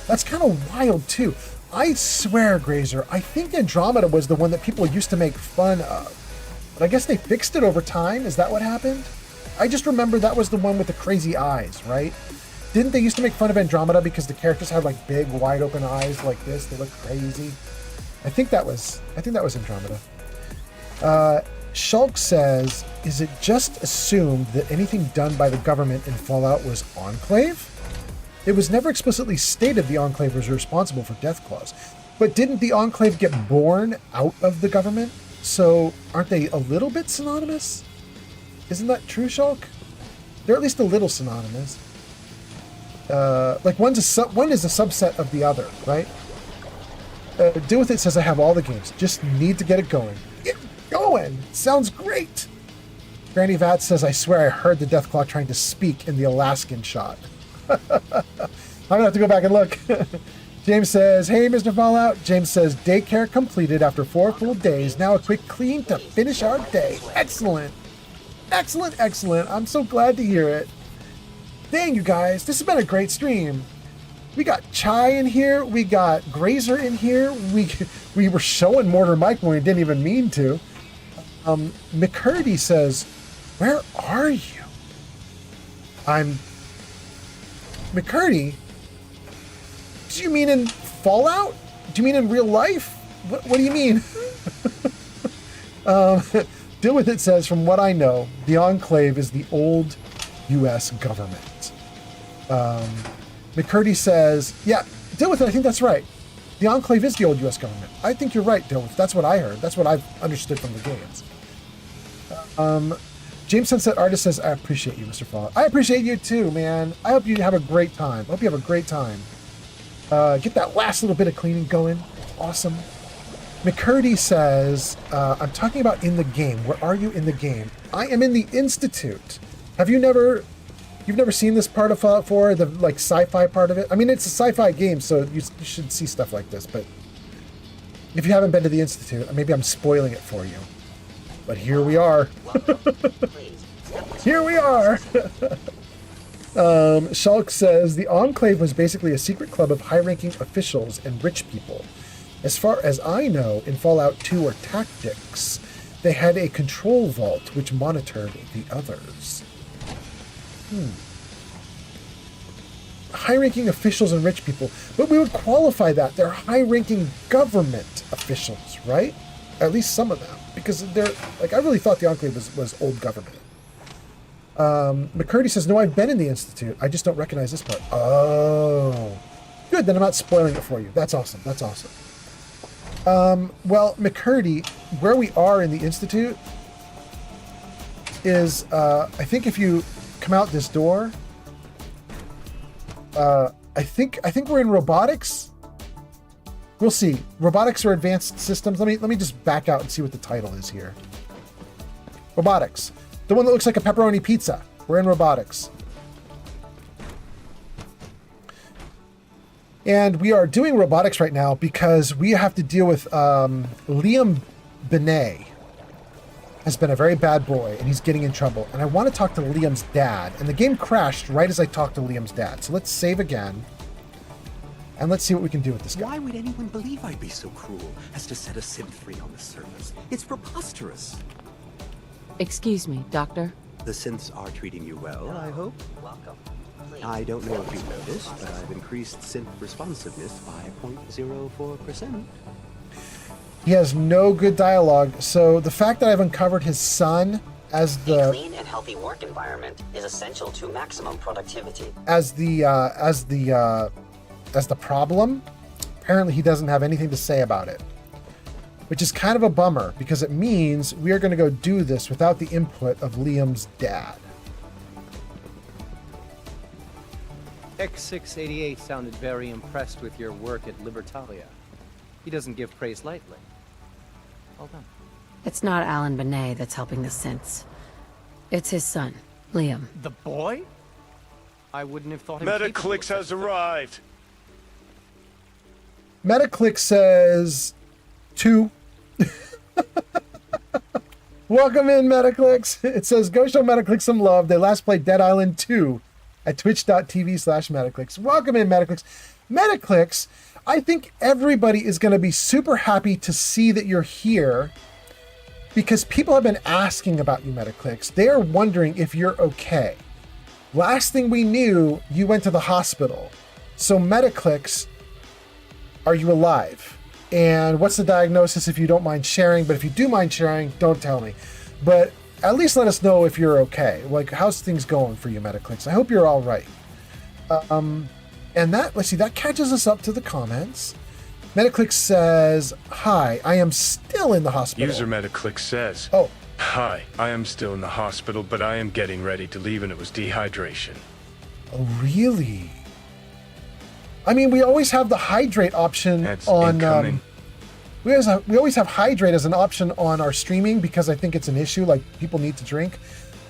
That's kind of wild, too. I swear, Grazer, I think Andromeda was the one that people used to make fun of. But I guess they fixed it over time. Is that what happened? I just remember that was the one with the crazy eyes, right? Didn't they used to make fun of Andromeda because the characters had like big, wide open eyes like this? They look crazy. I think that was Andromeda. Shulk says, is it just assumed that anything done by the government in Fallout was Enclave? It was never explicitly stated the Enclave was responsible for Deathclaws. But didn't the Enclave get born out of the government? So aren't they a little bit synonymous? Isn't that true, Shulk? They're at least a little synonymous. Like one is a subset of the other, right? Deal With It says, I have all the games. Just need to get it going. Get going! Sounds great! Granny Vat says, I swear I heard the Deathclaw trying to speak in the Alaskan shot. I'm gonna have to go back and look. James says, hey, Mr. Fallout. James says, daycare completed after 4 full days. Now a quick clean to finish our day. Excellent. Excellent, excellent. I'm so glad to hear it. Dang, you guys, this has been a great stream. We got Chai in here. We got Grazer in here. We were showing Mortar Mike when we didn't even mean to. McCurdy says, where are you? I'm... McCurdy? Do you mean in Fallout? Do you mean in real life? What do you mean? Deal With It says, from what I know, the Enclave is the old U.S. government. McCurdy says, yeah, Deal With It, I think that's right. The Enclave is the old U.S. government. I think you're right, Deal With It. That's what I heard. That's what I've understood from the games. James Sunset Artist says, I appreciate you, Mr. Fallout. I appreciate you too, man. I hope you have a great time. I hope you have a great time. Get that last little bit of cleaning going. Awesome. McCurdy says, I'm talking about in the game. Where are you in the game? I am in the Institute. You've never seen this part of Fallout 4, the like sci-fi part of it? I mean, it's a sci-fi game, so you should see stuff like this, but if you haven't been to the Institute, maybe I'm spoiling it for you. But here we are. Here we are. Shulk says, the Enclave was basically a secret club of high-ranking officials and rich people. As far as I know, in Fallout 2 or Tactics, they had a control vault which monitored the others. High-ranking officials and rich people. But we would qualify that. They're high-ranking government officials, right? At least some of them. Because they're, like, I really thought the Enclave was old government. McCurdy says, no, I've been in the Institute. I just don't recognize this part. Oh. Good, then I'm not spoiling it for you. That's awesome. That's awesome. Well, McCurdy, where we are in the Institute is, I think if you come out this door, I think we're in robotics. We'll see. Robotics or advanced systems. Let me just back out and see what the title is here. Robotics. The one that looks like a pepperoni pizza. We're in robotics. And we are doing robotics right now because we have to deal with Liam Benet has been a very bad boy and he's getting in trouble. And I want to talk to Liam's dad. And the game crashed right as I talked to Liam's dad. So let's save again. And let's see what we can do with this guy. Why would anyone believe I'd be so cruel as to set a synth free on the surface? It's preposterous. Excuse me, Doctor? The synths are treating you well, I hope. Welcome. I don't know if you've noticed, but I've increased synth responsiveness by 0.04%. He has no good dialogue. So the fact that I've uncovered his son as A the clean and healthy work environment is essential to maximum productivity. as the problem. Apparently, he doesn't have anything to say about it, which is kind of a bummer because it means we are going to go do this without the input of Liam's dad. X688 sounded very impressed with your work at Libertalia. He doesn't give praise lightly. Well done. It's not Alan Benet that's helping the synths. It's his son, Liam. The boy? I wouldn't have thought him capable of Metaclix such has a thing. arrived. Metaclick says 2. Welcome in, Metaclicks. It says, go show Metaclick some love. They last played Dead Island 2 at twitch.tv/Metaclicks. Welcome in, Metaclicks. Metaclicks, I think everybody is going to be super happy to see that you're here because people have been asking about you, Metaclicks. They are wondering if you're okay. Last thing we knew, you went to the hospital. So Metaclicks, are you alive? And what's the diagnosis if you don't mind sharing? But if you do mind sharing, don't tell me. But at least let us know if you're okay. Like, how's things going for you, Metaclicks? I hope you're all right. And that, let's see, that catches us up to the comments. Metaclick says, hi, I am still in the hospital. User Metaclick says, oh, hi, I am still in the hospital, but I am getting ready to leave and it was dehydration. Oh, really? I mean, we always have the hydrate option That's on. incoming. We always have hydrate as an option on our streaming because I think it's an issue. Like people need to drink,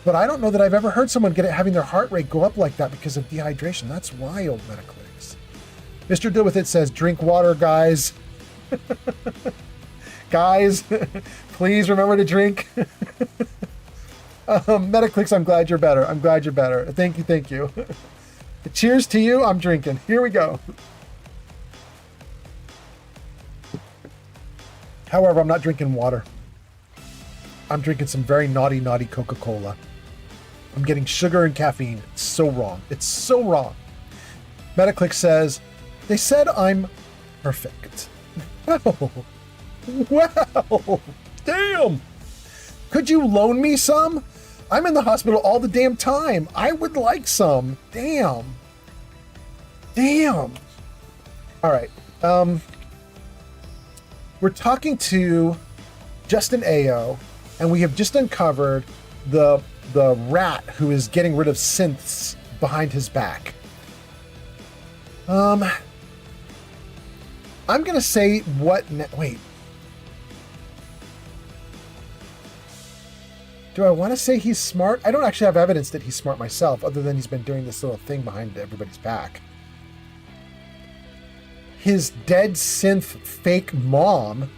but I don't know that I've ever heard someone having their heart rate go up like that because of dehydration. That's wild, Metaclicks. Mr. Deal With It says, drink water, guys. Guys, please remember to drink. Metaclicks, I'm glad you're better. I'm glad you're better. Thank you, thank you. Cheers to you. I'm drinking. Here we go. However, I'm not drinking water. I'm drinking some very naughty, naughty Coca-Cola. I'm getting sugar and caffeine. It's so wrong. It's so wrong. Metaclick says, they said I'm perfect. Wow. Wow. Damn. Could you loan me some? I'm in the hospital all the damn time. I would like some. Damn. Damn. All right. We're talking to Justin Ao, and we have just uncovered the rat who is getting rid of synths behind his back. I'm gonna say what? Wait. Do I want to say he's smart? I don't actually have evidence that he's smart myself, other than he's been doing this little thing behind everybody's back. His dead synth fake mom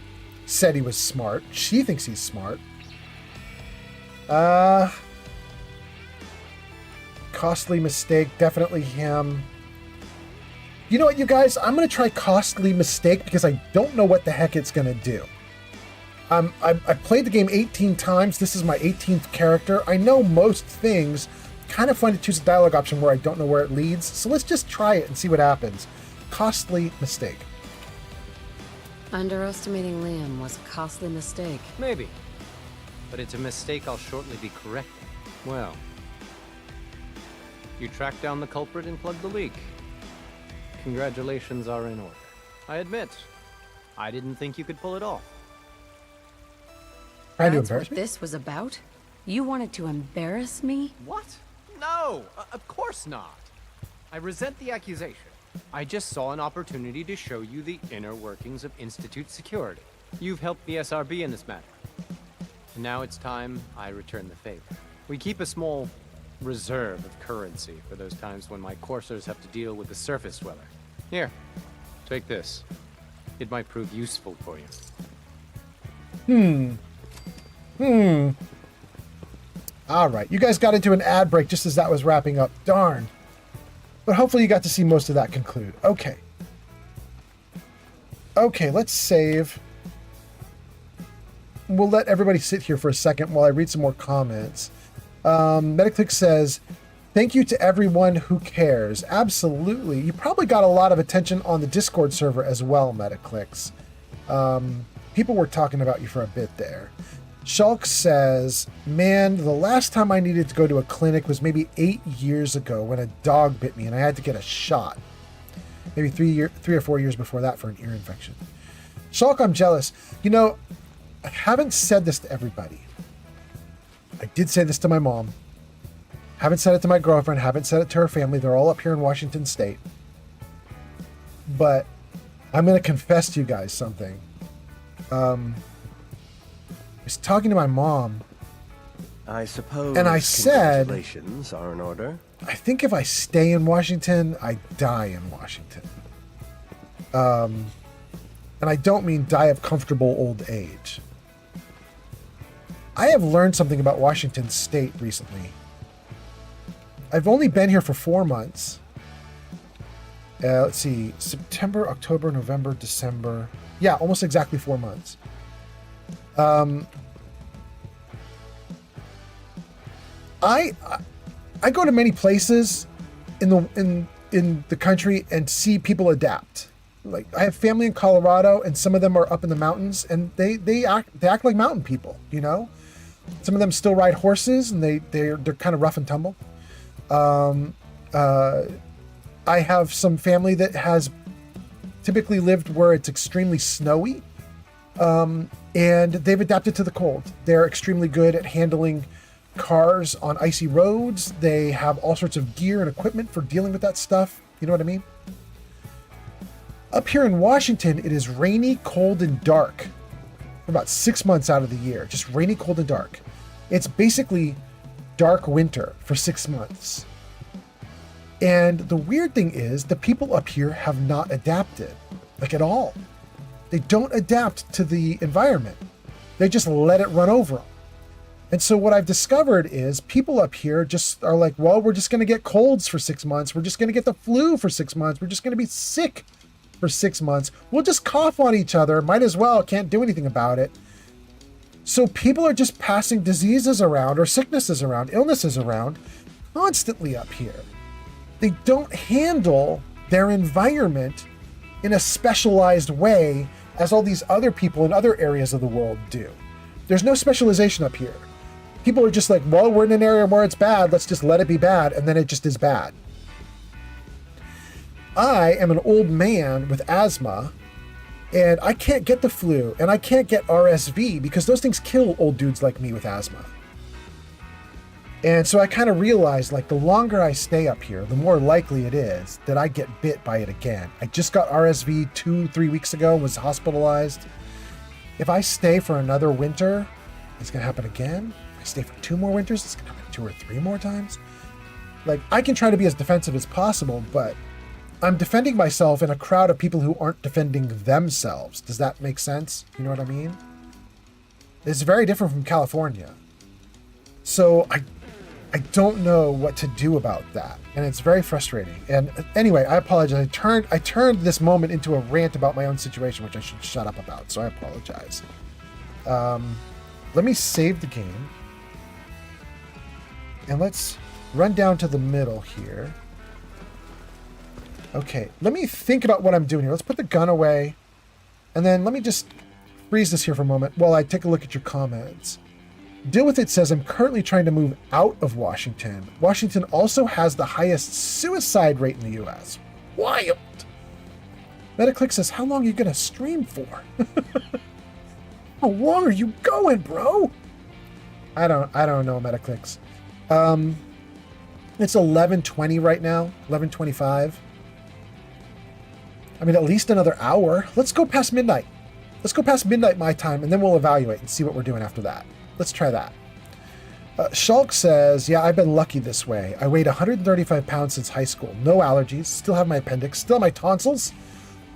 said he was smart. She thinks he's smart. Costly mistake, definitely him. You know what, you guys? I'm going to try costly mistake because I don't know what the heck it's going to do. I played the game 18 times. This is my 18th character. I know most things. Kind of fun to choose a dialogue option where I don't know where it leads. So let's just try it and see what happens. Costly mistake. Underestimating Liam was a costly mistake. Maybe. But it's a mistake I'll shortly be correcting. Well, you tracked down the culprit and plugged the leak. Congratulations are in order. I admit, I didn't think you could pull it off. Trying to That's embarrass what me? this was about? You wanted to embarrass me? What? No, of course not. I resent the accusation. I just saw an opportunity to show you the inner workings of Institute security. You've helped the SRB in this matter. And now it's time I return the favor. We keep a small reserve of currency for those times when my coursers have to deal with the surface dweller. Here, take this. It might prove useful for you. All right, you guys got into an ad break just as that was wrapping up. Darn. But hopefully you got to see most of that conclude. Okay. Okay, let's save. We'll let everybody sit here for a second while I read some more comments. Metaclick says, thank you to everyone who cares. Absolutely. You probably got a lot of attention on the Discord server as well, Metaclicks. People were talking about you for a bit there. Shulk says, man, the last time I needed to go to a clinic was maybe 8 years ago when a dog bit me and I had to get a shot. Maybe 3 or 4 years before that for an ear infection. Shulk, I'm jealous. You know, I haven't said this to everybody. I did say this to my mom. Haven't said it to my girlfriend. Haven't said it to her family. They're all up here in Washington State. But I'm going to confess to you guys something. I was talking to my mom. I suppose and I said, congratulations are in order. I think if I stay in Washington, I die in Washington. And I don't mean die of comfortable old age. I have learned something about Washington State recently. I've only been here for 4 months. Let's see, September, October, November, December. Yeah, almost exactly 4 months. I go to many places in the country and see people adapt. Like, I have family in Colorado, and some of them are up in the mountains, and they act like mountain people, you know. Some of them still ride horses, and they're kind of rough and tumble. I have some family that has typically lived where it's extremely snowy, and they've adapted to the cold. They're extremely good at handling cars on icy roads. They have all sorts of gear and equipment for dealing with that stuff. You know what I mean? Up here in Washington, it is rainy, cold, and dark for about 6 months out of the year. Just rainy, cold, and dark. It's basically dark winter for 6 months. And the weird thing is, the people up here have not adapted, like at all. They don't adapt to the environment. They just let it run over them. And so what I've discovered is people up here just are like, well, we're just going to get colds for 6 months. We're just going to get the flu for 6 months. We're just going to be sick for 6 months. We'll just cough on each other. Might as well. Can't do anything about it. So people are just passing diseases around or sicknesses around, illnesses around constantly up here. They don't handle their environment in a specialized way as all these other people in other areas of the world do. There's no specialization up here. People are just like, well, we're in an area where it's bad. Let's just let it be bad. And then it just is bad. I am an old man with asthma, and I can't get the flu, and I can't get RSV because those things kill old dudes like me with asthma. And so I kind of realized, like, the longer I stay up here, the more likely it is that I get bit by it again. I just got RSV 2-3 weeks ago, was hospitalized. If I stay for another winter, it's going to happen again. If I stay for 2 more winters, it's going to happen 2 or 3 more times. Like, I can try to be as defensive as possible, but I'm defending myself in a crowd of people who aren't defending themselves. Does that make sense? You know what I mean? It's very different from California. So I don't know what to do about that, and it's very frustrating. And anyway, I apologize. I turned this moment into a rant about my own situation, which I should shut up about, so I apologize. Let me save the game, and let's run down to the middle here. Okay, let me think about what I'm doing here. Let's put the gun away, and then let me just freeze this here for a moment while I take a look at your comments. Deal With It says, I'm currently trying to move out of Washington. Washington also has the highest suicide rate in the U.S. Wild. Metaclick says, how long are you going to stream for? How long are you going, bro? I don't know, Metaclicks. It's 11:20 right now, 11:25. I mean, at least another hour. Let's go past midnight. Let's go past midnight my time, and then we'll evaluate and see what we're doing after that. Let's try that. Shulk says, yeah, I've been lucky this way. I weighed 135 pounds since high school. No allergies. Still have my appendix. Still my tonsils.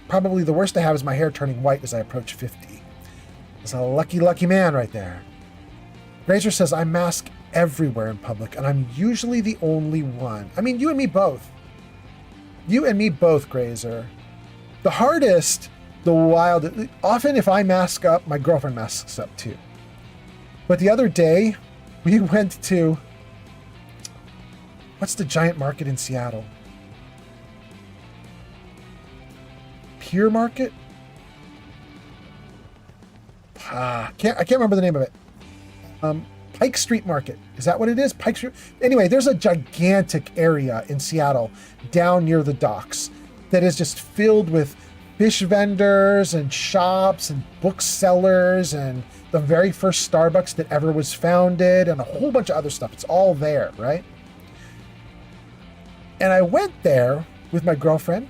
Probably the worst I have is my hair turning white as I approach 50. It's a lucky, lucky man right there. Grazer says, I mask everywhere in public, and I'm usually the only one. I mean, you and me both. You and me both, Grazer. The hardest, the wild... Often if I mask up, my girlfriend masks up too. But the other day, we went to... What's the giant market in Seattle? Pier Market? I can't remember the name of it. Pike Street Market. Is that what it is? Pike Street. Anyway, there's a gigantic area in Seattle down near the docks that is just filled with fish vendors and shops and booksellers and the very first Starbucks that ever was founded and a whole bunch of other stuff. It's all there, right? And I went there with my girlfriend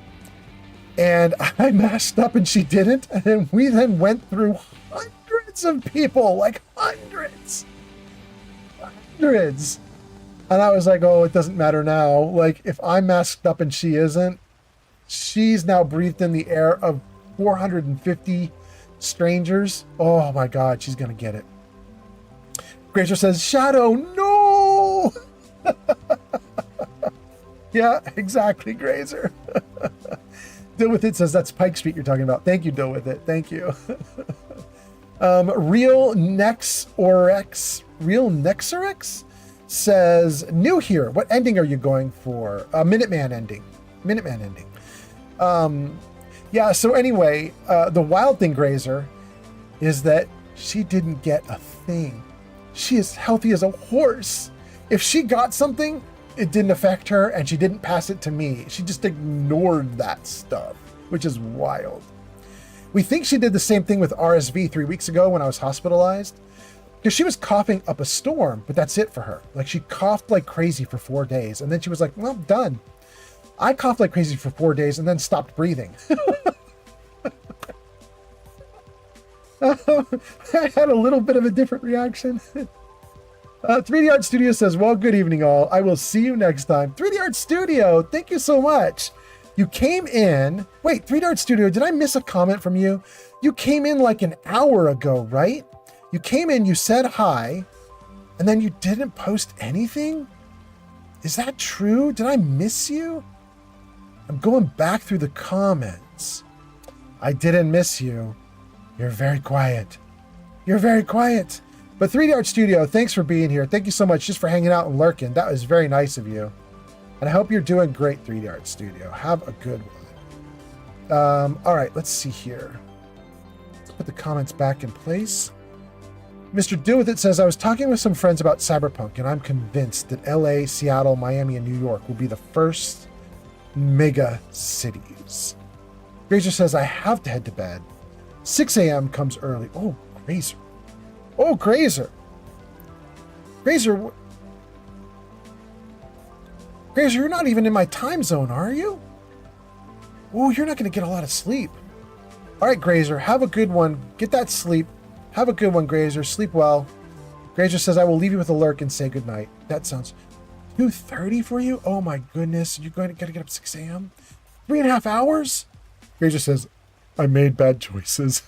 and I masked up and she didn't. And then we then went through hundreds of people, like hundreds. And I was like, oh, it doesn't matter now. Like, if I'm masked up and she isn't, she's now breathed in the air of 450 strangers. Oh my God, she's gonna get it. Grazer says, Shadow, no! Yeah, exactly, Grazer. Deal with it says that's Pike Street you're talking about. Thank you, Deal with it. Thank you. Real Nexorex says, new here. What ending are you going for? Minuteman ending. Yeah, so anyway, the wild thing, Grazer, is that she didn't get a thing. She is healthy as a horse. If she got something, it didn't affect her and she didn't pass it to me. She just ignored that stuff, which is wild. We think she did the same thing with RSV 3 weeks ago when I was hospitalized, because she was coughing up a storm, but that's it for her. Like, she coughed like crazy for 4 days and then she was like, well, done. I coughed like crazy for 4 days and then stopped breathing. I had a little bit of a different reaction. 3D Art Studio says, well, good evening all. I will see you next time. 3D Art Studio, thank you so much. You came in. Wait, 3D Art Studio, did I miss a comment from you? You came in like an hour ago, right? You came in, you said hi, and then you didn't post anything? Is that true? Did I miss you? I'm going back through the comments. I didn't miss you. You're very quiet. You're very quiet. But 3D Art Studio, thanks for being here. Thank you so much just for hanging out and lurking. That was very nice of you. And I hope you're doing great, 3D Art Studio. Have a good one. All right, let's see here. Let's put the comments back in place. Mr. Do With It says, I was talking with some friends about Cyberpunk, and I'm convinced that LA, Seattle, Miami, and New York will be the first mega cities. Grazer says, I have to head to bed. 6 a.m. comes early. Oh, Grazer. Oh, Grazer. Grazer, you're not even in my time zone, are you? Oh, you're not going to get a lot of sleep. All right, Grazer, have a good one. Get that sleep. Have a good one, Grazer. Sleep well. Grazer says, I will leave you with a lurk and say goodnight. That sounds 2:30 for you? Oh my goodness. You're going to get up 6 a.m.? 3.5 hours? Grazer says, I made bad choices.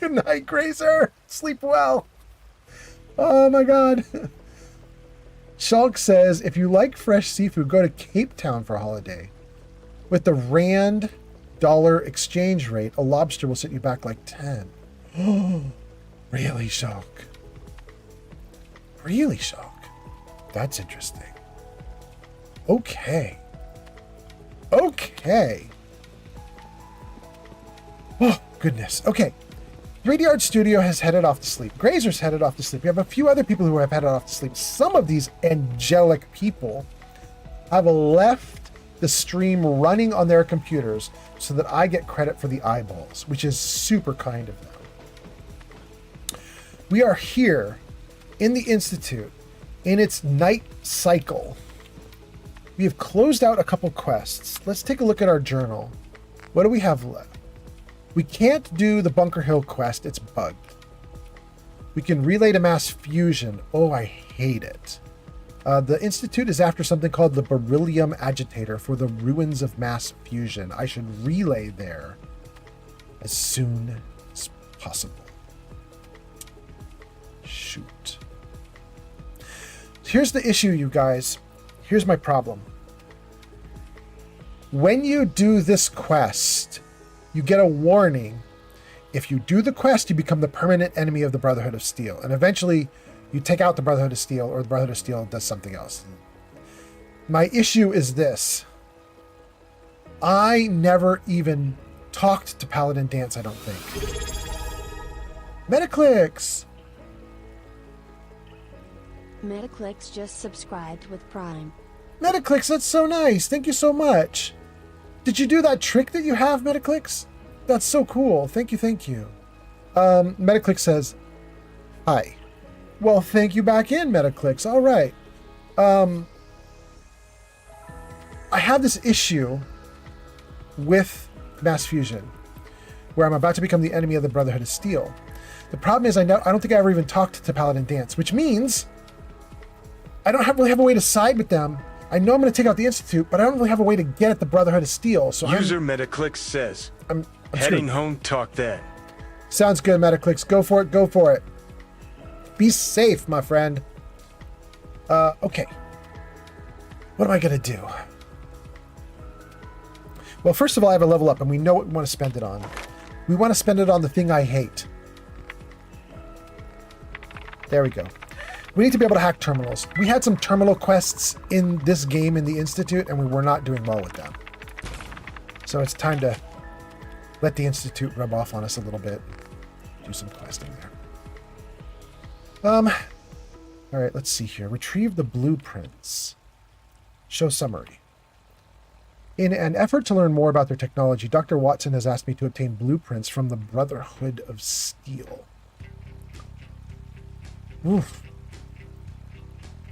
Good night, Grazer. Sleep well. Oh my God. Shulk says, if you like fresh seafood, go to Cape Town for a holiday. With the rand dollar exchange rate, a lobster will set you back like 10. Really, Shulk? Really, Shulk? That's interesting. Okay. Okay. Oh, goodness. Okay. 3D Art Studio has headed off to sleep. Grazer's headed off to sleep. We have a few other people who have headed off to sleep. Some of these angelic people have left the stream running on their computers so that I get credit for the eyeballs, which is super kind of them. We are here in the Institute in its night cycle. We have closed out a couple quests. Let's take a look at our journal. What do we have left? We can't do the Bunker Hill quest. It's bugged. We can relay to mass fusion. Oh, I hate it. The Institute is after something called the beryllium agitator for the ruins of mass fusion. I should relay there as soon as possible. Shoot. Here's the issue, you guys. Here's my problem. When you do this quest, you get a warning. If you do the quest, you become the permanent enemy of the Brotherhood of Steel. And eventually, you take out the Brotherhood of Steel, or the Brotherhood of Steel does something else. My issue is this. I never even talked to Paladin Dance, I don't think. Metaclicks! Metaclicks just subscribed with Prime. Metaclicks, that's so nice. Thank you so much. Did you do that trick that you have, Metaclicks? That's so cool. Thank you, thank you. Metaclicks says, hi. Well, thank you back in, Metaclicks. All right. I have this issue with Mass Fusion, where I'm about to become the enemy of the Brotherhood of Steel. The problem is I don't think I ever even talked to Paladin Danse, which means I don't really have a way to side with them. I know I'm going to take out the Institute, but I don't really have a way to get at the Brotherhood of Steel. So User Metaclicks says, I'm heading screwed. home, talk then. Sounds good, Metaclicks. Go for it. Go for it. Be safe, my friend. Okay. What am I going to do? Well, first of all, I have a level up, and we know what we want to spend it on. We want to spend it on the thing I hate. There we go. We need to be able to hack terminals. We had some terminal quests in this game in the Institute, and we were not doing well with them. So it's time to let the Institute rub off on us a little bit. Do some questing there. All right, let's see here. Retrieve the blueprints. Show summary. In an effort to learn more about their technology, Dr. Watson has asked me to obtain blueprints from the Brotherhood of Steel. Oof.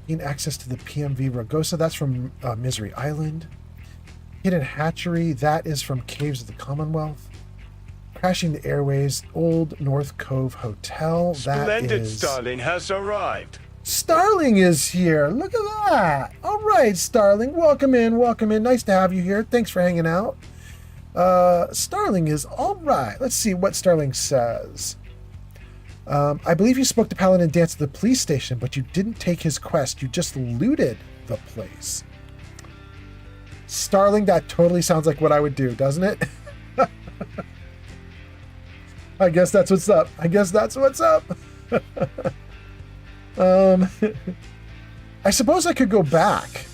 Gain access to the PMV Ragosa. That's from Misery Island. Hidden Hatchery. That is from Caves of the Commonwealth. Crashing the Airways. Old North Cove Hotel. That Splendid is... Starling has arrived. Starling is here. Look at that. All right, Starling. Welcome in. Welcome in. Nice to have you here. Thanks for hanging out. Starling is all right. Let's see what Starling says. I believe you spoke to Paladin Danse at the police station, but you didn't take his quest. You just looted the place. Starling, that totally sounds like what I would do, doesn't it? I guess that's what's up. I guess that's what's up. I suppose I could go back.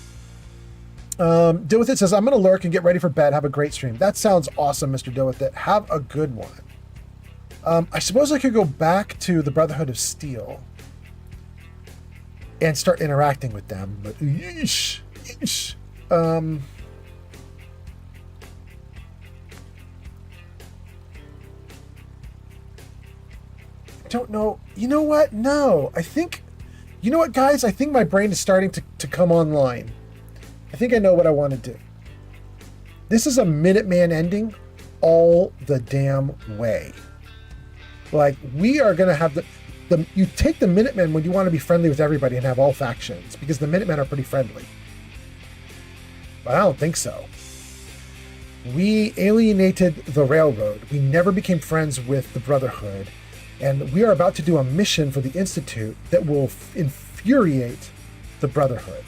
Deal with it says, I'm going to lurk and get ready for bed. Have a great stream. That sounds awesome, Mr. Deal with it. Have a good one. I suppose I could go back to the Brotherhood of Steel and start interacting with them, but yeesh, yeesh. I don't know. You know what? No, I think, you know what, guys? I think my brain is starting to come online. I think I know what I want to do. This is a Minuteman ending all the damn way. Like, we are going to have you take the Minutemen when you want to be friendly with everybody and have all factions, because the Minutemen are pretty friendly. But I don't think so. We alienated the Railroad. We never became friends with the Brotherhood. And we are about to do a mission for the Institute that will infuriate the Brotherhood.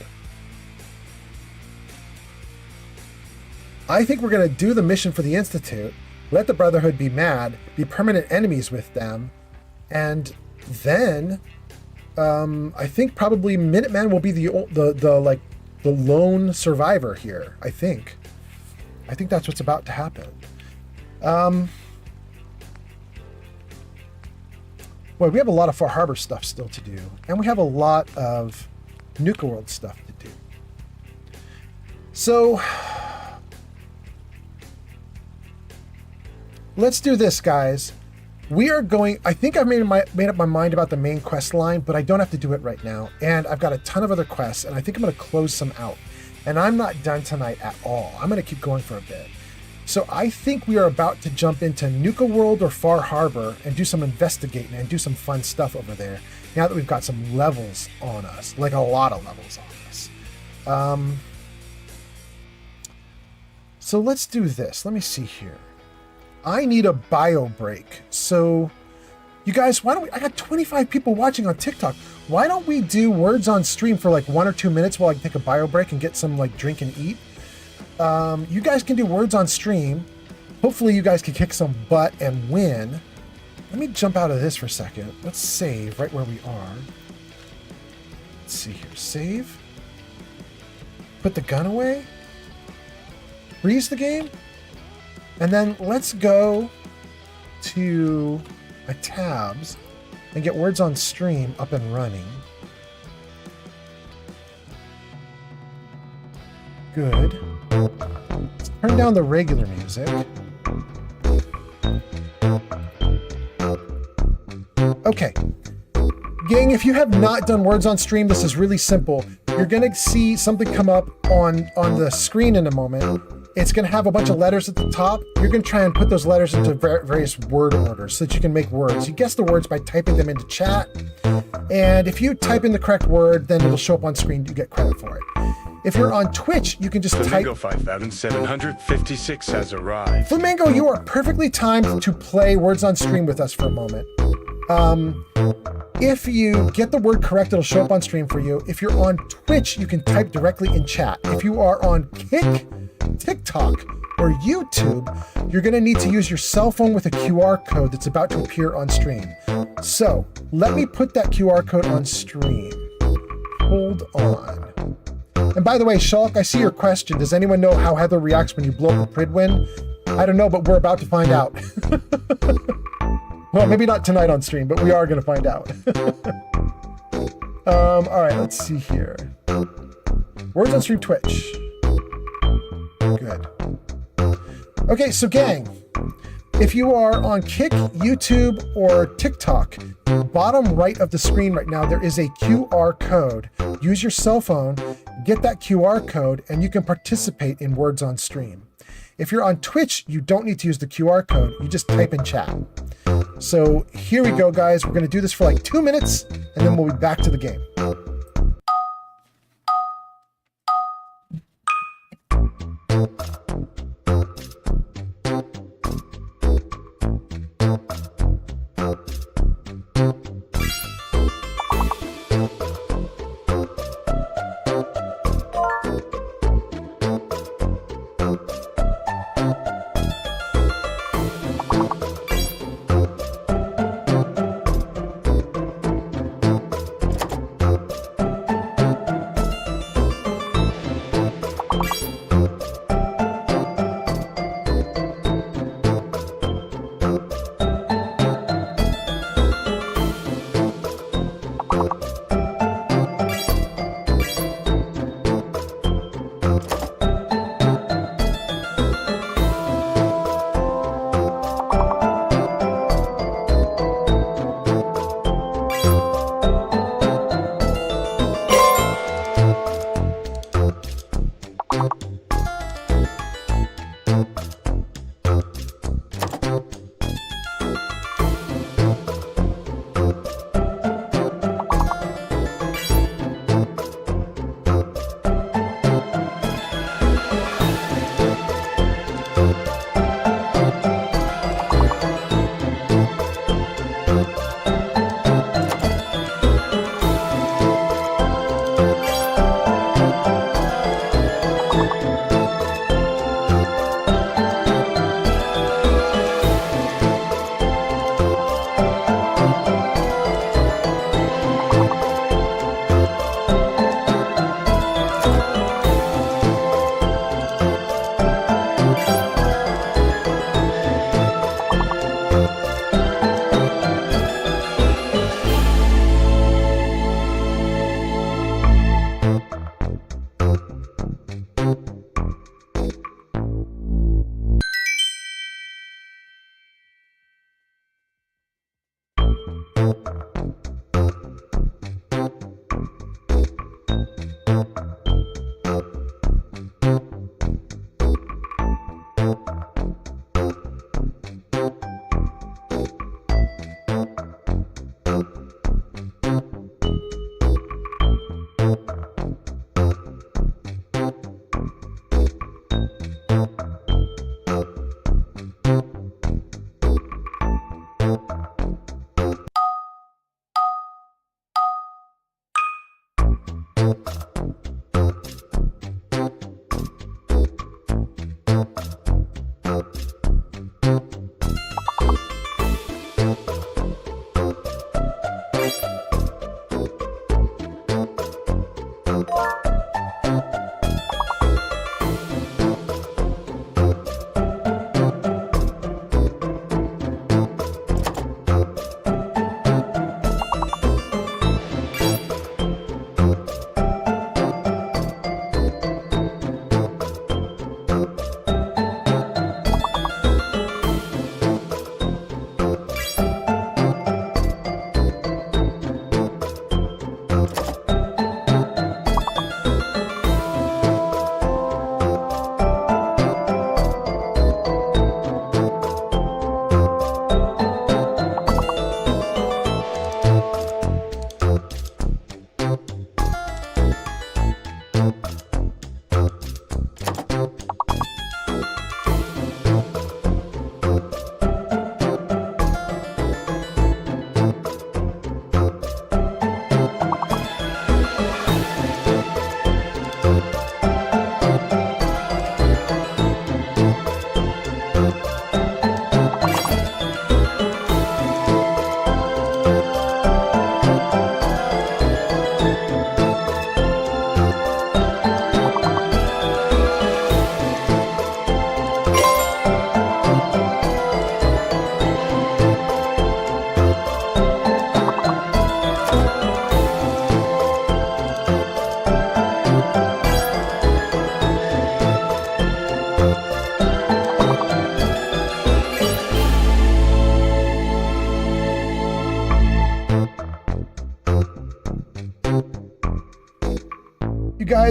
I think we're going to do the mission for the Institute, let the Brotherhood be mad, be permanent enemies with them, and then I think probably Minuteman will be the lone survivor here. I think that's what's about to happen. Boy, we have a lot of Far Harbor stuff still to do, and we have a lot of Nuka World stuff to do. So let's do this, guys. We are going, I think I've made up my mind about the main quest line, but I don't have to do it right now. And I've got a ton of other quests, and I think I'm going to close some out. And I'm not done tonight at all. I'm going to keep going for a bit. So I think we are about to jump into Nuka World or Far Harbor and do some investigating and do some fun stuff over there, now that we've got some levels on us, like a lot of levels on us. So let's do this. Let me see here. I need a bio break. So you guys, why don't we, I got 25 people watching on TikTok. Why don't we do words on stream for like 1 or 2 minutes while I can take a bio break and get some like drink and eat? You guys can do words on stream. Hopefully you guys can kick some butt and win. Let me jump out of this for a second. Let's save right where we are. Let's see here. Save. Put the gun away. Freeze the game. And then let's go to my tabs and get words on stream up and running. Good. Let's turn down the regular music. Okay. Gang, if you have not done words on stream, this is really simple. You're gonna see something come up on the screen in a moment. It's gonna have a bunch of letters at the top. You're gonna try and put those letters into various word orders so that you can make words. You guess the words by typing them into chat. And if you type in the correct word, then it'll show up on screen. You get credit for it. If you're on Twitch, you can just Flamingo type... 5756 has arrived. Flamingo, you are perfectly timed to play words on stream with us for a moment. If you get the word correct, it'll show up on stream for you. If you're on Twitch, you can type directly in chat. If you are on Kick, TikTok, or YouTube, you're going to need to use your cell phone with a QR code that's about to appear on stream. So let me put that QR code on stream. Hold on. And by the way, Shulk, I see your question. Does anyone know how Heather reacts when you blow up a Pridwin? I don't know, but we're about to find out. Well, maybe not tonight on stream, but we are going to find out. All right, let's see here. Words on stream Twitch. Good. Okay, so gang, if you are on Kick, YouTube, or TikTok, bottom right of the screen right now, there is a QR code. Use your cell phone, get that QR code, and you can participate in Words on Stream. If you're on Twitch, you don't need to use the QR code. You just type in chat. So here we go, guys. We're going to do this for like 2 minutes, and then we'll be back to the game.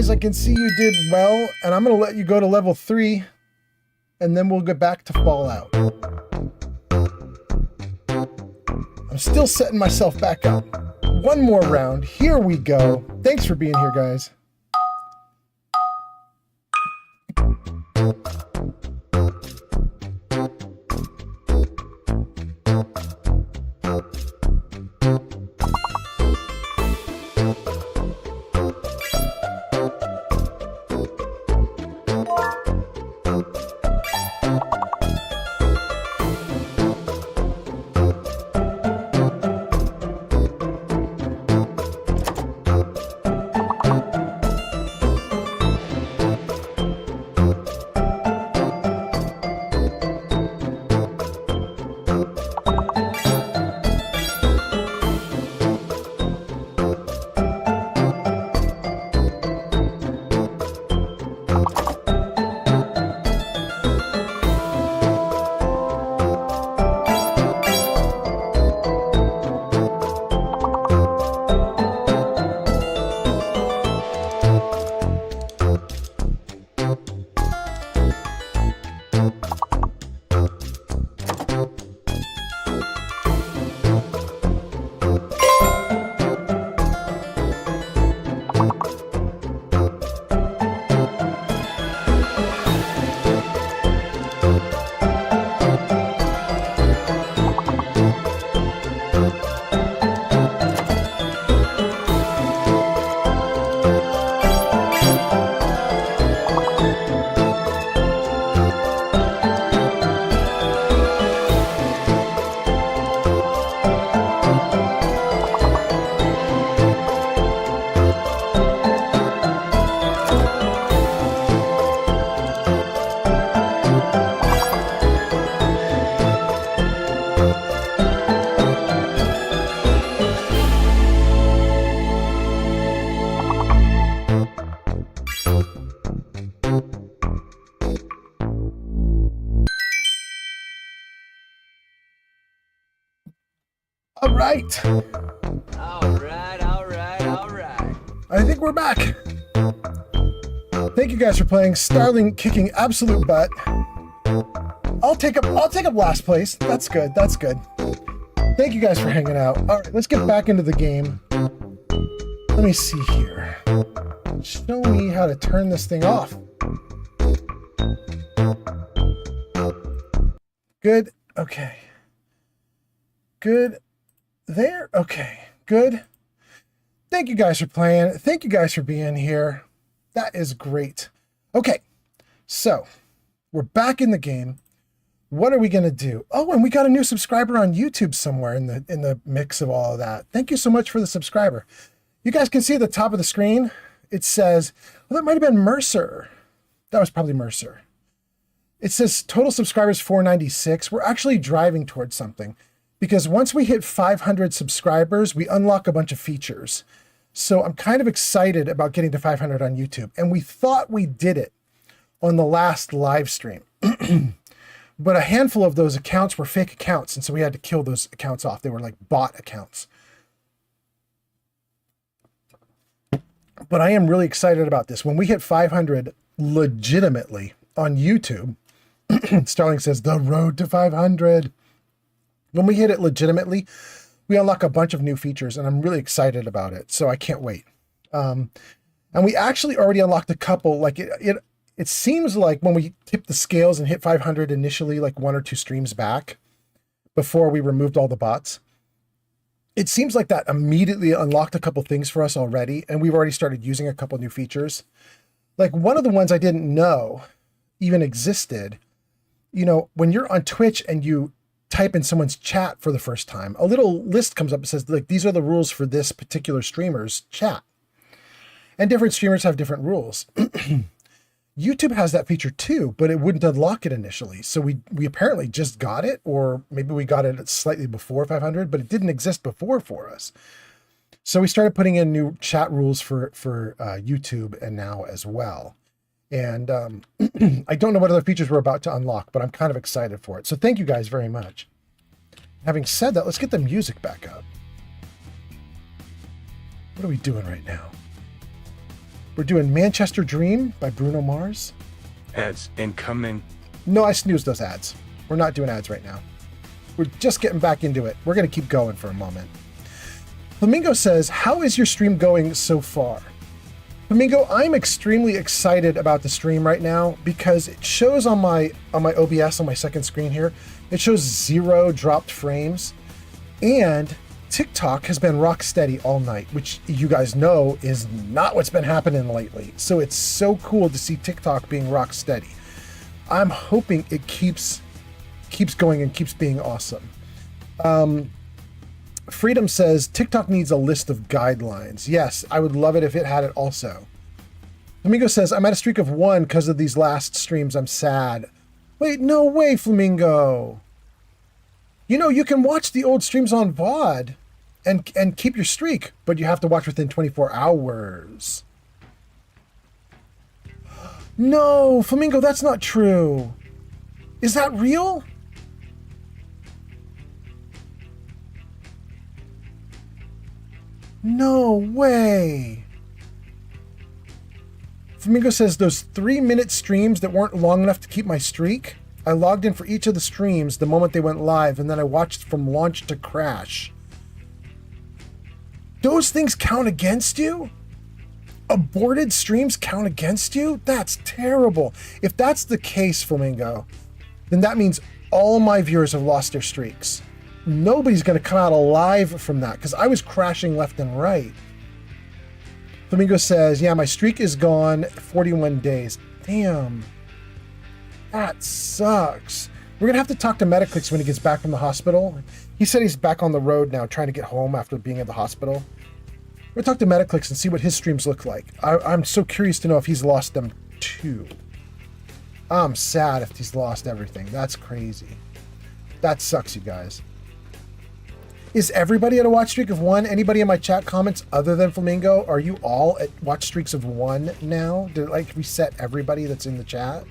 guys, I can see you did well, and I'm going to let you go to level 3, and then we'll get back to Fallout. I'm still setting myself back up. One more round. Here we go. Thanks for being here, guys. All right. All right. I think we're back. Thank you guys for playing. Starling kicking absolute butt. I'll take up last place. That's good. That's good. Thank you guys for hanging out. All right, let's get back into the game. Let me see here. Show me how to turn this thing off. Good. Okay. Good. There. Okay. Good. Thank you guys for playing. Thank you guys for being here. That is great. Okay. So, we're back in the game. What are we going to do? Oh, and we got a new subscriber on YouTube somewhere in the mix of all of that. Thank you so much for the subscriber. You guys can see at the top of the screen, it says, well, that might have been Mercer. That was probably Mercer. It says total subscribers 496. We're actually driving towards something because once we hit 500 subscribers, we unlock a bunch of features. So I'm kind of excited about getting to 500 on YouTube. And we thought we did it on the last live stream. But a handful of those accounts were fake accounts. And so we had to kill those accounts off. They were like bot accounts. But I am really excited about this. When we hit 500 legitimately on YouTube, Starling says, the road to 500. When we hit it legitimately, we unlock a bunch of new features, and I'm really excited about it. So I can't wait. And we actually already unlocked a couple. Like it seems like when we tipped the scales and hit 500 initially, like 1 or 2 streams back, before we removed all the bots, it seems like that immediately unlocked a couple things for us already, and we've already started using a couple new features. Like one of the ones I didn't know even existed, you know, when you're on Twitch and you type in someone's chat for the first time, a little list comes up that says, like, these are the rules for this particular streamer's chat. And different streamers have different rules. YouTube has that feature too, but it wouldn't unlock it initially. So we apparently just got it, or maybe we got it slightly before 500, but it didn't exist before for us. So we started putting in new chat rules for YouTube and now as well. And I don't know what other features we're about to unlock, but I'm kind of excited for it. So thank you guys very much. Having said that, let's get the music back up. What are we doing right now? We're doing Manchester Dream by Bruno Mars. Ads incoming. No, I snoozed those ads. We're not doing ads right now. We're just getting back into it. We're going to keep going for a moment. Flamingo says, how is your stream going so far? Flamingo, I'm extremely excited about the stream right now because it shows on my OBS on my second screen here, it shows 0 dropped frames, and TikTok has been rock steady all night, which you guys know is not what's been happening lately. So it's so cool to see TikTok being rock steady. I'm hoping it keeps going and keeps being awesome. Freedom says TikTok needs a list of guidelines. Yes, I would love it if it had it also. Flamingo says, I'm at a streak of 1 because of these last streams. I'm sad. Wait, no way, Flamingo. You know, you can watch the old streams on VOD and keep your streak, but you have to watch within 24 hours. No, Flamingo, that's not true. Is that real? No way. Flamingo says those 3-minute streams that weren't long enough to keep my streak, I logged in for each of the streams the moment they went live, and then I watched from launch to crash. Those things count against you? Aborted streams count against you? That's terrible. If that's the case, Flamingo, then that means all my viewers have lost their streaks. Nobody's going to come out alive from that because I was crashing left and right. Flamingo says, yeah, my streak is gone 41 days. Damn. That sucks. We're going to have to talk to Metaclix when he gets back from the hospital. He said he's back on the road now trying to get home after being at the hospital. We're going to talk to Metaclix and see what his streams look like. I'm so curious to know if he's lost them too. I'm sad if he's lost everything. That's crazy. That sucks, you guys. Is everybody at a watch streak of 1? Anybody in my chat comments other than Flamingo? Are you all at watch streaks of 1 now? Did it like reset everybody that's in the chat?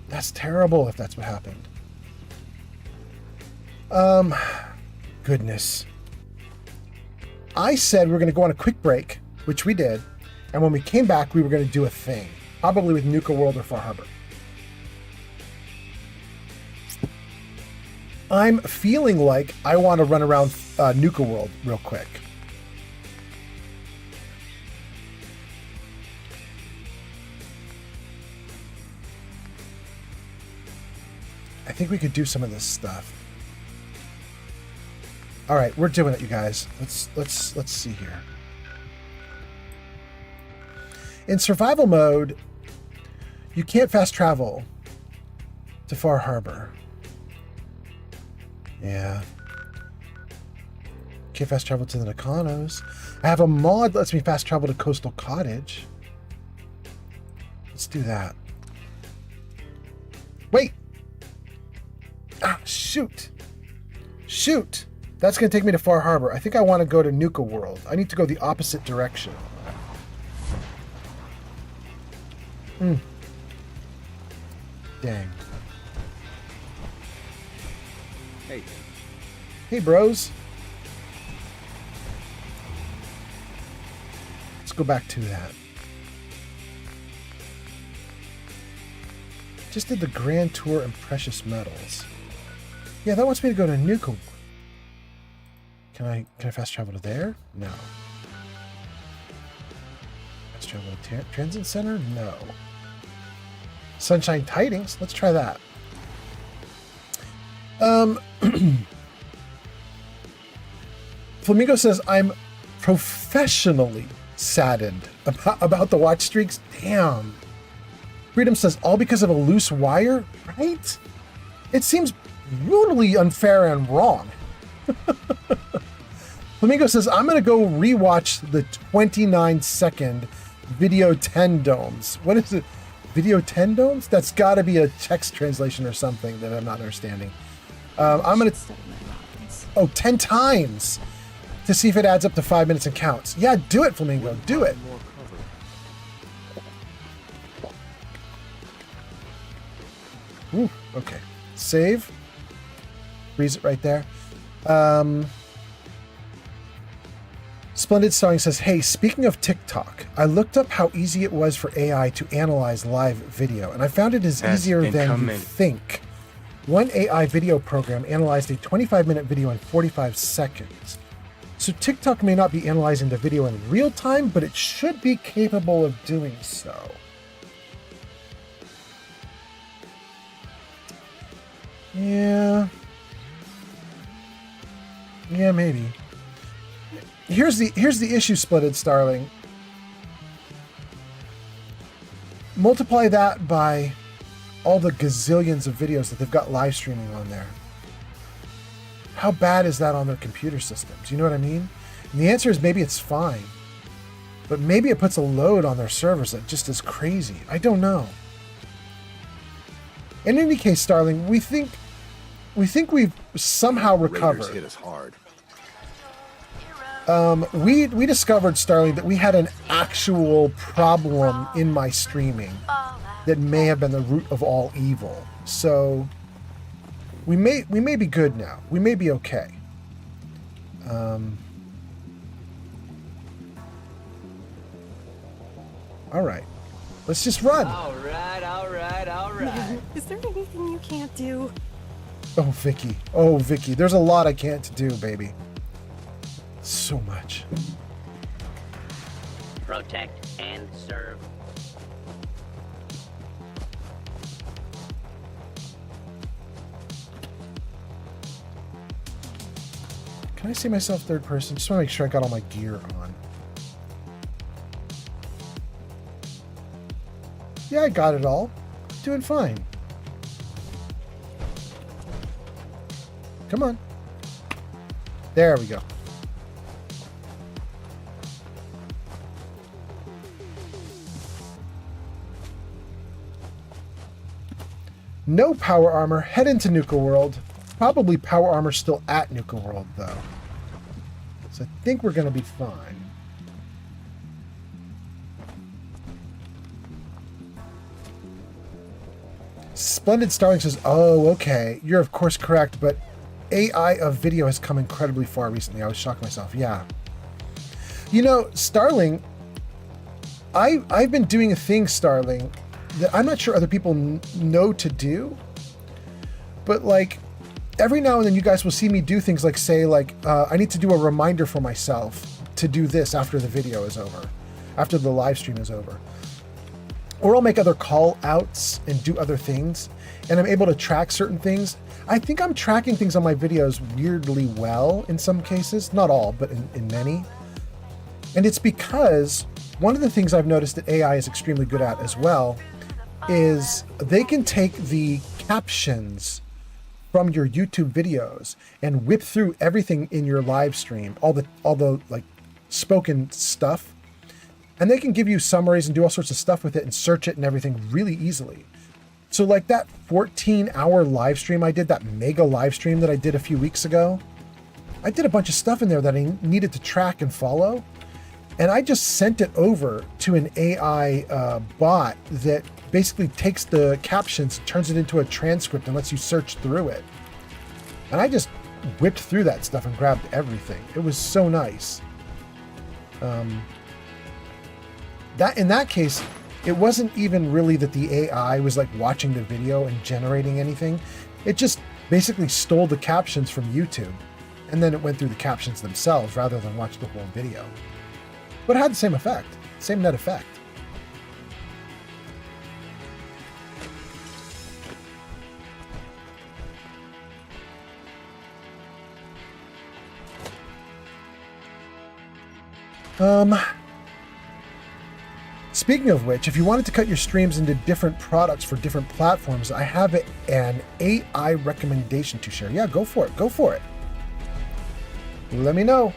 That's terrible if that's what happened. Goodness. I said we were going to go on a quick break, which we did. And when we came back, we were going to do a thing. Probably with Nuka World or Far Harbor. I'm feeling like I want to run around Nuka World real quick. I think we could do some of this stuff. All right, we're doing it, you guys. Let's see here. In survival mode, you can't fast travel to Far Harbor. Yeah. Can't fast travel to the Nakanos. I have a mod that lets me fast travel to Coastal Cottage. Let's do that. Wait! Ah, shoot! Shoot! That's going to take me to Far Harbor. I think I want to go to Nuka World. I need to go the opposite direction. Dang. Hey. Hey, bros. Let's go back to that. Just did the Grand Tour and Precious Metals. Yeah, that wants me to go to Nuka. Can I fast travel to there? No. Fast travel to Transit Center? No. Sunshine Tidings? Let's try that. Flamingo says, I'm professionally saddened about the watch streaks. Damn. Freedom says, all because of a loose wire? Right? It seems brutally unfair and wrong. Flamingo says, I'm going to go rewatch the 29-second Video 10 Domes. What is it? Video 10 Domes? That's got to be a text translation or something that I'm not understanding. I'm going to... Oh, 10 times! To see if it adds up to 5 minutes and counts. Yeah, do it, Flamingo. Do it. Ooh, okay. Save. Freeze it right there. Splendid Starling says, hey, speaking of TikTok, I looked up how easy it was for AI to analyze live video, and I found it is That's easier than you incoming. think. One AI video program analyzed a 25-minute video in 45 seconds. So TikTok may not be analyzing the video in real time, but it should be capable of doing so. Yeah. Yeah, maybe. Here's the issue, Splitted Starling. Multiply that by all the gazillions of videos that they've got live streaming on there. How bad is that on their computer systems? You know what I mean? And the answer is maybe it's fine. But maybe it puts a load on their servers that just is crazy. I don't know. In any case, Starling, we think we've somehow recovered. Raiders hit us hard. We discovered, Starling, that we had an actual problem in my streaming that may have been the root of all evil. So we may be good now. We may be okay. All right, let's just run. All right. Is there anything you can't do? Oh, Vicky. Oh, Vicky. There's a lot I can't do, baby. So much. Protect and serve. Can I see myself third person? Just want to make sure I got all my gear on. Yeah, I got it all. Doing fine. Come on. There we go. No power armor. Head into Nuka World. Probably power armor still at Nuka World, though. So I think we're going to be fine. Splendid Starling says, oh, okay. You're of course correct, but AI of video has come incredibly far recently. I was shocked myself. Yeah. You know, Starling, I've been doing a thing, Starling, that I'm not sure other people know to do. But like, every now and then you guys will see me do things like say, like, I need to do a reminder for myself to do this after the video is over, after the live stream is over. Or I'll make other call outs and do other things, and I'm able to track certain things. I think I'm tracking things on my videos weirdly well in some cases, not all, but in many. And it's because one of the things I've noticed that AI is extremely good at as well is they can take the captions from your YouTube videos and whip through everything in your live stream, all the like spoken stuff, and they can give you summaries and do all sorts of stuff with it and search it and everything really easily. So like that 14-hour live stream I did, that mega live stream that I did a few weeks ago, I did a bunch of stuff in there that I needed to track and follow, and I just sent it over to an AI bot that basically takes the captions, turns it into a transcript, and lets you search through it. And I just whipped through that stuff and grabbed everything. It was so nice. That in that case, it wasn't even really that the AI was like watching the video and generating anything. It just basically stole the captions from YouTube, and then it went through the captions themselves rather than watch the whole video. But it had the same effect, same net effect. Speaking of which, if you wanted to cut your streams into different products for different platforms, I have an AI recommendation to share. Yeah, go for it. Go for it. Let me know.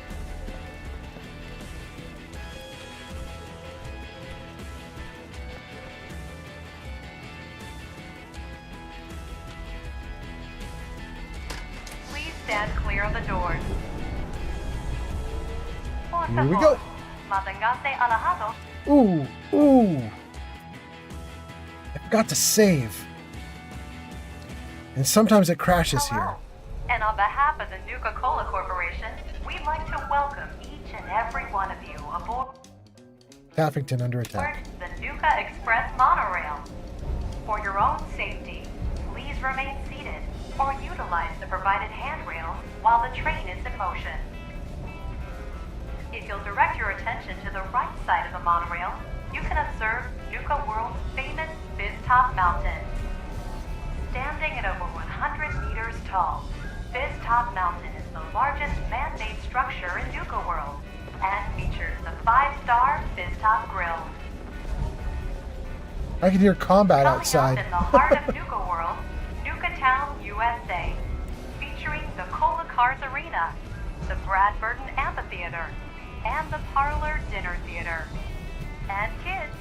Please stand clear of the doors. Here we go. Mantengase alejado. Ooh. I forgot to save. And sometimes it crashes here. And on behalf of the Nuka-Cola Corporation, we'd like to welcome each and and every one of you aboard Taffington under attack. the Nuka Express monorail. For your own safety, please remain seated or utilize the provided handrails while the train is in motion. If you'll direct your attention to the right side of the monorail, you can observe Nuka World's famous Fizz-Top Mountain. Standing at over 100 meters tall, Fizz-Top Mountain is the largest man-made structure in Nuka World and features the 5-star Fizz-Top Grill. I can hear combat Coming outside. up in the heart of Nuka World, Nuka Town, USA, featuring the Cola Cars Arena, the Brad Burton Amphitheater, and the Parlor Dinner Theater. And kids,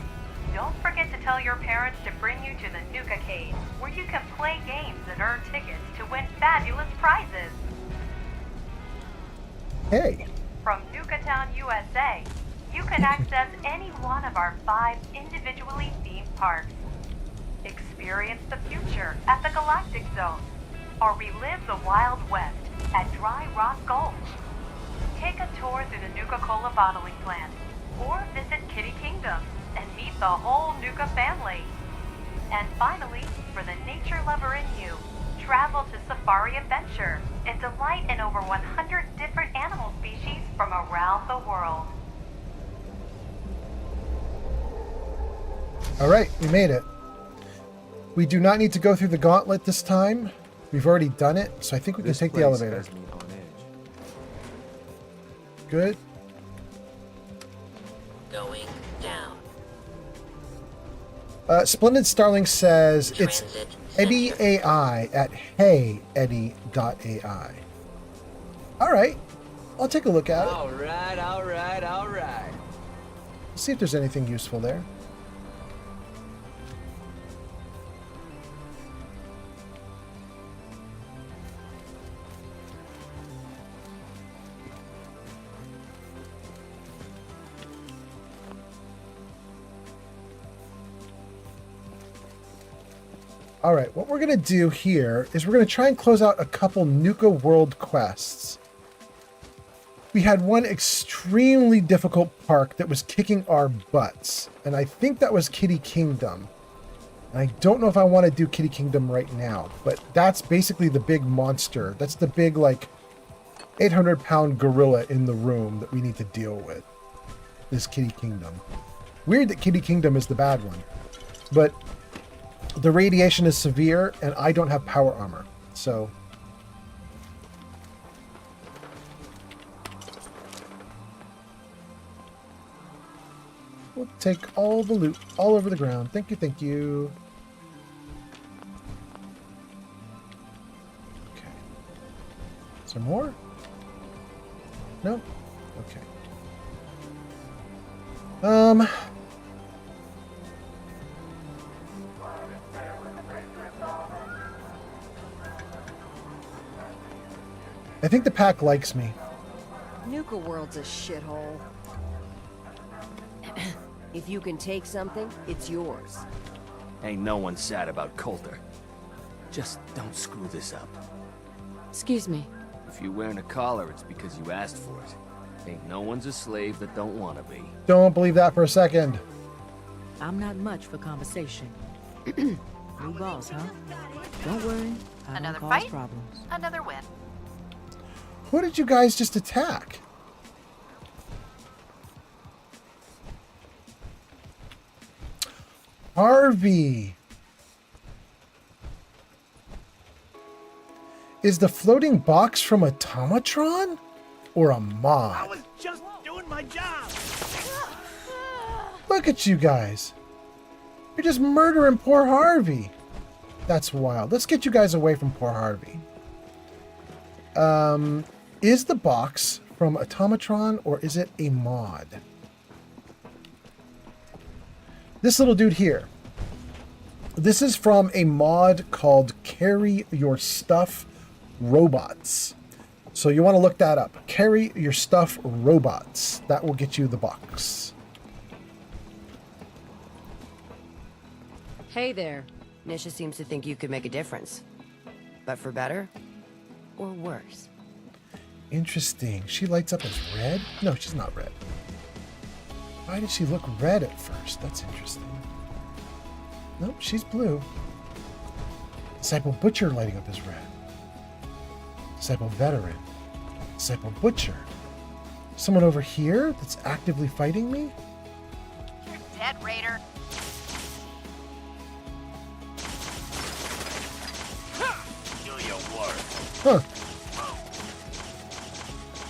don't forget to tell your parents to bring you to the Nuka Cave, where you can play games and earn tickets to win fabulous prizes. Hey. From Nuka Town, USA, you can access any one of our 5 individually themed parks. Experience the future at the Galactic Zone, or relive the Wild West at Dry Rock Gulch. Take a tour through the Nuka-Cola bottling plant, or visit Kitty Kingdom and meet the whole Nuka family. And finally, for the nature lover in you, travel to Safari Adventure and delight in over 100 different animal species from around the world. All right, we made it. We do not need to go through the gauntlet this time. We've already done it, so I think we can take the elevator. Good. Going down. Splendid Starling says it's Eddie AI at heyeddie.ai. All right, I'll take a look at it. All right, all right, all right. See if there's anything useful there. All right, what we're going to do here is we're going to try and close out a couple Nuka World quests. We had one extremely difficult park that was kicking our butts, and I think that was Kitty Kingdom. And I don't know if I want to do Kitty Kingdom right now, but that's basically the big monster. That's the big, like, 800-pound gorilla in the room that we need to deal with. This Kitty Kingdom. Weird that Kitty Kingdom is the bad one, but the radiation is severe, and I don't have power armor, so... We'll take all the loot all over the ground. Thank you, thank you. Okay. Is there more? No? Okay. I think the pack likes me. Nuka World's a shithole. If you can take something, it's yours. Ain't no one sad about Coulter. Just don't screw this up. Excuse me. If you're wearing a collar, it's because you asked for it. Ain't no one's a slave that don't want to be. Don't believe that for a second. I'm not much for conversation. New boss, huh? Don't worry. I Another don't cause fight? problems. Another win. Who did you guys just attack? Harvey. Is the floating box from Automatron or a mod? I was just doing my job. Look at you guys. You're just murdering poor Harvey. That's wild. Let's get you guys away from poor Harvey. Is the box from Automatron or is it a mod? This little dude here. This is from a mod called Carry Your Stuff Robots. So you want to look that up. Carry Your Stuff Robots. That will get you the box. Hey there. Nisha seems to think you could make a difference. But for better? Or worse? Interesting. She lights up as red? No, she's not red. Why did she look red at first? That's interesting. Nope, she's blue. Disciple Butcher lighting up as red. Disciple Veteran. Disciple Butcher. Someone over here that's actively fighting me? You're dead, Raider. Do your work. Huh.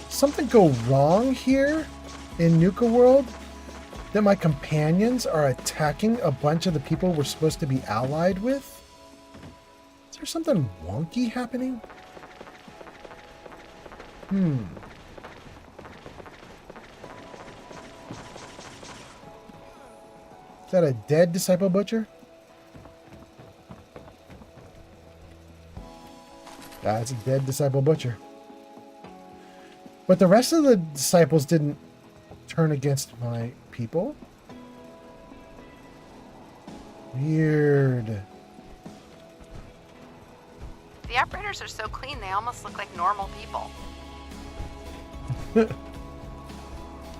Something go wrong here in Nuka World? That my companions are attacking a bunch of the people we're supposed to be allied with? Is there something wonky happening? Is that a dead Disciple Butcher? That's a dead Disciple Butcher. But the rest of the disciples didn't turn against my people. Weird. The operators are so clean, they almost look like normal people.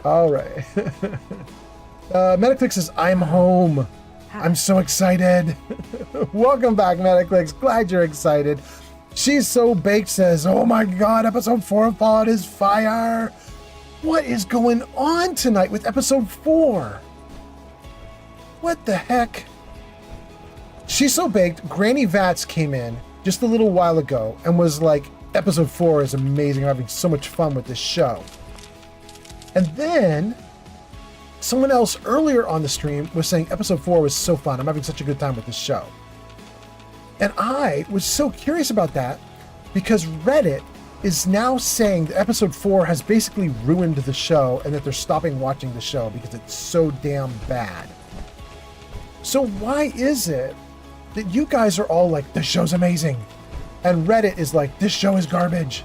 All right. Metaclick says, I'm home. I'm so excited. Welcome back, Metaclicks. Glad you're excited. She's So Baked says, oh my god, episode 4 of Fallout is fire. What is going on tonight with episode 4? What the heck? She's So Baked, Granny Vats came in just a little while ago and was like, episode 4 is amazing. I'm having so much fun with this show. And then someone else earlier on the stream was saying episode 4 was so fun. I'm having such a good time with this show. And I was so curious about that because Reddit is now saying that episode 4 has basically ruined the show and that they're stopping watching the show because it's so damn bad. So why is it that you guys are all like, this show's amazing, and Reddit is like, this show is garbage?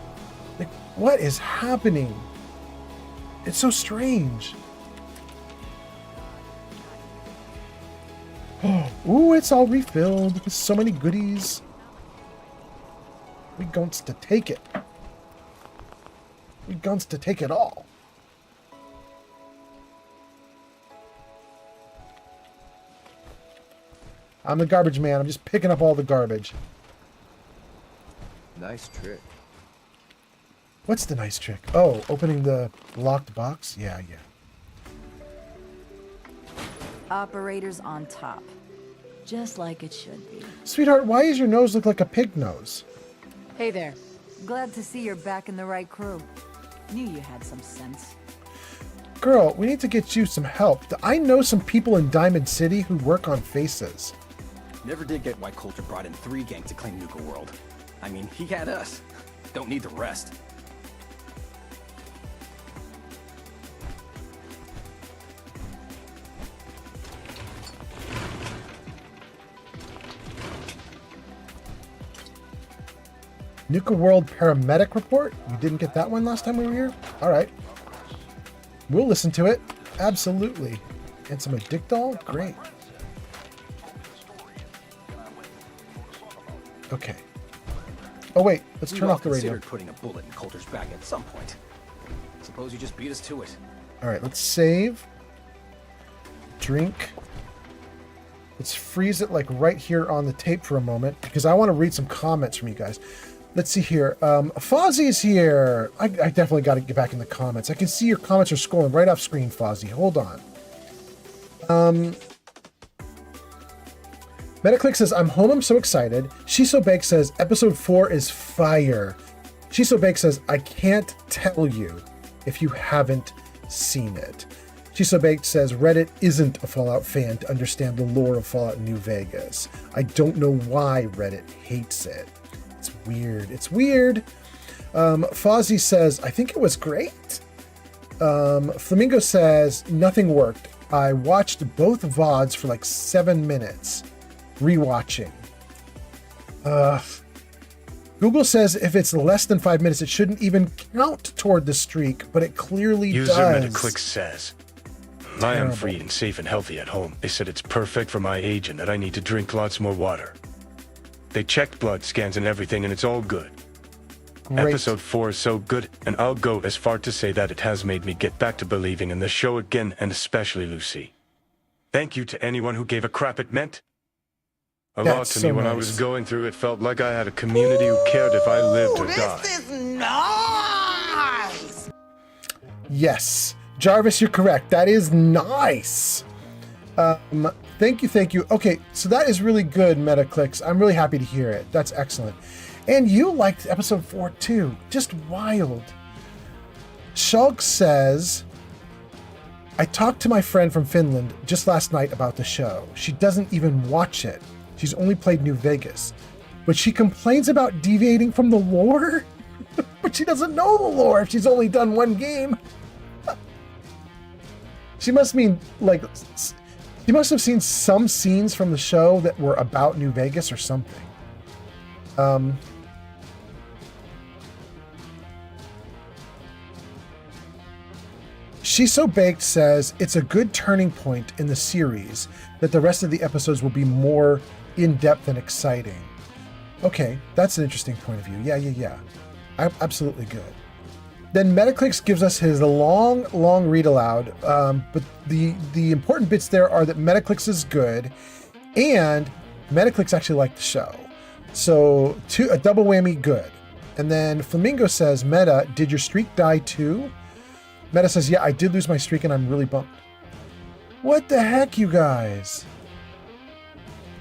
Like, what is happening? It's so strange. Ooh, it's all refilled with so many goodies. We gonts to take it. We gonts to take it all. I'm the garbage man. I'm just picking up all the garbage. Nice trick. What's the nice trick? Oh, opening the locked box? Yeah. Operators on top. Just like it should be. Sweetheart, why does your nose look like a pig nose? Hey there. Glad to see you're back in the right crew. Knew you had some sense. Girl, we need to get you some help. I know some people in Diamond City who work on faces. Never did get why Coulter brought in 3 gangs to claim Nuka World. I mean, he had us. Don't need the rest. Nuka World Paramedic Report? You didn't get that one last time we were here? All right. We'll listen to it. Absolutely. And some Addictol? Great. Okay. Oh, wait. Let's turn off the radio. Considered putting a bullet in Coulter's back at some point. Suppose you just beat us to it. All right. Let's save. Drink. Let's freeze it like right here on the tape for a moment because I want to read some comments from you guys. Let's see here. Fozzie's here. I definitely got to get back in the comments. I can see your comments are scrolling right off screen, Fozzie. Hold on. Metaclick says, I'm home. I'm so excited. She's So Baked says, episode 4 is fire. She's So Baked says, I can't tell you if you haven't seen it. She's So Baked says, Reddit isn't a Fallout fan to understand the lore of Fallout New Vegas. I don't know why Reddit hates it. It's weird. It's weird. Fozzie says, I think it was great. Flamingo says, nothing worked. I watched both VODs for like 7 minutes. Rewatching. Google says if it's less than 5 minutes, it shouldn't even count toward the streak, but it clearly User does. Metaclick says, I am free and safe and healthy at home. They said it's perfect for my age and that I need to drink lots more water. They checked blood scans and everything and it's all good. Great. Episode 4 is so good, and I'll go as far to say that it has made me get back to believing in the show again, and especially Lucy. Thank you to anyone who gave a crap it meant. A lot That's to so me when I nice. was going through it felt like I had a community who cared if I lived or died. Nice. Yes, Jarvis, you're correct. That is nice. Thank you. Okay, so that is really good, Metaclicks. I'm really happy to hear it. That's excellent. And you liked episode 4 too. Just wild. Shulk says, I talked to my friend from Finland just last night about the show. She doesn't even watch it. She's only played New Vegas. But she complains about deviating from the lore? But she doesn't know the lore if she's only done one game. She must mean, like, she must have seen some scenes from the show that were about New Vegas or something. She's So Baked says, it's a good turning point in the series that the rest of the episodes will be more in-depth and exciting. Okay, that's an interesting point of view. Yeah. Absolutely good. Then Metaclicks gives us his long read aloud, but the important bits there are that Metaclicks is good, and Metaclicks actually liked the show. So a double whammy good. And then Flamingo says, Meta, did your streak die too? Meta says, yeah, I did lose my streak and I'm really bummed. What the heck, you guys?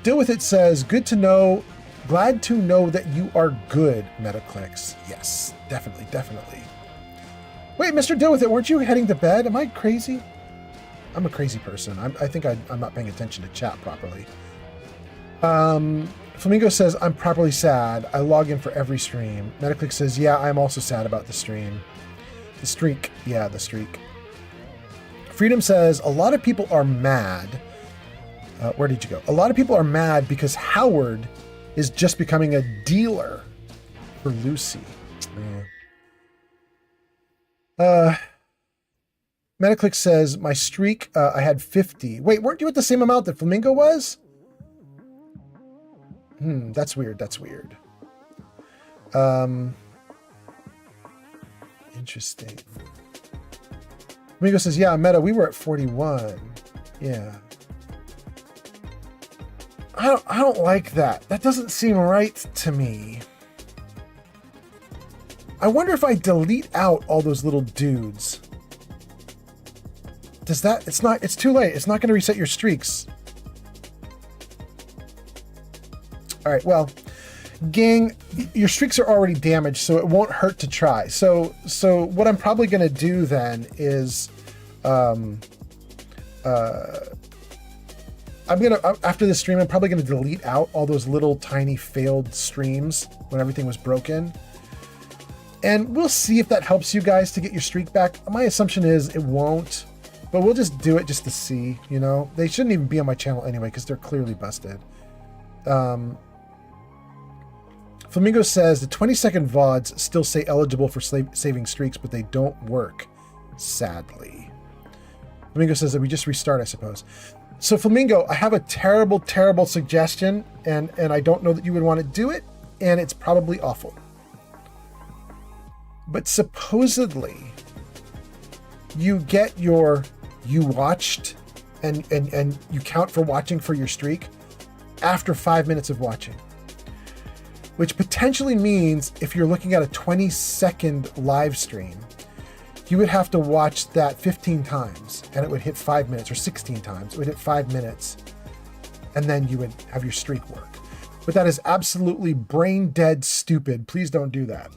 Deal With It says, good to know, glad to know that you are good, Metaclicks. Yes, definitely. Wait, Mr. Deal With It, weren't you heading to bed? Am I crazy? I'm a crazy person. I think I'm not paying attention to chat properly. Flamingo says, I'm properly sad. I log in for every stream. Metaclick says, yeah, I'm also sad about the stream. The streak. Yeah, the streak. Freedom says, a lot of people are mad. Where did you go? A lot of people are mad because Howard is just becoming a dealer for Lucy. Metaclick says, my streak, I had 50. Wait, weren't you at the same amount that Flamingo was? That's weird. Interesting. Flamingo says, yeah, Meta, we were at 41. Yeah. I don't like that. That doesn't seem right to me. I wonder if I delete out all those little dudes. Does that, it's too late. It's not going to reset your streaks. All right, well, gang, your streaks are already damaged, so it won't hurt to try. So what I'm probably going to do then is, after this stream, I'm probably going to delete out all those little tiny failed streams when everything was broken. And we'll see if that helps you guys to get your streak back. My assumption is it won't, but we'll just do it just to see, you know? They shouldn't even be on my channel anyway, because they're clearly busted. Flamingo says, the 20-second VODs still say eligible for saving streaks, but they don't work, sadly. Flamingo says that we just restart, I suppose. So Flamingo, I have a terrible, terrible suggestion, and I don't know that you would want to do it, and it's probably awful. But supposedly, you get you watched, and you count for watching for your streak after 5 minutes of watching. Which potentially means if you're looking at a 20-second live stream, you would have to watch that 15 times, and it would hit 5 minutes, or 16 times. It would hit 5 minutes, and then you would have your streak work. But that is absolutely brain dead stupid. Please don't do that.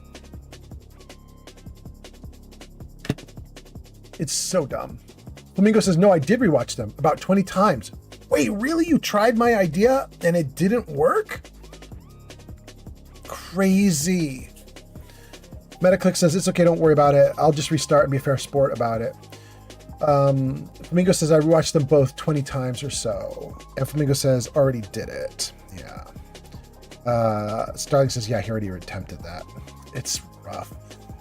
It's so dumb. Flamingo says, no, I did rewatch them about 20 times. Wait, really? You tried my idea and it didn't work? Crazy. Metaclick says, it's okay, don't worry about it. I'll just restart and be a fair sport about it. Flamingo says, I rewatched them both 20 times or so. And Flamingo says, already did it. Yeah. Starling says, yeah, he already attempted that. It's rough.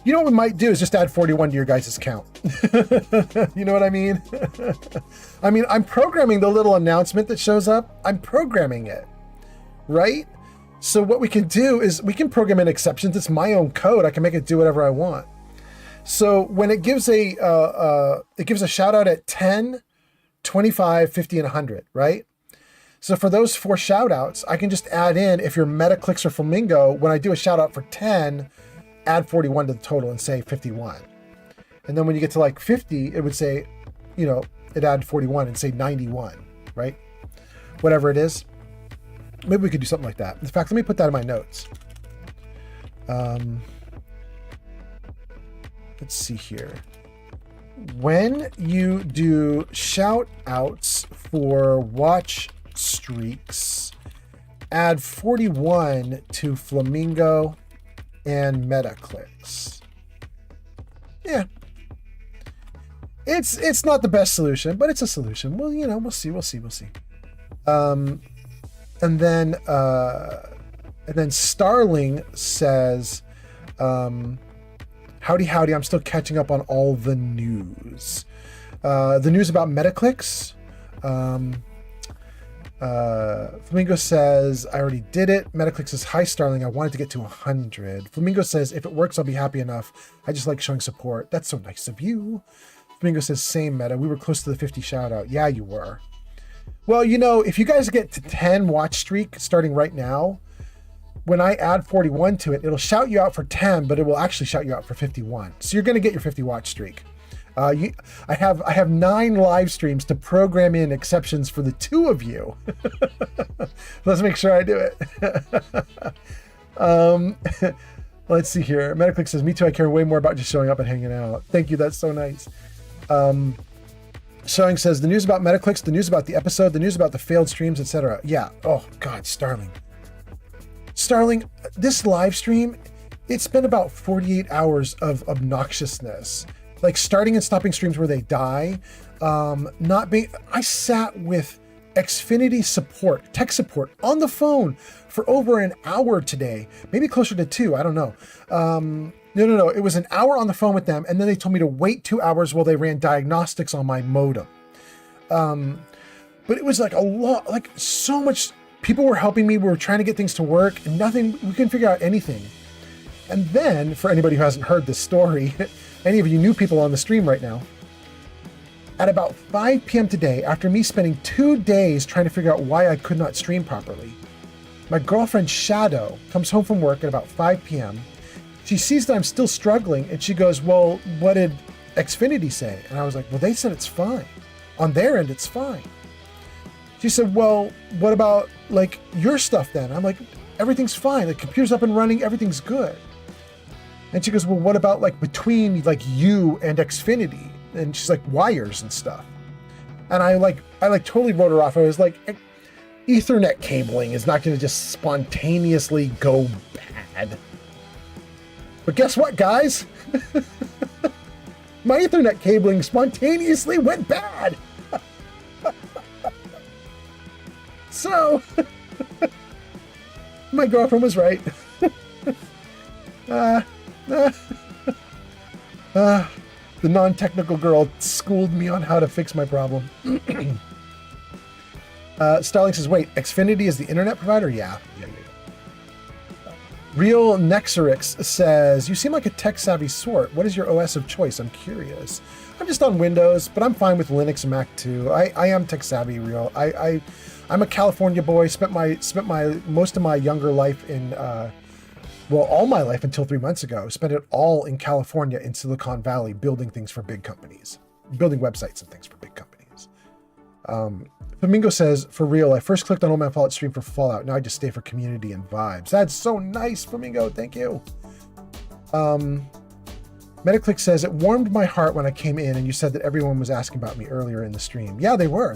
You know what we might do is just add 41 to your guys' count. You know what I mean? I mean, I'm programming the little announcement that shows up. I'm programming it, right? So what we can do is we can program in exceptions. It's my own code. I can make it do whatever I want. So when it gives a shout out at 10, 25, 50, and 100, right? So for those 4 shout outs, I can just add in, if you're Metaclicks or Flamingo, when I do a shout out for 10, add 41 to the total and say 51. And then when you get to like 50, it would say, you know, it add 41 and say 91, right? Whatever it is. Maybe we could do something like that. In fact, let me put that in my notes. Let's see here. When you do shout outs for watch streaks, add 41 to Flamingo and Metaclicks. Yeah. It's not the best solution, but it's a solution. Well, you know, we'll see. And then Starling says, howdy, I'm still catching up on all the news. The news about Metaclicks. Flamingo says, I already did it. Metaclicks says, hi, Starling. I wanted to get to 100. Flamingo says, if it works, I'll be happy enough. I just like showing support. That's so nice of you. Flamingo says, same, Meta. We were close to the 50 shout out. Yeah, you were. Well, you know, if you guys get to 10 watch streak starting right now, when I add 41 to it, it'll shout you out for 10, but it will actually shout you out for 51. So you're going to get your 50 watch streak. I have 9 live streams to program in exceptions for the 2 of you. Let's make sure I do it. Let's see here. Metaclick says, me too, I care way more about just showing up and hanging out. Thank you, that's so nice. Showing says, the news about Metaclicks, the news about the episode, the news about the failed streams, etc. Yeah, oh God, Starling, this live stream, it's been about 48 hours of obnoxiousness. Like starting and stopping streams where they die. I sat with Xfinity support, tech support on the phone for over an hour today, maybe closer to 2, I don't know. No, it was an hour on the phone with them, and then they told me to wait 2 hours while they ran diagnostics on my modem. But it was like a lot, like so much, people were helping me, we were trying to get things to work, and we couldn't figure out anything. And then, for anybody who hasn't heard this story, any of you new people on the stream right now, at about 5 p.m. today, after me spending 2 days trying to figure out why I could not stream properly, my girlfriend Shadow comes home from work at about 5 p.m. She sees that I'm still struggling, and she goes, well, what did Xfinity say? And I was like, well, they said it's fine. On their end, it's fine. She said, well, what about, like, your stuff then? I'm like, everything's fine. The computer's up and running. Everything's good. And she goes, well, what about, like, between, like, you and Xfinity? And she's like, wires and stuff. And I totally wrote her off. I was like, Ethernet cabling is not going to just spontaneously go bad. But guess what, guys? My Ethernet cabling spontaneously went bad. So, my girlfriend was right. The non-technical girl schooled me on how to fix my problem. Starling says, wait, Xfinity is the internet provider? Yeah. Real Nexorix says, you seem like a tech-savvy sort. What is your OS of choice? I'm curious. I'm just on Windows, but I'm fine with Linux and Mac too. I am tech-savvy, Real. I'm a California boy. Spent my most of my younger life in, all my life until 3 months ago. Spent it all in California, in Silicon Valley, building things for big companies, building websites and things for big companies. Flamingo says, for real, I first clicked on Old Man Fallout stream for Fallout. Now I just stay for community and vibes. That's so nice, Flamingo. Thank you. Metaclick says, it warmed my heart when I came in and you said that everyone was asking about me earlier in the stream. Yeah, they were.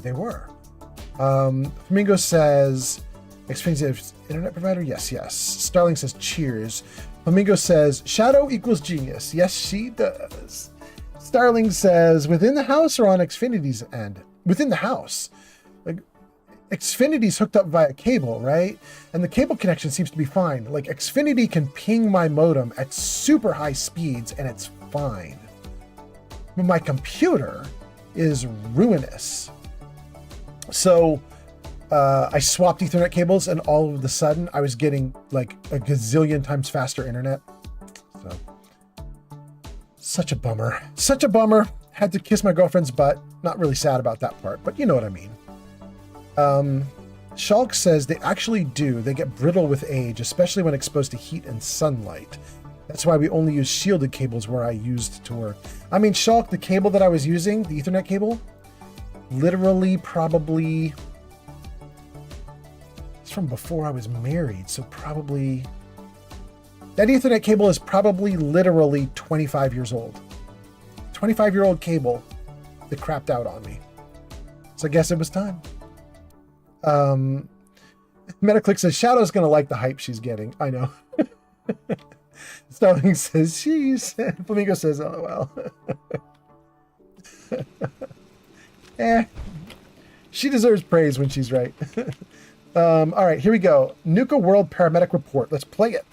Flamingo says, expensive internet provider? Yes. Starling says, cheers. Flamingo says, Shadow equals genius. Yes, she does. Starling says, within the house or on Xfinity's end? Within the house. Like, Xfinity's hooked up via cable, right? And the cable connection seems to be fine. Like, Xfinity can ping my modem at super high speeds and it's fine. But my computer is ruinous. So I swapped Ethernet cables, and all of a sudden I was getting like a gazillion times faster internet. So, such a bummer. Such a bummer. Had to kiss my girlfriend's butt. Not really sad about that part, but you know what I mean. Shulk says they actually do. They get brittle with age, especially when exposed to heat and sunlight. That's why we only use shielded cables where I used to work. I mean, Shulk, the cable that I was using, the Ethernet cable, literally probably... It's from before I was married, so probably... That Ethernet cable is probably literally 25 years old. 25-year-old cable that crapped out on me. So I guess it was time. Metaclick says, Shadow's going to like the hype she's getting. I know. Starling says, she's... Flamingo says, LOL. She deserves praise when she's right. All right, here we go. Nuka World Paramedic Report. Let's play it.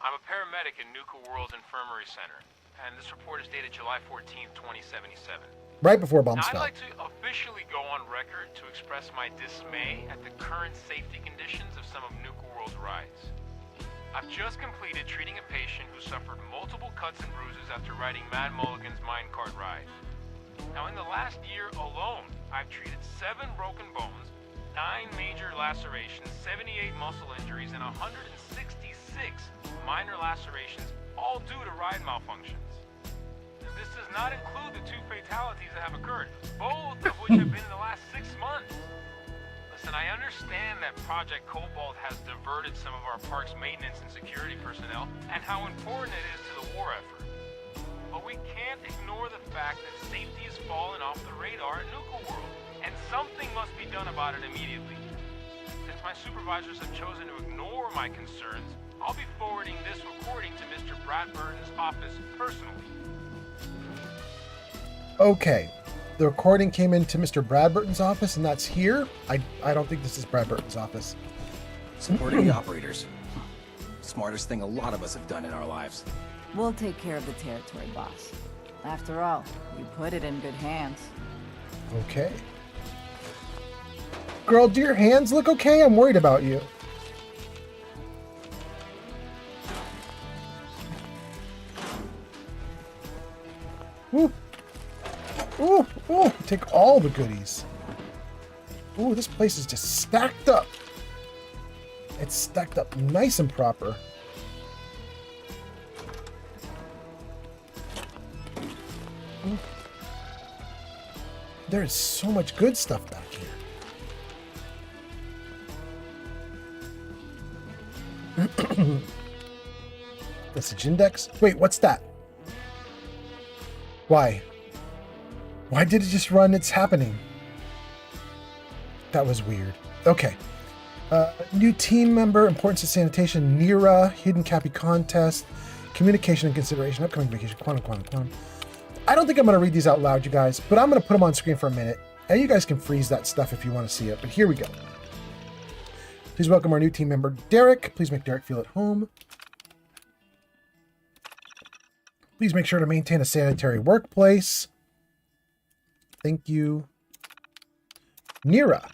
I'm a paramedic in Nuka World's Infirmary Center, and this report is dated July 14th, 2077. Right before bombs now, fell. I'd like to officially go on record to express my dismay at the current safety conditions of some of Nuka World's rides. I've just completed treating a patient who suffered multiple cuts and bruises after riding Mad Mulligan's minecart ride. Now, in the last year alone, I've treated 7 broken bones, 9 major lacerations, 78 muscle injuries, and 166 minor lacerations, all due to ride malfunctions. This does not include the 2 fatalities that have occurred, both of which have been in the last 6 months. Listen, I understand that Project Cobalt has diverted some of our park's maintenance and security personnel, and how important it is to the war effort. But we can't ignore the fact that safety has fallen off the radar at Nuka World, and something must be done about it immediately. Since my supervisors have chosen to ignore my concerns, I'll be forwarding this recording to Mr. Bradburton's office personally. Okay. The recording came into Mr. Bradburton's office, and that's here. I don't think this is Bradburton's office. Supporting the operators. Smartest thing a lot of us have done in our lives. We'll take care of the territory, boss. After all, you put it in good hands. Okay. Girl, do your hands look okay? I'm worried about you. Ooh. Ooh, ooh, take all the goodies. Ooh, this place is just stacked up. It's stacked up nice and proper. Ooh. There is so much good stuff back here. Message index. Wait, what's that? Why? Why did it just run? It's happening. That was weird. Okay. New team member, importance of sanitation, Nira, hidden Cappy contest, communication and consideration, upcoming vacation, quantum. I don't think I'm going to read these out loud, you guys, but I'm going to put them on screen for a minute. And you guys can freeze that stuff if you want to see it. But here we go. Please welcome our new team member, Derek. Please make Derek feel at home. Please make sure to maintain a sanitary workplace. Thank you. Nira.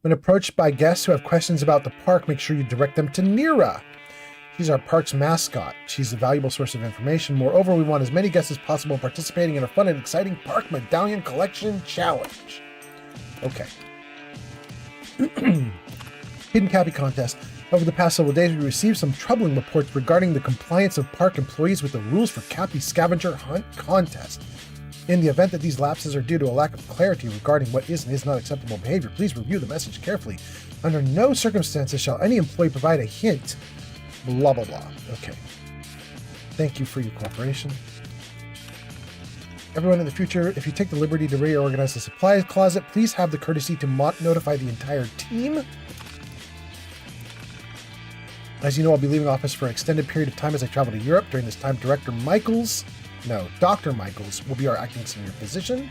When approached by guests who have questions about the park, make sure you direct them to Nira. She's our park's mascot. She's a valuable source of information. Moreover, we want as many guests as possible participating in a fun and exciting park medallion collection challenge. Okay. Hidden Cappy contest. Over the past several days, we received some troubling reports regarding the compliance of park employees with the rules for Cappy scavenger hunt contest. In the event that these lapses are due to a lack of clarity regarding what is and is not acceptable behavior, please review the message carefully. Under no circumstances shall any employee provide a hint. Blah, blah, blah. Okay. Thank you for your cooperation. Everyone in the future, if you take the liberty to reorganize the supplies closet, please have the courtesy to notify the entire team. As you know, I'll be leaving office for an extended period of time as I travel to Europe. During this time, Dr. Michaels will be our acting senior physician.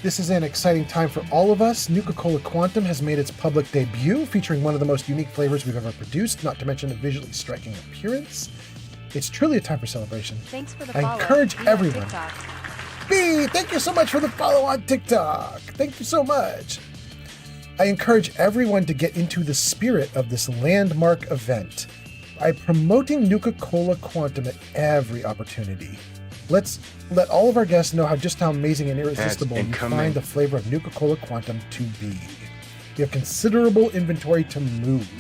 This is an exciting time for all of us. Nuka-Cola Quantum has made its public debut, featuring one of the most unique flavors we've ever produced, not to mention a visually striking appearance. It's truly a time for celebration. Thanks for the I follow. encourage Be on everyone. TikTok. B, thank you so much for the follow on TikTok. Thank you so much. I encourage everyone to get into the spirit of this landmark event by promoting Nuka-Cola Quantum at every opportunity. Let's let all of our guests know just how amazing and irresistible you find the flavor of Nuka-Cola Quantum to be. We have considerable inventory to move.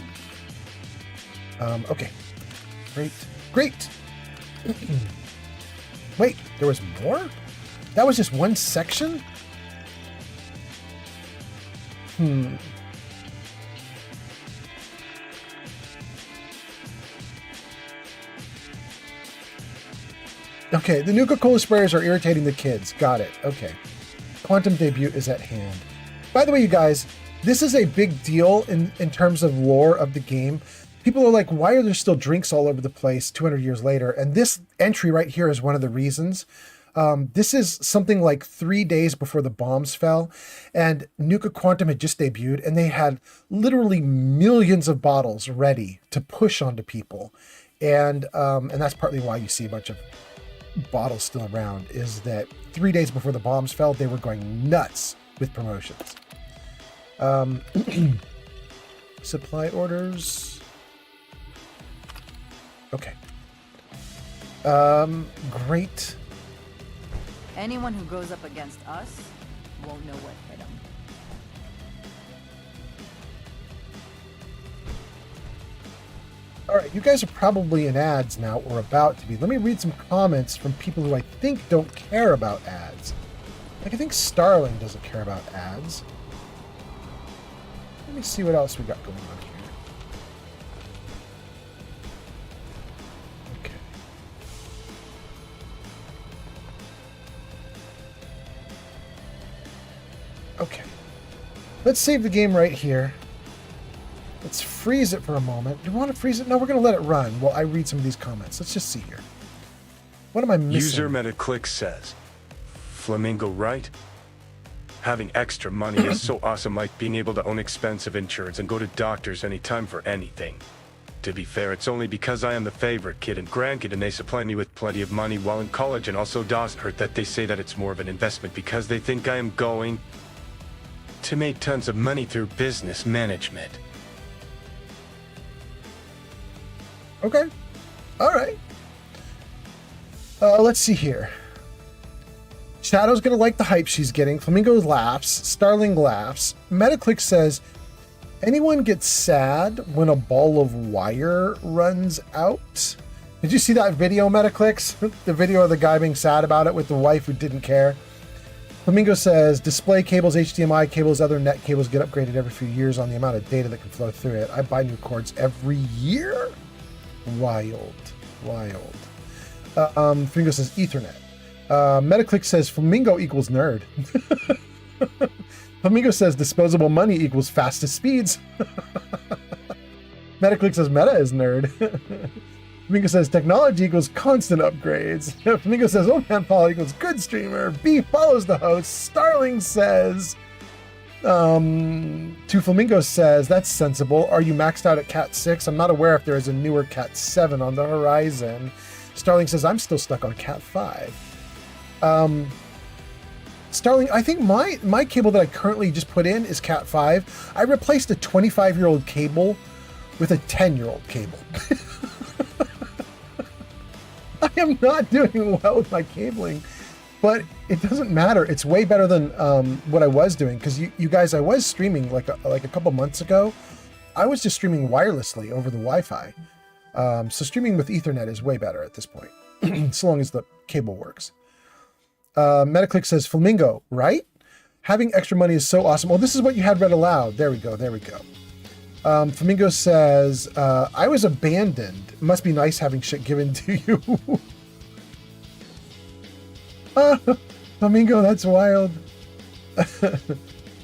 Okay. Great. Wait, there was more? That was just one section? Okay, the Nuka-Cola sprayers are irritating the kids. Got it. Okay. Quantum debut is at hand. By the way, you guys, this is a big deal in terms of lore of the game. People are like, why are there still drinks all over the place 200 years later? And this entry right here is one of the reasons. This is something like 3 days before the bombs fell, and Nuka Quantum had just debuted, and they had literally millions of bottles ready to push onto people. And that's partly why you see a bunch of bottles still around, is that 3 days before the bombs fell, they were going nuts with promotions. Supply orders. Okay. Great. Anyone who goes up against us won't know what hit them. All right, you guys are probably in ads now, or about to be. Let me read some comments from people who I think don't care about ads. Like, I think Starling doesn't care about ads. Let me see what else we got going on here. Okay. Let's save the game right here. Let's freeze it for a moment. Do we want to freeze it? No, we're going to let it run while I read some of these comments. Let's just see here. What am I missing? User Metaclick says, Flamingo, right? Having extra money is so awesome, like being able to own expensive insurance and go to doctors anytime for anything. To be fair, it's only because I am the favorite kid and grandkid and they supply me with plenty of money while in college, and also doesn't hurt that they say that it's more of an investment because they think I am going to make tons of money through business management. Okay. All right. Let's see here. Shadow's going to like the hype she's getting. Flamingo laughs. Starling laughs. Metaclick says, anyone gets sad when a ball of wire runs out? Did you see that video, Metaclicks? The video of the guy being sad about it with the wife who didn't care. Flamingo says, display cables, HDMI cables, other net cables get upgraded every few years on the amount of data that can flow through it. I buy new cords every year? Wild. Flamingo says Ethernet. Metaclick says Flamingo equals nerd. Flamingo says disposable money equals fastest speeds. Metaclick says meta is nerd. Flamingo says technology equals constant upgrades. Flamingo says old man Paul equals good streamer. B follows the host. Starling says to Flamingo says, that's sensible. Are you maxed out at Cat 6? I'm not aware if there is a newer Cat 7 on the horizon. Starling says, I'm still stuck on Cat 5. Starling, I think my cable that I currently just put in is Cat 5. I replaced a 25-year-old cable with a 10-year-old cable. I am not doing well with my cabling. But it doesn't matter. It's way better than what I was doing, because you guys, I was streaming like a couple months ago. I was just streaming wirelessly over the Wi-Fi. So streaming with Ethernet is way better at this point, so long as the cable works. Metaclick says, Flamingo, right? Having extra money is so awesome. Oh, this is what you had read aloud. There we go. Flamingo says, I was abandoned. It must be nice having shit given to you. Flamingo, that's wild.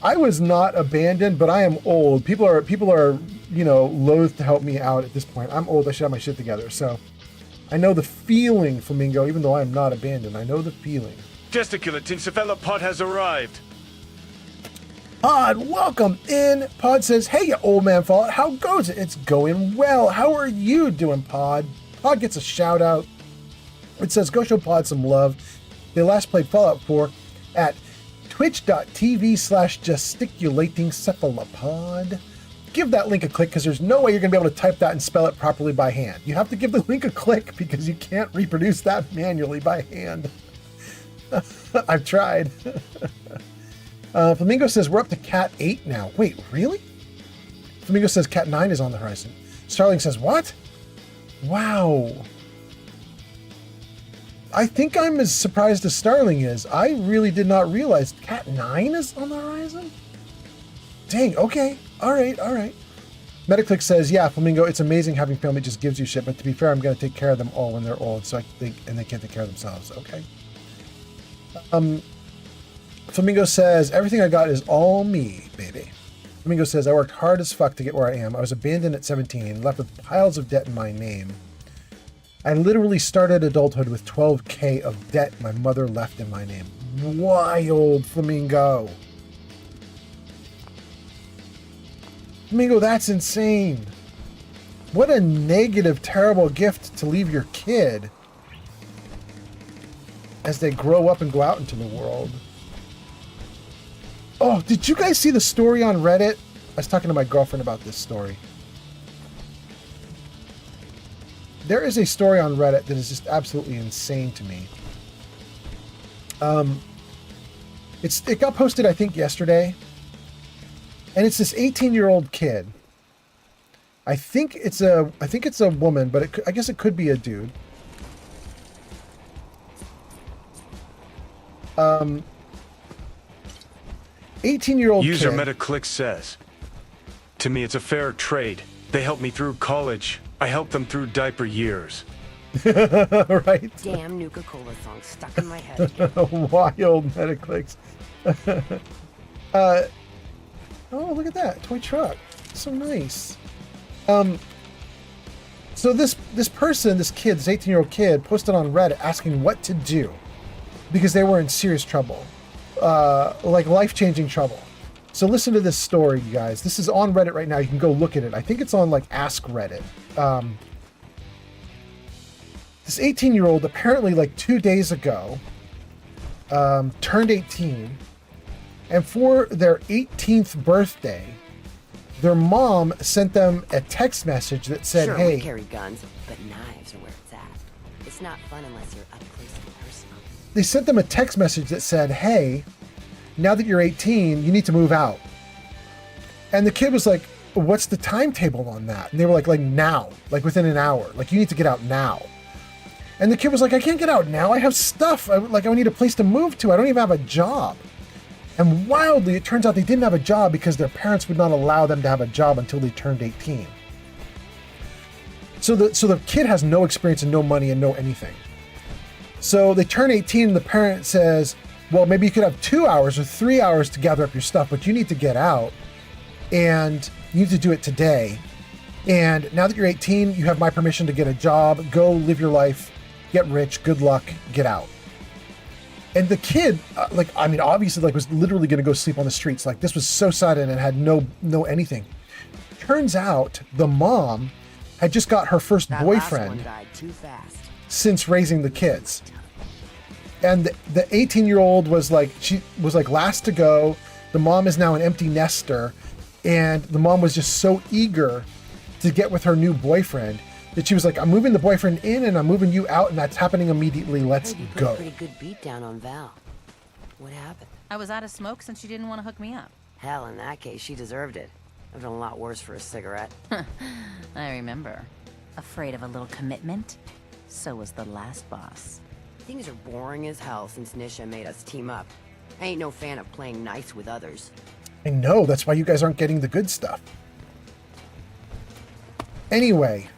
I was not abandoned, but I am old. People are, loath to help me out at this point. I'm old. I should have my shit together. So I know the feeling, Flamingo, even though I am not abandoned. I know the feeling. Gesticulating Cephalopod has arrived. Pod, welcome in. Pod says, hey, you old man Fallout. How goes it? It's going well. How are you doing, Pod? Pod gets a shout out. It says, go show Pod some love. They last played Fallout 4 at twitch.tv/gesticulatingcephalopod. Give that link a click because there's no way you're going to be able to type that and spell it properly by hand. You have to give the link a click because you can't reproduce that manually by hand. I've tried. Flamingo says we're up to Cat 8 now. Wait, really? Flamingo says Cat 9 is on the horizon. Starling says, what? Wow. I think I'm as surprised as Starling is. I really did not realize Cat 9 is on the horizon? Dang, okay. All right. Metaclick says, yeah, Flamingo, it's amazing having family just gives you shit, but to be fair, I'm going to take care of them all when they're old, so I think, and they can't take care of themselves. Okay. Flamingo says, everything I got is all me, baby. Flamingo says, I worked hard as fuck to get where I am. I was abandoned at 17, left with piles of debt in my name. I literally started adulthood with 12K of debt my mother left in my name. Wild, Flamingo. Flamingo, that's insane. What a negative, terrible gift to leave your kid as they grow up and go out into the world. Oh, did you guys see the story on Reddit? I was talking to my girlfriend about this story. There is a story on Reddit that is just absolutely insane to me. It got posted, I think, yesterday. And it's this 18-year-old kid. I think it's a woman, but I guess it could be a dude. 18-year-old User kid. Metaclick says, to me it's a fair trade. They helped me through college. I helped them through diaper years. Right? Damn Nuka-Cola song stuck in my head. Wild Metaclicks. Oh, look at that. Toy truck. So nice. So this person, this kid, this 18-year-old kid, posted on Reddit asking what to do because they were in serious trouble. Like life-changing trouble. So listen to this story, you guys. This is on Reddit right now. You can go look at it. I think it's on like Ask Reddit. This 18-year-old apparently like 2 days ago turned 18, and for their 18th birthday, their mom sent them a text message that said, sure, hey, we carry guns, but knives are where it's at. It's not fun unless you're up close and personal. They sent them a text message that said, hey, now that you're 18, you need to move out. And the kid was like, what's the timetable on that? And they were like now, like within an hour, like you need to get out now. And the kid was like, I can't get out now. I have stuff. I need a place to move to. I don't even have a job. And wildly, it turns out they didn't have a job because their parents would not allow them to have a job until they turned 18. So the kid has no experience and no money and no anything. So they turn 18 and the parent says, well, maybe you could have 2 hours or 3 hours to gather up your stuff, but you need to get out and you need to do it today. And now that you're 18, you have my permission to get a job, go live your life, get rich, good luck, get out. And the kid, obviously was literally going to go sleep on the streets. Like this was so sudden and had no anything. Turns out the mom had just got her first boyfriend Last one died too fast. since raising the kids. And the 18-year-old was last to go. The mom is now an empty nester. And the mom was just so eager to get with her new boyfriend that she was like, I'm moving the boyfriend in and I'm moving you out and that's happening immediately. Let's Heard you put go. a pretty good beat down on Val. What happened? I was out of smoke since she didn't want to hook me up. Hell, in that case, she deserved it. I've done a lot worse for a cigarette. I remember. Afraid of a little commitment? So was the last boss. Things are boring as hell since Nisha made us team up. I ain't no fan of playing nice with others. I know, that's why you guys aren't getting the good stuff. Anyway,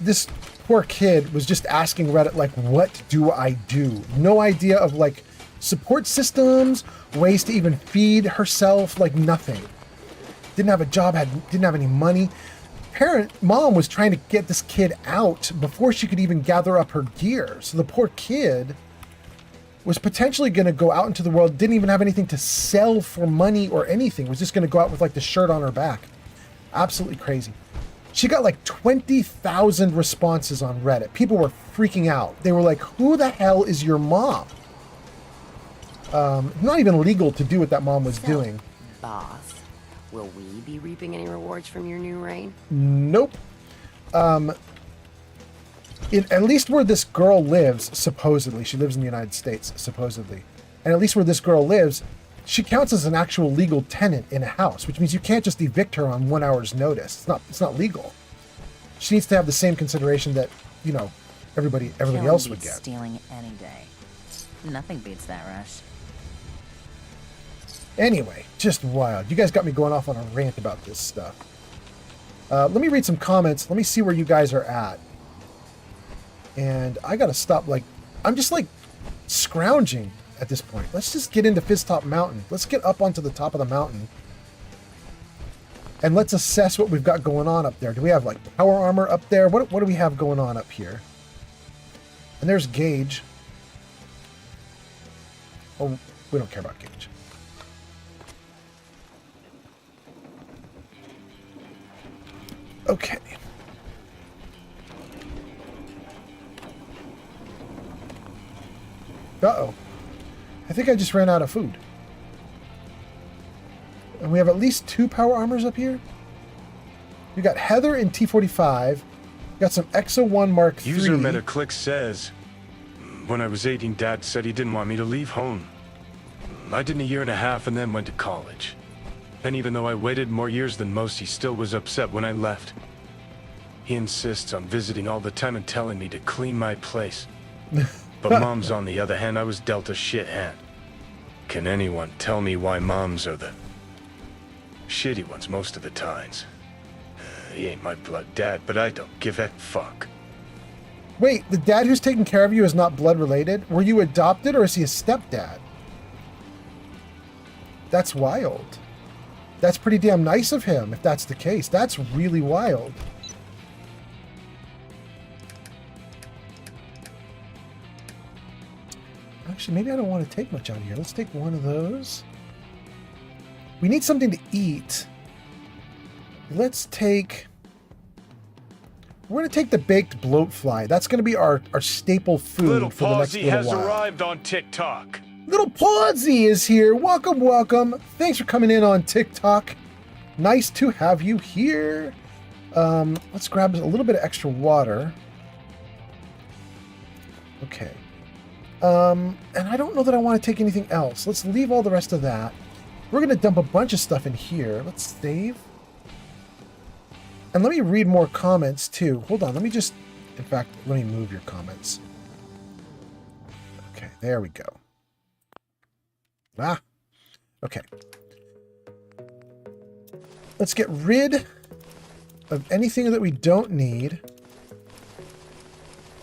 this poor kid was just asking Reddit, like, what do I do? No idea of, like, support systems, ways to even feed herself, like, nothing. Didn't have a job, didn't have any money. Mom was trying to get this kid out before she could even gather up her gear. So the poor kid was potentially going to go out into the world, didn't even have anything to sell for money or anything, was just going to go out with, like, the shirt on her back. Absolutely crazy. She got like 20,000 responses on Reddit. People were freaking out. They were like, who the hell is your mom? Not even legal to do what that mom was doing. Boss, will we be reaping any rewards from your new reign? Nope. At least where this girl lives, supposedly, she lives in the United States, supposedly, and at least where this girl lives, she counts as an actual legal tenant in a house, which means you can't just evict her on 1 hour's notice. It's not legal. She needs to have the same consideration that, you know, everybody else would get. Stealing any day. Nothing beats that rush. Anyway, just wild. You guys got me going off on a rant about this stuff. Let me read some comments. Let me see where you guys are at. And I gotta stop, like, I'm just like scrounging at this point. Let's just get into Fizztop Mountain. Let's get up onto the top of the mountain. And let's assess what we've got going on up there. Do we have like power armor up there? What do we have going on up here? And there's Gage. Oh, we don't care about Gage. Okay. Uh-oh. I think I just ran out of food. And we have at least 2 power armors up here. We got Heather in T45. We got some Exo 1 Mark III. User Metaclick says, when I was 18, Dad said he didn't want me to leave home. I did a year and a half and then went to college. And even though I waited more years than most, he still was upset when I left. He insists on visiting all the time and telling me to clean my place. But Mom's, on the other hand, I was dealt a shit hand. Can anyone tell me why moms are the shitty ones most of the times? He ain't my blood dad, but I don't give a fuck. Wait, the dad who's taking care of you is not blood related? Were you adopted or is he a stepdad? That's wild. That's pretty damn nice of him, if that's the case. That's really wild. Actually, maybe I don't want to take much out of here. Let's take one of those. We need something to eat. Let's take... We're going to take the baked bloatfly. That's going to be our staple food Little for the next Pawsy little has while. arrived on TikTok. Little Pawsy is here. Welcome, welcome. Thanks for coming in on TikTok. Nice to have you here. Let's grab a little bit of extra water. Okay. And I don't know that I want to take anything else. Let's leave all the rest of that. We're going to dump a bunch of stuff in here. Let's save. And let me read more comments too. Hold on. Let me just, in fact, let me move your comments. Okay, there we go. Ah, okay. Let's get rid of anything that we don't need.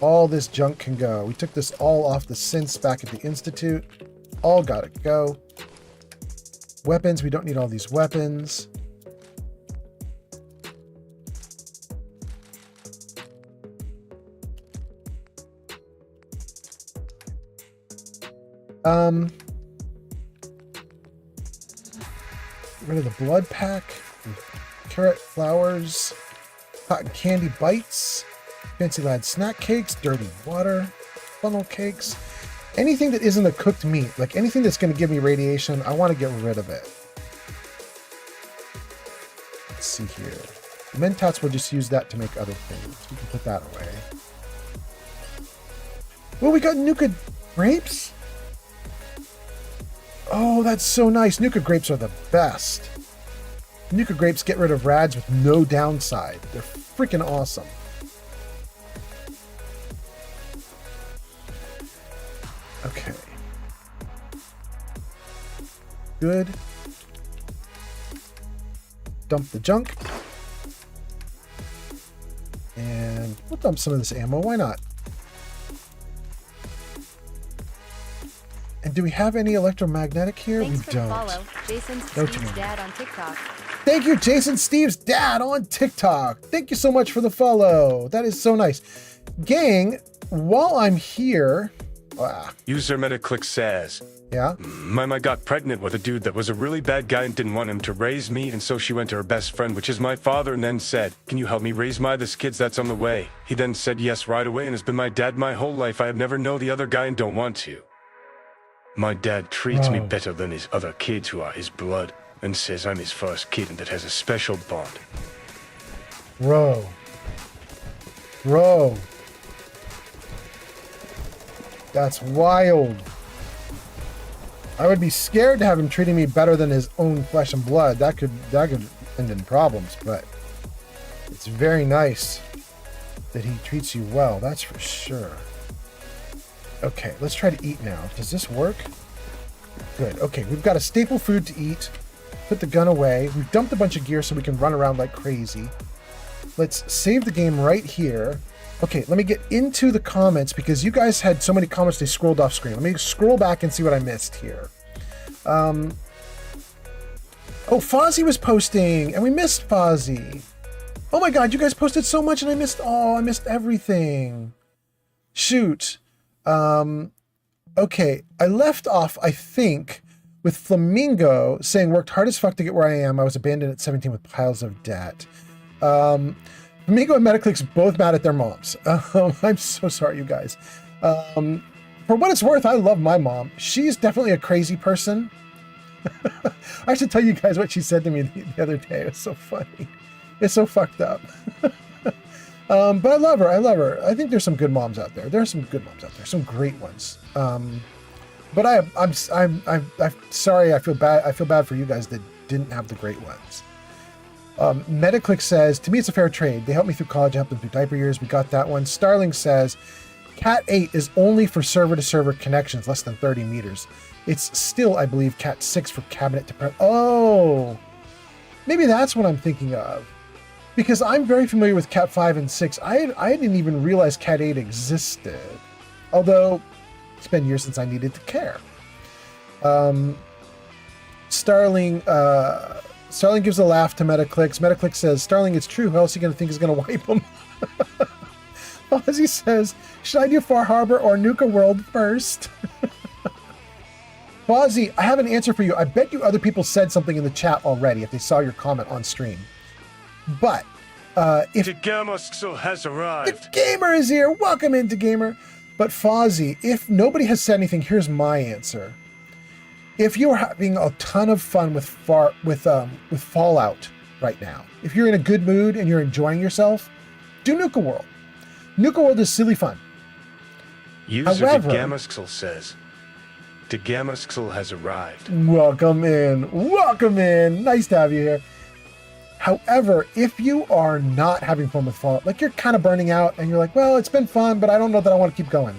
All this junk can go. We took this all off the synths back at the Institute. All gotta go. Weapons, we don't need all these weapons. Get rid of the blood pack. Carrot flowers. Cotton candy bites. Fancy lad snack cakes. Dirty water. Funnel cakes. Anything that isn't a cooked meat, like anything that's going to give me radiation, I want to get rid of it. Let's see here. Mentats, we'll just use that to make other things. We can put that away. Well, we got Nuka grapes. Oh, that's so nice. Nuka grapes are the best. Nuka grapes get rid of rads with no downside. They're freaking awesome. Okay. Good. Dump the junk. And we'll dump some of this ammo. Why not? And do we have any electromagnetic here? Thanks We for don't. the follow. Jason No Steve's tomato. dad on TikTok. Thank you, Jason Steve's dad on TikTok. Thank you so much for the follow. That is so nice. Gang, while I'm here... User Metaclick says, Yeah? My mom got pregnant with a dude that was a really bad guy and didn't want him to raise me, and so she went to her best friend, which is my father, and then said, "Can you help me raise this kids that's on the way?" He then said yes right away and has been my dad my whole life. I have never known the other guy and don't want to. My dad treats me better than his other kids who are his blood, and says I'm his first kid and that has a special bond. Bro. Bro. That's wild. I would be scared to have him treating me better than his own flesh and blood. That could end in problems, but it's very nice that he treats you well. That's for sure. Okay, let's try to eat now. Does this work? Good. Okay, we've got a staple food to eat. Put the gun away. We've dumped a bunch of gear so we can run around like crazy. Let's save the game right here. Okay, let me get into the comments because you guys had so many comments they scrolled off screen. Let me scroll back and see what I missed here. Oh, Fozzie was posting, and we missed Fozzie. Oh my god, you guys posted so much and I missed everything. Shoot. Okay, I left off, I think, with Flamingo saying, worked hard as fuck to get where I am. I was abandoned at 17 with piles of debt. Flamingo and Metaclick's both mad at their moms. I'm so sorry, you guys. For what it's worth, I love my mom. She's definitely a crazy person. I should tell you guys what she said to me the other day. It was so funny. It's so fucked up. But I love her. I love her. I think there's some good moms out there. There are some good moms out there. Some great ones. But I'm sorry. I feel bad. I feel bad for you guys that didn't have the great ones. Metaclick says, to me, it's a fair trade. They helped me through college. I helped them through diaper years. We got that one. Starling says, Cat 8 is only for server-to-server connections, less than 30 meters. It's still, I believe, Cat 6 for cabinet to... Oh! Maybe that's what I'm thinking of. Because I'm very familiar with Cat 5 and 6. I didn't even realize Cat 8 existed. Although, it's been years since I needed to care. Starling gives a laugh to Metaclicks. Metaclick says, Starling, it's true. Who else are you going to think is going to wipe him? Fozzie says, should I do Far Harbor or Nuka World first? Fozzie, I have an answer for you. I bet you other people said something in the chat already if they saw your comment on stream. But if... The Gamer has arrived. The Gamer is here. Welcome into Gamer. But Fozzie, if nobody has said anything, here's my answer. If you're having a ton of fun with Fallout right now, if you're in a good mood and you're enjoying yourself, do Nuka World. Nuka World is silly fun. User However, Degamaskal says, Degamaskal has arrived. Welcome in. Welcome in. Nice to have you here. However, if you are not having fun with Fallout, like you're kind of burning out and you're like, well, it's been fun, but I don't know that I want to keep going.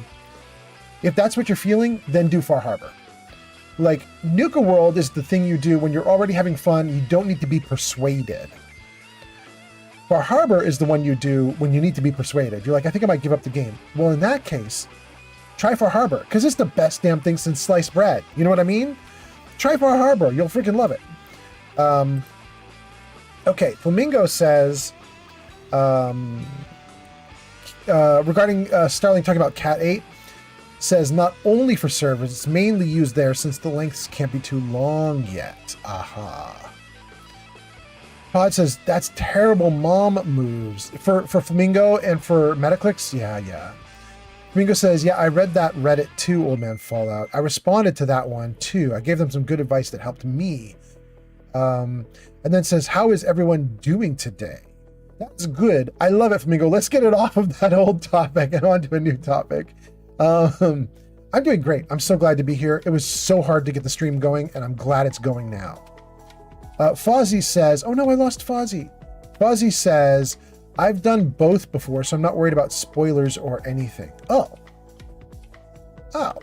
If that's what you're feeling, then do Far Harbor. Like, Nuka World is the thing you do when you're already having fun. You don't need to be persuaded. Far Harbor is the one you do when you need to be persuaded. You're like, I think I might give up the game. Well, in that case, try Far Harbor, because it's the best damn thing since sliced bread. You know what I mean? Try Far Harbor. You'll freaking love it. Okay, Flamingo says, regarding Starling talking about Cat 8, says not only for servers, it's mainly used there since the lengths can't be too long yet. Aha. Pod says, that's terrible mom moves. For Flamingo and for Metaclicks? Yeah. Flamingo says, yeah, I read that Reddit too, Old Man Fallout. I responded to that one too. I gave them some good advice that helped me. And then says, how is everyone doing today? That's good. I love it, Flamingo. Let's get it off of that old topic and on to a new topic. I'm doing great. I'm so glad to be here. It was so hard to get the stream going, and I'm glad it's going now. Fozzie says, oh no, I lost Fozzie. Fozzie says, I've done both before, so I'm not worried about spoilers or anything. Oh. Well,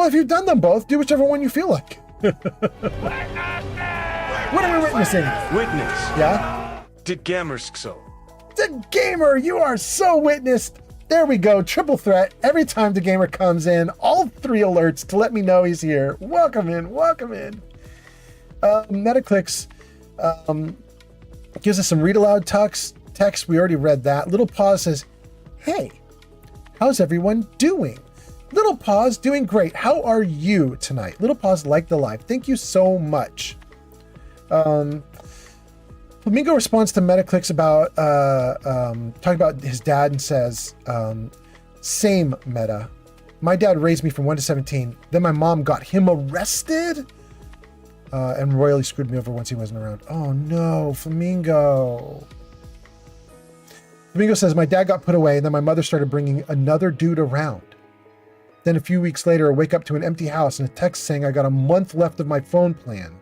if you've done them both, do whichever one you feel like. What are we witnessing? Witness. Yeah? Degamaskal. The Gamer, you are so witnessed. There we go, triple threat. Every time the Gamer comes in, all 3 alerts to let me know he's here. Welcome in, welcome in. Metaclicks gives us some read aloud text. We already read that. Little Pause says, hey, how's everyone doing? Little Paws, doing great. How are you tonight? Little Paws liked the live. Thank you so much. Flamingo responds to Metaclicks about talking about his dad and says, same Meta. My dad raised me from 1 to 17. Then my mom got him arrested and royally screwed me over once he wasn't around. Oh no, Flamingo. Flamingo says, my dad got put away and then my mother started bringing another dude around. Then a few weeks later, I wake up to an empty house and a text saying I got a month left of my phone plan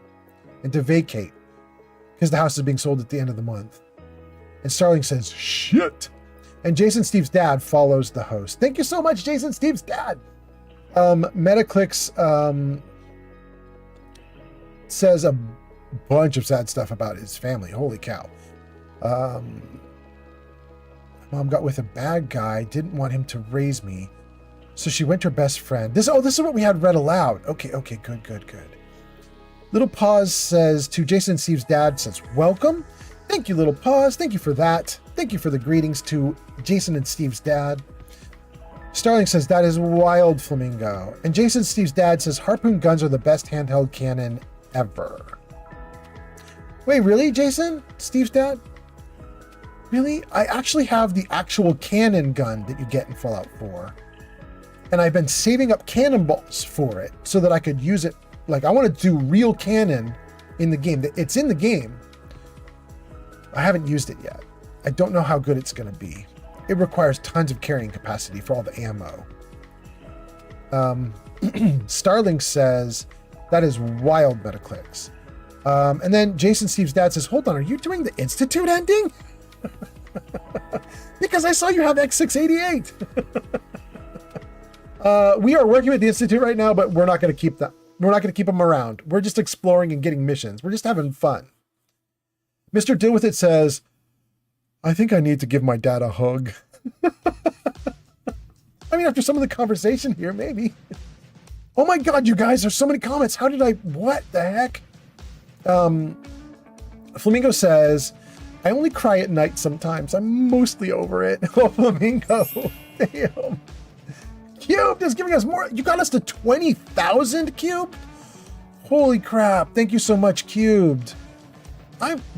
and to vacate because the house is being sold at the end of the month. And Starling says, shit. And Jason Steve's dad follows the host. Thank you so much, Jason Steve's dad. Metaclicks says a bunch of sad stuff about his family. Holy cow. Mom got with a bad guy, didn't want him to raise me. So she went to her best friend. This is what we had read aloud. Okay, good. Little Paws says to Jason and Steve's dad, says, welcome. Thank you, Little Paws. Thank you for that. Thank you for the greetings to Jason and Steve's dad. Starling says, that is wild, Flamingo. And Jason and Steve's dad says, harpoon guns are the best handheld cannon ever. Wait, really, Jason? Steve's dad? Really? I actually have the actual cannon gun that you get in Fallout 4. And I've been saving up cannonballs for it so that I could use it. Like, I want to do real cannon in the game. It's in the game. I haven't used it yet. I don't know how good it's going to be. It requires tons of carrying capacity for all the ammo. Starling says, that is wild, Metaclicks. And then Jason Steve's dad says, hold on, are you doing the Institute ending? Because I saw you have X688. We are working with the Institute right now, but we're not going to keep them. We're not going to keep them around. We're just exploring and getting missions. We're just having fun. Mr. Deal With It says, I think I need to give my dad a hug. I mean, after some of the conversation here, maybe. Oh my God, you guys, there's so many comments. How did what the heck? Flamingo says, I only cry at night sometimes. I'm mostly over it. Oh, Flamingo. Damn. Cubed is giving us more. You got us to 20,000, Cubed? Holy crap. Thank you so much, Cubed.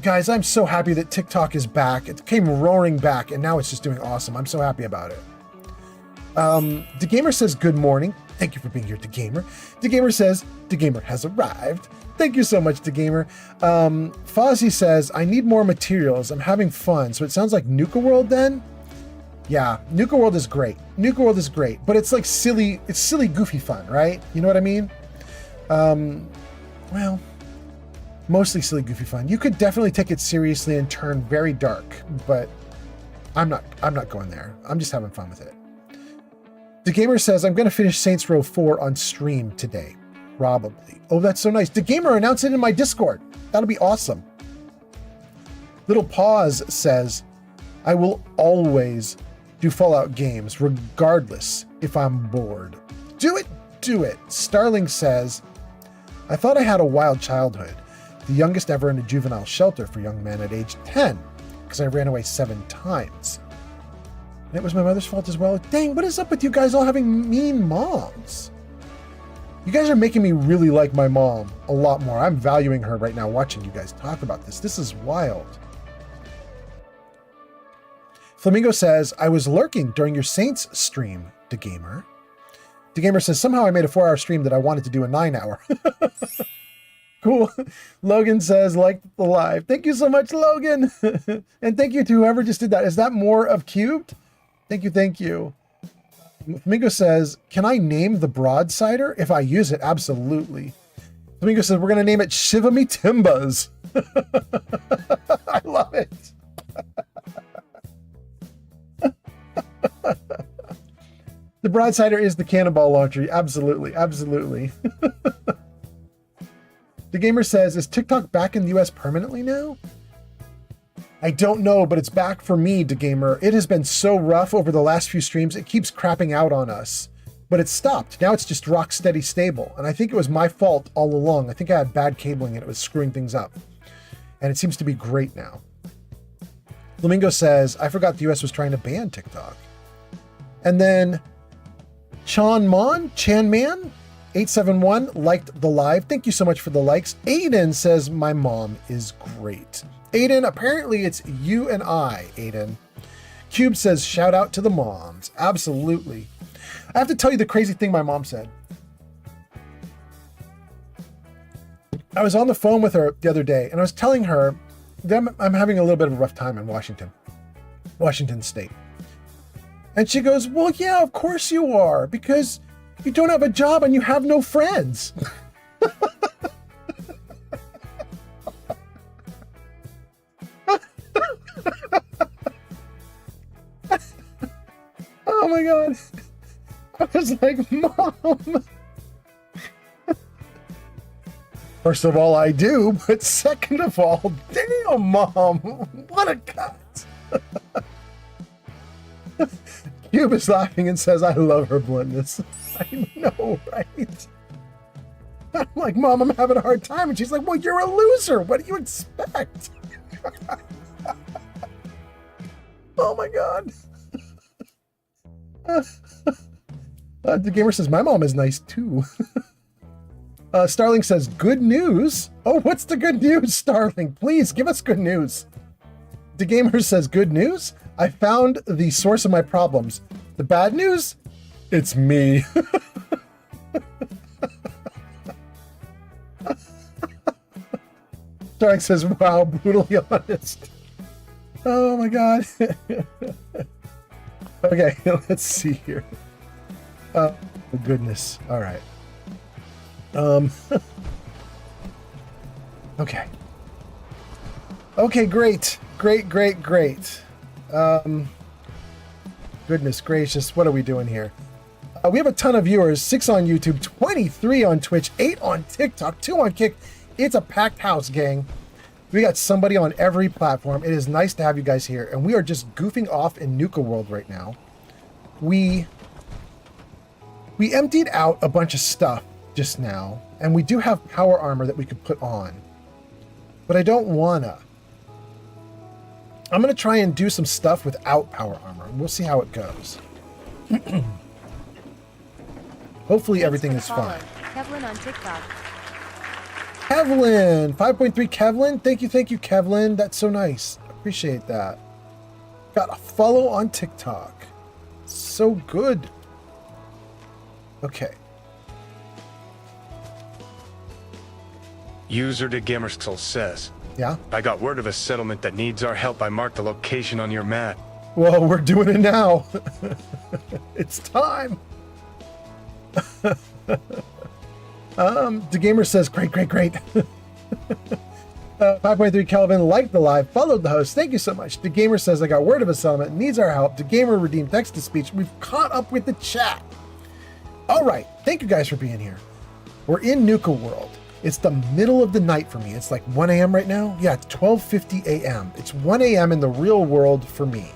Guys, I'm so happy that TikTok is back. It came roaring back, and now it's just doing awesome. I'm so happy about it. DeGamer says, good morning. Thank you for being here, DeGamer. DeGamer says, DeGamer has arrived. Thank you so much, DeGamer. Fozzie says, I need more materials. I'm having fun. So it sounds like Nuka World then? Yeah, Nuka World is great. Nuka World is great, but it's like silly, goofy fun, right? You know what I mean? Well, mostly silly, goofy fun. You could definitely take it seriously and turn very dark, but I'm not going there. I'm just having fun with it. DeGamer says, I'm going to finish Saints Row 4 on stream today. Probably. Oh, that's so nice. DeGamer, announce it in my Discord. That'll be awesome. Little Paws says, I will always do Fallout games, regardless if I'm bored. Do it. Starling says, I thought I had a wild childhood. The youngest ever in a juvenile shelter for young men at age 10, because I ran away 7 times. And it was my mother's fault as well. Dang, what is up with you guys all having mean moms? You guys are making me really like my mom a lot more. I'm valuing her right now watching you guys talk about this. This is wild. Flamingo says, I was lurking during your Saints stream, DeGamer. DeGamer says, somehow I made a 4-hour stream that I wanted to do a 9-hour. Cool. Logan says, like the live. Thank you so much, Logan. And thank you to whoever just did that. Is that more of Cubed? Thank you. Flamingo says, can I name the broadsider? If I use it, absolutely. Flamingo says, we're going to name it Shiva Me Timbas. I love it. The broadsider is the cannonball launcher. Absolutely. The gamer says, is TikTok back in the US permanently now? I don't know, but it's back for me, DeGamer. It has been so rough over the last few streams. It keeps crapping out on us, but it's stopped. Now it's just rock steady stable. And I think it was my fault all along. I think I had bad cabling and it was screwing things up. And it seems to be great now. Flamingo says, I forgot the US was trying to ban TikTok. And then Chan Man, 871 liked the live. Thank you so much for the likes. Aiden says, my mom is great. Aiden, apparently it's you and I, Aiden. Cube says, shout out to the moms. Absolutely. I have to tell you the crazy thing my mom said. I was on the phone with her the other day, and I was telling her that I'm having a little bit of a rough time in Washington State. And she goes, well, yeah, of course you are, because you don't have a job and you have no friends. Oh my God. I was like, Mom. First of all, I do, but second of all, damn, Mom, what a cut. Cube is laughing and says, I love her bluntness. I know, right? I'm like, Mom, I'm having a hard time. And she's like, well, you're a loser. What do you expect? Oh my God. The gamer says, my mom is nice too. Starling says, good news. Oh, what's the good news, Starling? Please give us good news. The gamer says, good news. I found the source of my problems. The bad news? It's me. Starling says, wow, brutally honest. Oh my God. Okay, let's see here. Oh, goodness. All right. Okay. Okay, great. Great. Goodness gracious, what are we doing here? We have a ton of viewers, 6 on YouTube, 23 on Twitch, 8 on TikTok, 2 on Kick. It's a packed house, gang. We got somebody on every platform. It is nice to have you guys here, and we are just goofing off in Nuka World right now. We emptied out a bunch of stuff just now, and we do have power armor that we could put on, but I don't wanna. I'm gonna try and do some stuff without power armor, and we'll see how it goes. Hopefully everything is fine. Kevlin on TikTok. Kevlin, 5.3 Kevlin. Thank you, Kevlin. That's so nice. Appreciate that. Got a follow on TikTok. So good. Okay. User de Gamerskull says, yeah? I got word of a settlement that needs our help. I marked the location on your map. Well, we're doing it now. It's time. The gamer says, great. 5.3 Kelvin liked the live, followed the host. Thank you so much. The gamer says, I got word of a settlement, needs our help. The gamer redeemed text to speech. We've caught up with the chat. All right. Thank you guys for being here. We're in Nuka World. It's the middle of the night for me. It's like 1 a.m. right now. Yeah, it's 12:50 a.m. It's 1 a.m. in the real world for me.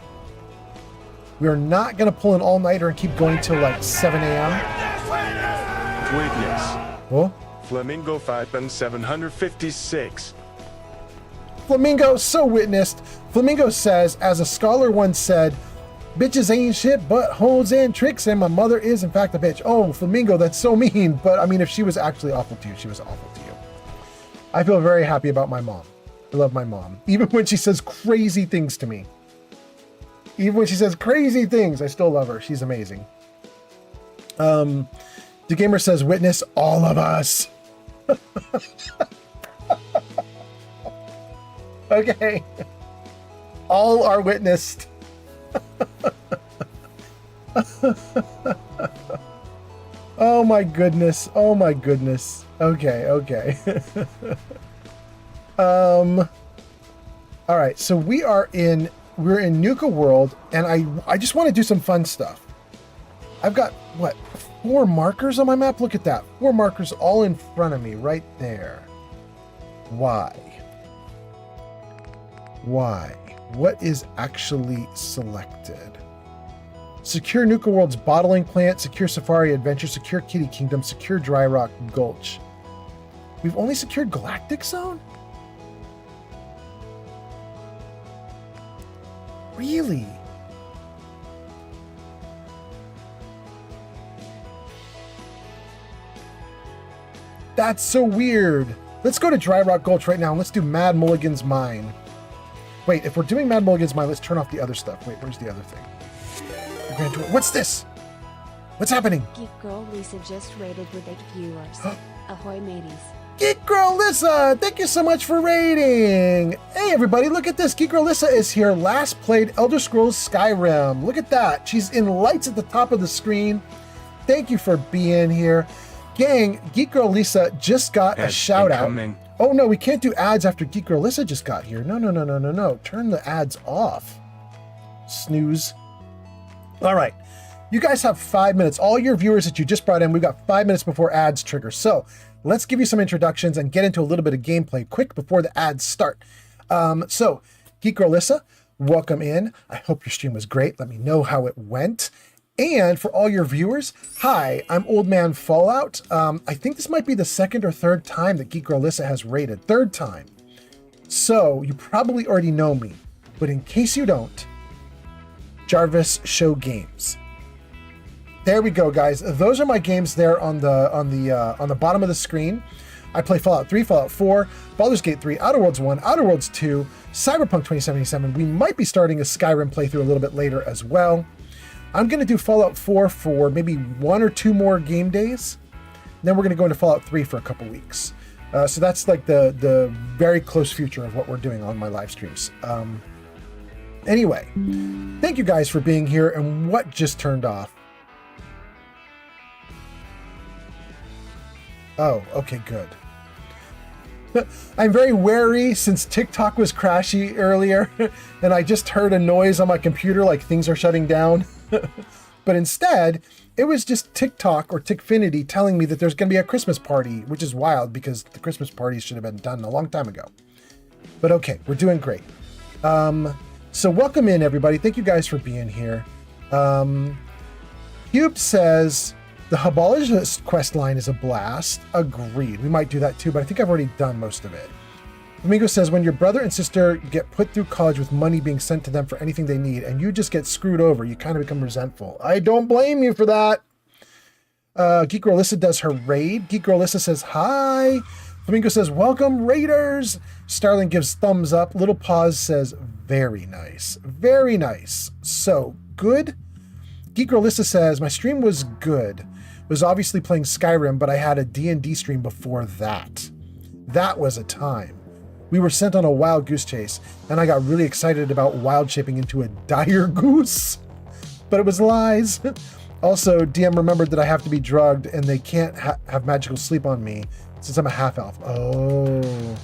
We are not going to pull an all-nighter and keep going till like 7 a.m. Witness. Oh? Flamingo 5756. Flamingo, so witnessed. Flamingo says, as a scholar once said, bitches ain't shit but hoes and tricks, and my mother is in fact a bitch. Oh, Flamingo, that's so mean. But I mean, if she was actually awful to you, she was awful to you. I feel very happy about my mom. I love my mom. Even when she says crazy things to me. Even when she says crazy things, I still love her. She's amazing. The gamer says, witness all of us. Okay. All are witnessed. Oh my goodness. Okay. All right, so we're in Nuka World, and I just want to do some fun stuff. I've got, what, 4 markers on my map? Look at that. 4 markers all in front of me right there. Why? What is actually selected? Secure Nuka World's bottling plant, secure Safari Adventure, secure Kitty Kingdom, secure Dry Rock Gulch. We've only secured Galactic Zone? Really? That's so weird. Let's go to Dry Rock Gulch right now and let's do Mad Mulligan's Mine. Wait, if we're doing Mad Mulligan's Mine, let's turn off the other stuff. Wait, where's the other thing? What's this? What's happening? Geek Girl Lisa just raided with 8 viewers. Ahoy, mateys. Geek Girl Lissa, thank you so much for raiding. Hey everybody, look at this. Geek Girl Lissa is here. Last played Elder Scrolls Skyrim. Look at that. She's in lights at the top of the screen. Thank you for being here. Gang, Geek Girl Lisa just got a shout out. Oh no, we can't do ads after Geek Girl Lissa just got here. No. Turn the ads off. Snooze. All right. You guys have 5 minutes. All your viewers that you just brought in, we've got 5 minutes before ads trigger. So let's give you some introductions and get into a little bit of gameplay quick before the ads start. So Geek Girl Lissa, welcome in. I hope your stream was great. Let me know how it went. And for all your viewers, hi, I'm Old Man Fallout. I think this might be the second or third time that Geek Girl Lissa has raided. Third time. So you probably already know me, but in case you don't, Jarvis Show Games. There we go, guys. Those are my games there on the bottom of the screen. I play Fallout 3, Fallout 4, Baldur's Gate 3, Outer Worlds 1, Outer Worlds 2, Cyberpunk 2077. We might be starting a Skyrim playthrough a little bit later as well. I'm going to do Fallout 4 for maybe 1 or 2 more game days. Then we're going to go into Fallout 3 for a couple weeks. So that's like the very close future of what we're doing on my live streams. Anyway, thank you guys for being here. And what just turned off? Oh, okay, good. I'm very wary since TikTok was crashy earlier and I just heard a noise on my computer like things are shutting down. But instead, it was just TikTok or Tickfinity telling me that there's going to be a Christmas party, which is wild because the Christmas parties should have been done a long time ago. But okay, we're doing great. So welcome in, everybody. Thank you guys for being here. Cube says, the Habologist quest line is a blast. Agreed. We might do that too, but I think I've already done most of it. Flamingo says, when your brother and sister get put through college with money being sent to them for anything they need, and you just get screwed over, you kind of become resentful. I don't blame you for that. Geek Girl Lissa does her raid. Geek Girl Lissa says, hi. Flamingo says, welcome, Raiders. Starling gives thumbs up. Little Paws says, very nice. Very nice. So, good. Geek Girl Lissa says, my stream was good. Was obviously playing Skyrim, but I had a D&D stream before that. That was a time. We were sent on a wild goose chase, and I got really excited about wild shaping into a dire goose. But it was lies. Also, DM remembered that I have to be drugged, and they can't have magical sleep on me, since I'm a half-elf. Oh.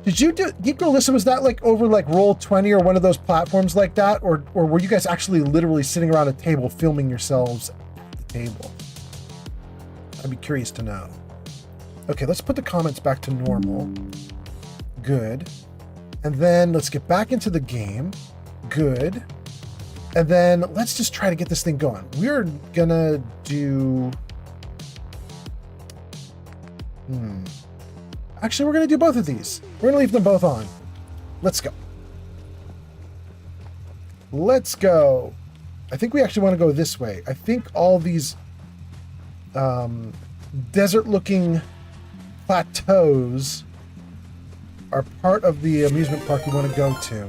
Did you do, Geek Girl Lissa, was that like over like Roll20 or one of those platforms like that? Or were you guys actually literally sitting around a table filming yourselves at the table? I'd be curious to know. Okay, let's put the comments back to normal. Good. And then let's get back into the game. Good. And then let's just try to get this thing going. We're gonna do... Actually, we're gonna do both of these. We're gonna leave them both on. Let's go. Let's go. I think we actually want to go this way. I think all these desert-looking plateaus are part of the amusement park we want to go to.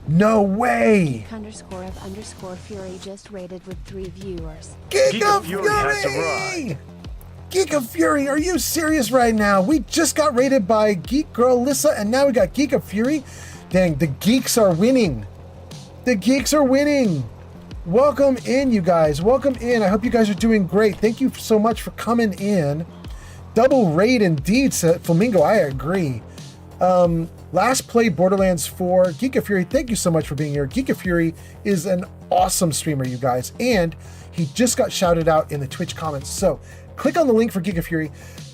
No way! _of_Fury just raided with 3 viewers. Geek of Fury has arrived. Geek of Fury, are you serious right now? We just got raided by Geek Girl Lissa, and now we got Geek of Fury? Dang, the geeks are winning. The geeks are winning. Welcome in, you guys. Welcome in. I hope you guys are doing great. Thank you so much for coming in. Double raid indeed, said Flamingo. I agree. Last play Borderlands 4. Geek of Fury, thank you so much for being here. Geek of Fury is an awesome streamer, you guys, and he just got shouted out in the Twitch comments. So click on the link for Geek of Fury.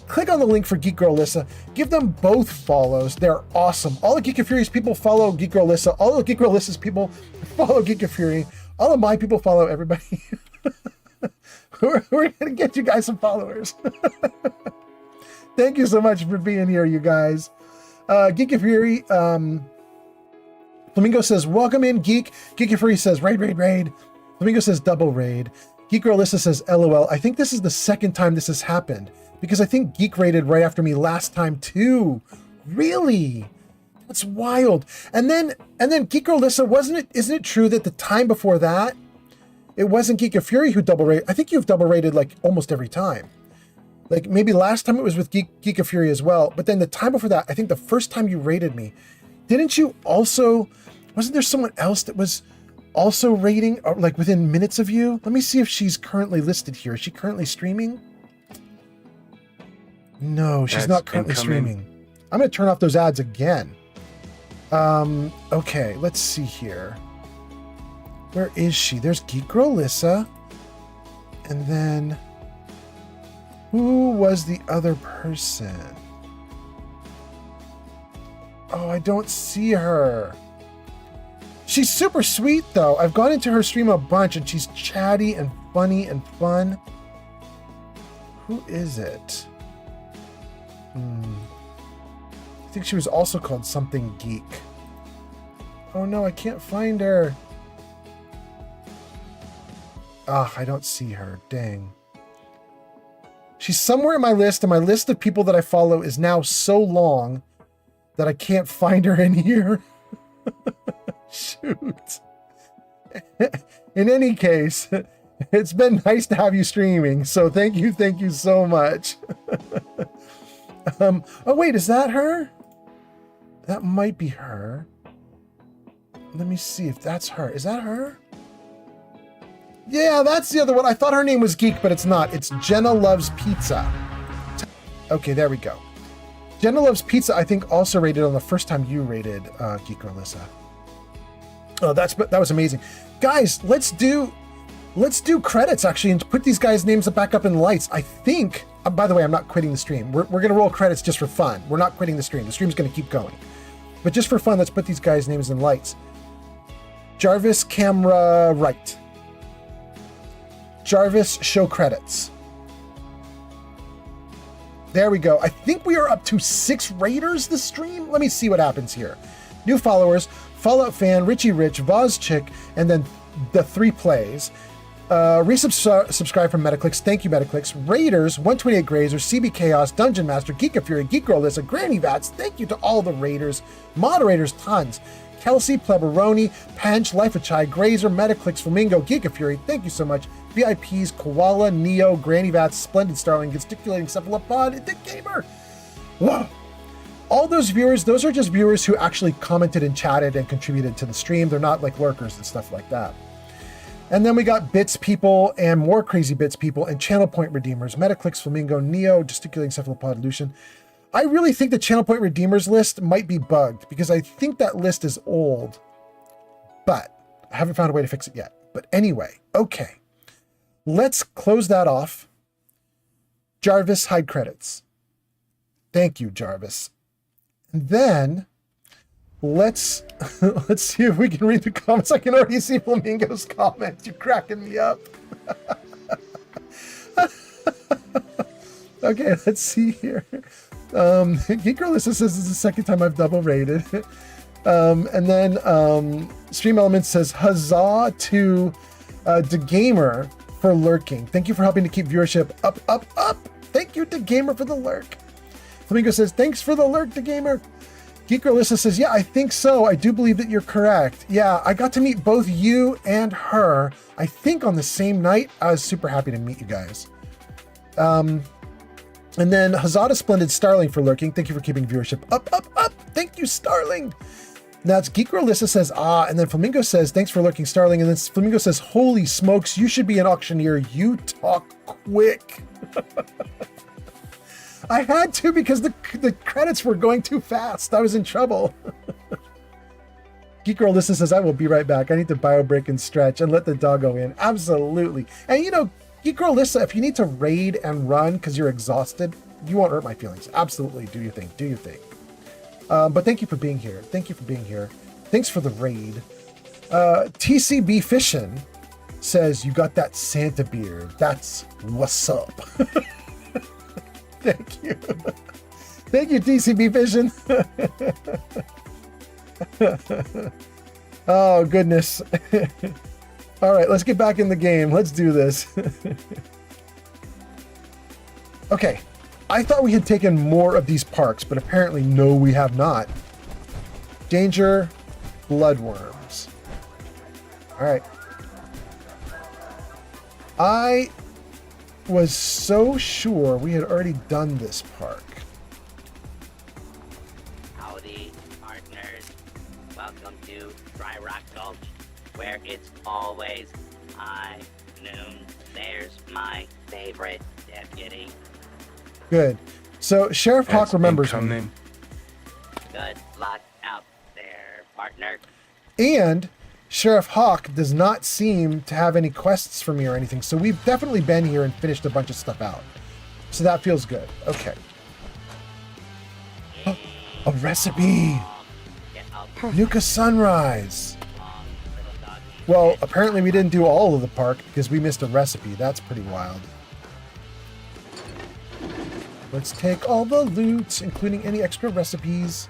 Click on the link for Geek Girl Lissa. Give them both follows. They're awesome. All the Geek of Fury's people follow Geek Girl Lissa. All the Geek Girl Lissa's people follow Geek of Fury. All of my people follow everybody. We're going to get you guys some followers. Thank you so much for being here, you guys. Geek of Fury, Flamingo says, welcome in, Geek. Geek of Fury says, raid, raid, raid. Flamingo says, double raid. Geek Girl Lissa says, LOL. I think this is the second time this has happened. Because I think Geek rated right after me last time too. Really? That's wild. And then Geek Girl Lissa, isn't it true that the time before that, it wasn't Geek of Fury who double rated? I think you've double rated like almost every time. Like maybe last time it was with Geek of Fury as well. But then the time before that, I think the first time you rated me, didn't you also, wasn't there someone else that was also rating like within minutes of you? Let me see if she's currently listed here. Is she currently streaming? No, she's Ads not currently incoming. streaming. I'm going to turn off those ads again. Okay, let's see here. Where is she? There's Geek Girl Lissa. And then who was the other person? Oh, I don't see her. She's super sweet though. I've gone into her stream a bunch and she's chatty and funny and fun. Who is it? I think she was also called something Geek. Oh no, I can't find her. Ah, I don't see her. Dang. She's somewhere in my list, and my list of people that I follow is now so long that I can't find her in here. Shoot. In any case, it's been nice to have you streaming, so thank you so much. Oh wait, is that her? That might be her. Let me see if that's her. Is that her? Yeah, that's the other one. I thought her name was Geek, but it's not. It's Jenna Loves Pizza. Okay, there we go. Jenna Loves Pizza, I think, also rated on the first time you rated Geek or Alyssa. Oh, that was amazing. Guys, let's do credits actually and put these guys' names back up in lights. I think, by the way, I'm not quitting the stream. We're going to roll credits just for fun. We're not quitting the stream. The stream's going to keep going. But just for fun, let's put these guys' names in lights. Jarvis, camera right. Jarvis, show credits. There we go. I think we are up to 6 raiders this stream. Let me see what happens here. New followers, Fallout Fan, Richie Rich, Voz Chick, and then the 3 plays. Resubscribe from Metaclicks. Thank you, Metaclicks. Raiders, 128 Grazer, CB Chaos, Dungeon Master, Geek of Fury, Geek Girl Lissa, Granny Vats. Thank you to all the raiders. Moderators, tons. Kelsey, Pleberoni, Panch, Life of Chai, Grazer, Metaclicks, Flamingo, Geek of Fury. Thank you so much. VIPs, Koala, Neo, Granny Vats, Splendid Starling, Gesticulating Cephalopod, and Dick Gamer. Whoa. All those viewers, those are just viewers who actually commented and chatted and contributed to the stream. They're not like lurkers and stuff like that. And then we got Bits People and more Crazy Bits People and Channel Point Redeemers, Metaclicks, Flamingo, Neo, Gesticulating Cephalopod, Lucian. I really think the Channel Point Redeemers list might be bugged because I think that list is old, but I haven't found a way to fix it yet. But anyway, okay. Let's close that off. Jarvis, hide credits. Thank you, Jarvis. And then let's see if we can read the comments. I can already see Flamingo's comments. You're cracking me up. Okay, let's see here. Geek Girl Lissa says it's the second time I've double rated. And then Stream Elements says huzzah to the gamer for lurking. Thank you for helping to keep viewership up. Thank you to Gamer for the lurk. Flamingo says thanks for the lurk to Gamer. Geek Girl Lissa says yeah, I think so. I do believe that you're correct. Yeah, I got to meet both you and her, I think on the same night. I was super happy to meet you guys. And then Hazada Splendid Starling for lurking. Thank you for keeping viewership up. Thank you, Starling. Now it's Geek Girl Lissa says, and then Flamingo says, thanks for lurking, Starling. And then Flamingo says, holy smokes, you should be an auctioneer. You talk quick. I had to because the credits were going too fast. I was in trouble. Geek Girl Lissa says, I will be right back. I need to bio break and stretch and let the doggo in. Absolutely. And you know, Geek Girl Lissa, if you need to raid and run because you're exhausted, you won't hurt my feelings. Absolutely. Do your thing. Do your thing. But thank you for being here. Thank you for being here. Thanks for the raid. TCB Fishin says, you got that Santa beard. That's what's up. Thank you. Thank you, TCB Fishin. Oh, goodness. All right, let's get back in the game. Let's do this. Okay, I thought we had taken more of these parks, but apparently no, we have not. Danger, bloodworms. All right. I was so sure we had already done this park. Howdy, partners. Welcome to Dry Rock Gulch, where it's always high noon. There's my favorite deputy. Good. So Sheriff Hawk remembers me. Good luck out there, partner. And Sheriff Hawk does not seem to have any quests for me or anything, so we've definitely been here and finished a bunch of stuff out. So that feels good. Okay. A recipe! Nuka Sunrise! Well, apparently we didn't do all of the park because we missed a recipe. That's pretty wild. Let's take all the loot, including any extra recipes.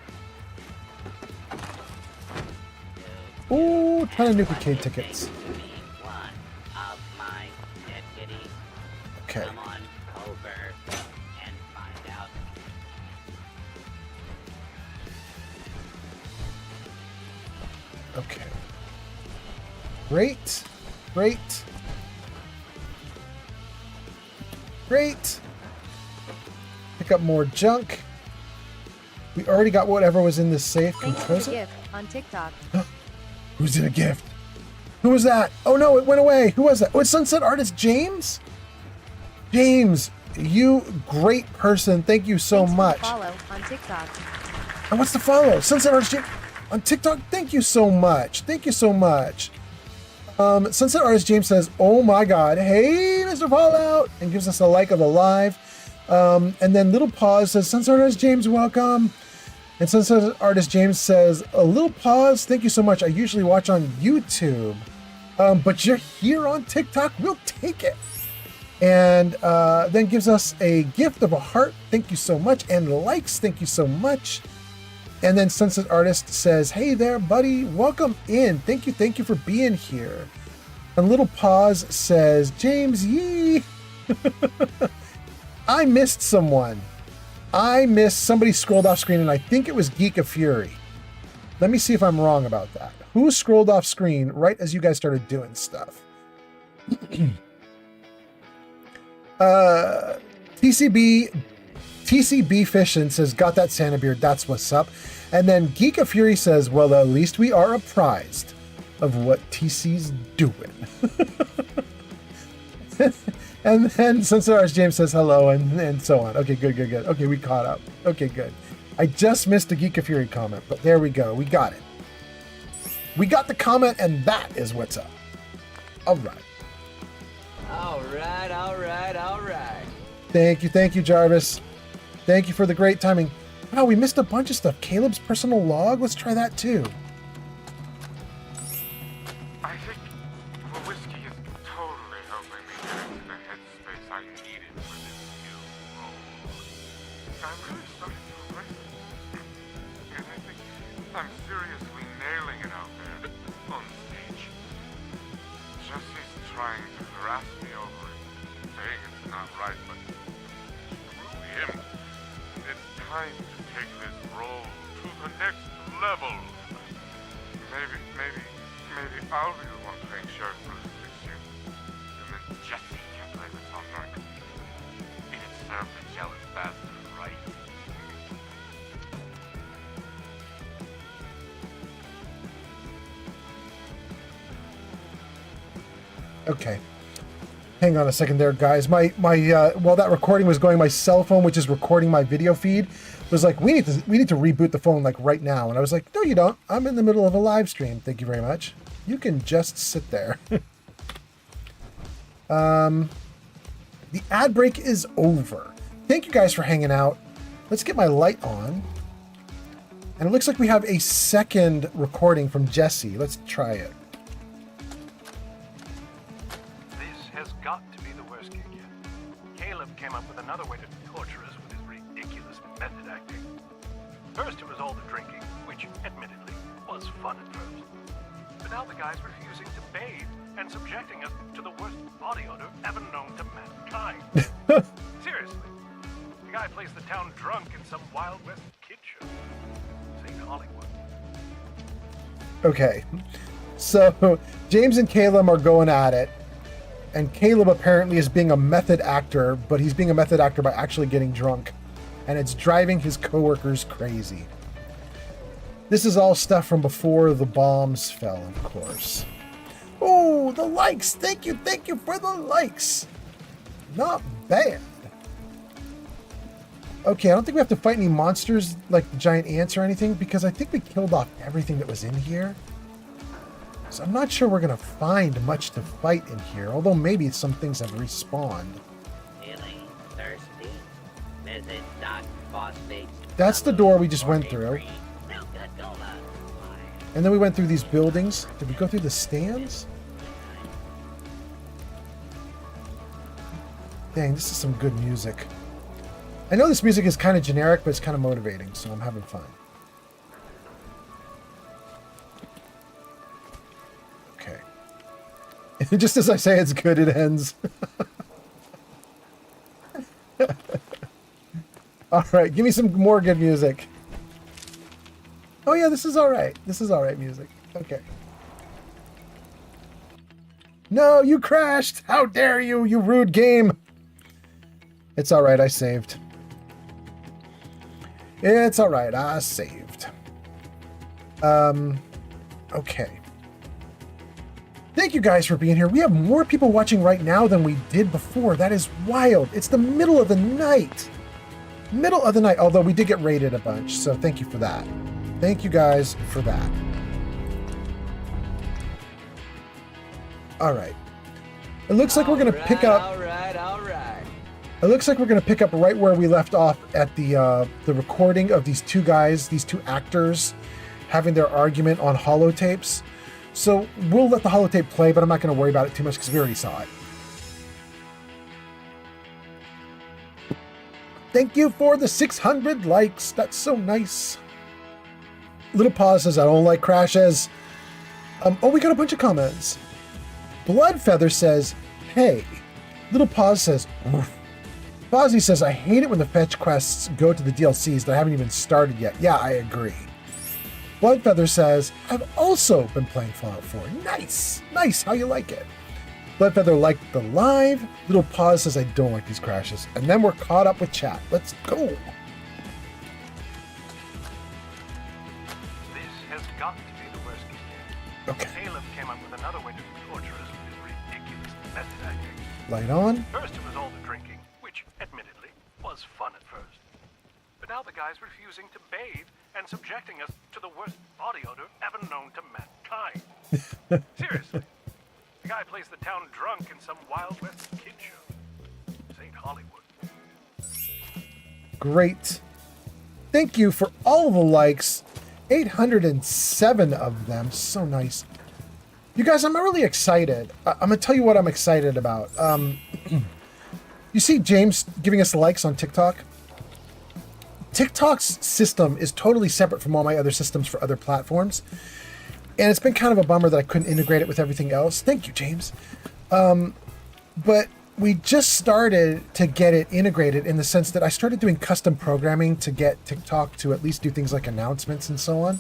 Ooh, a ton of Nuka Cave tickets. Okay. Okay. Great. Great. Great. Pick up more junk. We already got whatever was in this safe. Can we Thanks close for the it? gift on TikTok. Who's in a gift? Who was that? Oh no, it went away. Who was that? Oh, it's Sunset Artist James? James, you great person. Thank you so much. Follow on TikTok. And what's the follow? Sunset Artist James on TikTok. Thank you so much. Thank you so much. Sunset Artist James says, "Oh my God, hey, Mr. Fallout," and gives us a like of the live. And then Little Pause says, "Sunset Artist James, welcome." And Sunset Artist James says, "A little pause. Thank you so much. I usually watch on YouTube, but you're here on TikTok. We'll take it." And then gives us a gift of a heart. Thank you so much. And likes. Thank you so much. And then Sunset Artist says, "Hey there, buddy. Welcome in. Thank you for being here." And Little Pause says, "James, yee." I missed someone. Somebody scrolled off screen, and I think it was Geek of Fury. Let me see if I'm wrong about that. Who scrolled off screen right as you guys started doing stuff? TCB Fishin says, "Got that Santa beard, that's what's up." And then Geek of Fury says, "Well, at least we are apprised of what TC's doing." And then Sunset Artist James says hello, and so on. Okay, good. Okay, we caught up. Okay, good. I just missed the Geek of Fury comment, but there we go. We got it. We got the comment, and that is what's up. All right. All right. Thank you, Jarvis. Thank you for the great timing. Wow, we missed a bunch of stuff. Caleb's personal log. Let's try that too. I think the whiskey is totally helping me get into the headspace I needed for this new role. I'm really starting to embrace it. And I think I'm seriously nailing it out there on stage. Jesse's trying to grasp me over it, saying it's not right, but screw him. It's time to take this role to the next level. Maybe I'll be the one playing Sheriff Bruce next year. And then Jesse can play the Tom Norton. It'd serve the jealous bastard right. Okay. Hang on a second there, guys. My while that recording was going, my cell phone, which is recording my video feed, was like, we need to reboot the phone like right now. And I was like, no, you don't. I'm in the middle of a live stream. Thank you very much. You can just sit there. The ad break is over. Thank you guys for hanging out. Let's get my light on. And it looks like we have a second recording from Jesse. Let's try it. This has got to be the worst gig yet. Caleb came up with another way to torture us with his ridiculous method acting. First it was all the drinking, which admittedly was fun at first. But now the guy's refusing to bathe and subjecting us to the worst body odor ever known to mankind. Seriously. The guy guy plays the town drunk in some Wild West kid show. St. Hollywood. Okay. So James and Caleb are going at it. And Caleb apparently is being a method actor, but he's being a method actor by actually getting drunk. And it's driving his coworkers crazy. This is all stuff from before the bombs fell, of course. Oh, the likes! Thank you for the likes! Not bad. Okay, I don't think we have to fight any monsters like the giant ants or anything, because I think we killed off everything that was in here. So I'm not sure we're going to find much to fight in here, although maybe some things have respawned. Feeling thirsty? Visit Doc Phosphate's That's the door we just went through. And then we went through these buildings. Did we go through the stands? Dang, this is some good music. I know this music is kind of generic, but it's kind of motivating, so I'm having fun. Okay. Just as I say it's good, it ends. All right, give me some more good music. Oh yeah, this is all right. This is all right music. Okay. No, you crashed. How dare you, you rude game. It's all right, I saved. It's all right, I saved. Okay. Thank you guys for being here. We have more people watching right now than we did before. That is wild. It's the middle of the night. Middle of the night, although we did get raided a bunch, so thank you for that. Thank you guys for that. All right. It looks like we're going to pick up... All right. It looks like we're going to pick up right where we left off at the recording of these two guys, these two actors, having their argument on holotapes. So we'll let the holotape play, but I'm not going to worry about it too much because we already saw it. Thank you for the 600 likes. That's so nice. Little Pause says, I don't like crashes. Oh, we got a bunch of comments. Bloodfeather says, hey. Little Pause says, oof. Fozzie says, I hate it when the fetch quests go to the DLCs that haven't even started yet. Yeah, I agree. Bloodfeather says, I've also been playing Fallout 4. Nice. Nice. How you like it? Bloodfeather liked the live. Little Pause says, I don't like these crashes. And then we're caught up with chat. Let's go. This has got to be the worst gig yet. Okay. Caleb came up with another way to torture us with his ridiculous method acting. Light on. First it was all the drinking, which, admittedly, was fun at first. But now the guy's refusing to bathe and subjecting us to the worst body odor ever known to mankind. Seriously. The guy plays the town drunk in some Wild West kid show. St. Hollywood. Great. Thank you for all the likes. 807 of them. So nice. You guys, I'm really excited. I'm going to tell you what I'm excited about. You see James giving us likes on TikTok? TikTok's system is totally separate from all my other systems for other platforms. And it's been kind of a bummer that I couldn't integrate it with everything else. Thank you, James. But we just started to get it integrated in the sense that I started doing custom programming to get TikTok to at least do things like announcements and so on.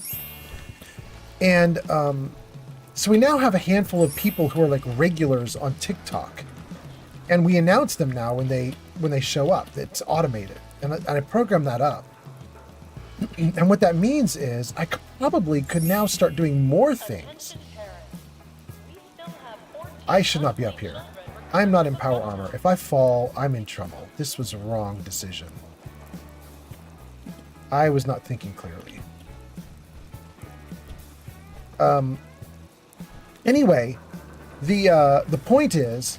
And so we now have a handful of people who are like regulars on TikTok. And we announce them now when they show up. It's automated. And I program that up. And what that means is I probably could now start doing more things. I should not be up here. I'm not in power armor. If I fall, I'm in trouble. This was a wrong decision. I was not thinking clearly. Anyway, the point is,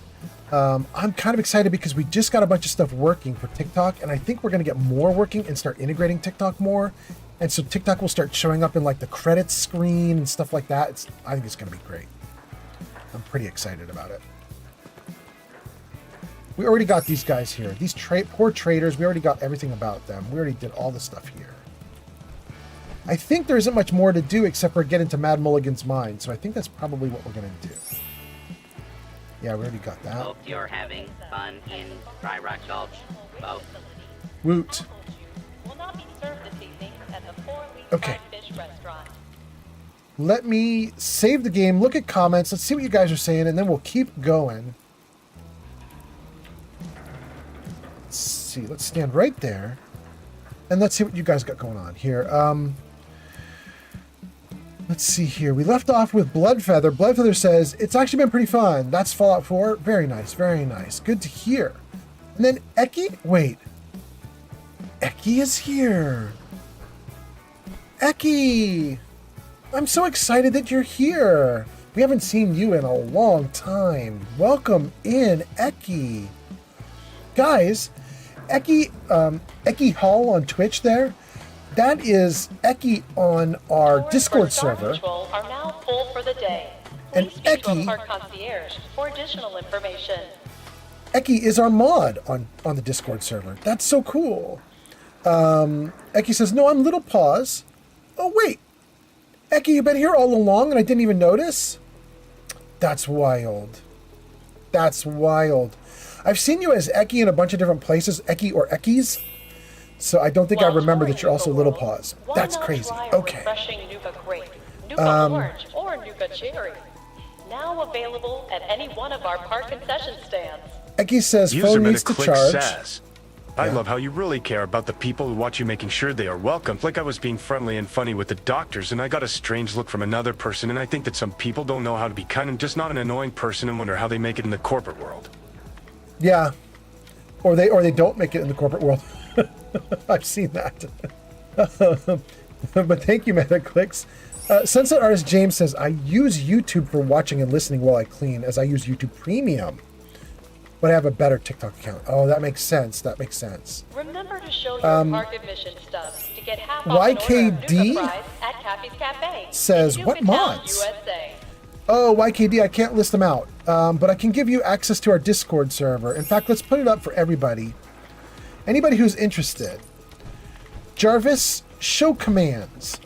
I'm kind of excited because we just got a bunch of stuff working for TikTok, and I think we're going to get more working and start integrating TikTok more. And so TikTok will start showing up in like the credits screen and stuff like that. I think it's going to be great. I'm pretty excited about it. We already got these guys here. These poor traders, we already got everything about them. We already did all the stuff here. I think there isn't much more to do except for get into Mad Mulligan's mind. So I think that's probably what we're going to do. Yeah, we already got that. Hope you're having fun in Dry Rock Gulch, folks. Woot. Okay. Let me save the game, look at comments, let's see what you guys are saying, and then we'll keep going. Let's see, let's stand right there. And let's see what you guys got going on here. Let's see here. We left off with Bloodfeather. Bloodfeather says, it's actually been pretty fun. That's Fallout 4. Very nice, very nice. Good to hear. And then Eki, wait. Eki is here. Eki! I'm so excited that you're here. We haven't seen you in a long time. Welcome in, Eki. Guys, Eki Hall on Twitch there, that is Eki on our Discord server. Are now full for the day. And Eki, concierge for additional information. Eki is our mod on the Discord server. That's so cool. Eki says, no, I'm Little Paws. Oh, wait. Eki, you've been here all along and I didn't even notice? That's wild. That's wild. I've seen you as Eki in a bunch of different places, Eki or Ekis. So I don't think I remember that you're also Little Paws. That's crazy. Okay. Nuka grape, Nuka orange, or Nuka cherry. Now available at any one of our park concession stands. Eki says phone needs to charge. Sass. I love how you really care about the people who watch you, making sure they are welcomed. Like I was being friendly and funny with the doctors, and I got a strange look from another person, and I think that some people don't know how to be kind and just not an annoying person and wonder how they make it in the corporate world. Yeah. Or they don't make it in the corporate world. I've seen that. But thank you, Metaclicks. Sunset Artist James says, I use YouTube for watching and listening while I clean, as I use YouTube Premium. But I have a better TikTok account. Oh, that makes sense. That makes sense. Remember to show your park admission stubs to get half off YKD at Cappy's Cafe. says, what mods? USA. Oh, YKD, I can't list them out. But I can give you access to our Discord server. In fact, let's put it up for everybody. Anybody who's interested. Jarvis, show commands.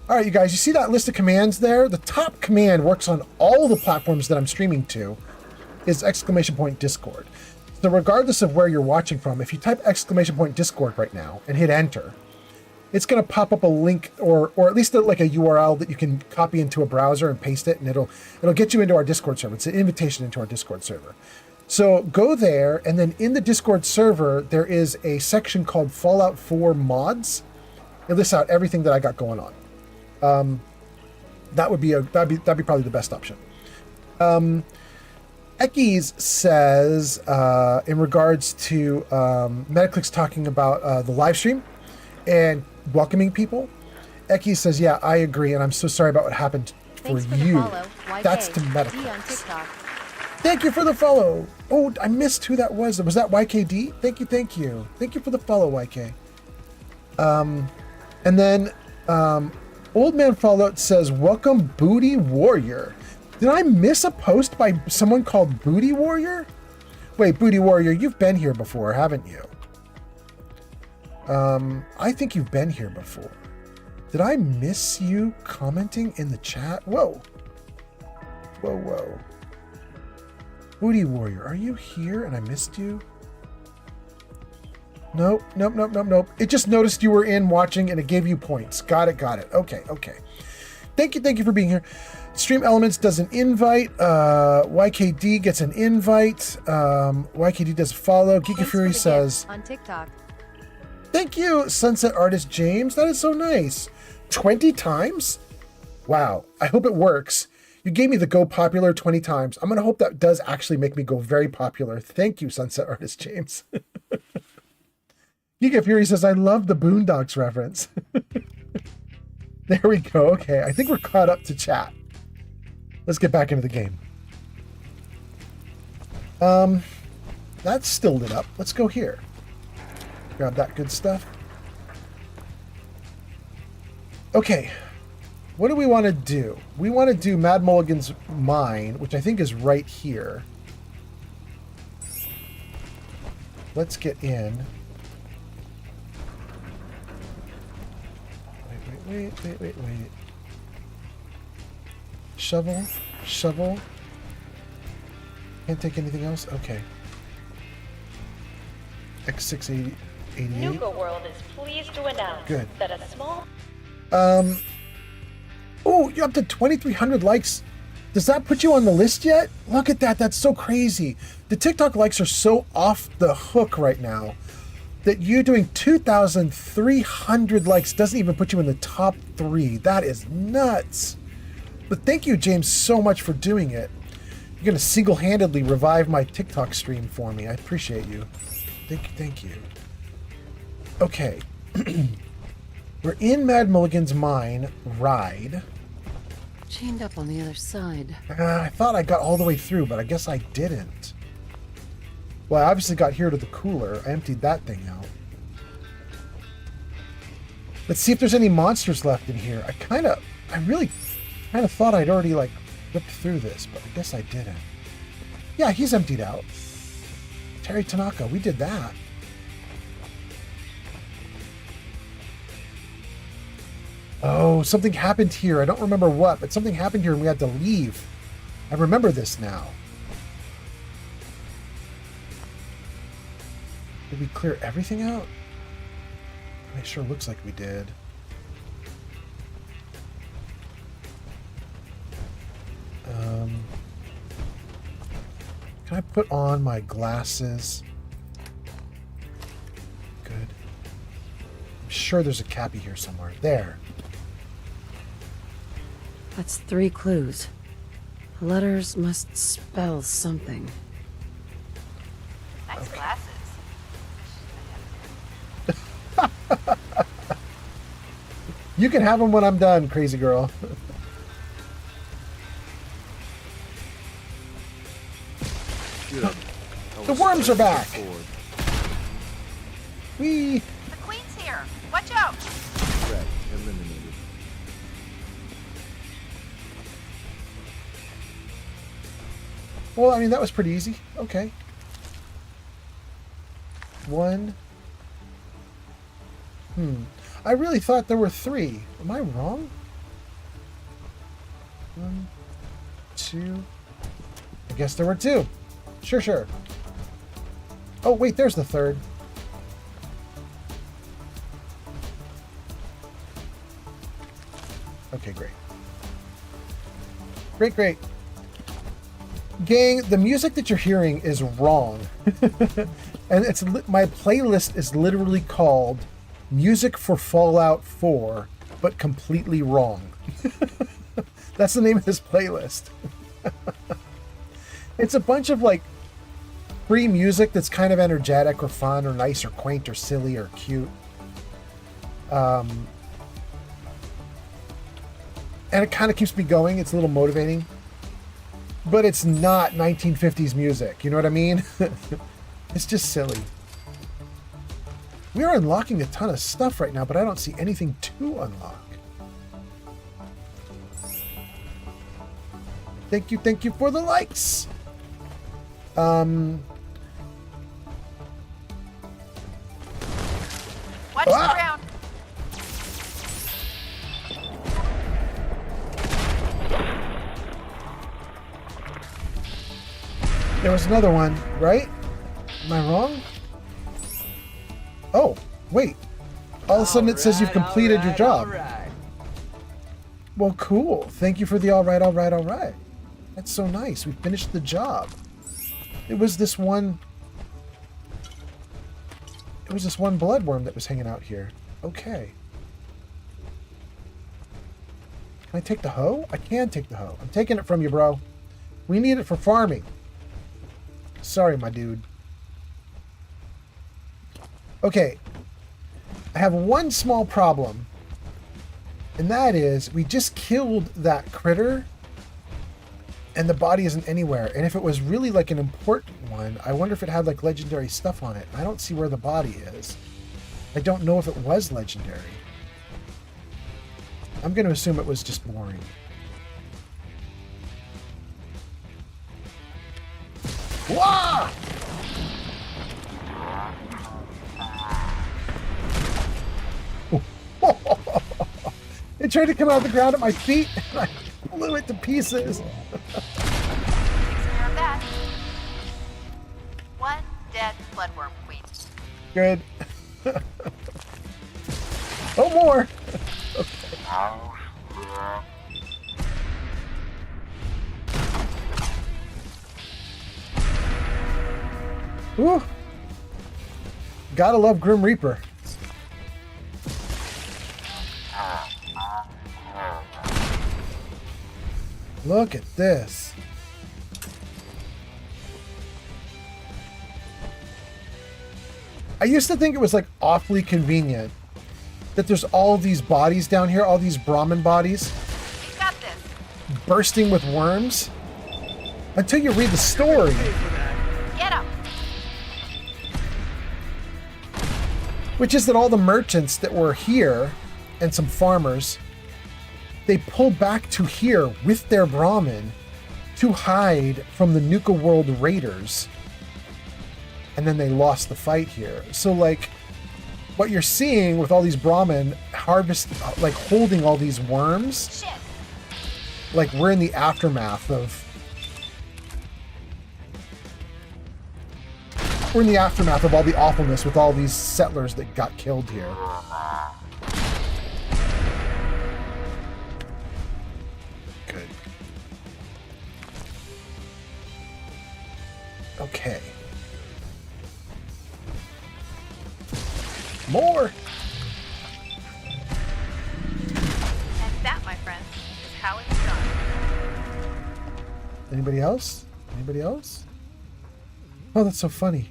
All right, you guys, you see that list of commands there? The top command works on all the platforms that I'm streaming to. Is !Discord. So regardless of where you're watching from, if you type !Discord right now and hit enter, it's going to pop up a link or at least like a URL that you can copy into a browser and paste it, and it'll get you into our Discord server. It's an invitation into our Discord server. So go there, and then in the Discord server, there is a section called Fallout 4 Mods. It lists out everything that I got going on. That'd be probably the best option. Ekis says, in regards to Metaclicks talking about the live stream and welcoming people, Ekis says, yeah, I agree, and I'm so sorry about what happened for you. That's to Metaclicks. Thank you for the follow. Oh, I missed who that was. Was that YKD? Thank you, thank you. Thank you for the follow, YK. And then Old Man Fallout says, welcome Booty Warrior. Did I miss a post by someone called Booty Warrior? Wait, Booty Warrior, you've been here before, haven't you? I think you've been here before. Did I miss you commenting in the chat? Whoa. Whoa, whoa. Booty Warrior, are you here and I missed you? Nope, nope, nope, nope, nope. It just noticed you were in watching and it gave you points. Got it, got it. Okay, okay. Thank you for being here. Stream Elements does an invite. YKD gets an invite. YKD does a follow. Geeky Fury says on TikTok. Thank you, Sunset Artist James. That is so nice. 20 times? Wow. I hope it works. You gave me the go popular 20 times. I'm going to hope that does actually make me go very popular. Thank you, Sunset Artist James. Geeky Fury says, I love the Boondocks reference. There we go. Okay, I think we're caught up to chat. Let's get back into the game. That's still lit up. Let's go here. Grab that good stuff. Okay. What do we want to do? We want to do Mad Mulligan's Mine, which I think is right here. Let's get in. Wait. Shovel. Can't take anything else? Okay. X688. Nuka World is pleased to announce Good. that a small... Oh, you're up to 2,300 likes. Does that put you on the list yet? Look at that. That's so crazy. The TikTok likes are so off the hook right now that you doing 2,300 likes doesn't even put you in the top 3. That is nuts. But thank you, James, so much for doing it. You're going to single-handedly revive my TikTok stream for me. I appreciate you. Thank you. Okay. We're in Mad Mulligan's mine ride. Chained up on the other side. I thought I got all the way through, but I guess I didn't. Well, I obviously got here to the cooler. I emptied that thing out. Let's see if there's any monsters left in here. I really kind of thought I'd already, like, ripped through this, but I guess I didn't. Yeah, he's emptied out. Terry Tanaka, we did that. Oh, something happened here. I don't remember what, but something happened here and we had to leave. I remember this now. Did we clear everything out? It sure looks like we did. Can I put on my glasses? Good. I'm sure there's a cappy here somewhere. There. That's 3 clues. The letters must spell something. Nice glasses. You can have them when I'm done, crazy girl. The worms are back. Whee! The queen's here. Watch out. Threat eliminated. Well, I mean, that was pretty easy. Okay. 1. I really thought there were 3. Am I wrong? 1, 2. I guess there were 2. Sure. Oh, wait, there's the 3rd. Okay, great. Great. Gang, the music that you're hearing is wrong. And my playlist is literally called Music for Fallout 4, but completely wrong. That's the name of this playlist. It's a bunch of like free music that's kind of energetic or fun or nice or quaint or silly or cute. And it kind of keeps me going. It's a little motivating. But it's not 1950s music. You know what I mean? It's just silly. We are unlocking a ton of stuff right now, but I don't see anything to unlock. Thank you for the likes. Watch the ground. There was another one, right? Am I wrong? Oh, wait. All of a sudden it says you've completed your job. Well, cool. Thank you for the all right. That's so nice. We finished the job. It was this one bloodworm that was hanging out here. Okay. Can I take the hoe? I can take the hoe. I'm taking it from you, bro. We need it for farming. Sorry, my dude. Okay. I have one small problem. And that is, we just killed that critter. And the body isn't anywhere. And if it was really like an important one, I wonder if it had like legendary stuff on it. I don't see where the body is. I don't know if it was legendary. I'm going to assume it was just boring. Wah! It tried to come out of the ground at my feet, and I blew it to pieces. Takes care of that. One dead bloodworm queen. Good. Oh, more. Woo. Gotta love Grim Reaper. Look at this. I used to think it was like awfully convenient that there's all these bodies down here, all these Brahmin bodies. You got this. Bursting with worms. Until you read the story. Get him. Which is that all the merchants that were here and some farmers, they pulled back to here with their Brahmin to hide from the Nuka World raiders. And then they lost the fight here. So like what you're seeing with all these Brahmin harvest, like holding all these worms, Shit. like we're in the aftermath of all the awfulness with all these settlers that got killed here. Good. Okay. More! And that, my friends, is how it's done. Anybody else? Anybody else? Oh, that's so funny.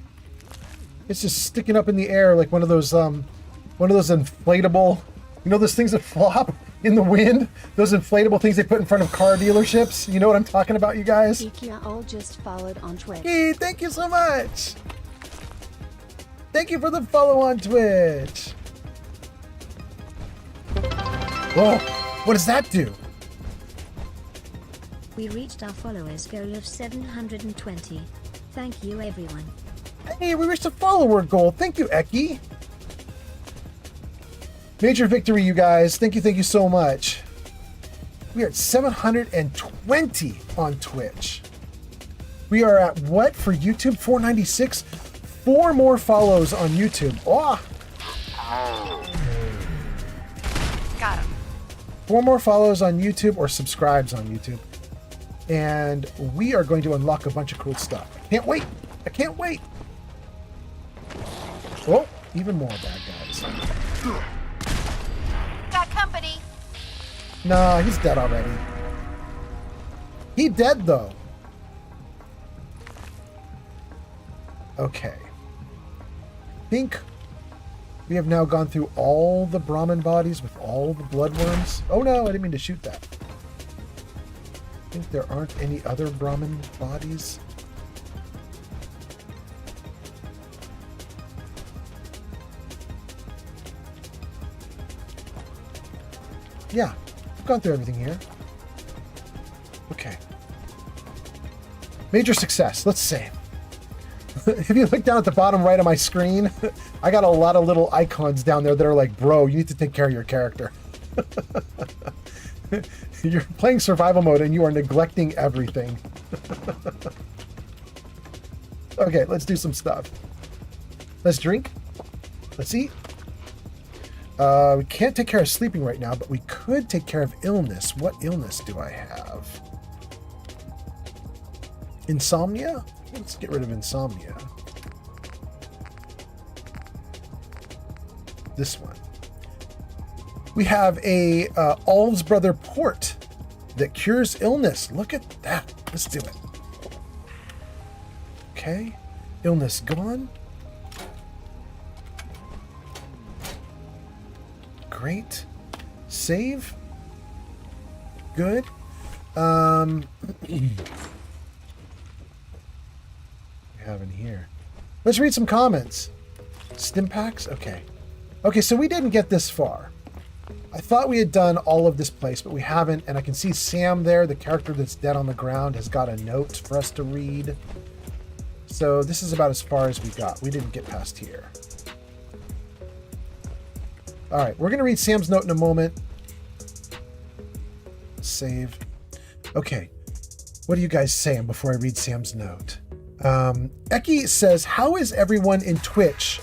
It's just sticking up in the air like one of those inflatable, you know those things that flop in the wind? Those inflatable things they put in front of car dealerships? You know what I'm talking about, you guys? Ikia all just followed on Twitch. Hey, thank you so much! Thank you for the follow on Twitch! Whoa, what does that do? We reached our followers goal of 720. Thank you, everyone. Hey, we reached a follower goal. Thank you, Eki. Major victory, you guys. Thank you so much. We are at 720 on Twitch. We are at what for YouTube? 496? 4 more follows on YouTube. Oh! Got him. 4 more follows on YouTube or subscribes on YouTube. And we are going to unlock a bunch of cool stuff. Can't wait. I can't wait. Oh, even more bad guys. Got company. Nah, he's dead already. He dead though. Okay. Think we have now gone through all the Brahmin bodies with all the bloodworms. Oh no, I didn't mean to shoot that. I think there aren't any other Brahmin bodies. Yeah, I've gone through everything here. Okay. Major success. Let's save. If you look down at the bottom right of my screen, I got a lot of little icons down there that are like, bro, you need to take care of your character. You're playing survival mode and you are neglecting everything. Okay, let's do some stuff. Let's drink. Let's eat. We can't take care of sleeping right now, but we could take care of illness. What illness do I have? Insomnia? Let's get rid of insomnia. This one. We have a Alves Brother port that cures illness. Look at that. Let's do it. Okay. Illness gone. Great. Save. Good. What we have in here. Let's read some comments. Stim packs? Okay. Okay, so we didn't get this far. I thought we had done all of this place, but we haven't, and I can see Sam there, the character that's dead on the ground, has got a note for us to read. So this is about as far as we got. We didn't get past here. All right, we're going to read Sam's note in a moment. Save. Okay, what are you guys saying before I read Sam's note? Eki says, how is everyone in Twitch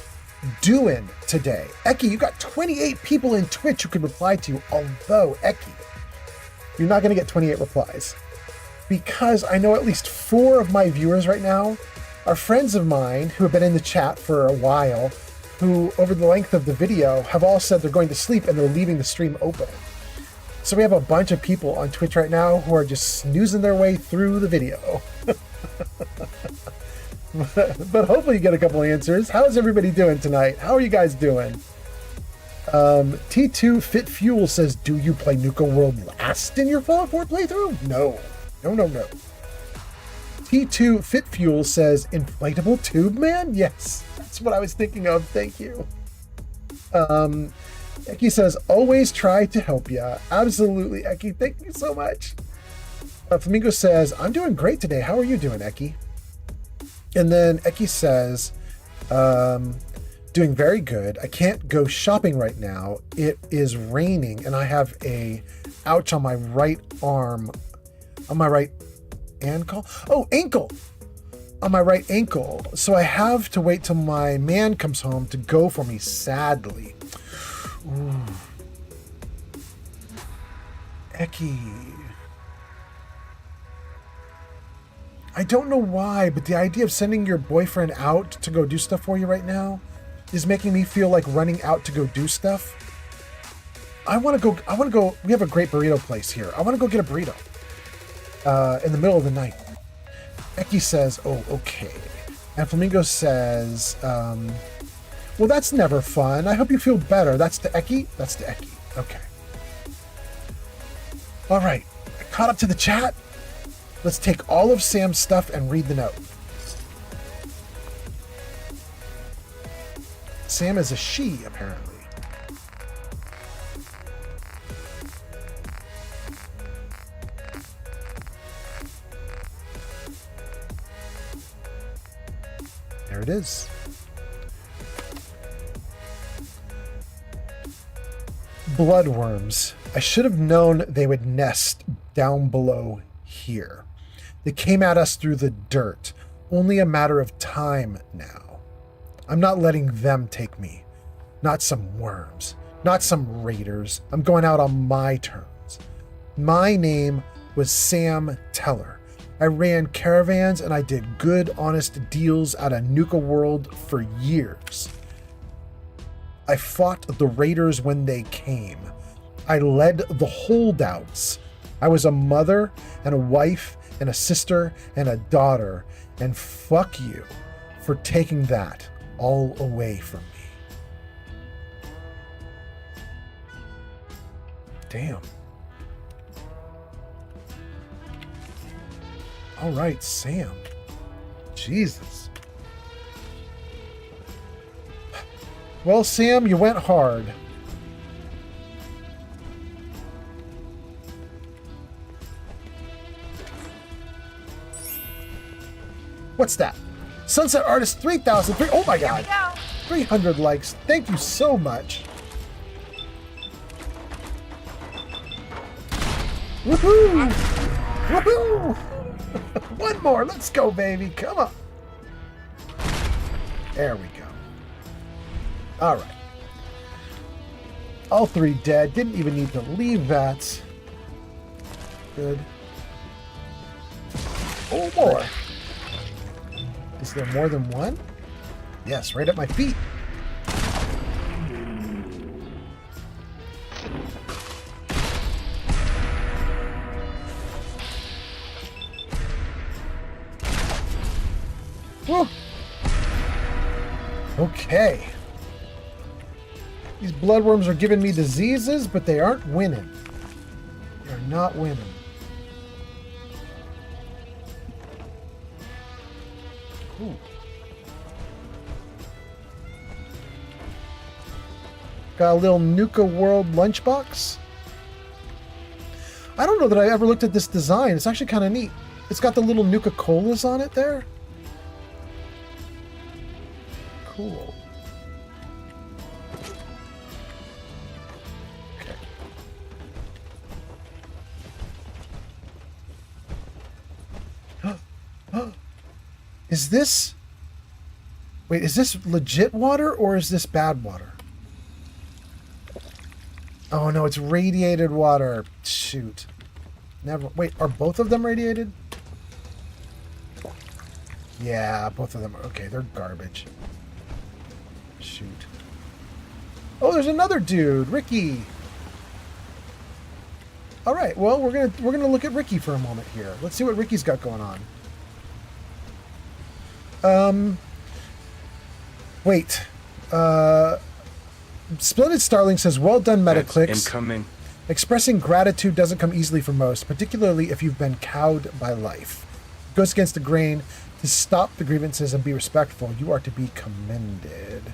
doing today? Eki, you got 28 people in Twitch who could reply to you, although, Eki, you're not going to get 28 replies. Because I know at least 4 of my viewers right now are friends of mine who have been in the chat for a while, who, over the length of the video, have all said they're going to sleep and they're leaving the stream open. So we have a bunch of people on Twitch right now who are just snoozing their way through the video. But hopefully you get a couple answers. How's everybody doing tonight? How are you guys doing? T2 Fit Fuel says, do you play Nuka World last in your Fallout 4 playthrough? No. No. T2 Fit Fuel says, inflatable tube man? Yes, that's what I was thinking of. Thank you. Eki says, always try to help ya. Absolutely, Eki. Thank you so much. Flamingo says, I'm doing great today. How are you doing, Eki? And then Eki says, doing very good. I can't go shopping right now. It is raining and I have a ouch on my right arm. On my right ankle? Oh, ankle! On my right ankle. So I have to wait till my man comes home to go for me, sadly. Ooh. Eki. I don't know why, but the idea of sending your boyfriend out to go do stuff for you right now is making me feel like running out to go do stuff. I want to go, we have a great burrito place here. I want to go get a burrito in the middle of the night. Eki says, oh, okay. And Flamingo says, well, that's never fun. I hope you feel better. That's the Eki? That's the Eki. Okay. All right. I caught up to the chat. Let's take all of Sam's stuff and read the note. Sam is a she, apparently. There it is. Bloodworms. I should have known they would nest down below here. They came at us through the dirt. Only a matter of time now. I'm not letting them take me. Not some worms. Not some raiders. I'm going out on my terms. My name was Sam Teller. I ran caravans and I did good, honest deals out of Nuka World for years. I fought the raiders when they came. I led the holdouts. I was a mother and a wife and a sister and a daughter. And fuck you for taking that all away from me. Damn. All right, Sam. Jesus. Well, Sam, you went hard. What's that? Sunset Artist 3000. Oh my God. 300 likes. Thank you so much. Woohoo! Woohoo! One more. Let's go, baby. Come on. There we go. All right. All 3 dead. Didn't even need to leave that. Good. Oh, more. Is there more than one? Yes, right at my feet. Whew. Okay. These bloodworms are giving me diseases, but they aren't winning. They're not winning. Ooh. Got a little Nuka World lunchbox. I don't know that I ever looked at this design. It's actually kind of neat. It's got the little Nuka Colas on it there. Cool. Okay. Is this... Wait, is this legit water or is this bad water? Oh no, it's radiated water. Shoot. Never. Wait, are both of them radiated? Yeah, both of them. Okay, they're garbage. Shoot. Oh, there's another dude, Ricky. All right, well, we're gonna look at Ricky for a moment here. Let's see what Ricky's got going on. Wait. Splendid Starling says, well done, Metaclicks. Incoming. Expressing gratitude doesn't come easily for most, particularly if you've been cowed by life. It goes against the grain to stop the grievances and be respectful. You are to be commended.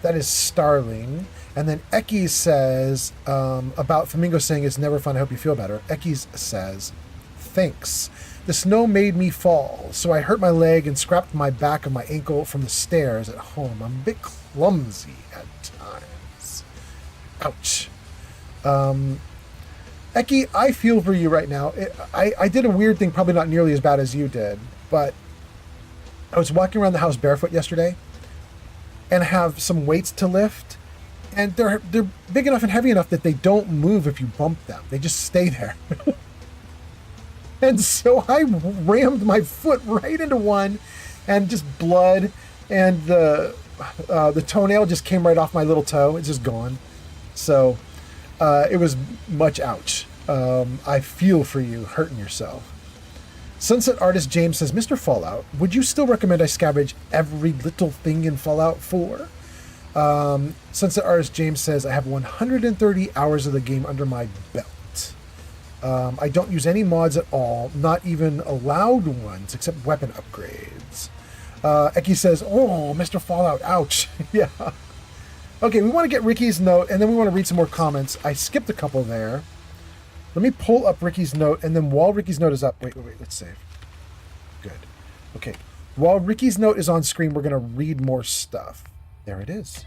That is Starling. And then Ekis says, about Flamingo saying it's never fun, I hope you feel better. Ekis says, thanks. The snow made me fall, so I hurt my leg and scraped my back of my ankle from the stairs at home. I'm a bit clumsy at times. Ouch. Eki, I feel for you right now. I did a weird thing, probably not nearly as bad as you did, but I was walking around the house barefoot yesterday and have some weights to lift, and they're big enough and heavy enough that they don't move if you bump them. They just stay there. And so I rammed my foot right into one, and just blood, and the toenail just came right off my little toe. It's just gone. So it was much ouch. I feel for you hurting yourself. Sunset Artist James says, Mr. Fallout, would you still recommend I scavenge every little thing in Fallout 4? Sunset Artist James says, I have 130 hours of the game under my belt. I don't use any mods at all, not even allowed ones, except weapon upgrades. Eki says, oh, Mr. Fallout, ouch. Yeah. Okay, we want to get Ricky's note, and then we want to read some more comments. I skipped a couple there. Let me pull up Ricky's note, and then while Ricky's note is up... Wait, let's save. Good. Okay. While Ricky's note is on screen, we're going to read more stuff. There it is.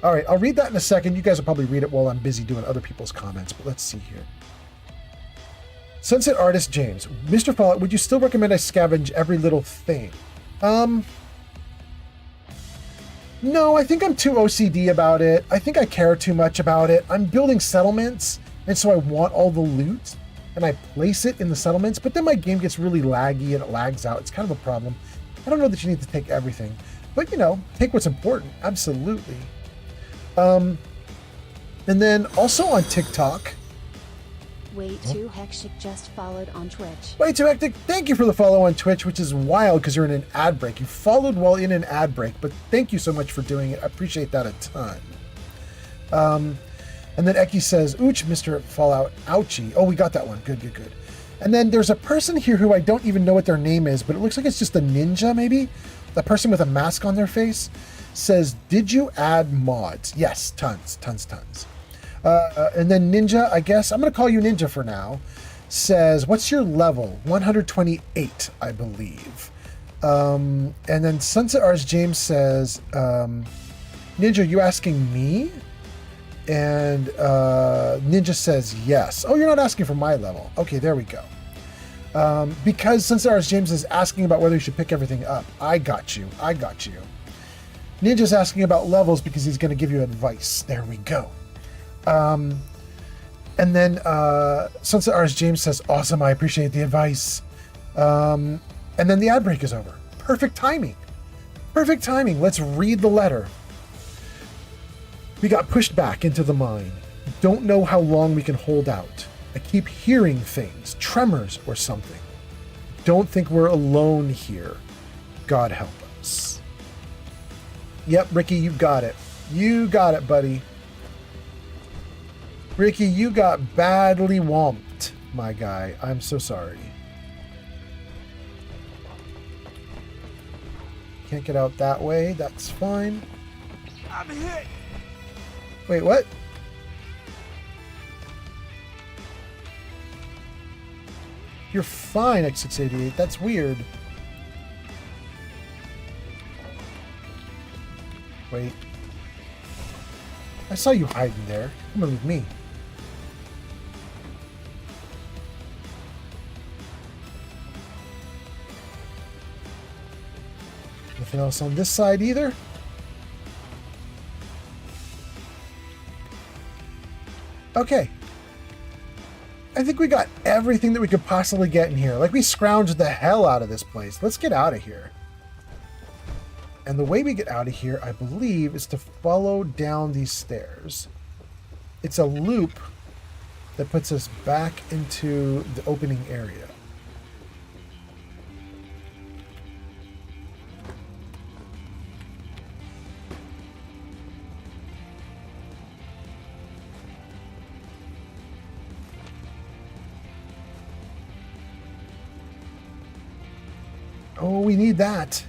All right, I'll read that in a second. You guys will probably read it while I'm busy doing other people's comments, but let's see here. Sunset Artist James. Mr. Fallout, would you still recommend I scavenge every little thing? No, I think I'm too OCD about it. I think I care too much about it. I'm building settlements, and so I want all the loot, and I place it in the settlements, but then my game gets really laggy and it lags out. It's kind of a problem. I don't know that you need to take everything, but, you know, take what's important. Absolutely. And then also on TikTok. Way Too Hectic just followed on Twitch. Way Too Hectic, thank you for the follow on Twitch, which is wild because you're in an ad break. You followed while in an ad break, but thank you so much for doing it. I appreciate that a ton. And then Eki says, ooch, Mr. Fallout, ouchie. Oh, we got that one. Good. And then there's a person here who I don't even know what their name is, but it looks like it's just a ninja, maybe? The person with a mask on their face says, did you add mods? Yes, tons. And then Ninja, I guess, I'm going to call you Ninja for now, says, what's your level? 128, I believe. And then Sunset Arts James says, Ninja, are you asking me? And Ninja says, yes. Oh, you're not asking for my level. Okay, there we go. Because Sunset Arts James is asking about whether you should pick everything up. I got you. Ninja's asking about levels because he's going to give you advice. There we go. And then Sunset Artist James says, awesome, I appreciate the advice. And then the ad break is over. Perfect timing. Let's read the letter. We got pushed back into the mine. Don't know how long we can hold out. I keep hearing things, tremors or something. Don't think we're alone here. God help us. Yep, Ricky, you got it. You got it, buddy. Ricky, you got badly whomped, my guy. I'm so sorry. Can't get out that way. That's fine. I'm hit. Wait, what? You're fine, X688. That's weird. Wait. I saw you hiding there. Come on with me. Nothing else on this side either. Okay. I think we got everything that we could possibly get in here. Like, we scrounged the hell out of this place. Let's get out of here. And the way we get out of here, I believe, is to follow down these stairs. It's a loop that puts us back into the opening area. Oh, we need that.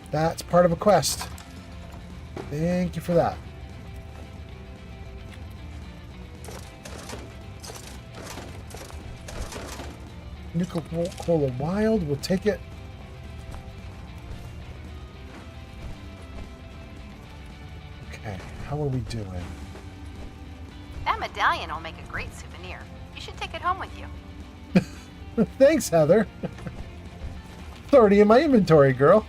That's part of a quest. Thank you for that. Nuka-Cola Wild, we'll take it. Okay, how are we doing? That medallion will make a great souvenir. You should take it home with you. Thanks, Heather. It's already in my inventory, girl.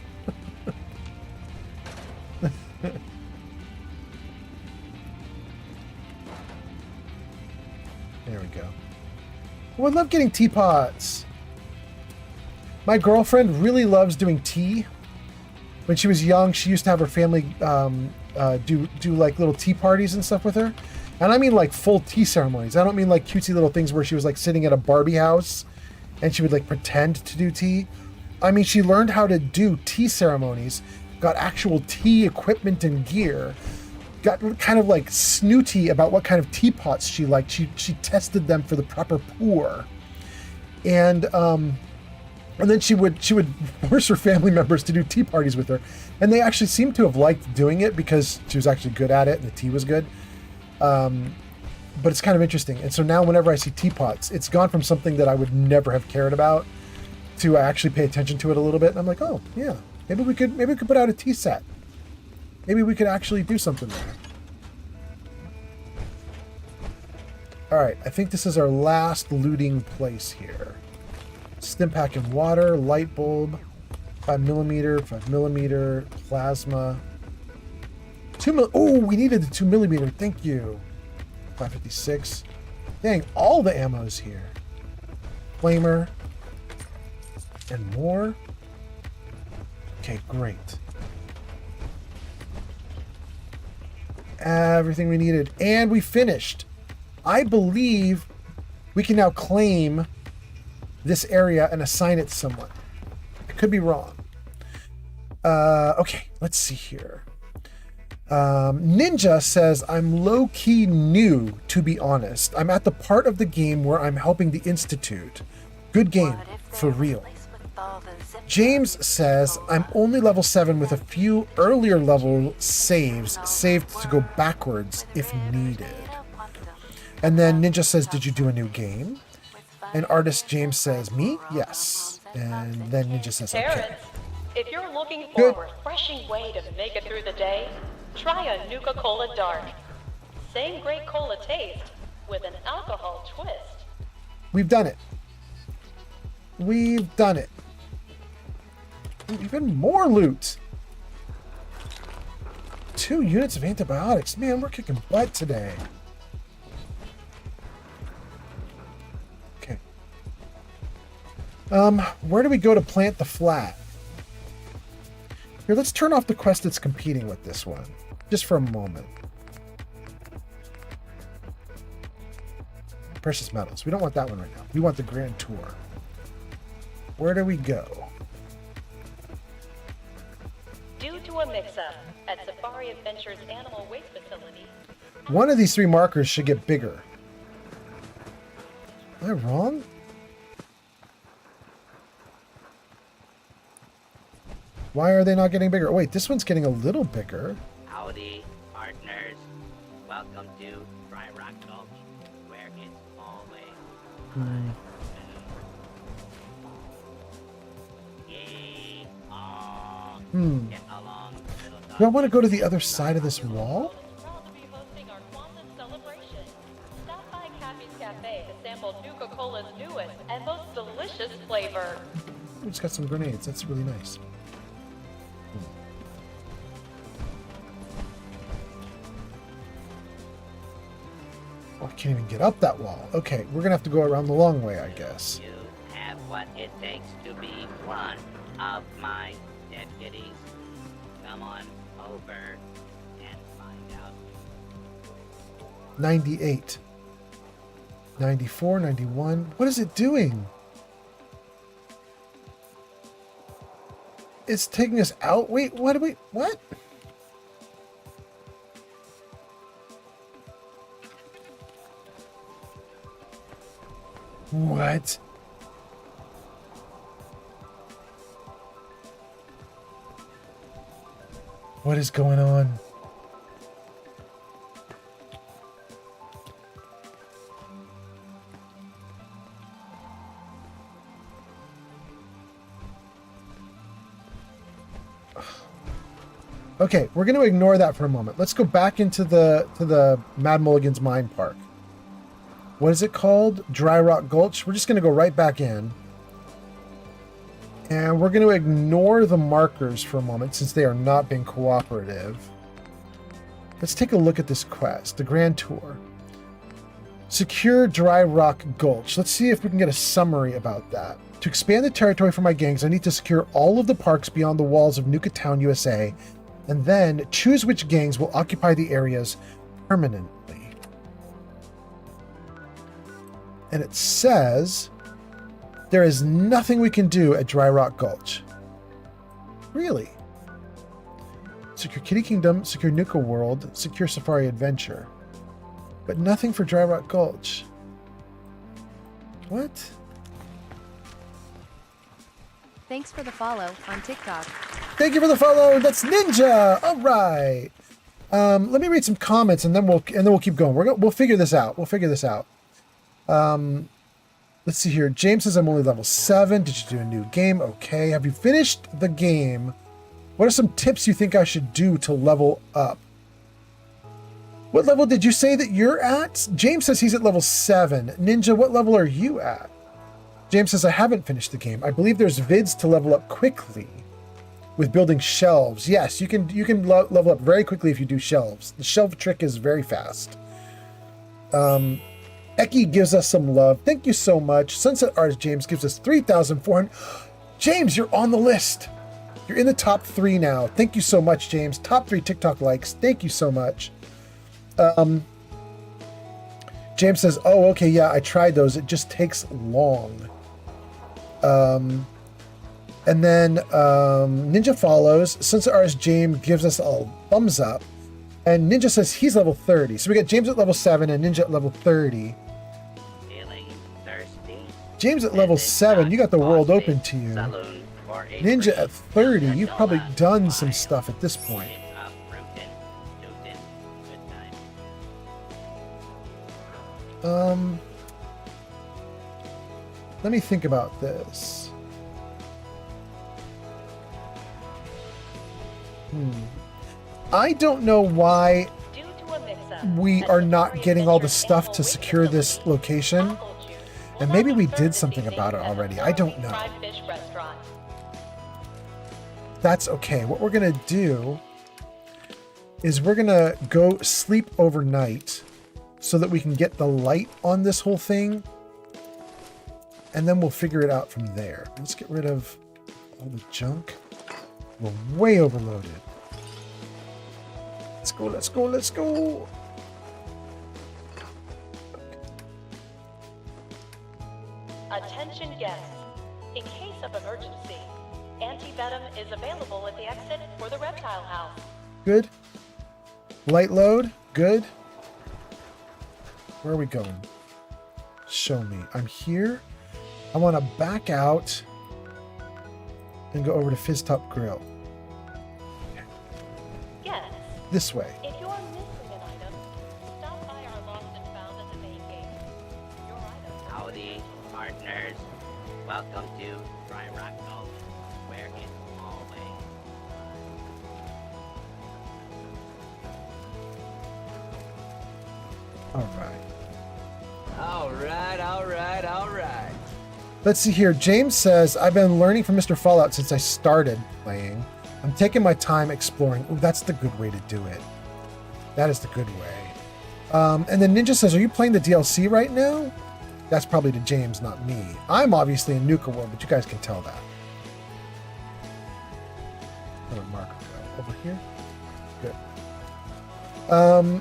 There we go. Oh, I love getting teapots. My girlfriend really loves doing tea. When she was young, she used to have her family do like little tea parties and stuff with her. And I mean like full tea ceremonies. I don't mean like cutesy little things where she was like sitting at a Barbie house and she would like pretend to do tea. I mean, she learned how to do tea ceremonies, got actual tea equipment and gear, got kind of like snooty about what kind of teapots she liked. She tested them for the proper pour. And then she would force her family members to do tea parties with her. And they actually seemed to have liked doing it because she was actually good at it and the tea was good. But it's kind of interesting. And so now whenever I see teapots, it's gone from something that I would never have cared about to I actually pay attention to it a little bit. And I'm like, oh yeah, maybe we could put out a tea set. Maybe we could actually do something there. All right, I think this is our last looting place here. Stim pack and water, light bulb, 5mm, 5mm, plasma. 2mm. Oh, we needed the 2mm. Thank you. 556. Dang, all the ammo's here. Flamer. And more. Okay, great. Everything we needed. And we finished. I believe we can now claim this area and assign it to someone. I could be wrong. Okay, let's see here. Ninja says, I'm low-key new, to be honest. I'm at the part of the game where I'm helping the Institute. Good game, for real. James says, I'm only level 7 with a few earlier level saves saved to go backwards if needed. And then Ninja says, did you do a new game? And artist James says, me? Yes. And then Ninja says, okay. Terrence, if you're looking for a refreshing way to make it through the day, try a Nuka-Cola Dark. Same great cola taste with an alcohol twist. We've done it. We've done it. Even more loot. 2 units of antibiotics. Man, we're kicking butt today. Okay. Where do we go to plant the flat? Here, let's turn off the quest that's competing with this one. Just for a moment. Precious metals. We don't want that one right now. We want the Grand Tour. Where do we go? Due to a mix-up at Safari Adventures Animal Waste Facility. One of these 3 markers should get bigger. Am I wrong? Why are they not getting bigger? Oh, wait, this one's getting a little bigger. Howdy, partners. Welcome to Dry Rock Gulch, where it's always Get along, Do I want to go to the other side of this wall? Stop by Cappy's Cafe to sample Nuka-Cola's newest and most delicious flavor. We just got some grenades. That's really nice. I can't even get up that wall. Okay, we're gonna have to go around the long way, I guess. You have what it takes to be one of my deputies. Come on over and find out. 98. 94, 91. What is it doing? It's taking us out? Wait, what? What? What is going on? Okay, we're going to ignore that for a moment. Let's go back into the Mad Mulligan's Mine Park. What is it called? Dry Rock Gulch. We're just going to go right back in. And we're going to ignore the markers for a moment since they are not being cooperative. Let's take a look at this quest, the Grand Tour. Secure Dry Rock Gulch. Let's see if we can get a summary about that. To expand the territory for my gangs, I need to secure all of the parks beyond the walls of Nuka Town, USA, and then choose which gangs will occupy the areas permanently. And it says there is nothing we can do at Dry Rock Gulch. Really? Secure Kitty Kingdom, secure Nuka World, secure Safari Adventure. But nothing for Dry Rock Gulch. What? Thanks for the follow on TikTok. Thank you for the follow. That's Ninja. All right. Let me read some comments and then we'll keep going. We'll figure this out. Let's see here. James says I'm only level 7. Did you do a new game? Okay. Have you finished the game? What are some tips you think I should do to level up? What level did you say that you're at? James says he's at level 7. Ninja, what level are you at? James says I haven't finished the game. I believe there's vids to level up quickly with building shelves. Yes, you can level up very quickly if you do shelves. The shelf trick is very fast. Eki gives us some love. Thank you so much. Sunset Artist James gives us 3,400. James, you're on the list. You're in the top 3 now. Thank you so much, James. Top 3 TikTok likes. Thank you so much. James says, oh, okay, yeah, I tried those. It just takes long. And then Ninja follows. Sunset Artist James gives us a thumbs up. And Ninja says he's level 30. So we got James at level 7 and Ninja at level 30. James at level 7, you got the world open to you. Ninja at 30, you've probably done some stuff at this point. Let me think about this. I don't know why we are not getting all the stuff to secure this location. And maybe we did something about it already. I don't know. That's okay. What we're going to do is we're going to go sleep overnight so that we can get the light on this whole thing. And then we'll figure it out from there. Let's get rid of all the junk. We're way overloaded. Let's go, let's go, let's go. Attention guests. In case of emergency, anti-venom is available at the exit for the reptile house. Good. Light load. Good. Where are we going? Show me. I'm here. I want to back out and go over to Fizz Top Grill. Yes. This way. If you're missing an item, stop by our lost and found at the main gate. Your item. Howdy, partners. Welcome to Dry Rock Gulch, where it's always All right. All right. Let's see here. James says, I've been learning from Mr. Fallout since I started playing. I'm taking my time exploring. Ooh, that's the good way to do it. That is the good way. And then Ninja says, are you playing the DLC right now? That's probably to James, not me. I'm obviously in Nuka World, but you guys can tell that. Where did Mark go? Over here? Good.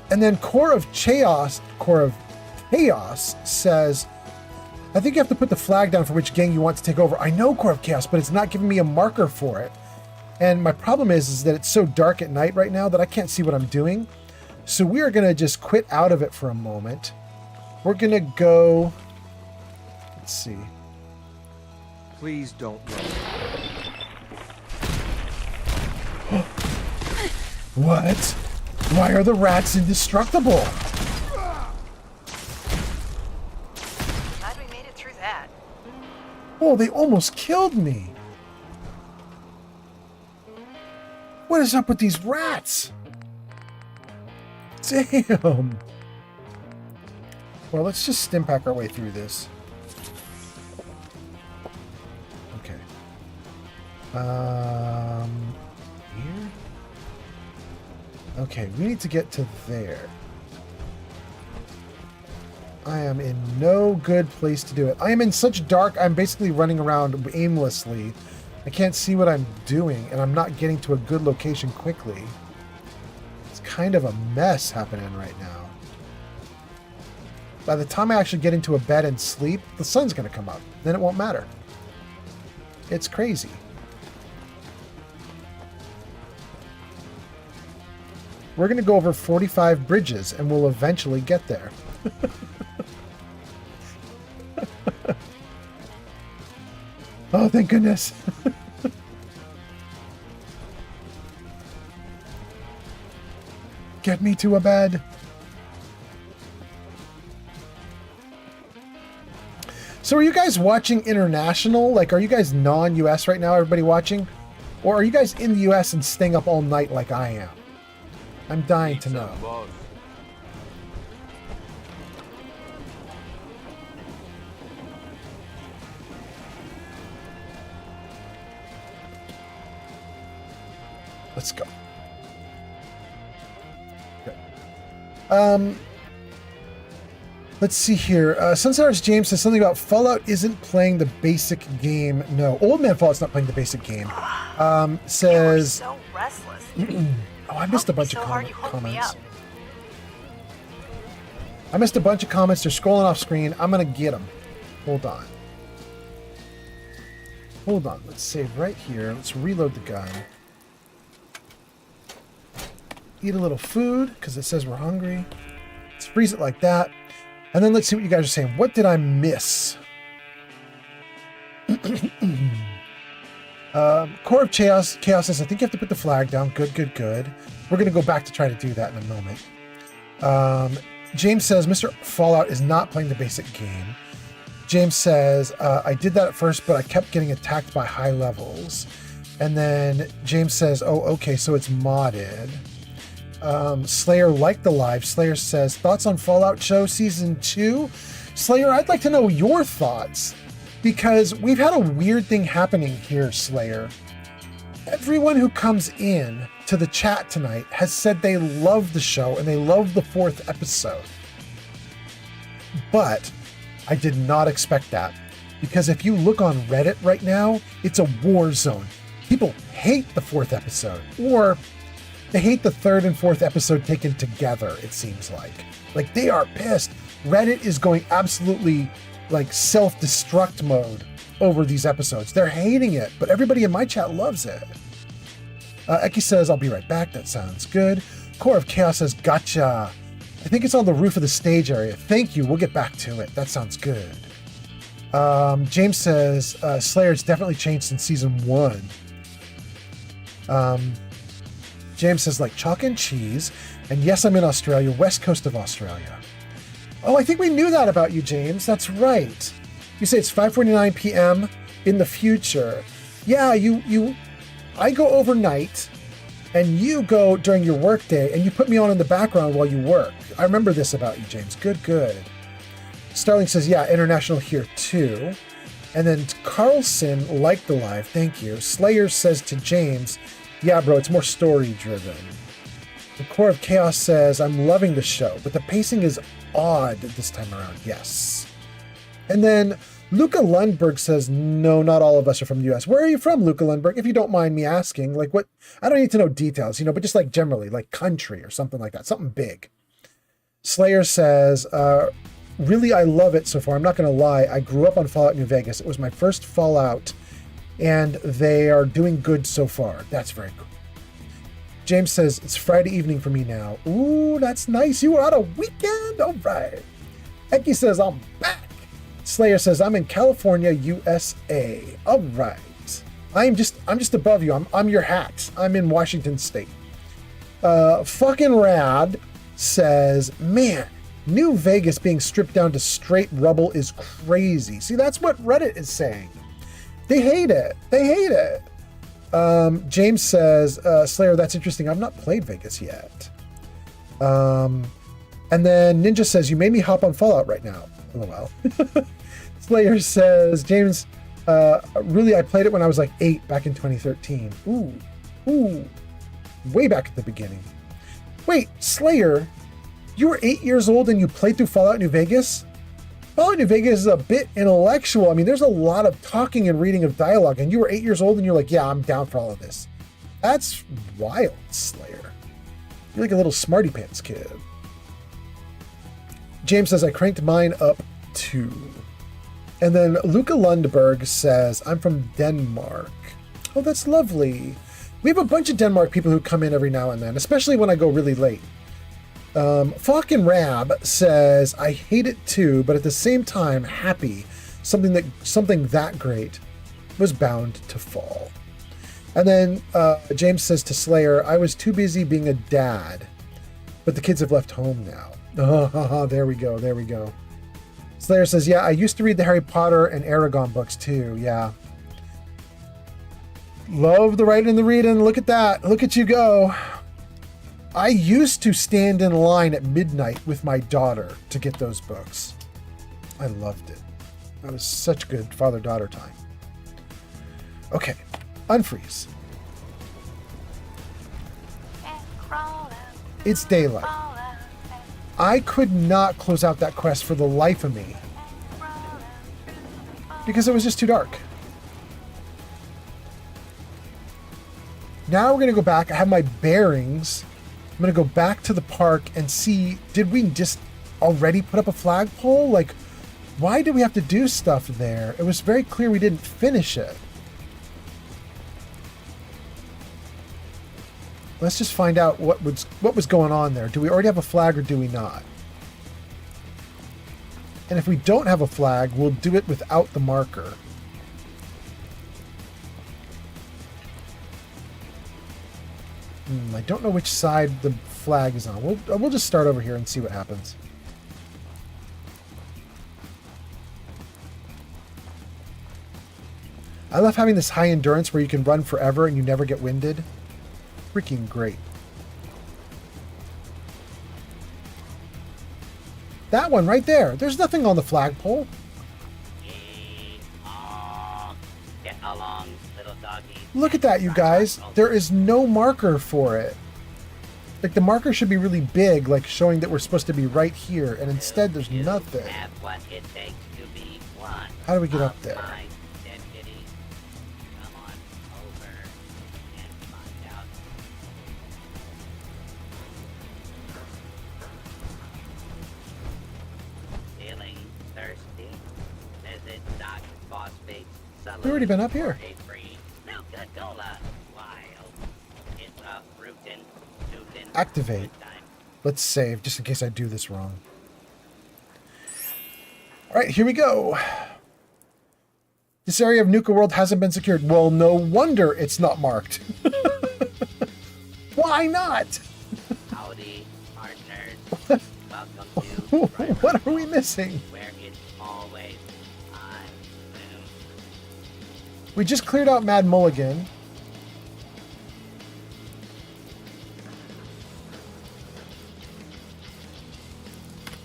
And then Core of Chaos says, I think you have to put the flag down for which gang you want to take over. I know Core of Chaos, but it's not giving me a marker for it. And my problem is that it's so dark at night right now that I can't see what I'm doing. So we are going to just quit out of it for a moment. We're going to go... Let's see. Please don't run. What? Why are the rats indestructible? Glad we made it through that. Oh, they almost killed me. What is up with these rats? Damn. Well, let's just stim pack our way through this. Okay. Here? Okay, we need to get to there. I am in no good place to do it. I am in such dark, I'm basically running around aimlessly. I can't see what I'm doing, and I'm not getting to a good location quickly. It's kind of a mess happening right now. By the time I actually get into a bed and sleep, the sun's going to come up. Then it won't matter. It's crazy. We're going to go over 45 bridges, and we'll eventually get there. Oh, thank goodness. Get me to a bed. So are you guys watching international? Like, are you guys non-US right now, everybody watching? Or are you guys in the US and staying up all night like I am? I'm dying to know. Let's go. Okay. Let's see here. Sunsetter's James says something about Fallout isn't playing the basic game. No, Old Man Fallout's not playing the basic game. Says. So restless. Oh, I missed a bunch of comments. I missed a bunch of comments. They're scrolling off screen. I'm gonna get them. Hold on. Hold on. Let's save right here. Let's reload the gun. Eat a little food, because it says we're hungry. Let's freeze it like that. And then let's see what you guys are saying. What did I miss? Core of Chaos says, I think you have to put the flag down. Good, good, good. We're going to go back to try to do that in a moment. James says, Mr. Fallout is not playing the basic game. James says, I did that at first, but I kept getting attacked by high levels. And then James says, oh, okay, so it's modded. Slayer liked the live. Slayer says, thoughts on Fallout Show Season 2? Slayer, I'd like to know your thoughts, because we've had a weird thing happening here, Slayer. Everyone who comes in to the chat tonight has said they love the show and they love the 4th episode. But I did not expect that, because if you look on Reddit right now, it's a war zone. People hate the 4th episode, or they hate the 3rd and 4th episode taken together, it seems like. Like, they are pissed. Reddit is going absolutely, like, self-destruct mode over these episodes. They're hating it, but everybody in my chat loves it. Eki says, I'll be right back. That sounds good. Core of Chaos says, gotcha. I think it's on the roof of the stage area. Thank you. We'll get back to it. That sounds good. James says, Slayer's definitely changed since Season 1. James says, like chalk and cheese. And yes, I'm in Australia, west coast of Australia. Oh, I think we knew that about you, James. That's right. You say it's 5:49 p.m. in the future. Yeah, I go overnight, and you go during your workday, and you put me on in the background while you work. I remember this about you, James. Good, good. Starling says, yeah, international here too. And then Carlson liked the live. Thank you. Slayer says to James, yeah, bro, it's more story driven. The Core of Chaos says, I'm loving the show, but the pacing is odd this time around. Yes. And then Luca Lundberg says, no, not all of us are from the US. Where are you from, Luca Lundberg? If you don't mind me asking, like what, I don't need to know details, but just like generally, like country or something like that, something big. Slayer says, really, I love it so far. I'm not going to lie. I grew up on Fallout New Vegas. It was my first Fallout, and they are doing good so far. That's very cool. James says, it's Friday evening for me now. Ooh, that's nice. You were on a weekend? All right. Eki says, I'm back. Slayer says, I'm in California, USA. All right. I'm just above you. I'm your hat. I'm in Washington State. Fucking Rad says, man, New Vegas being stripped down to straight rubble is crazy. See, that's what Reddit is saying. They hate it. They hate it. James says, Slayer, that's interesting. I've not played Vegas yet. And then Ninja says, you made me hop on Fallout right now. LOL. Slayer says, James, really, I played it when I was like 8 back in 2013. Ooh. Way back at the beginning. Wait, Slayer, you were 8 years old and you played through Fallout New Vegas? Fallout New Vegas is a bit intellectual. I mean, there's a lot of talking and reading of dialogue, and you were 8 years old and you're like, yeah, I'm down for all of this. That's wild, Slayer. You're like a little smarty pants kid. James says, I cranked mine up too. And then Luca Lundberg says, I'm from Denmark. Oh, that's lovely. We have a bunch of Denmark people who come in every now and then, especially when I go really late. Falcon Rab says, I hate it too, but at the same time, happy. Something that great was bound to fall. And then James says to Slayer, I was too busy being a dad, but the kids have left home now. There we go. Slayer says, yeah, I used to read the Harry Potter and Aragon books too, yeah. Love the writing and the reading. Look at that. Look at you go. I used to stand in line at midnight with my daughter to get those books. I loved it. That was such good father-daughter time. Okay, unfreeze. It's daylight. I could not close out that quest for the life of me because it was just too dark. Now we're going to go back. I have my bearings. I'm going to go back to the park and see, did we just already put up a flagpole? Like, why did we have to do stuff there? It was very clear we didn't finish it. Let's just find out what was going on there. Do we already have a flag or do we not? And if we don't have a flag, we'll do it without the marker. I don't know which side the flag is on. We'll just start over here and see what happens. I love having this high endurance where you can run forever and you never get winded. Freaking great. That one right there. There's nothing on the flagpole. Get along, little doggy. Look at that, you guys. There is no marker for it. Like, the marker should be really big, like showing that we're supposed to be right here, and instead there's nothing. Have what it takes to be one. How do we get up there? Dead kitties. Come on over and find out. Feeling thirsty? Visit Doc Phosphate's Salon. We've already been up here. Activate. Let's save, just in case I do this wrong. All right, here we go. This area of Nuka World hasn't been secured. Well, no wonder it's not marked. Why not? Howdy, partners. Welcome to What are we missing? where it's always on boom. We just cleared out Mad Mulligan.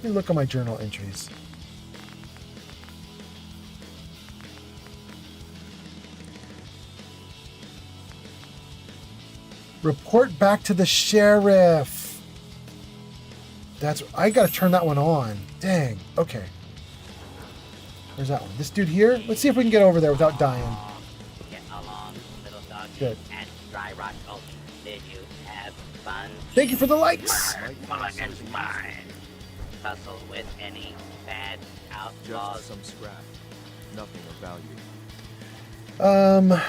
Let me look at my journal entries. Report back to the sheriff. I gotta turn that one on. Dang. Okay. Where's that one? This dude here? Let's see if we can get over there without dying. Get along, little doggy. Good. At Dry Rock Gulch. Did you have fun? Thank you for the likes. Mulligan's mine. Tussle with any bad outlaws. Just some scrap. Nothing of value.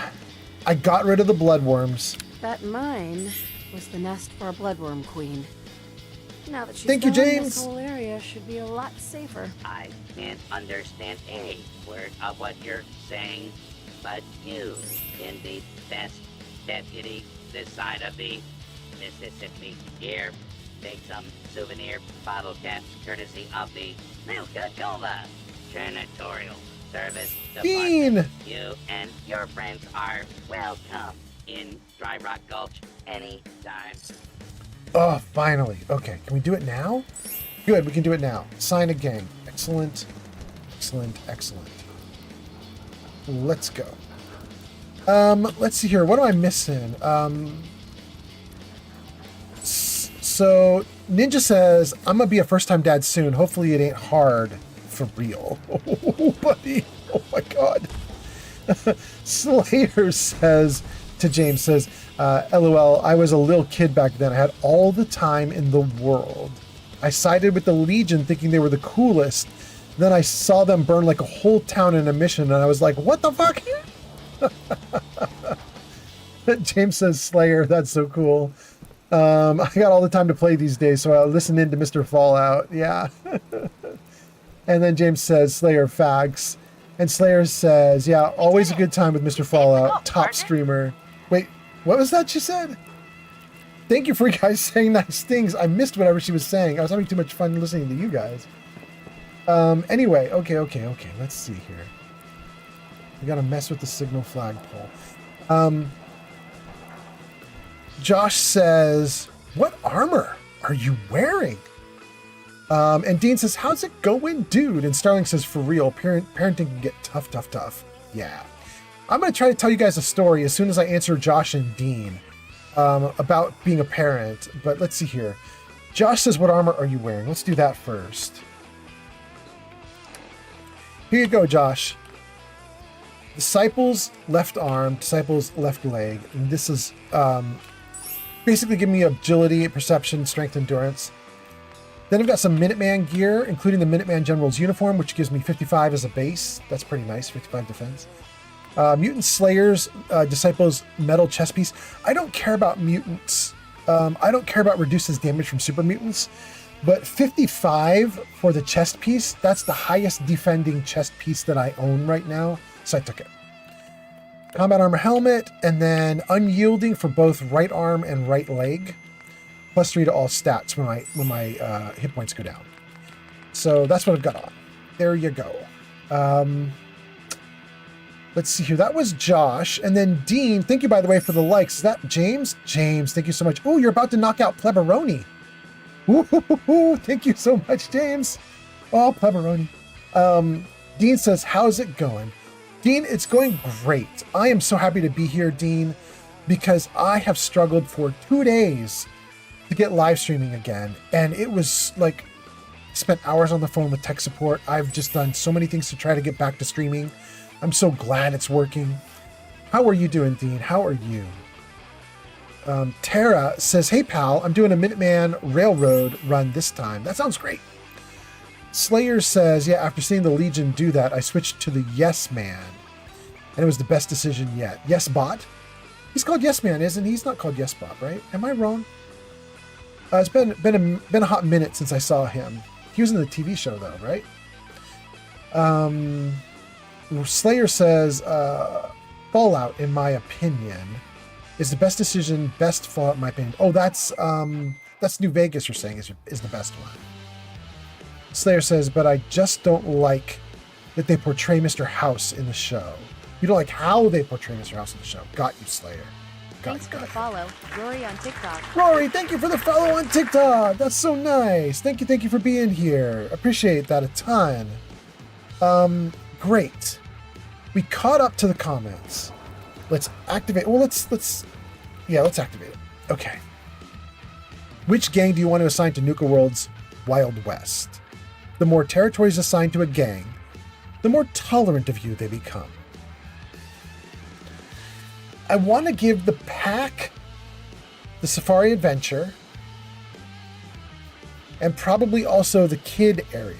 I got rid of the bloodworms. That mine was the nest for a bloodworm queen. Now that she's Thank you, gone, James. this whole area should be a lot safer. I can't understand a word of what you're saying, but you've been the best deputy this side of the Mississippi. Here, take some souvenir bottle caps courtesy of the Nuka-Cola Janitorial Service Dean! Department. You and your friends are welcome in Dry Rock Gulch anytime. Oh, finally. Okay, can we do it now? Good, we can do it now. Sign a gang. Excellent. Excellent, excellent. Let's go. Let's see here. What am I missing? So Ninja says, I'm gonna be a first-time dad soon. Hopefully it ain't hard. For real. Oh, buddy. Oh my god. Slayer says to James, says, LOL, I was a little kid back then. I had all the time in the world. I sided with the Legion thinking they were the coolest. Then I saw them burn like a whole town in a mission and I was like, what the fuck? James says, Slayer, that's so cool. I got all the time to play these days, so I'll listen in to Mr. Fallout. Yeah. And then James says, Slayer fags. And Slayer says, yeah, always a good time with Mr. Fallout, top streamer. Wait, what was that she said? Thank you for you guys saying nice things. I missed whatever she was saying. I was having too much fun listening to you guys. Anyway, okay. Let's see here. We gotta mess with the signal flagpole. Josh says, what armor are you wearing? And Dean says, how's it going, dude? And Starling says, for real, parenting can get tough. Yeah. I'm going to try to tell you guys a story as soon as I answer Josh and Dean about being a parent. But let's see here. Josh says, what armor are you wearing? Let's do that first. Here you go, Josh. Disciples left arm, Disciples left leg. And this is basically giving me agility, perception, strength, endurance. Then I've got some Minuteman gear, including the Minuteman General's uniform, which gives me 55 as a base. That's pretty nice, 55 defense. Mutant Slayers, Disciples metal chest piece. I don't care about mutants. I don't care about reduces damage from super mutants, but 55 for the chest piece, that's the highest defending chest piece that I own right now, so I took it. Combat armor helmet, and then unyielding for both right arm and right leg. +3 to all stats when my hit points go down. So that's what I've got on. There you go. Let's see here. That was Josh. And then Dean, thank you, by the way, for the likes. Is that James? James, thank you so much. Oh, you're about to knock out Pleberoni. Ooh, thank you so much, James. Oh, Pleberoni. Dean says, how's it going? Dean, it's going great. I am so happy to be here, Dean, because I have struggled for 2 days to get live streaming again. And it was like, spent hours on the phone with tech support. I've just done so many things to try to get back to streaming. I'm so glad it's working. How are you doing, Dean? How are you? Tara says, hey pal, I'm doing a Minuteman Railroad run this time. That sounds great. Slayer says, yeah, after seeing the Legion do that, I switched to the Yes Man. And it was the best decision yet. Yes Bot? He's called Yes Man, isn't he? He's not called Yes Bot, right? Am I wrong? It's been a hot minute since I saw him. He was in the TV show though, right? Slayer says, Fallout, in my opinion, is the best decision, best Fallout in my opinion. Oh, that's New Vegas you're saying is the best one. Slayer says, but I just don't like that they portray Mr. House in the show. You don't like how they portray Mr. House in the show. Got you, Slayer. Thanks for the follow, Rory on TikTok. Rory, thank you for the follow on TikTok. That's so nice. Thank you for being here. Appreciate that a ton. Great. We caught up to the comments. Let's activate. Well, let's activate it. Okay. Which gang do you want to assign to Nuka World's Wild West. The more territories assigned to a gang, the more tolerant of you they become. I want to give the pack the Safari Adventure and probably also the kid area.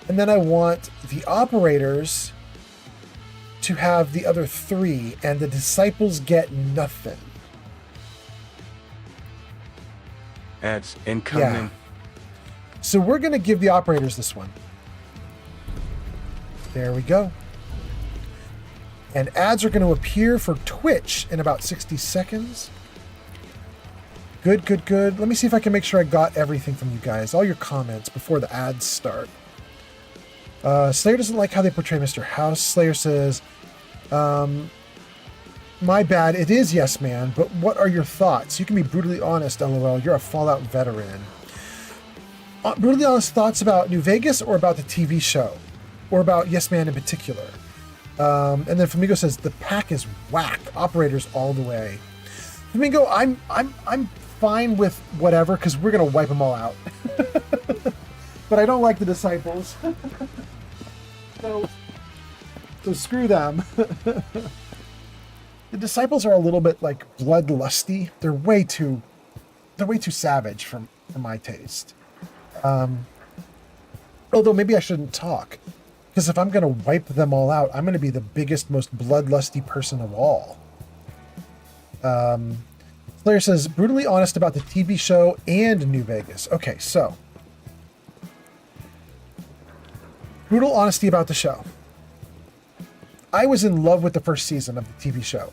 And then I want the operators to have the other 3, and the disciples get nothing. Ads incoming. Yeah. So we're going to give the operators this one. There we go. And ads are going to appear for Twitch in about 60 seconds. Good, good, good. Let me see if I can make sure I got everything from you guys. All your comments before the ads start. Slayer doesn't like how they portray Mr. House. Slayer says, my bad, it is Yes Man, but what are your thoughts? You can be brutally honest, LOL. You're a Fallout veteran. Brutally honest thoughts about New Vegas or about the TV show? Or about Yes Man in particular? And then Flamingo says, the pack is whack. Operators all the way. Flamingo, I'm fine with whatever, because we're going to wipe them all out. But I don't like the disciples. So screw them. The disciples are a little bit like bloodlusty. They're way too savage for my taste. Although maybe I shouldn't talk, because if I'm going to wipe them all out, I'm going to be the biggest, most bloodlusty person of all. Slayer says, brutally honest about the TV show and New Vegas. Okay, so brutal honesty about the show. I was in love with the first season of the TV show.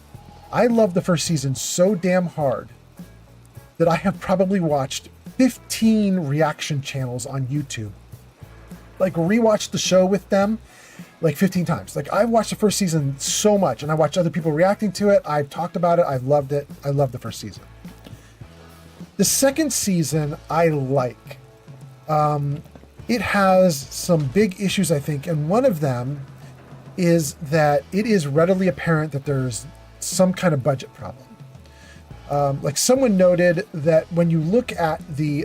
I loved the first season so damn hard that I have probably watched 15 reaction channels on YouTube. Like, rewatched the show with them like 15 times. Like, I've watched the first season so much, and I watched other people reacting to it. I've talked about it. I've loved it. I love the first season. The second season, I like. It has some big issues, I think, and one of them is that it is readily apparent that there's some kind of budget problem. Like, someone noted that when you look at the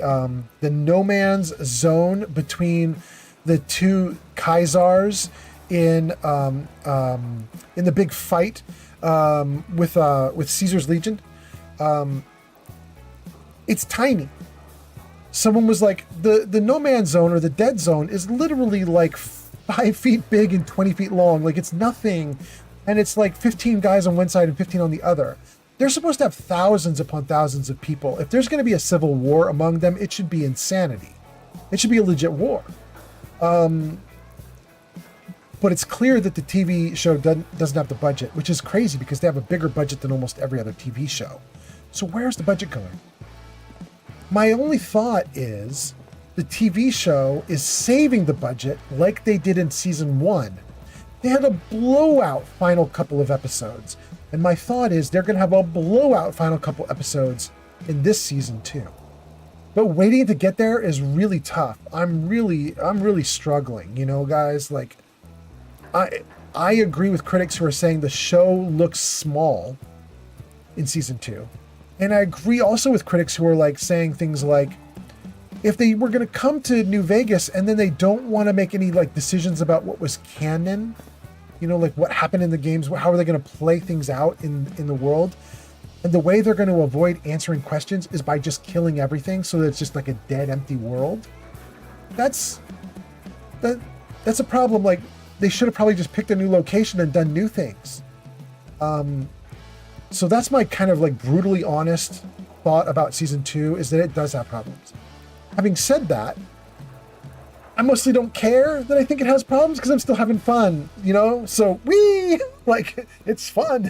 no man's zone between the two Kaisars in the big fight with Caesar's Legion, it's tiny. Someone was like, the no man's zone or the dead zone is literally like 5 feet big and 20 feet long. Like, it's nothing. And it's like 15 guys on one side and 15 on the other. They're supposed to have thousands upon thousands of people. If there's going to be a civil war among them, it should be insanity. It should be a legit war. But it's clear that the TV show doesn't have the budget, which is crazy because they have a bigger budget than almost every other TV show. So where's the budget going? My only thought is the TV show is saving the budget like they did in season 1. They had a blowout final couple of episodes. And my thought is they're going to have a blowout final couple episodes in this season too. But waiting to get there is really tough. I'm really struggling, you know, guys. Like, I agree with critics who are saying the show looks small in season 2. And I agree also with critics who are like saying things like, if they were going to come to New Vegas and then they don't want to make any like decisions about what was canon, you know, like what happened in the games, how are they going to play things out in the world? And the way they're going to avoid answering questions is by just killing everything so that it's just like a dead, empty world. That's a problem. Like, they should have probably just picked a new location and done new things. So that's my kind of like brutally honest thought about season 2, is that it does have problems. Having said that, I mostly don't care that I think it has problems because I'm still having fun, you know? So, like, it's fun.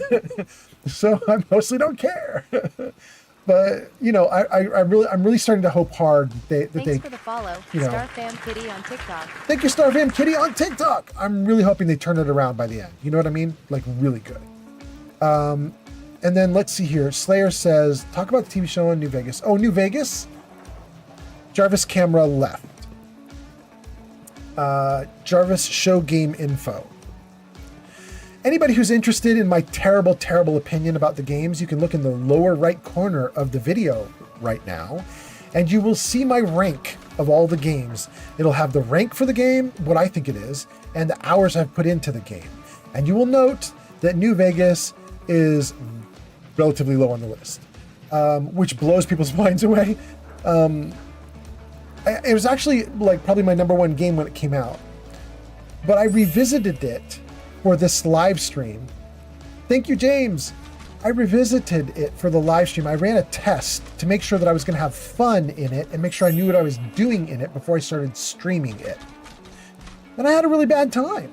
So I mostly don't care. But, you know, I'm really starting to hope hard that Thanks they, for the follow, you know, Starfam Kitty on TikTok. Thank you, Starfam Kitty on TikTok. I'm really hoping they turn it around by the end. You know what I mean? Like, really good. And then let's see here. Slayer says, talk about the TV show on New Vegas. Oh, New Vegas? Jarvis camera left. Jarvis show game info. Anybody who's interested in my terrible, terrible opinion about the games, you can look in the lower right corner of the video right now. and you will see my rank of all the games. It'll have the rank for the game, what I think it is, and the hours I've put into the game. And you will note that New Vegas is relatively low on the list, which blows people's minds away. It was actually like probably my number one game when it came out, but I revisited it for this live stream. Thank you, James. I revisited it for the live stream. I ran a test to make sure that I was going to have fun in it and make sure I knew what I was doing in it before I started streaming it. And I had a really bad time.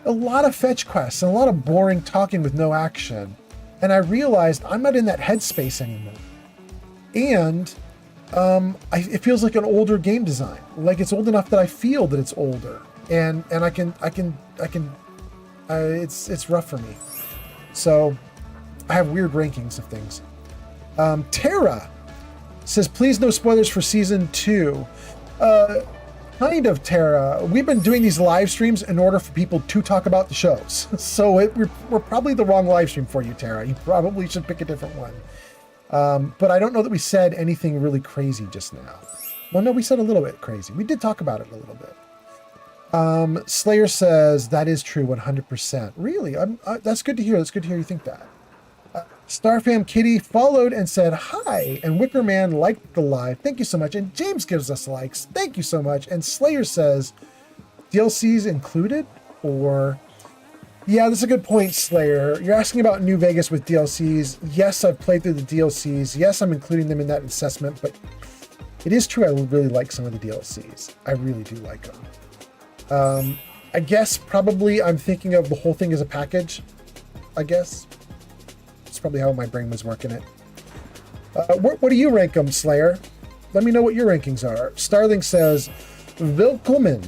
A lot of fetch quests and a lot of boring talking with no action. And I realized I'm not in that headspace anymore. And it feels like an older game design. Like it's old enough that I feel that it's older. And it's rough for me. So I have weird rankings of things. Tara says, please no spoilers for season 2. Kind of, Tara. We've been doing these live streams in order for people to talk about the shows. So we're probably the wrong live stream for you, Tara. You probably should pick a different one. But I don't know that we said anything really crazy just now. Well, no, we said a little bit crazy. We did talk about it a little bit. Slayer says, that is true 100%. Really? That's good to hear. That's good to hear you think that. Starfam Kitty followed and said hi, and Wicker Man liked the live. Thank you so much. And James gives us likes. Thank you so much. And Slayer says, DLCs included? Or, yeah, that's a good point, Slayer. You're asking about New Vegas with DLCs. Yes, I've played through the DLCs. Yes, I'm including them in that assessment, but it is true I really like some of the DLCs. I really do like them. I guess probably I'm thinking of the whole thing as a package, I guess. That's probably how my brain was working it. What do you rank them, Slayer? Let me know what your rankings are. Starling says, Willkommen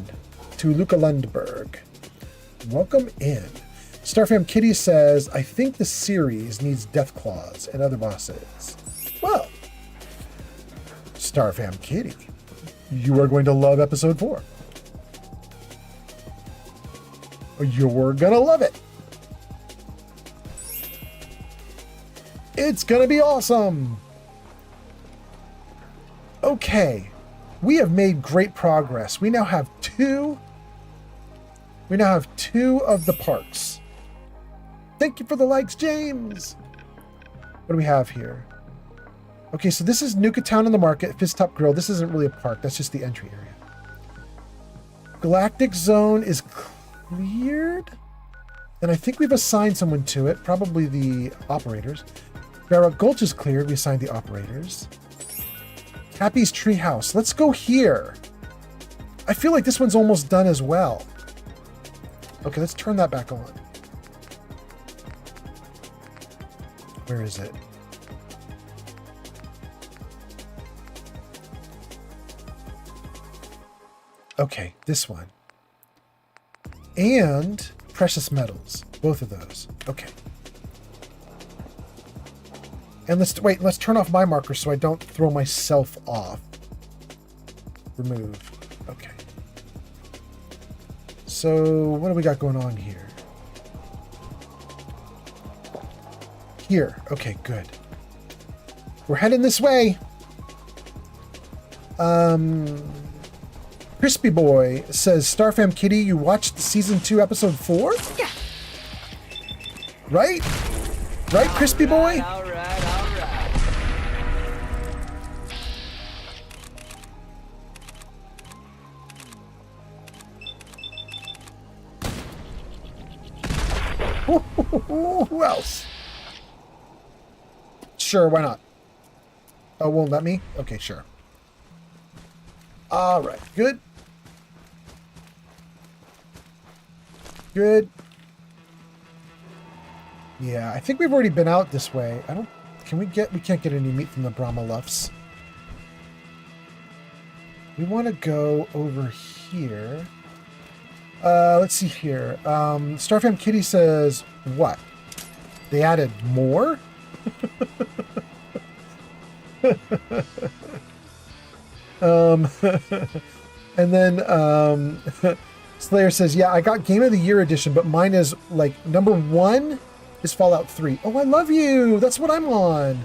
to Luca Lundberg. Welcome in. Starfam Kitty says, I think the series needs Death Claws and other bosses. Well, Starfam Kitty, you are going to love episode 4. You're gonna love it. It's gonna be awesome. Okay, we have made great progress. We now have two of the parks. Thank you for the likes, James. What do we have here? Okay, so this is Nuka Town in the Market, Fizz Top Grill. This isn't really a park, that's just the entry area. Galactic Zone is cleared, and I think we've assigned someone to it, probably the operators. Barrock Gulch is cleared, we assigned the operators. Cappy's Treehouse, let's go here. I feel like this one's almost done as well. Okay, let's turn that back on. Where is it? Okay, this one. And precious metals, both of those. Okay. And let's turn off my marker so I don't throw myself off. Remove. Okay. So what do we got going on here? Here. Okay, good. We're heading this way. Crispy Boy says, Starfam Kitty, you watched season 2, episode 4? Yeah. Right? Right, Crispy Boy? All right. Who else? Sure, why not? Oh, won't let me? Okay, sure. All right, good. Good. Yeah, I think we've already been out this way. We can't get any meat from the Brahma Luffs. We want to go over here. Let's see here. Starfam Kitty says, what? They added more? And then Slayer says, yeah, I got Game of the Year edition, but mine is like number 1 is Fallout 3. Oh, I love you. That's what I'm on.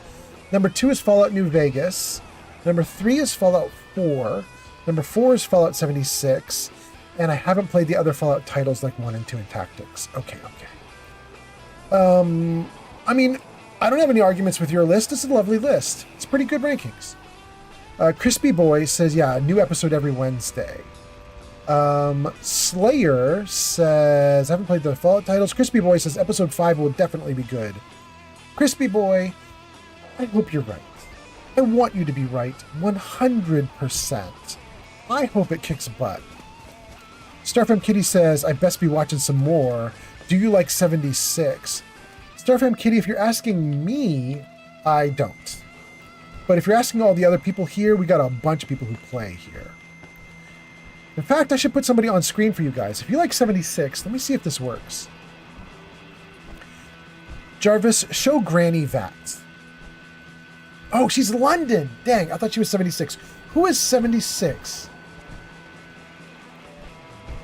Number 2 is Fallout New Vegas. Number 3 is Fallout 4. Number 4 is Fallout 76. And I haven't played the other Fallout titles like 1 and 2 and Tactics. Okay. I mean, I don't have any arguments with your list. It's a lovely list. It's pretty good rankings. Crispy Boy says, yeah, a new episode every Wednesday. Slayer says, I haven't played the Fallout titles. Crispy Boy says, episode 5 will definitely be good. Crispy Boy, I hope you're right. I want you to be right 100%. I hope it kicks butt. Starfam Kitty says, I best be watching some more. Do you like 76? Starfam Kitty, if you're asking me, I don't. But if you're asking all the other people here, we got a bunch of people who play here. In fact, I should put somebody on screen for you guys. If you like 76, let me see if this works. Jarvis, show Granny that. Oh, she's London. Dang, I thought she was 76. Who is 76?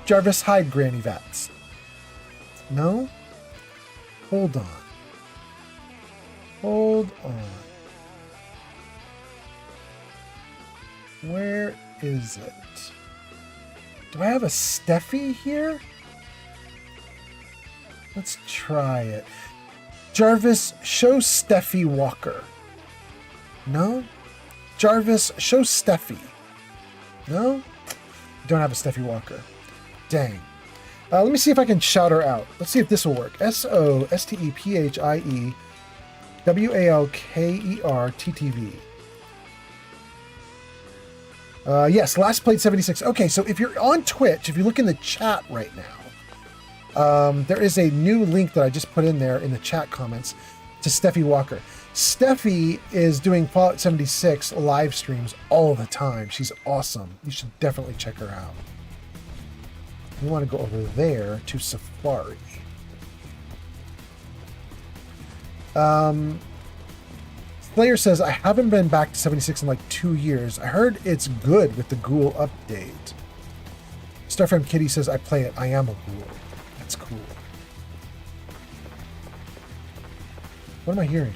Jarvis, hide Granny Vats. No? Hold on. Hold on. Where is it? Do I have a Steffi here? Let's try it. Jarvis, show Steffi Walker. No? Jarvis, show Steffi. No? Don't have a Steffi Walker. Dang. Let me see if I can shout her out. Let's see if this will work. SOSTEPHIEWALKERTTV. Yes, last played 76. Okay, so if you're on Twitch, if you look in the chat right now, there is a new link that I just put in there in the chat comments to Steffi Walker. Steffi is doing Fallout 76 live streams all the time. She's awesome. You should definitely check her out. You want to go over there to Safari. Slayer says, I haven't been back to 76 in like 2 years. I heard it's good with the Ghoul update. Starframe Kitty says, I play it. I am a ghoul. That's cool. What am I hearing?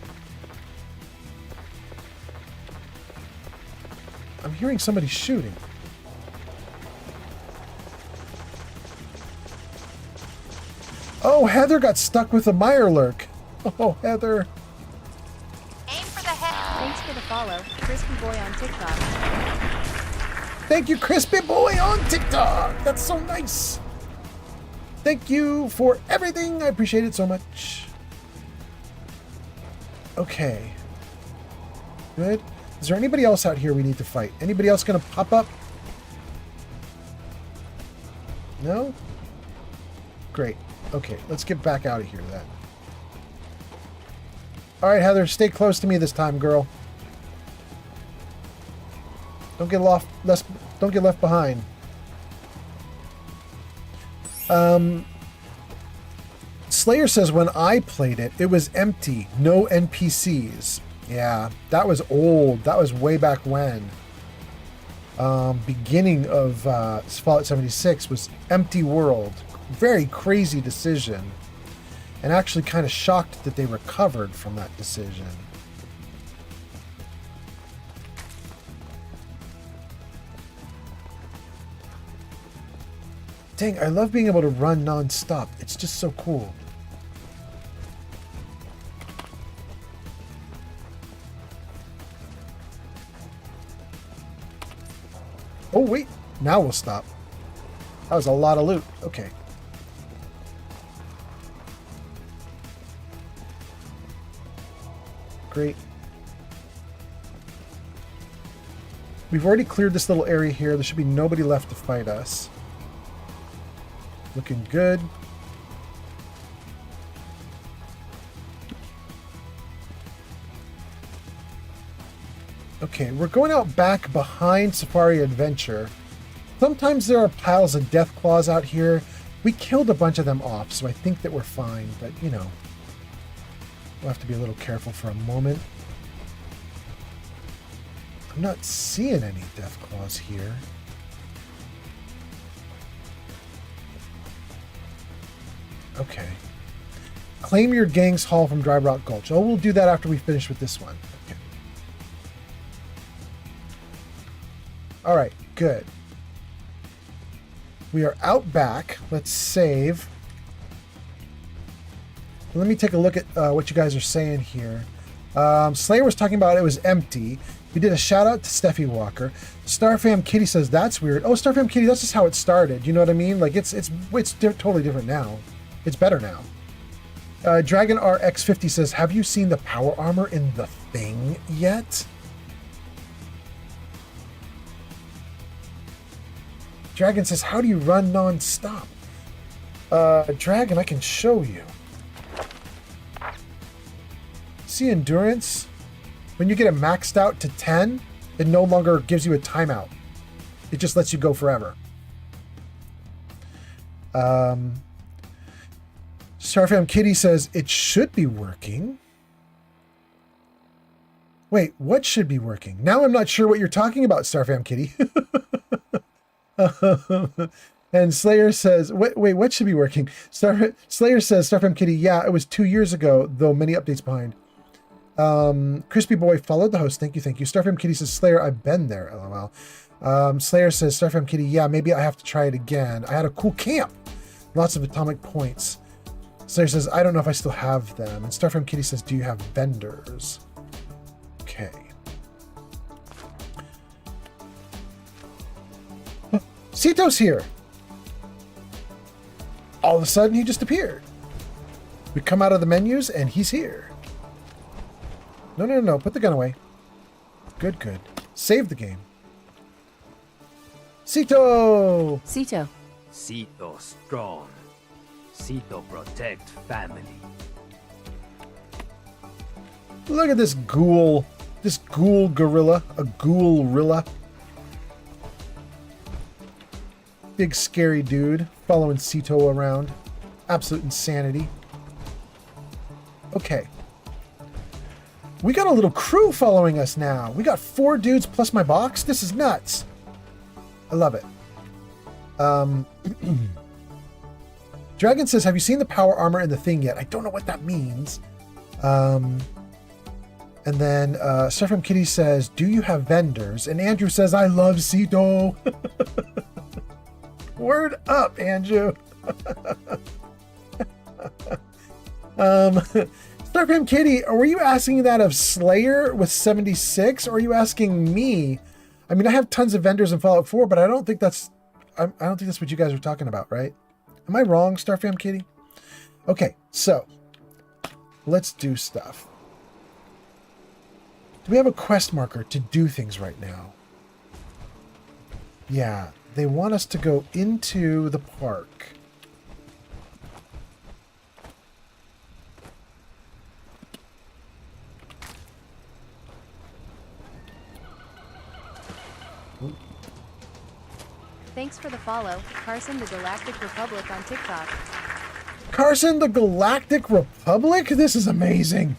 I'm hearing somebody shooting. Oh, Heather got stuck with a Mirelurk. Oh, Heather. Thanks for the follow, Crispy Boy on TikTok. Thank you, Crispy Boy on TikTok. That's so nice. Thank you for everything. I appreciate it so much. Okay. Good. Is there anybody else out here we need to fight? Anybody else gonna pop up? No? Great. Okay, let's get back out of here then. All right, Heather, stay close to me this time, girl. Don't get left behind. Slayer says when I played it, it was empty, no NPCs. Yeah, that was old. That was way back when. Beginning of Fallout 76 was empty world. Very crazy decision. And actually kind of shocked that they recovered from that decision. Dang, I love being able to run non-stop. It's just so cool. Oh, wait. Now we'll stop. That was a lot of loot. Okay. Great. We've already cleared this little area here. There should be nobody left to fight us. Looking good. Okay, we're going out back behind Safari Adventure. Sometimes there are piles of death claws out here. We killed a bunch of them off, so I think that we're fine, but you know, we'll have to be a little careful for a moment. I'm not seeing any death claws here. Okay. Claim your gang's haul from Dry Rock Gulch. Oh, we'll do that after we finish with this one. Okay. All right, good. We are out back. Let's save. Let me take a look at what you guys are saying here. Slayer was talking about it was empty. We did a shout out to Steffi Walker. Starfam Kitty says that's weird. Oh, Starfam Kitty, that's just how it started. You know what I mean? Like it's totally different now. It's better now. Dragon RX50 says, have you seen the power armor in The Thing yet? Dragon says, how do you run non-stop? Dragon, I can show you. See endurance? When you get it maxed out to 10, it no longer gives you a timeout. It just lets you go forever. Starfam Kitty says, it should be working. Wait, what should be working? Now I'm not sure what you're talking about, Starfam Kitty. And Slayer says, wait, what should be working? Slayer says, Starfam Kitty, yeah, it was 2 years ago, though many updates behind. Crispy Boy followed the host. Thank you. Starfam Kitty says, Slayer, I've been there, lol. Slayer says, Starfam Kitty, yeah, maybe I have to try it again. I had a cool camp. Lots of atomic points. Slayer says, I don't know if I still have them. And Starfam Kitty says, do you have vendors? Okay. Sito's here. All of a sudden, he just appeared. We come out of the menus, and he's here. No. Put the gun away. Good. Save the game. Sito! Sito. Sito strong. Sito protect family. Look at this ghoul. This ghoul gorilla. A ghoul-rilla. Big scary dude following Sito around. Absolute insanity. Okay. We got a little crew following us now. We got 4 dudes plus my box. This is nuts. I love it. Dragon says, have you seen the power armor in The Thing yet? I don't know what that means. And then Starfam Kitty says, do you have vendors? And Andrew says, I love Sito. Word up, Andrew. Starfam Kitty, were you asking that of Slayer with 76, or are you asking me? I mean, I have tons of vendors in Fallout 4, but I don't think that's what you guys are talking about, right? Am I wrong, Starfam Kitty? Okay, so let's do stuff. Do we have a quest marker to do things right now? Yeah, they want us to go into the park. Thanks for the follow, Carson the Galactic Republic on TikTok. Carson the Galactic Republic? This is amazing.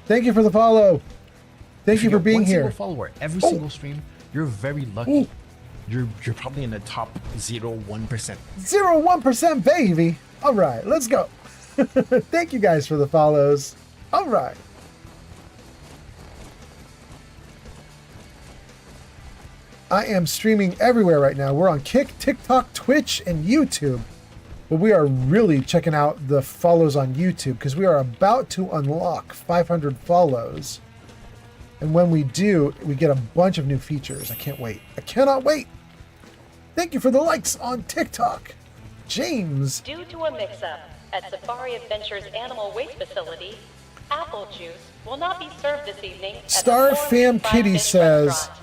Thank you for the follow. Thank you for being here. Single follower every single stream. You're very lucky. You're probably in the top 0.1%. 0.1%, baby. All right, let's go. Thank you guys for the follows. All right. I am streaming everywhere right now. We're on Kick, TikTok, Twitch, and YouTube. But we are really checking out the follows on YouTube because we are about to unlock 500 follows. And when we do, we get a bunch of new features. I can't wait. I cannot wait. Thank you for the likes on TikTok. James. Due to a mix-up at Safari Adventures Animal Waste Facility, apple juice will not be served this evening at Star the Fam Kitty Fish says, restaurant.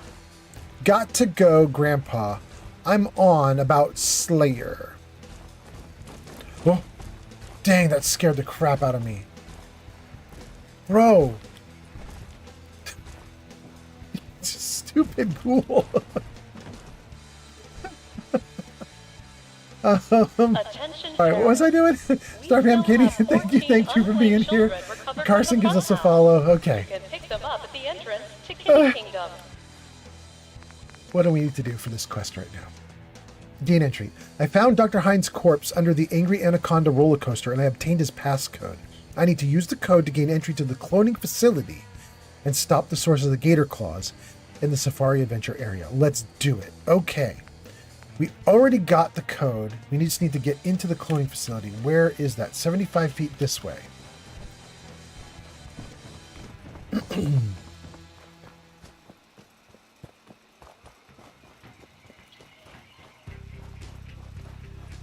got to go, Grandpa. I'm on about Slayer. Oh, dang, that scared the crap out of me. Bro. Stupid ghoul. All right, what was I doing? Starfam Kitty, thank you for being here. Carson gives us a follow. Okay. You can pick them up at the entrance to Kitty Kingdom. What do we need to do for this quest right now? Gain entry. I found Dr. Hines' corpse under the Angry Anaconda roller coaster, and I obtained his passcode. I need to use the code to gain entry to the cloning facility and stop the source of the gator claws. in the Safari Adventure area. Let's do it. Okay. We already got the code. We just need to get into the cloning facility. Where is that? 75 feet this way.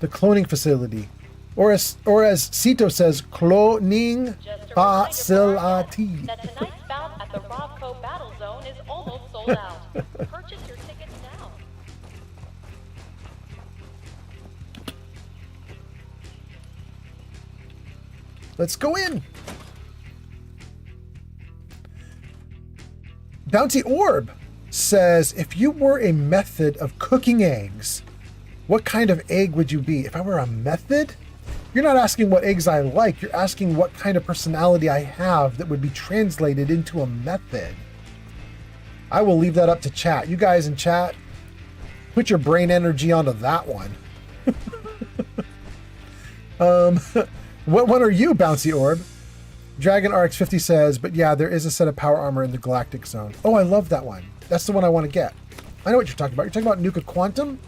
The cloning facility. Or as Sito says, cloning facility. That tonight's bout at the Robco Battle Zone is almost sold out. Purchase your tickets now. Let's go in. Bounty Orb says, if you were a method of cooking eggs, what kind of egg would you be? If I were a method? You're not asking what eggs I like. You're asking what kind of personality I have that would be translated into a method. I will leave that up to chat. You guys in chat, put your brain energy onto that one. What one are you, Bouncy Orb? Dragon RX50 says, but yeah, there is a set of power armor in the Galactic Zone. Oh, I love that one. That's the one I want to get. I know what you're talking about. You're talking about Nuka Quantum?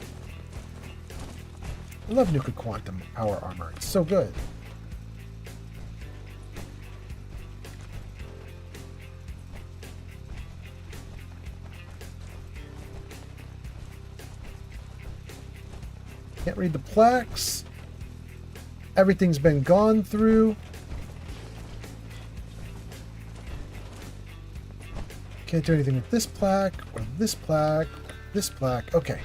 I love Nuka Quantum power armor. It's so good. Can't read the plaques. Everything's been gone through. Can't do anything with this plaque, or this plaque, this plaque. Okay.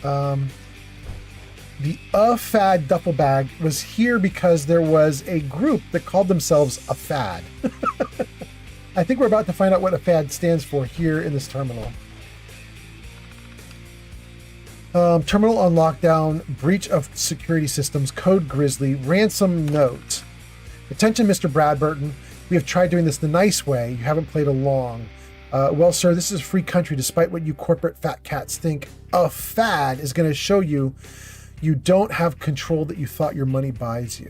The Fad duffel bag was here because there was a group that called themselves a Fad. I think we're about to find out what a Fad stands for here in this terminal. Terminal on lockdown, breach of security systems, code Grizzly, ransom note. Attention, Mr. Bradburton. We have tried doing this the nice way. You haven't played along. Well, sir, this is a free country, despite what you corporate fat cats think. A Fad is going to show you you don't have control that you thought your money buys you.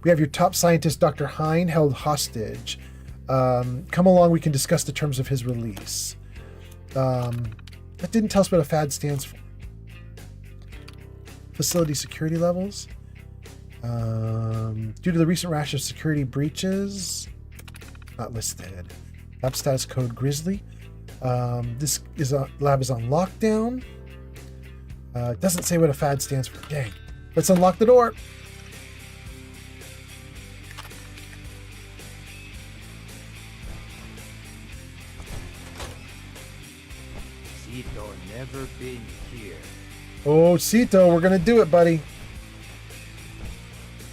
We have your top scientist, Dr. Hine, held hostage. Come along, we can discuss the terms of his release. That didn't tell us what a Fad stands for. Facility security levels. Due to the recent rash of security breaches, not listed. Lab status code Grizzly. This is lab is on lockdown. It doesn't say what a Fad stands for. Dang. Let's unlock the door. Cito never been here. Oh, Cito, we're gonna do it, buddy.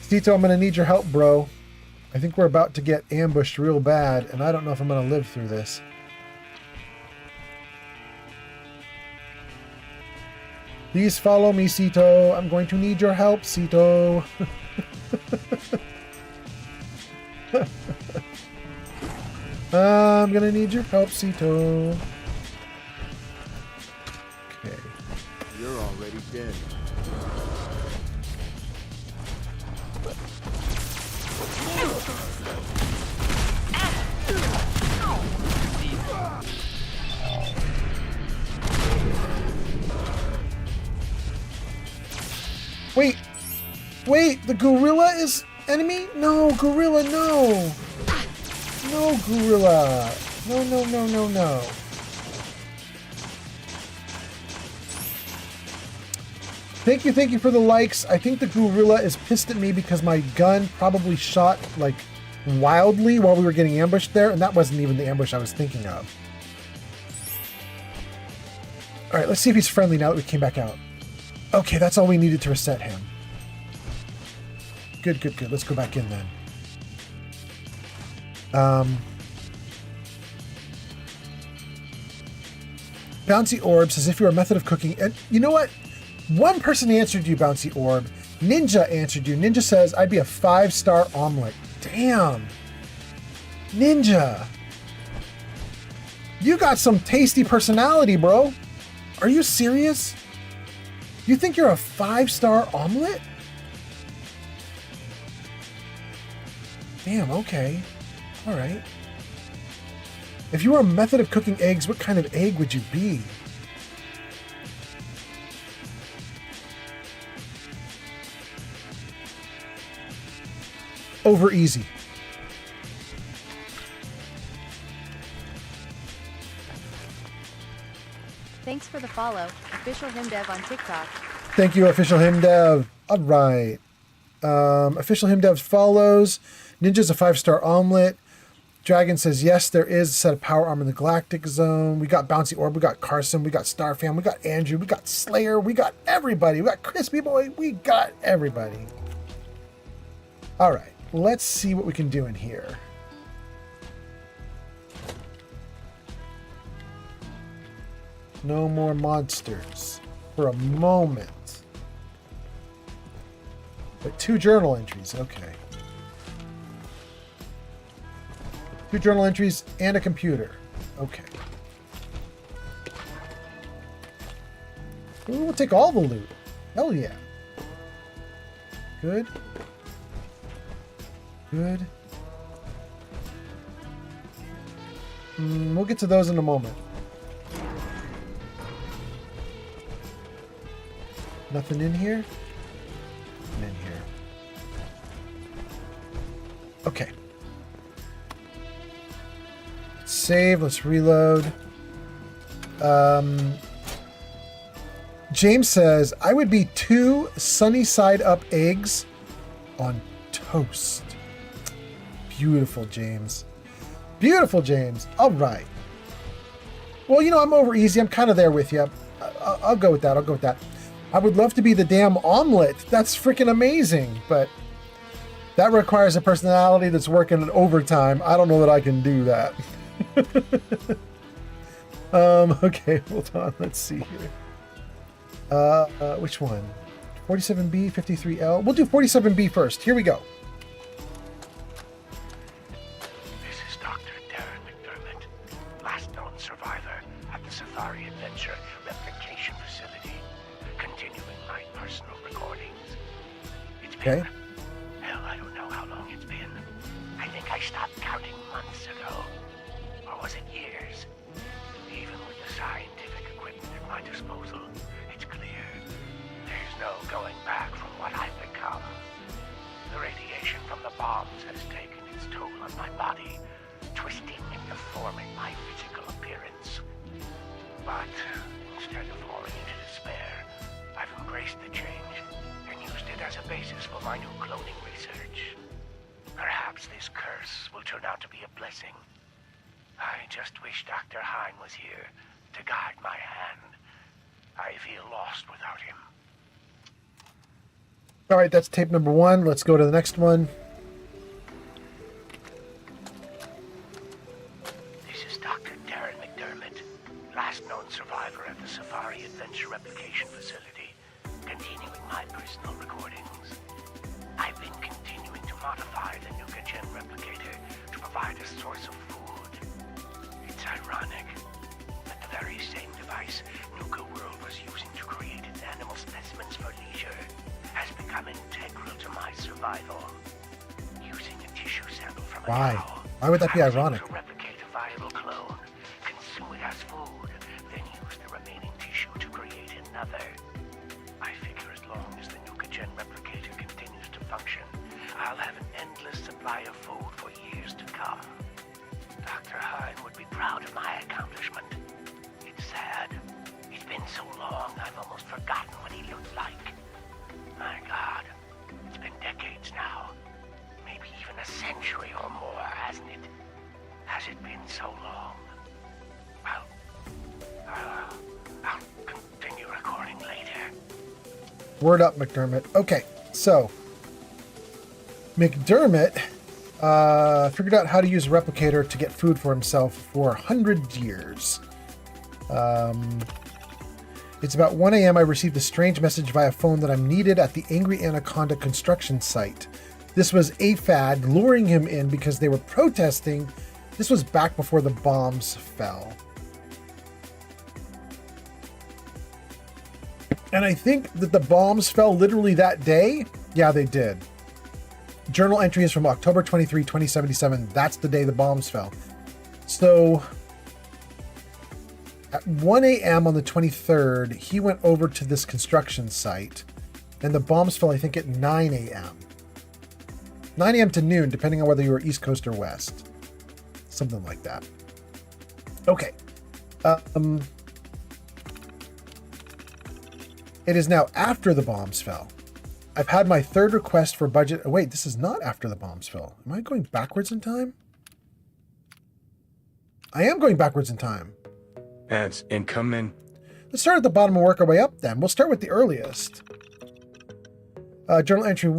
Cito, I'm gonna need your help, bro. I think we're about to get ambushed real bad, and I don't know if I'm gonna live through this. Please follow me, Cito. I'm going to need your help, Cito. I'm gonna need your help, Cito. Okay. You're already dead. Wait, the gorilla is enemy? No, gorilla, no. No, gorilla. No. Thank you for the likes. I think the gorilla is pissed at me because my gun probably shot like wildly while we were getting ambushed there, and that wasn't even the ambush I was thinking of. All right, let's see if he's friendly now that we came back out. Okay, that's all we needed to reset him. Good. Let's go back in then. Bouncy Orb says, if you're a method of cooking... And you know what? One person answered you, Bouncy Orb. Ninja answered you. Ninja says, I'd be a 5-star omelet. Damn. Ninja. You got some tasty personality, bro. Are you serious? You think you're a 5-star omelet? Damn, okay. All right. If you were a method of cooking eggs, what kind of egg would you be? Over easy. Thanks for the follow. Official HimDev on TikTok. Thank you, Official HimDev. All right. Official HimDev follows. Ninja's a 5-star omelet. Dragon says, yes, there is a set of power armor in the Galactic Zone. We got Bouncy Orb. We got Carson. We got Starfam. We got Andrew. We got Slayer. We got everybody. We got Crispy Boy. We got everybody. All right. Let's see what we can do in here. No more monsters for a moment. But 2 journal entries. Okay. 2 journal entries and a computer. Okay. Ooh, we'll take all the loot. Hell yeah. Good. Good. We'll get to those in a moment. Nothing in here? Nothing in here. Okay. Let's save. Let's reload. James says, I would be 2 sunny side up eggs on toast. Beautiful, James. Beautiful, James. All right. Well, you know, I'm over easy. I'm kind of there with you. I'll go with that. I'll go with that. I would love to be the damn omelet. That's freaking amazing. But that requires a personality that's working in overtime. I don't know that I can do that. Okay, hold on. Let's see here. Which one? 47B, 53L. We'll do 47B first. Here we go. This is Dr. Darren McDermott, last known survivor at the Safari Adventure Replication Facility, continuing my personal recordings. It's been, Okay. hell, I don't know how long it's been. I think I stopped counting months ago. Or was it years? Even with the scientific equipment at my disposal, it's clear there's no going back from what I've become. The radiation from the bombs has taken its toll on my body, twisting and deforming my physical appearance. But instead of falling into despair, I've embraced the change and used it as a basis for my new cloning research. Perhaps this curse will turn out to be a blessing. I just wish Dr. Hine was here to guide my hand. I feel lost without him. All right, that's tape number 1. Let's go to the next one. This is Dr. Darren McDermott, last known survivor at the Safari Adventure Replication Facility, continuing my personal recordings. I've been continuing to modify the Nuka-Gen replicator to provide a source of food. It's ironic that the very same device Nuka World was using to create its animal specimens for leisure has become integral to my survival. Using a tissue sample from a Why? cow, Why would that be I was able ironic? to replicate a viable clone, consume it as food, then use the remaining tissue to create another. I figure as long as the Nuka-Gen replicator continues to function, I'll have an endless supply of food for years to come. Dr. Hine would be proud of my accomplishment. It's sad. It's been so long, I've almost forgotten what he looked like. My God, it's been decades now. Maybe even a century or more, hasn't it? Has it been so long? Well, I'll continue recording later. Word up, McDermott. Okay, so McDermott figured out how to use a replicator to get food for himself for 100 years. It's about 1 a.m. I received a strange message via phone that I'm needed at the Angry Anaconda construction site. This was AFAD luring him in because they were protesting. This was back before the bombs fell. And I think that the bombs fell literally that day. Yeah, they did. Journal entry is from October 23, 2077. That's the day the bombs fell. So At 1 a.m. on the 23rd, he went over to this construction site, and the bombs fell, I think, at 9 a.m. 9 a.m. to noon, depending on whether you were East Coast or West. Something like that. Okay. It is now after the bombs fell. I've had my third request for budget. Oh, wait, this is not after the bombs fell. Am I going backwards in time? I am going backwards in time. Ads incoming. Let's start at the bottom and work our way up then. We'll start with the earliest. Journal entry,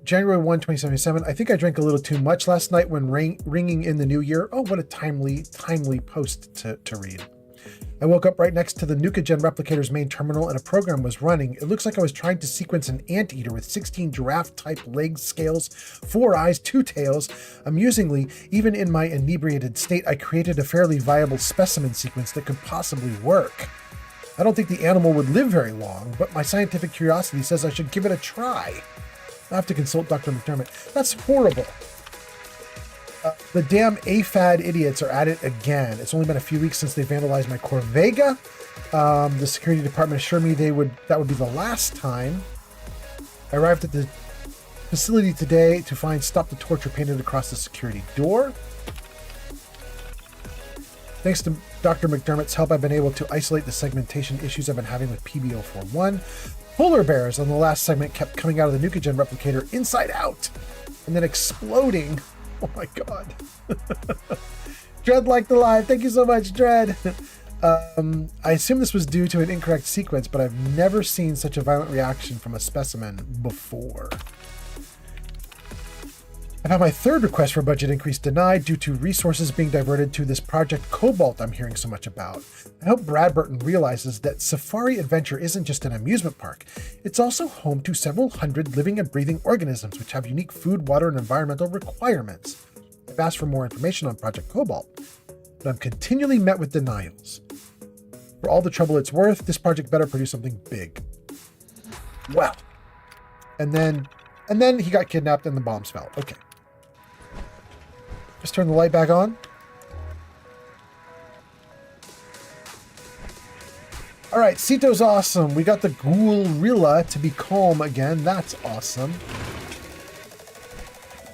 January 1, 2077. I think I drank a little too much last night when ringing in the new year. Oh, what a timely post to read. I woke up right next to the Nuka-Gen replicator's main terminal and a program was running. It looks like I was trying to sequence an anteater with 16 giraffe-type legs, scales, 4 eyes, 2 tails. Amusingly, even in my inebriated state, I created a fairly viable specimen sequence that could possibly work. I don't think the animal would live very long, but my scientific curiosity says I should give it a try. I have to consult Dr. McDermott. That's horrible. The damn AFAD idiots are at it again. It's only been a few weeks since they vandalized my Corvega. The security department assured me that would be the last time. I arrived at the facility today to find "Stop the Torture" painted across the security door. Thanks to Dr. McDermott's help, I've been able to isolate the segmentation issues I've been having with PB041. Polar bears on the last segment kept coming out of the Nuka-Gen replicator inside out and then exploding. Oh my god. Dread liked the live. Thank you so much, Dread. I assume this was due to an incorrect sequence, but I've never seen such a violent reaction from a specimen before. I've had my third request for budget increase denied due to resources being diverted to this Project Cobalt I'm hearing so much about. I hope Brad Burton realizes that Safari Adventure isn't just an amusement park. It's also home to several hundred living and breathing organisms which have unique food, water, and environmental requirements. I've asked for more information on Project Cobalt, but I'm continually met with denials. For all the trouble it's worth, this project better produce something big. Well, and then he got kidnapped and the bombs fell. Okay. Just turn the light back on. All right, Sito's awesome. We got the Ghoulrilla to be calm again. That's awesome.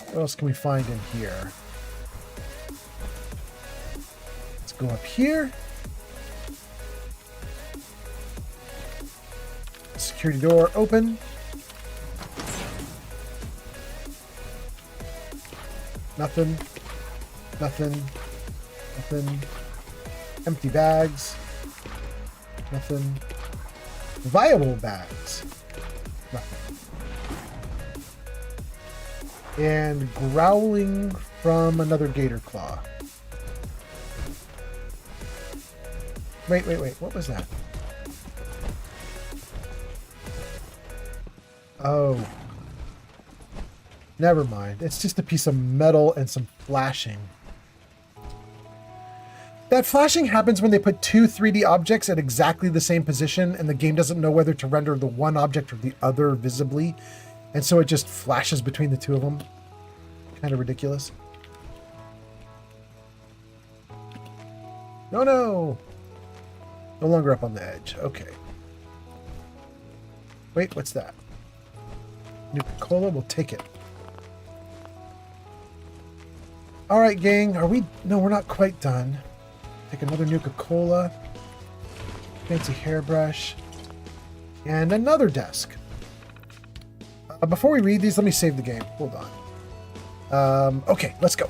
What else can we find in here? Let's go up here. Security door open. Nothing. Nothing. Nothing. Empty bags. Nothing. Viable bags. Nothing. And growling from another gator claw. Wait. What was that? Oh. Never mind. It's just a piece of metal and some flashing. That flashing happens when they put two 3D objects at exactly the same position and the game doesn't know whether to render the one object or the other visibly. And so it just flashes between the two of them. Kind of ridiculous. No. No longer up on the edge. Okay. Wait, what's that? Nuka-Cola? We'll take it. All right, gang. Are we? No, we're not quite done. Take another Nuka-Cola. Fancy hairbrush. And another desk. Before we read these, let me save the game. Hold on. Okay, let's go.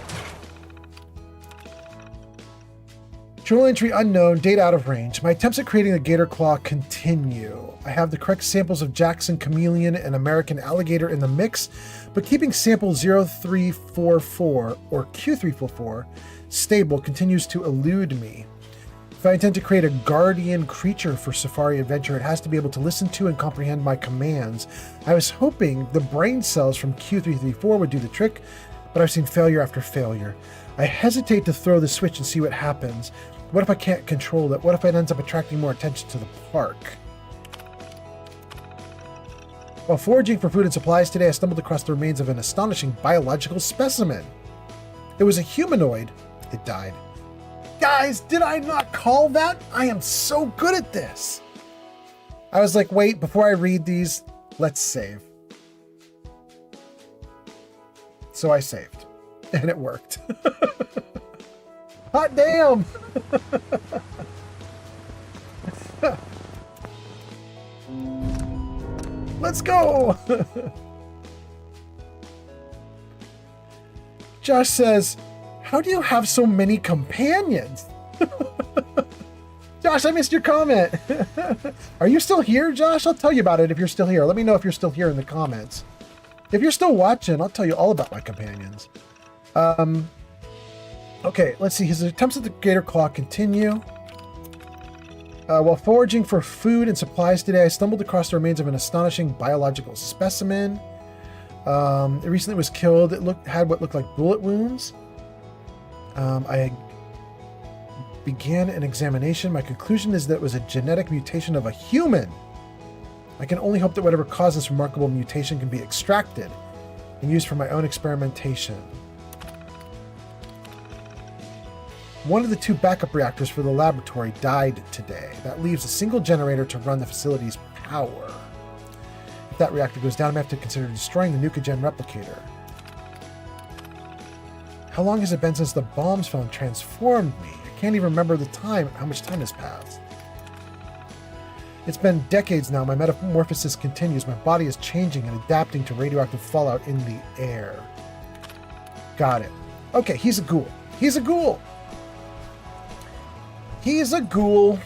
Journal entry unknown, date out of range. My attempts at creating the gator claw continue. I have the correct samples of Jackson chameleon and American alligator in the mix, but keeping sample 0344 or Q344 stable continues to elude me. If I intend to create a guardian creature for Safari Adventure, it has to be able to listen to and comprehend my commands. I was hoping the brain cells from Q334 would do the trick, but I've seen failure after failure. I hesitate to throw the switch and see what happens. What if I can't control it? What if it ends up attracting more attention to the park? While foraging for food and supplies today, I stumbled across the remains of an astonishing biological specimen. It was a humanoid. It died. Guys, did I not call that? I am so good at this. I was like, wait, before I read these, let's save. So I saved, and it worked. Hot damn! Let's go! Josh says, how do you have so many companions? Josh, I missed your comment. Are you still here, Josh? I'll tell you about it if you're still here. Let me know if you're still here in the comments. If you're still watching, I'll tell you all about my companions. Okay, let's see. His attempts at the Gator Claw continue. While foraging for food and supplies today, I stumbled across the remains of an astonishing biological specimen. It recently was killed. It had what looked like bullet wounds. I began an examination. My conclusion is that it was a genetic mutation of a human. I can only hope that whatever caused this remarkable mutation can be extracted and used for my own experimentation. One of the 2 backup reactors for the laboratory died today. That leaves a single generator to run the facility's power. If that reactor goes down, I have to consider destroying the Nukagen replicator. How long has it been since the bombs fell and transformed me? I can't even remember the time, how much time has passed. It's been decades now. My metamorphosis continues. My body is changing and adapting to radioactive fallout in the air. Got it. Okay, he's a ghoul. He's a ghoul. He's a ghoul.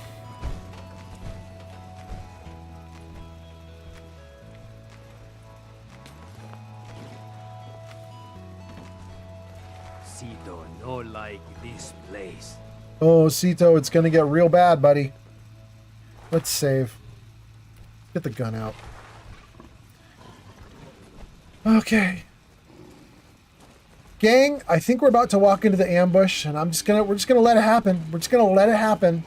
Cito no like this place. Oh, Cito, it's gonna get real bad, buddy. Let's save. Get the gun out. Okay. Gang, I think we're about to walk into the ambush, and we're just gonna let it happen. We're just gonna let it happen.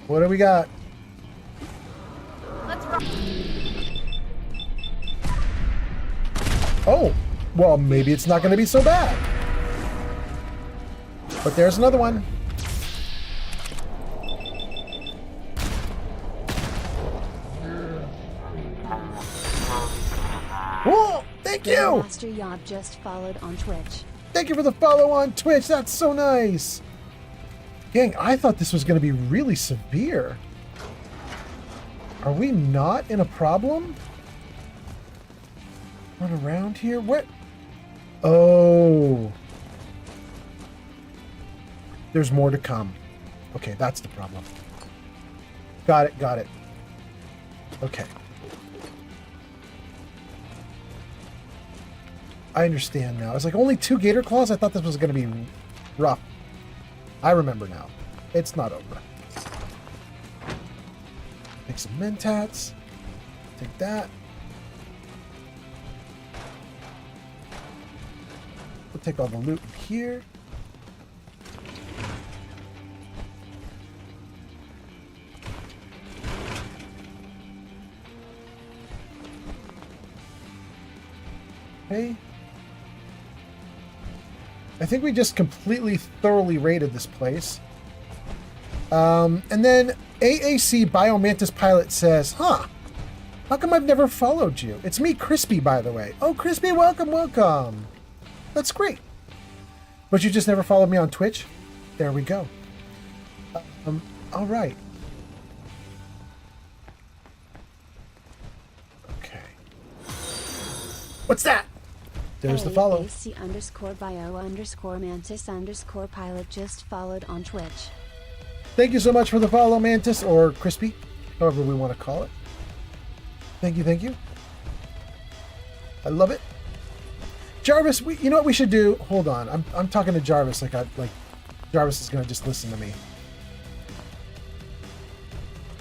What do we got? Let's rock. Oh, well, maybe it's not gonna be so bad. But there's another one. Whoa! Thank you! Master Yob just followed on Twitch. Thank you for the follow on Twitch. That's so nice. Gang, I thought this was going to be really severe. Are we not in a problem? Run around here? What? Oh. There's more to come. Okay, that's the problem. Got it, got it. Okay. I understand now. It's like only 2 gator claws? I thought this was going to be rough. I remember now. It's not over. Take some mentats. Take that. We'll take all the loot here. Okay. I think we just completely thoroughly raided this place. And then AAC Biomantis Pilot says, huh, how come I've never followed you? It's me, Crispy, by the way. Oh, Crispy, welcome, welcome. That's great. But you just never followed me on Twitch? There we go. All right. Okay. What's that? There's the follow. AC_bio_mantis_pilot just followed on Twitch. Thank you so much for the follow, Mantis, or Crispy, however we want to call it. Thank you, thank you. I love it. Jarvis, you know what we should do? Hold on, I'm talking to Jarvis like Jarvis is gonna just listen to me.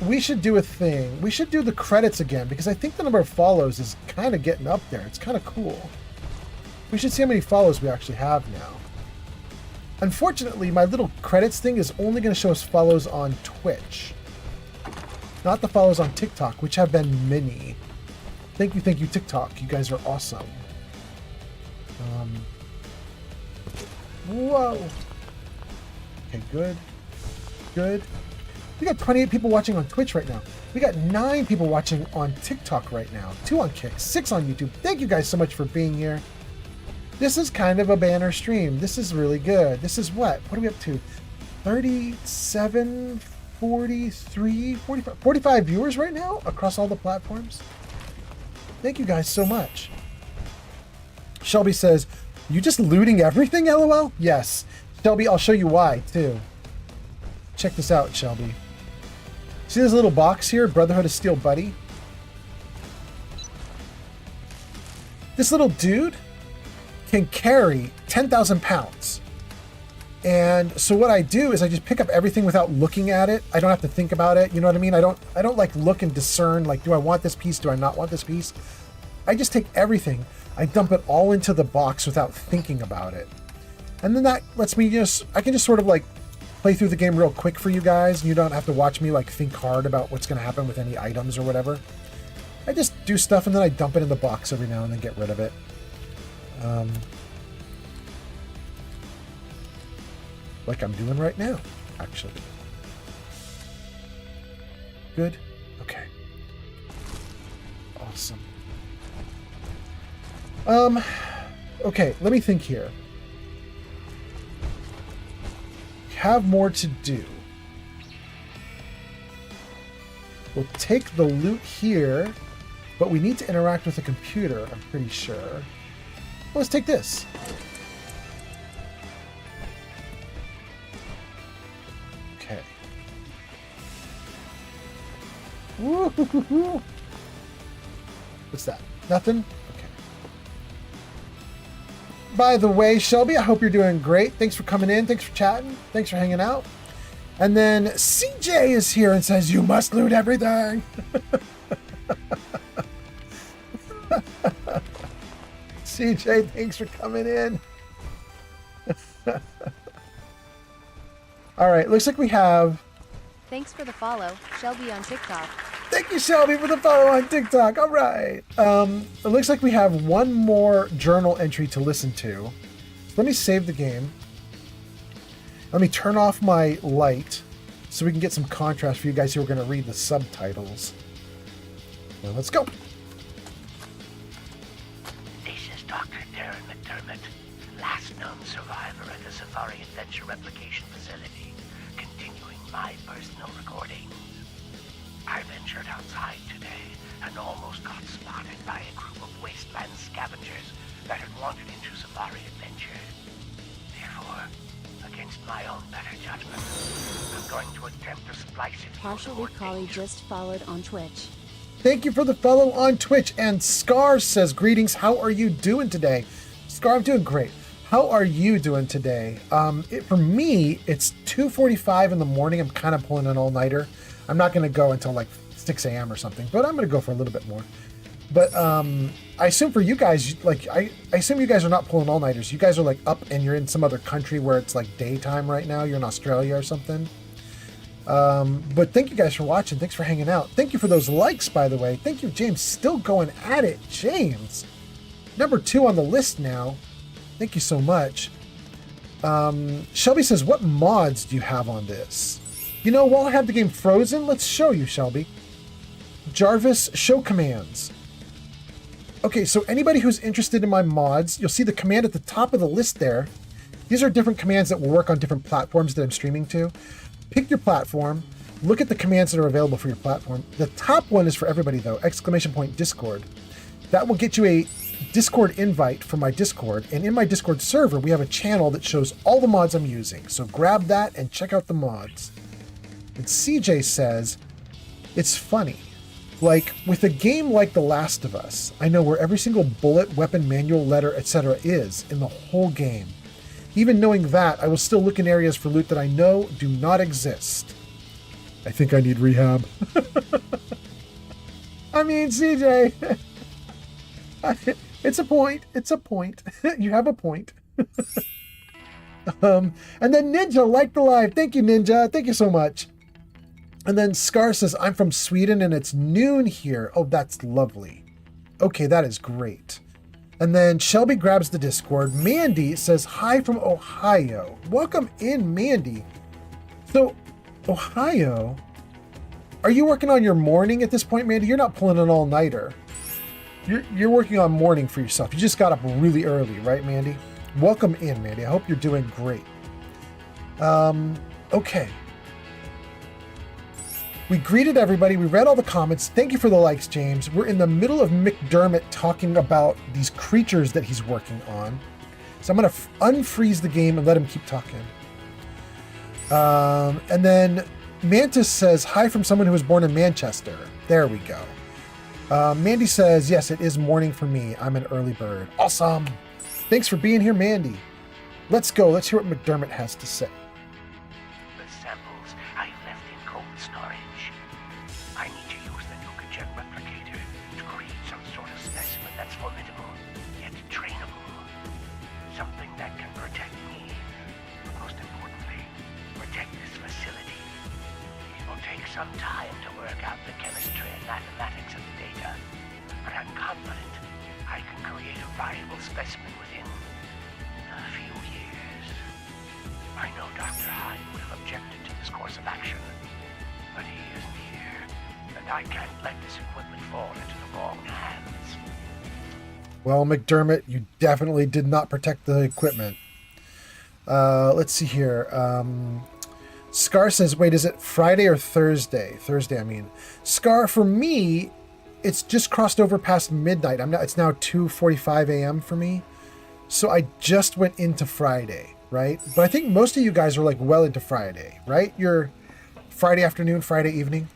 We should do a thing. We should do the credits again because I think the number of follows is kind of getting up there. It's kind of cool. We should see how many follows we actually have now. Unfortunately, my little credits thing is only going to show us follows on Twitch. Not the follows on TikTok, which have been many. Thank you, Whoa. Okay, good. Good. We got 28 people watching on Twitch right now. We got 9 people watching on TikTok right now. 2 on Kick, 6 on YouTube. Thank you guys so much for being here. This is kind of a banner stream. This is really good. This is what? What are we up to? 37, 43, 45, 45 viewers right now across all the platforms. Thank you guys so much. Shelby says, you just looting everything, LOL? Yes. Shelby, I'll show you why, too. Check this out, Shelby. See this little box here, Brotherhood of Steel Buddy? This little dude can carry 10,000 pounds. And so what I do is I just pick up everything without looking at it. I don't have to think about it. You know what I mean? I don't like look and discern, like, do I want this piece? Do I not want this piece? I just take everything. I dump it all into the box without thinking about it. And then that lets me I can just sort of like play through the game real quick for you guys. And you don't have to watch me like think hard about what's going to happen with any items or whatever. I just do stuff and then I dump it in the box every now and then, get rid of it. Like I'm doing right now, actually. Good? Okay. Awesome. Okay, let me think here. Have more to do. We'll take the loot here, but we need to interact with the computer, I'm pretty sure. Let's take this. Okay. Woo-hoo-hoo-hoo. What's that? Nothing? Okay. By the way, Shelby, I hope you're doing great. Thanks for coming in. Thanks for chatting. Thanks for hanging out. And then CJ is here and says, you must loot everything. CJ, thanks for coming in. All right, looks like we have... Thanks for the follow, Shelby on TikTok. Thank you, Shelby, for the follow on TikTok. All right. It looks like we have one more journal entry to listen to. Let me save the game. Let me turn off my light so we can get some contrast for you guys who are going to read the subtitles. Now let's go. This is Dr. Darren McDermott, last known survivor at the Safari Adventure Replication Facility, continuing my personal recordings. I ventured outside today and almost got spotted by a group of wasteland scavengers that had wandered into Safari Adventure. Therefore, against my own better judgment, I'm going to attempt to splice it. Partial Recallie just followed on Twitch. Thank you for the follow on Twitch. And Scar says, greetings, how are you doing today? Scar, I'm doing great. How are you doing today? For me, it's 2:45 in the morning. I'm kind of pulling an all-nighter. I'm not going to go until like 6 a.m. or something, but I'm going to go for a little bit more. But I assume for you guys, like I assume you guys are not pulling all-nighters. You guys are like up and you're in some other country where it's like daytime right now. You're in Australia or something. But thank you guys for watching. Thanks for hanging out. Thank you for those likes, by the way. Thank you, James. Still going at it, James. Number 2 on the list now. Thank you so much. Shelby says, what mods do you have on this? You know, while I have the game frozen, let's show you, Shelby. Jarvis, show commands. Okay, so anybody who's interested in my mods, you'll see the command at the top of the list there. These are different commands that will work on different platforms that I'm streaming to. Pick your platform. Look at the commands that are available for your platform. The top one is for everybody, though. ! Discord. That will get you a Discord invite for my Discord. And in my Discord server, we have a channel that shows all the mods I'm using. So grab that and check out the mods. And CJ says, it's funny. Like, with a game like The Last of Us, I know where every single bullet, weapon, manual, letter, etc. is in the whole game. Even knowing that, I will still look in areas for loot that I know do not exist. I think I need rehab. I mean, CJ, it's a point. It's a point. You have a point. And then Ninja liked the live. Thank you, Ninja. Thank you so much. And then Scar says, I'm from Sweden and it's noon here. Oh, that's lovely. Okay, that is great. And then Shelby grabs the Discord. Mandy says, hi from Ohio. Welcome in, Mandy. So, Ohio, are you working on your morning at this point, Mandy? You're not pulling an all-nighter. You're working on morning for yourself. You just got up really early, right, Mandy? Welcome in, Mandy. I hope you're doing great. Okay. We greeted everybody. We read all the comments. Thank you for the likes, James. We're in the middle of McDermott talking about these creatures that he's working on. So I'm going to unfreeze the game and let him keep talking. And then Mantis says, hi from someone who was born in Manchester. There we go. Mandy says, yes, it is morning for me. I'm an early bird. Awesome. Thanks for being here, Mandy. Let's go. Let's hear what McDermott has to say. The samples I left in cold storage. I need to use the NukaJet replicator to create some sort of specimen that's formidable, yet trainable. Something that can protect me. But most importantly, protect this facility. It will take some time to work out the chemistry and mathematics of the data, but I'm confident I can create a viable specimen within a few years. I know Dr. Hyde would have objected to this course of action, but he isn't here, and I can't let this equipment fall into the wrong hands. Well, McDermott, you definitely did not protect the equipment. Let's see here. Scar says, wait, is it Friday or Thursday? Thursday, I mean. Scar, for me, it's just crossed over past midnight. It's now 2:45 a.m. for me. So I just went into Friday, right? But I think most of you guys are like well into Friday, right? You're Friday afternoon, Friday evening.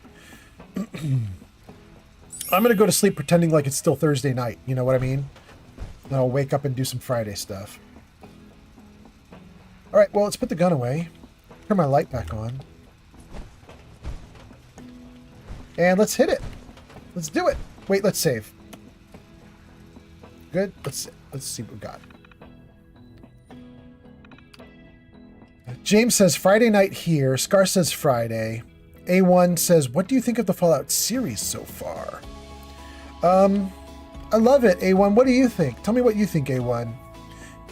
I'm going to go to sleep pretending like it's still Thursday night. You know what I mean? Then I'll wake up and do some Friday stuff. All right, well, let's put the gun away. Turn my light back on. And let's hit it. Let's do it. Wait, let's save. Good. Let's see what we got. James says Friday night here. Scar says Friday. A1 says, what do you think of the Fallout series so far? I love it, A1. What do you think? Tell me what you think, A1.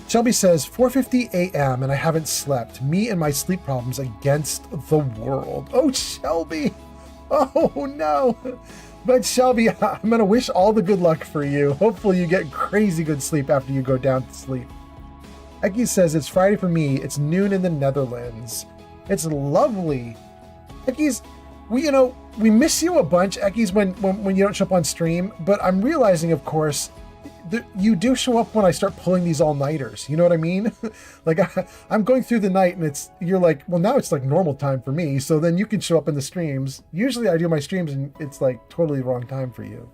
Shelby says, 4:50 a.m. and I haven't slept. Me and my sleep problems against the world. Oh, Shelby. Oh, no. But Shelby, I'm going to wish all the good luck for you. Hopefully you get crazy good sleep after you go down to sleep. Eki says, it's Friday for me. It's noon in the Netherlands. It's lovely. Eki's, we miss you a bunch, Eki's, when you don't show up on stream. But I'm realizing, of course, you do show up when I start pulling these all-nighters. You know what I mean? Like, I'm going through the night and you're like, well, now it's like normal time for me. So then you can show up in the streams. Usually I do my streams and it's like totally the wrong time for you.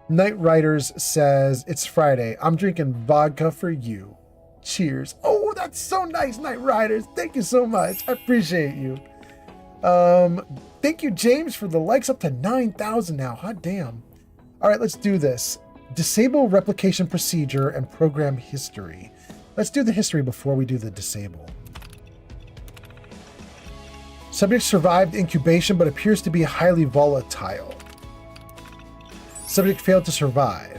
Night Riders says, it's Friday. I'm drinking vodka for you. Cheers. Oh, that's so nice, Night Riders. Thank you so much. I appreciate you. Thank you, James, for the likes up to 9,000 now. Hot damn. All right, let's do this. Disable replication procedure and program history. Let's do the history before we do the disable. Subject survived incubation but appears to be highly volatile. Subject failed to survive.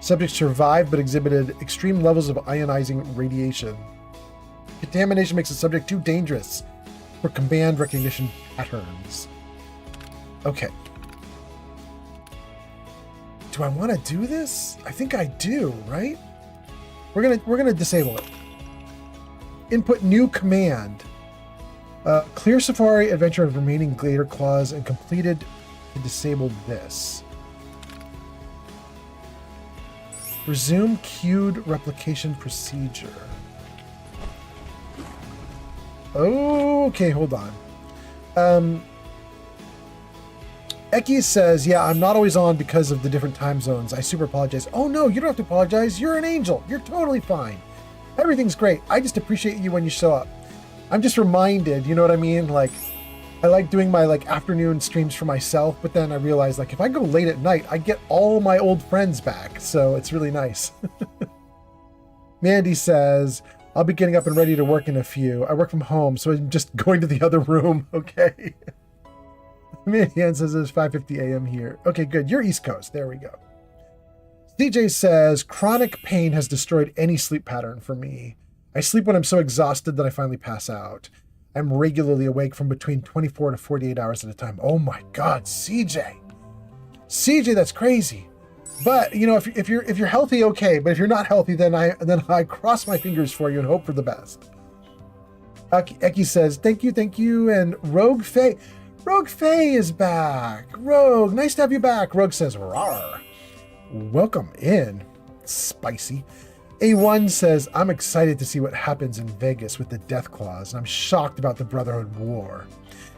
Subject survived but exhibited extreme levels of ionizing radiation. Contamination makes the subject too dangerous for command recognition patterns. Okay. Do I want to do this? I think I do, right? We're gonna disable it. Input new command. Clear Safari Adventure of remaining Glader clause and completed to disable this. Resume queued replication procedure. Okay, hold on. Eki says, yeah, I'm not always on because of the different time zones. I super apologize. Oh no, you don't have to apologize. You're an angel. You're totally fine. Everything's great. I just appreciate you when you show up. I'm just reminded, you know what I mean? Like, I like doing my afternoon streams for myself, but then I realize if I go late at night, I get all my old friends back. So it's really nice. Mandy says, I'll be getting up and ready to work in a few. I work from home, so I'm just going to the other room. Okay. Mandy Ann says it's 5:50 a.m. here. Okay, good. You're East Coast. There we go. DJ says, chronic pain has destroyed any sleep pattern for me. I sleep when I'm so exhausted that I finally pass out. I'm regularly awake from between 24 to 48 hours at a time. Oh my God, CJ. CJ, that's crazy. But you know, if you're healthy, okay. But if you're not healthy, then I cross my fingers for you and hope for the best. Eki says, thank you, and Rogue Faye is back. Rogue, nice to have you back. Rogue says, rawr. Welcome in, spicy. A1 says, I'm excited to see what happens in Vegas with the Death Claws, and I'm shocked about the Brotherhood War.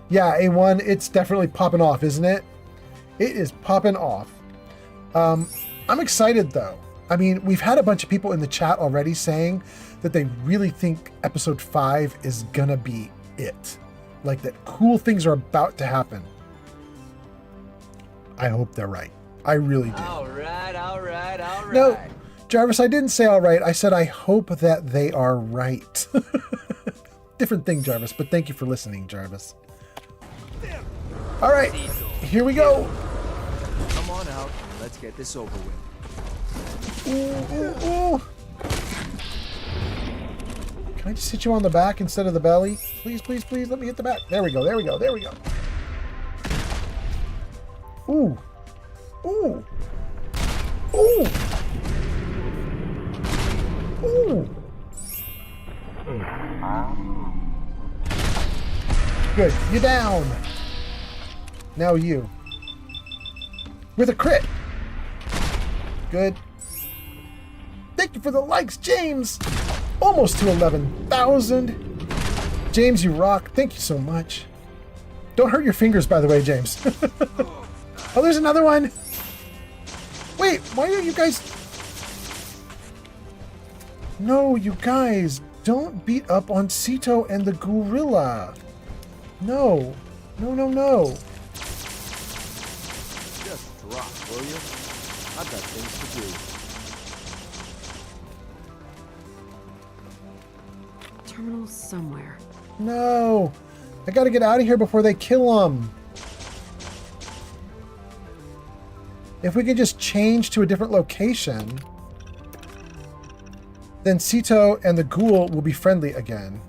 Yeah, A1, it's definitely popping off, isn't it? It is popping off. I'm excited, though. I mean, we've had a bunch of people in the chat already saying that they really think episode 5 is gonna be it. Like, that cool things are about to happen. I hope they're right. I really do. All right. No, Jarvis, I didn't say all right. I said I hope that they are right. Different thing, Jarvis, but thank you for listening, Jarvis. All right, here we go. Come on out and let's get this over with. Ooh. Can I just hit you on the back instead of the belly? Please, let me hit the back. There we go. Ooh. Good, you down. Now you. With a crit. Good. Thank you for the likes, James. Almost to 11,000. James, you rock. Thank you so much. Don't hurt your fingers, by the way, James. Oh, there's another one. Wait, why are you guys... No, you guys, don't beat up on Sito and the gorilla. No. Just drop, will you? I've got things to do. Terminal somewhere. No. I gotta get out of here before they kill him. If we could just change to a different location, then Sito and the ghoul will be friendly again.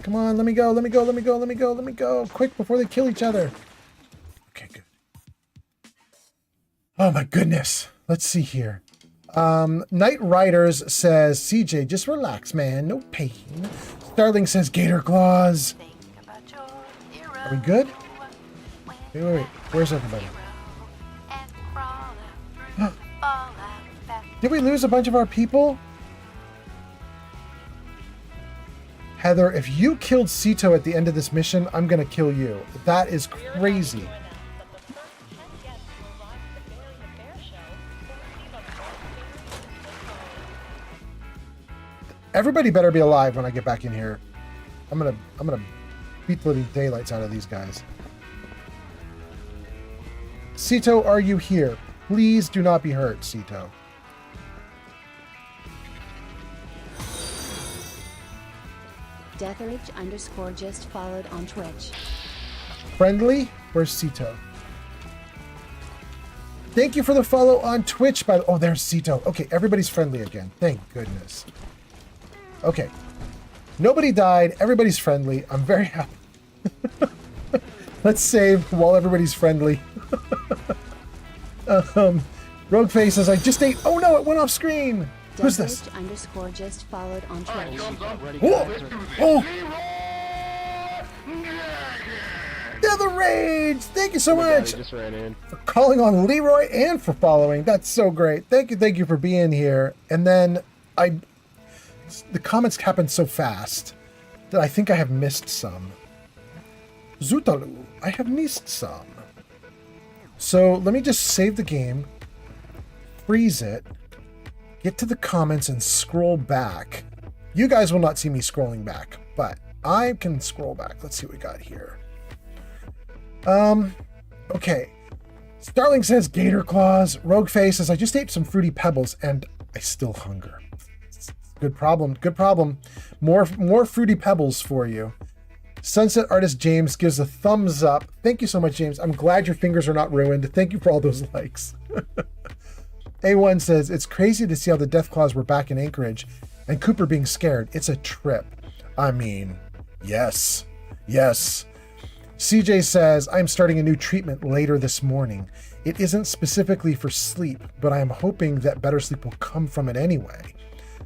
Come on, let me go. Quick, before they kill each other. Okay, good. Oh my goodness. Let's see here. Night Riders says, CJ, just relax, man. No pain. Starling says, Gator Claws. Are we good? Wait. Where's everybody? Did we lose a bunch of our people? Heather, if you killed Sito at the end of this mission, I'm gonna kill you. That is crazy. Everybody better be alive when I get back in here. I'm gonna beat the living daylights out of these guys. Sito, are you here? Please do not be hurt, Sito. Deathridge_ just followed on Twitch. Friendly? Where's Sito? Thank you for the follow on Twitch. Oh, there's Sito. Okay, everybody's friendly again. Thank goodness. Okay. Nobody died. Everybody's friendly. I'm very happy. Let's save while everybody's friendly. Rogue Face says, I just ate. Oh no, it went off screen. Who's this? Deathridge_ just followed on Twitch. Oh! They're the rage! Thank you so much for calling on Leroy and for following. That's so great. Thank you for being here. And then the comments happened so fast that I think I have missed some. Zutalu, I have missed some. So let me just save the game, freeze it, get to the comments and scroll back. You guys will not see me scrolling back, but I can scroll back. Let's see what we got here. Okay. Starling says Gator Claws. Rogue Face says I just ate some Fruity Pebbles and I still hunger. Good problem. More Fruity Pebbles for you. Sunset Artist James gives a thumbs up. Thank you so much, James. I'm glad your fingers are not ruined. Thank you for all those likes. A1 says, it's crazy to see how the Deathclaws were back in Anchorage and Cooper being scared. It's a trip. I mean, yes. Yes. CJ says, I'm starting a new treatment later this morning. It isn't specifically for sleep, but I am hoping that better sleep will come from it anyway.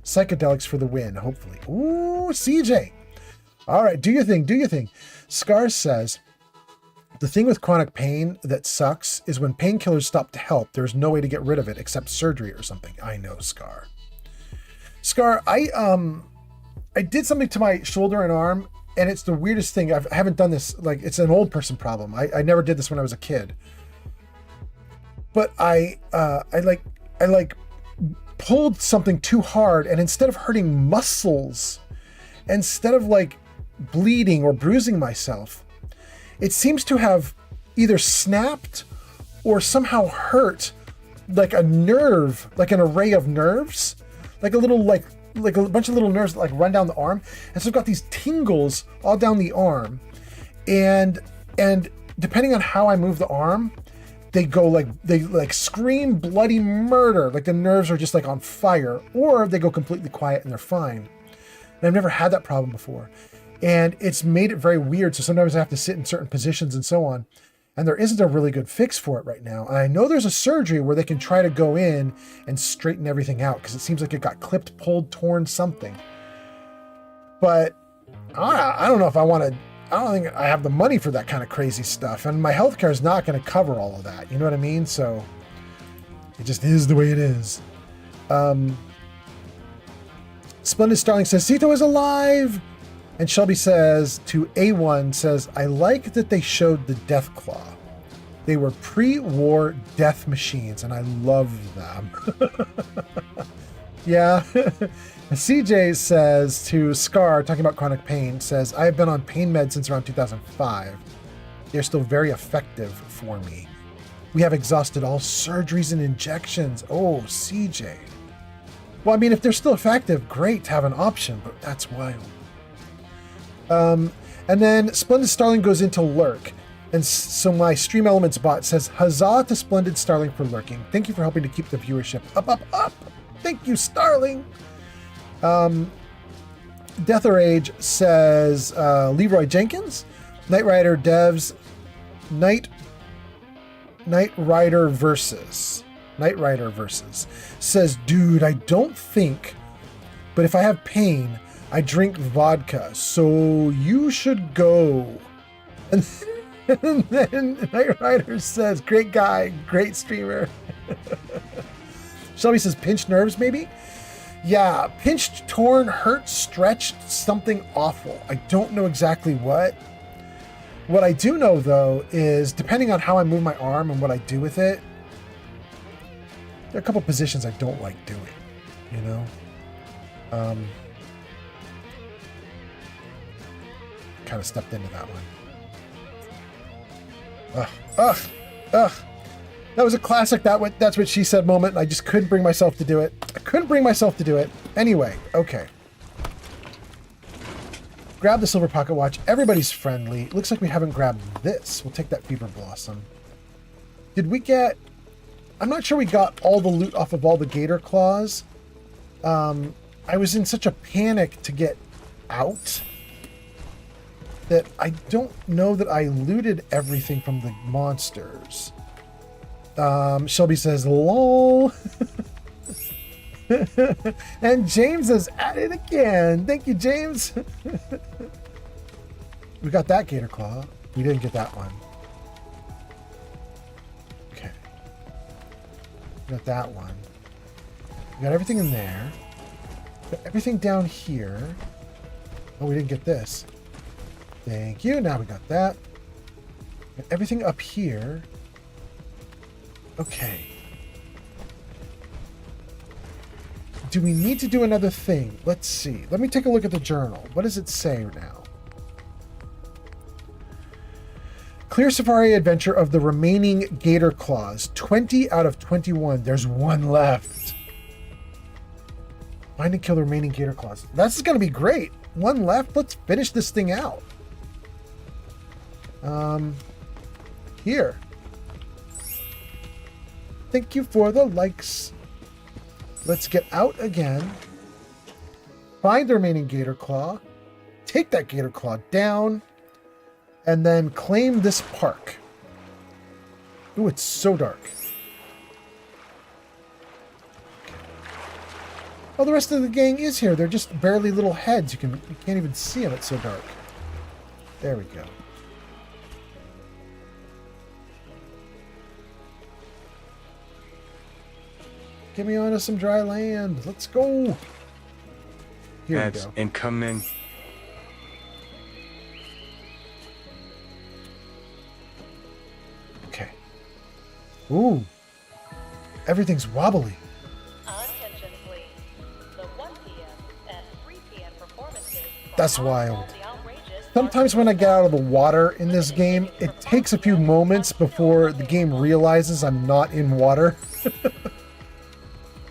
Psychedelics for the win, hopefully. Ooh, CJ. All right, do your thing, do your thing. Scar says, the thing with chronic pain that sucks is when painkillers stop to help, there's no way to get rid of it except surgery or something. I know, Scar. Scar, I did something to my shoulder and arm, and it's the weirdest thing. I haven't done this, like, it's an old person problem. I never did this when I was a kid. But I pulled something too hard, and instead of hurting muscles, instead of like bleeding or bruising myself, it seems to have either snapped or somehow hurt like a nerve, like an array of nerves, like a little like a bunch of little nerves that like run down the arm. And so I've got these tingles all down the arm, and depending on how I move the arm, they scream bloody murder, like the nerves are just like on fire, or they go completely quiet and they're fine. And I've never had that problem before. And it's made it very weird. So sometimes I have to sit in certain positions and so on. And there isn't a really good fix for it right now. And I know there's a surgery where they can try to go in and straighten everything out, because it seems like it got clipped, pulled, torn, something. But I don't know if I want to. I don't think I have the money for that kind of crazy stuff. And my healthcare is not going to cover all of that. You know what I mean? So it just is the way it is. Splendid Starling says, Cito is alive! And Shelby says to A1, says, I like that they showed the Deathclaw. They were pre-war death machines, and I love them. Yeah. CJ says to Scar, talking about chronic pain, says, I have been on pain meds since around 2005. They're still very effective for me. We have exhausted all surgeries and injections. Oh, CJ. Well, I mean, if they're still effective, great to have an option, but that's wild. And then Splendid Starling goes into lurk. And so my Stream Elements bot says, huzzah to Splendid Starling for lurking. Thank you for helping to keep the viewership up. Thank you, Starling. Death or Age says, Leroy Jenkins, Knight Rider devs, Knight Rider versus, says, dude, I don't think, but if I have pain, I drink vodka, so you should go. And then Knight Rider says, great guy, great streamer. Shelby says, pinched nerves, maybe? Yeah, pinched, torn, hurt, stretched, something awful. I don't know exactly what. What I do know, though, is depending on how I move my arm and what I do with it, there are a couple positions I don't like doing, you know? Kind of stepped into that one. Ugh. That was a classic that's what she said moment, and I just couldn't bring myself to do it. Anyway, okay. Grab the silver pocket watch. Everybody's friendly. Looks like we haven't grabbed this. We'll take that Fever Blossom. Did we get... I'm not sure we got all the loot off of all the gator claws. I was in such a panic to get out that I don't know that I looted everything from the monsters. Shelby says, lol. And James is at it again. Thank you, James. We got that gator claw. We didn't get that one. Okay. We got that one. We got everything in there. Got everything down here. Oh, we didn't get this. Thank you. Now we got that. Got everything up here. Okay. Do we need to do another thing? Let's see. Let me take a look at the journal. What does it say now? Clear Safari Adventure of the remaining Gator Claws. 20 out of 21. There's one left. Find and kill the remaining Gator Claws. That's going to be great. One left. Let's finish this thing out. Here. Thank you for the likes. Let's get out again. Find the remaining Gator Claw. Take that Gator Claw down. And then claim this park. Ooh, it's so dark. Oh, the rest of the gang is here. They're just barely little heads. You can't even see them. It's so dark. There we go. Get me onto some dry land. Let's go. Here Ads we go. incoming. Okay. Ooh. Everything's wobbly. Attention please. The 1 p.m. and 3 p.m. performances That's wild. Sometimes when I get out of the water in this game, it takes a few moments before the game realizes I'm not in water.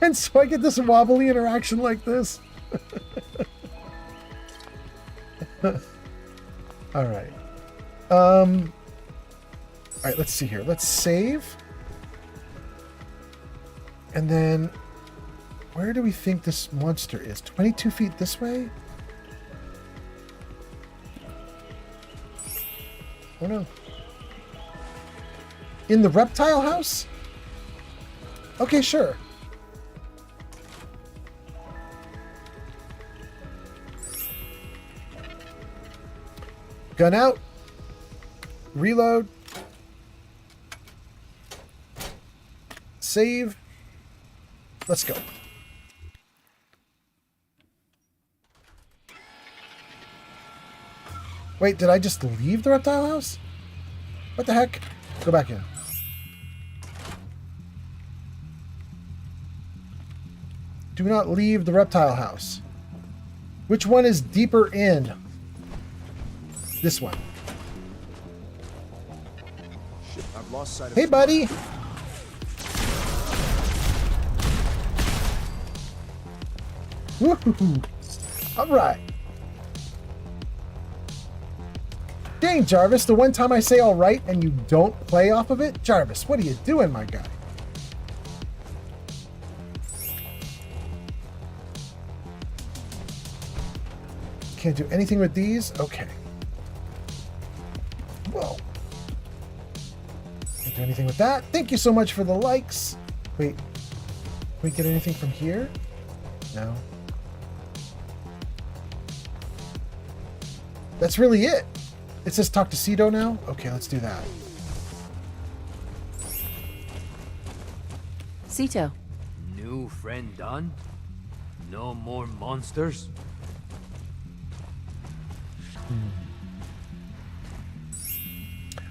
And so I get this wobbly interaction like this. All right. All right, let's see here. Let's save. And then where do we think this monster is? 22 feet this way? Oh no. In the reptile house? Okay, sure. Gun out. Reload. Save. Let's go. Wait, did I just leave the reptile house? What the heck? Go back in. Do not leave the reptile house. Which one is deeper in? This one. Shit, I've lost sight of Hey, buddy. Woohoo! All right. Dang, Jarvis, the one time I say all right and you don't play off of it? Jarvis, what are you doing, my guy? Can't do anything with these? Okay. Whoa. Can't do anything with that. Thank you so much for the likes. Wait. Can we get anything from here? No. That's really it. It says talk to Cito now? Okay, let's do that. Cito. New friend done? No more monsters?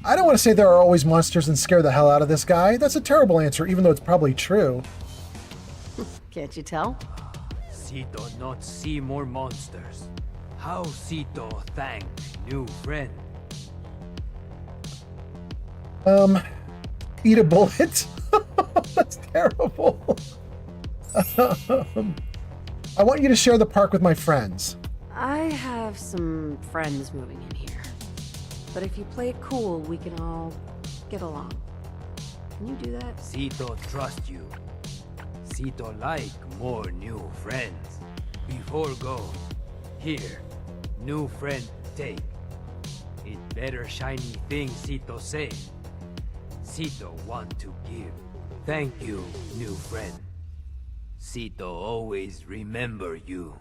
I don't want to say there are always monsters and scare the hell out of this guy. That's a terrible answer, even though it's probably true. Can't you tell? Cito not see more monsters. How Cito thank new friend? Eat a bullet? That's terrible. I want you to share the park with my friends. I have some friends moving in here. But if you play it cool, we can all get along. Can you do that? Cito trust you. Cito like more new friends. Before go, here, new friend take. It better shiny thing Cito say. Cito want to give. Thank you, new friend. Cito always remember you.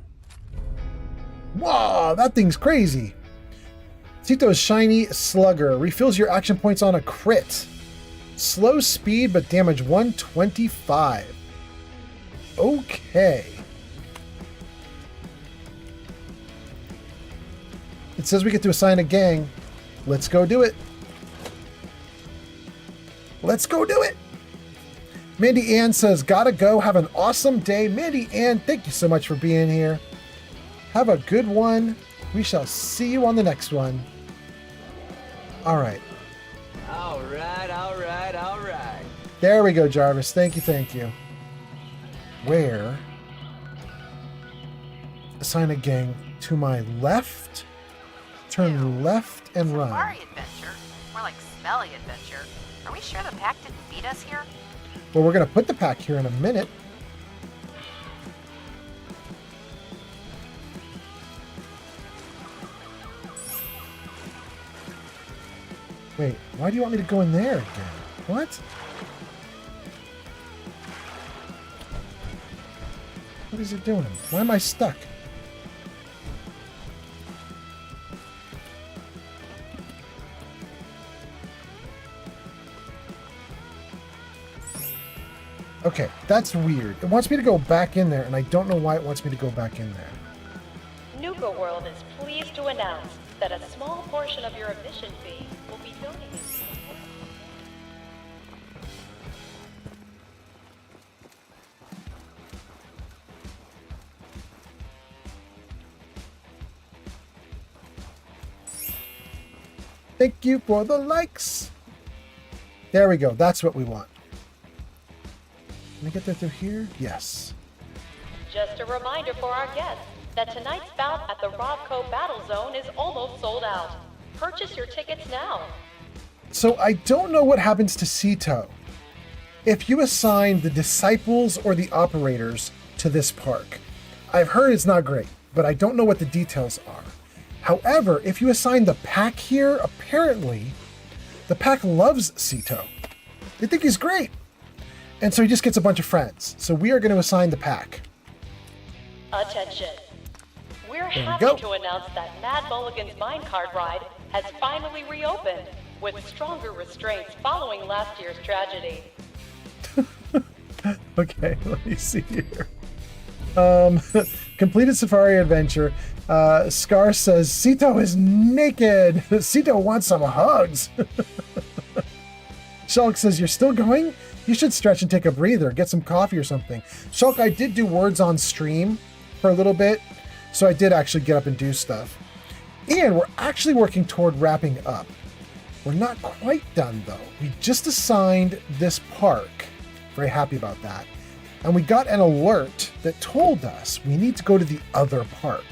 Wow, that thing's crazy. Cito's shiny slugger refills your action points on a crit. Slow speed, but damage 125. Okay. It says we get to assign a gang. Let's go do it. Let's go do it. Mandy Ann says, gotta go. Have an awesome day. Mandy Ann, thank you so much for being here. Have a good one. We shall see you on the next one. All right. All right, all right, all right. There we go, Jarvis. Thank you, thank you. Where? Assign a gang to my left. Turn left and run. Safari adventure. more like smelly adventure. Are we sure the pack didn't feed us here? Well, we're going to put the pack here in a minute. Wait, why do you want me to go in there again? What? What is it doing? Why am I stuck? Okay, that's weird. It wants me to go back in there, and I don't know why it wants me to go back in there. Nuka World is pleased to announce that a small portion of your admission fee will be donated. Thank you for the likes. There we go. That's what we want. Can I get that through here? Yes. Just a reminder for our guests that tonight's bout at the Robco Battle Zone is almost sold out. Purchase your tickets now. So I don't know what happens to Sito if you assign the disciples or the operators to this park. I've heard it's not great, but I don't know what the details are. However, if you assign the pack here, apparently the pack loves Sito. They think he's great. And so he just gets a bunch of friends. So we are going to assign the pack. Attention. We're There we happy go. to announce that Mad Mulligan's minecart ride has finally reopened with stronger restraints following last year's tragedy. Okay, let me see here. Completed safari adventure. Scar says, Sito is naked. Sito wants some hugs. Shulk says, you're still going? You should stretch and take a breather. Get some coffee or something. Shulk, I did do words on stream for a little bit. So I did actually get up and do stuff. And we're actually working toward wrapping up. We're not quite done though. We just assigned this park. Very happy about that. And we got an alert that told us we need to go to the other park.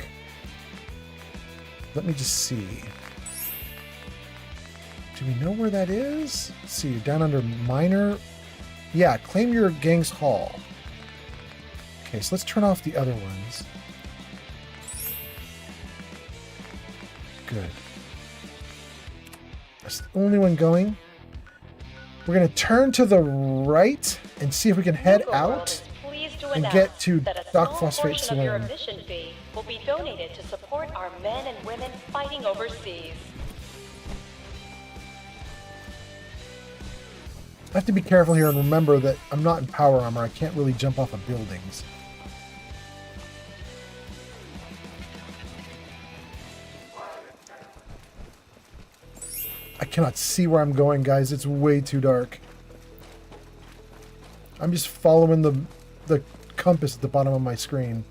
Let me just see. Do we know where that is? Let's see, you're down under minor. Yeah, claim your gang's hall. Okay, so let's turn off the other ones. Good. That's the only one going. We're going to turn to the right and see if we can head out and get to Doc Phosphate Portion of your Saloon. admission fee will be donated to support our men and women fighting overseas. I have to be careful here and remember that I'm not in power armor. I can't really jump off of buildings. I cannot see where I'm going, guys. It's way too dark. I'm just following the compass at the bottom of my screen.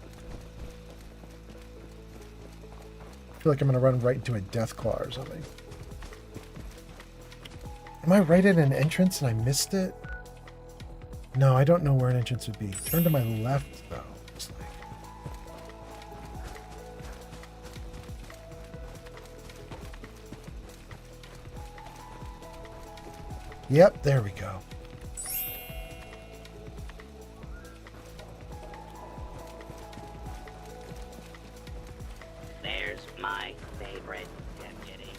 I feel like I'm going to run right into a death claw or something. Am I right at an entrance and I missed it? No, I don't know where an entrance would be. Turn to my left, though. It's like... Yep, there we go. There's my favorite deputy.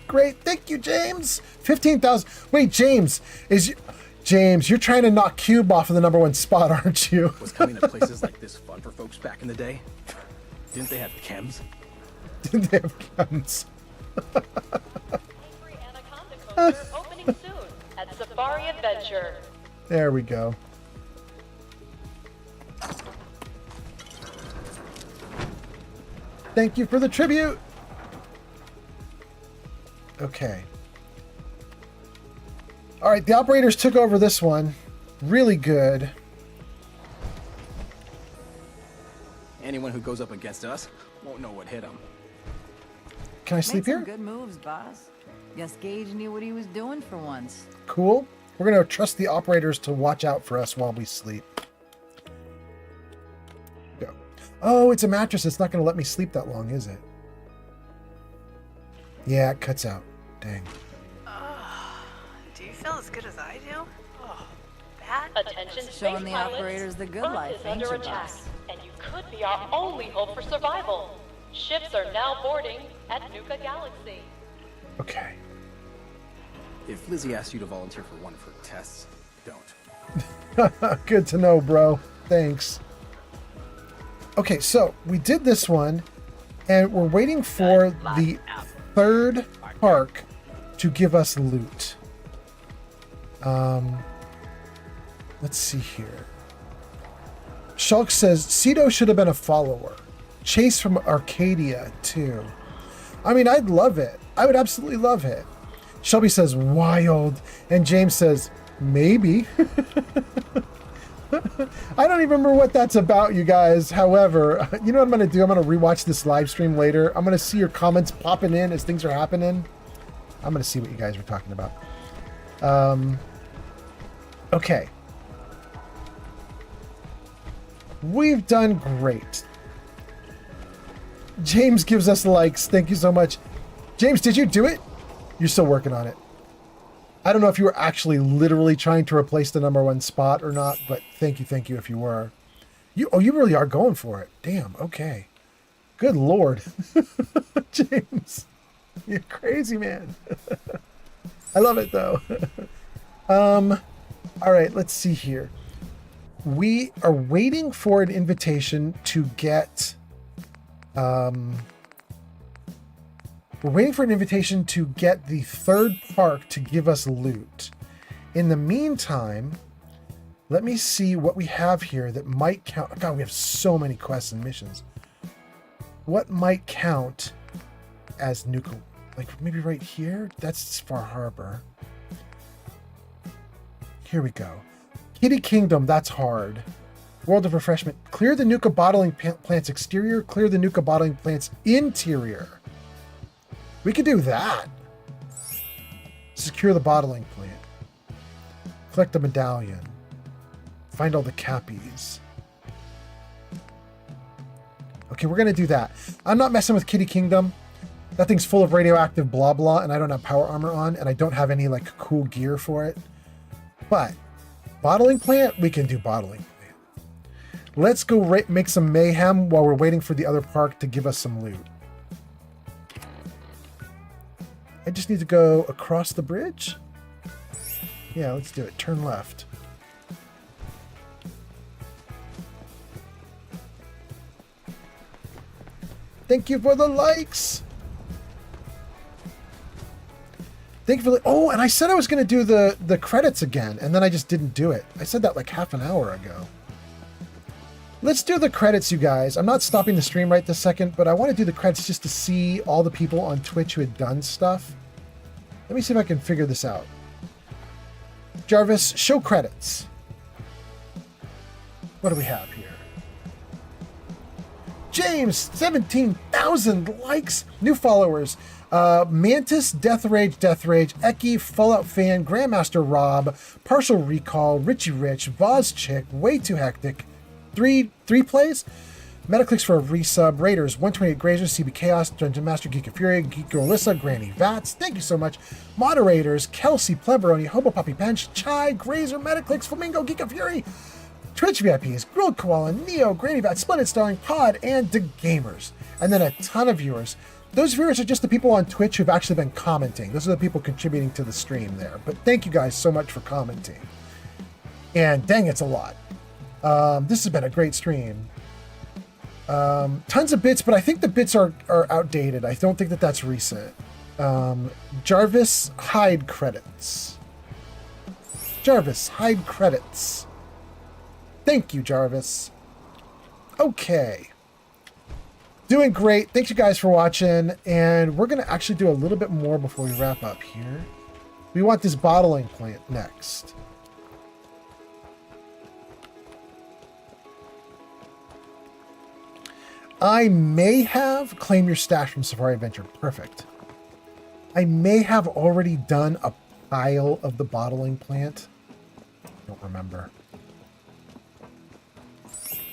Great, thank you, James. 15,000. Wait, James, James, you're trying to knock Cube off of the #1 spot, aren't you? Was coming to places like this fun for folks back in the day? Didn't they have chems? Didn't they have chems? Opening soon at Safari Adventure. There we go. Thank you for the tribute. Okay. All right, the operators took over this one. Really good. Anyone who goes up against us won't know what hit them. Can I sleep Made some here? good moves, boss. Guess Gage knew what he was doing for once. Cool. We're going to trust the operators to watch out for us while we sleep. Go. Oh, it's a mattress. It's not going to let me sleep that long, is it? Yeah, it cuts out. Dang. as good as I do? Oh, that? Attention Showing space the pilots. operators the good Earth life, is ain't under you, attack, boss? and you could be our only hope for survival. Ships are now boarding at Nuka Galaxy. Okay. If Lizzie asks you to volunteer for one of her tests, don't. Good to know, bro. Thanks. Okay, so we did this one, and we're waiting for the third park to give us loot. Let's see here. Shulk says, Cedo should have been a follower. Chase from Arcadia, too. I mean, I'd love it. I would absolutely love it. Shelby says, wild. And James says, maybe. I don't even remember what that's about, you guys. However, you know what I'm going to do? I'm going to rewatch this live stream later. I'm going to see your comments popping in as things are happening. I'm going to see what you guys were talking about. Okay. We've done great. James gives us likes. Thank you so much. James, did you do it? You're still working on it. I don't know if you were actually literally trying to replace the #1 spot or not, but thank you if you were. You really are going for it. Damn, okay. Good Lord. James, you're crazy, man. I love it, though. All right, let's see here. We are waiting for an invitation to get... We're waiting for an invitation to get the third park to give us loot. In the meantime, let me see what we have here that might count. God, we have so many quests and missions. What might count as Nuka? Like maybe right here? That's Far Harbor. Here we go. Kitty Kingdom, that's hard. World of Refreshment. Clear the Nuka bottling plant's exterior. Clear the Nuka bottling plant's interior. We could do that. Secure the bottling plant. Collect the medallion. Find all the cappies. Okay, we're going to do that. I'm not messing with Kitty Kingdom. That thing's full of radioactive blah blah, and I don't have power armor on, and I don't have any like cool gear for it. But bottling plant, we can do bottling plant. Let's go make some mayhem while we're waiting for the other park to give us some loot. I just need to go across the bridge. Yeah, let's do it. Turn left. Thank you for the likes. Thank you for the... Oh, and I said I was going to do the credits again, and then I just didn't do it. I said that like half an hour ago. Let's do the credits, you guys. I'm not stopping the stream right this second, but I want to do the credits just to see all the people on Twitch who had done stuff. Let me see if I can figure this out. Jarvis, show credits. What do we have here? James, 17,000 likes. New followers. Mantis, Death Rage, Eki, Fallout Fan, Grandmaster Rob, Partial Recall, Richie Rich, Voz Chick, Way Too Hectic, three plays, Metaclicks for a resub, Raiders, 128 Grazer, CB Chaos, Dungeon Master, Geek of Fury, Geek Girl Alyssa, Granny Vats, thank you so much. Moderators, Kelsey, Pleberoni, Hobo Puppy Bench, Chai, Grazer, Metaclicks, Flamingo, Geek of Fury, Twitch VIPs, Grilled Koala, Neo, Granny Vats, Splendid Starring, Pod, and The Gamers. And then a ton of viewers. Those viewers are just the people on Twitch who've actually been commenting. Those are the people contributing to the stream there. But thank you guys so much for commenting. And dang, it's a lot. This has been a great stream. Tons of bits, but I think the bits are outdated. I don't think that that's recent. Jarvis, hide credits. Jarvis, hide credits. Thank you, Jarvis. Okay. Doing great. Thanks you guys for watching. And we're going to actually do a little bit more before we wrap up here. We want this bottling plant next. I may have claim your stash from Safari Adventure. Perfect. I may have already done a pile of the bottling plant. Don't remember.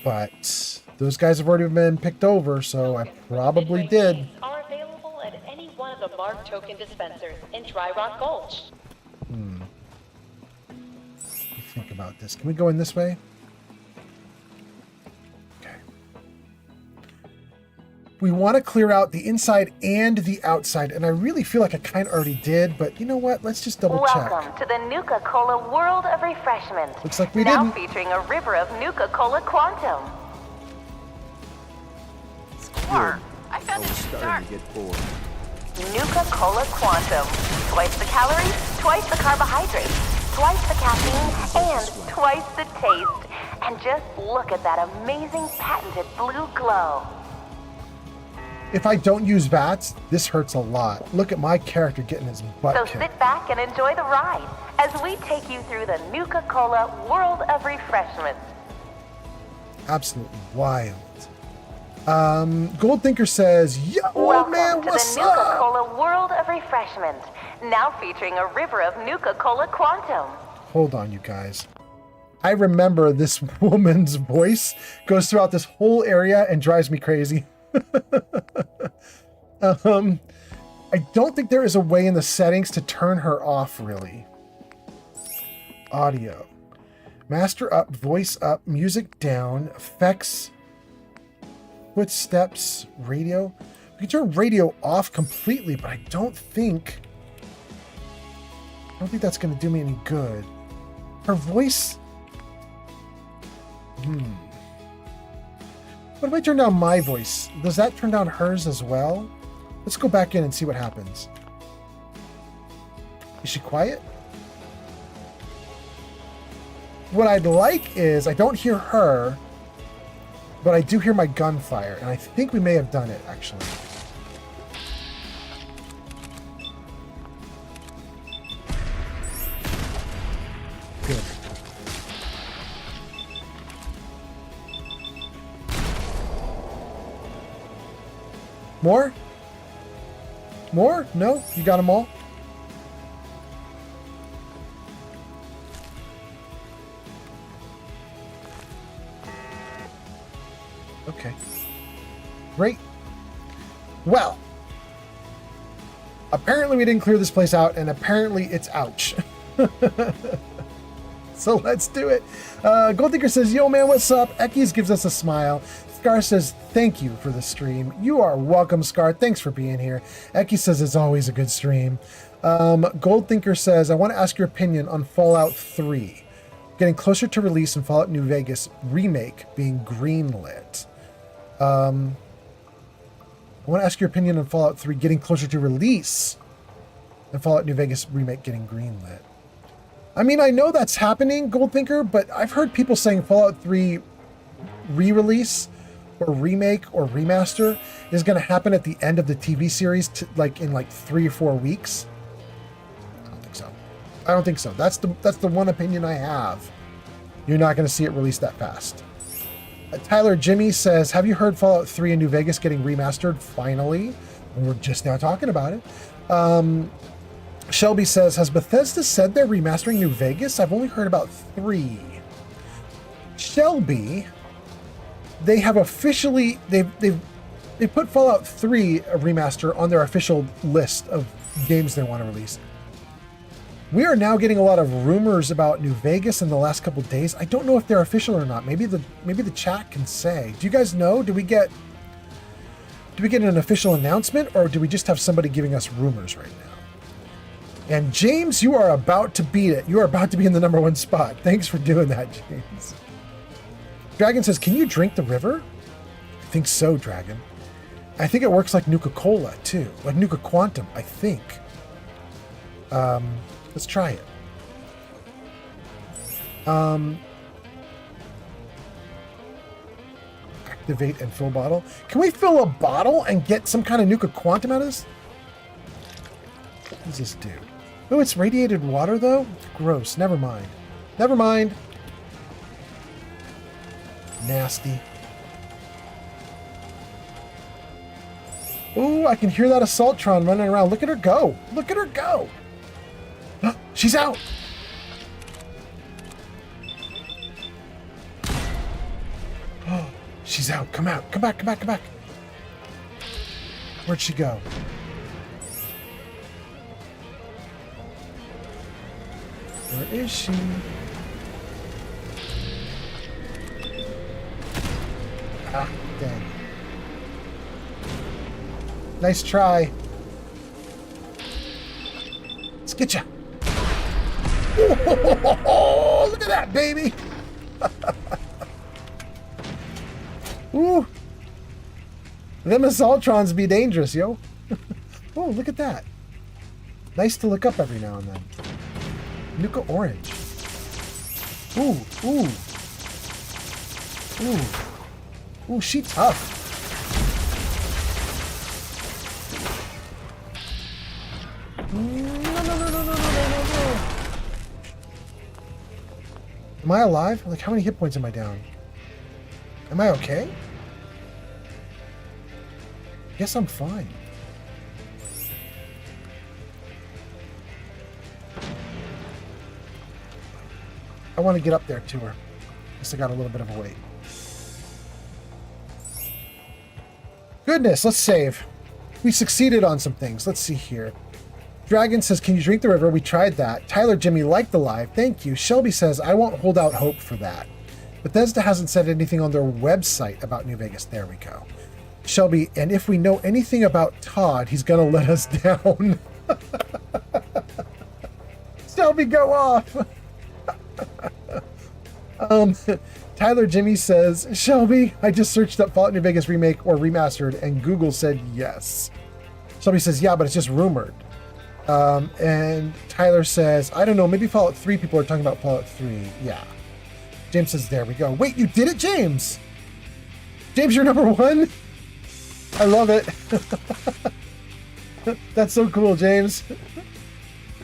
But those guys have already been picked over, so I probably did. Are available at any one of the Mark token dispensers in Dry Rock Gulch. about this. Can we go in this way? Okay. We want to clear out the inside and the outside, and I really feel like I kind of already did, but you know what? Let's just double check. Welcome to the Nuka-Cola World of Refreshment. Looks like we now didn't. Featuring a river of Nuka-Cola Quantum. Score. I found was it too starting dark. to get bored. Nuka-Cola Quantum. Twice the calories, twice the carbohydrates, twice the caffeine, and twice the taste. And just look at that amazing patented blue glow. If I don't use VATS, this hurts a lot. Look at my character getting his butt So kicked. sit back and enjoy the ride as we take you through the Nuka-Cola World of Refreshment. Absolutely wild. Gold Thinker says, yo, Welcome man, to what's the up? Nuka-Cola World of Refreshment. Now featuring a river of Nuka-Cola Quantum. Hold on, you guys. I remember this woman's voice goes throughout this whole area and drives me crazy. I don't think there is a way in the settings to turn her off, really. Audio. Master up, voice up, music down, effects, footsteps, radio. We can turn radio off completely, but I don't think that's going to do me any good. Her voice... What if I turn down my voice? Does that turn down hers as well? Let's go back in and see what happens. Is she quiet? What I'd like is, I don't hear her, but I do hear my gunfire, and I think we may have done it, actually. Good. More? More? No? You got them all? Okay. Great. Well. Apparently we didn't clear this place out, and apparently it's ouch. So let's do it. Gold Digger says, yo man, what's up? Ekis gives us a smile. Scar says, thank you for the stream. You are welcome, Scar. Thanks for being here. Eki says it's always a good stream. Gold Thinker says, I want to ask your opinion on Fallout 3. Getting closer to release and Fallout New Vegas remake being greenlit. I want to ask your opinion on Fallout 3 getting closer to release and Fallout New Vegas remake getting greenlit. I mean, I know that's happening, Gold Thinker, but I've heard people saying Fallout 3 re-release or remake or remaster is going to happen at the end of the TV series, in 3 or 4 weeks. I don't think so. That's the one opinion I have. You're not going to see it released that fast. Tyler Jimmy says, have you heard Fallout 3 in New Vegas getting remastered? Finally. And we're just now talking about it. Shelby says, has Bethesda said they're remastering New Vegas? I've only heard about 3. Shelby, they have officially, they put Fallout 3 a remaster on their official list of games they want to release. We are now getting a lot of rumors about New Vegas in the last couple of days. I don't know if they're official or not. Maybe the chat can say. Do you guys know? Do we get an official announcement, or do we just have somebody giving us rumors right now? And James, you are about to beat it. You are about to be in the #1 spot. Thanks for doing that, James. Dragon says, can you drink the river? I think so, Dragon. I think it works like Nuka-Cola, too. Like Nuka Quantum, I think. Let's try it. Activate and fill bottle. Can we fill a bottle and get some kind of Nuka Quantum out of this? What does this do? Oh, it's radiated water, though? Gross. Never mind. Never mind. Nasty. Ooh, I can hear that Assaultron running around. Look at her go. Look at her go. She's out. Oh, she's out. Come out. Come back. Come back. Come back. Where'd she go? Where is she? Ah, dang. Nice try. Let's get ya. Oh, look at that, baby. Ooh. Them assaultrons be dangerous, yo. Oh, look at that. Nice to look up every now and then. Nuka orange. Ooh, ooh. Ooh. Ooh, she tough. No. Am I alive? Like, how many hit points am I down? Am I okay? Guess I'm fine. I want to get up there to her. Guess I got a little bit of a wait. Goodness, let's save. We succeeded on some things. Let's see here. Dragon says, can you drink the river? We tried that. Tyler Jimmy liked the live. Thank you. Shelby says, I won't hold out hope for that. Bethesda hasn't said anything on their website about New Vegas. There we go. Shelby, and if we know anything about Todd, he's going to let us down. Shelby, go off. Tyler Jimmy says, Shelby, I just searched up Fallout New Vegas remake or remastered, and Google said yes. Shelby says, yeah, but it's just rumored. And Tyler says, I don't know, maybe Fallout 3 people are talking about Fallout 3. Yeah. James says, there we go. Wait, you did it, James? James, you're number one? I love it. That's so cool, James.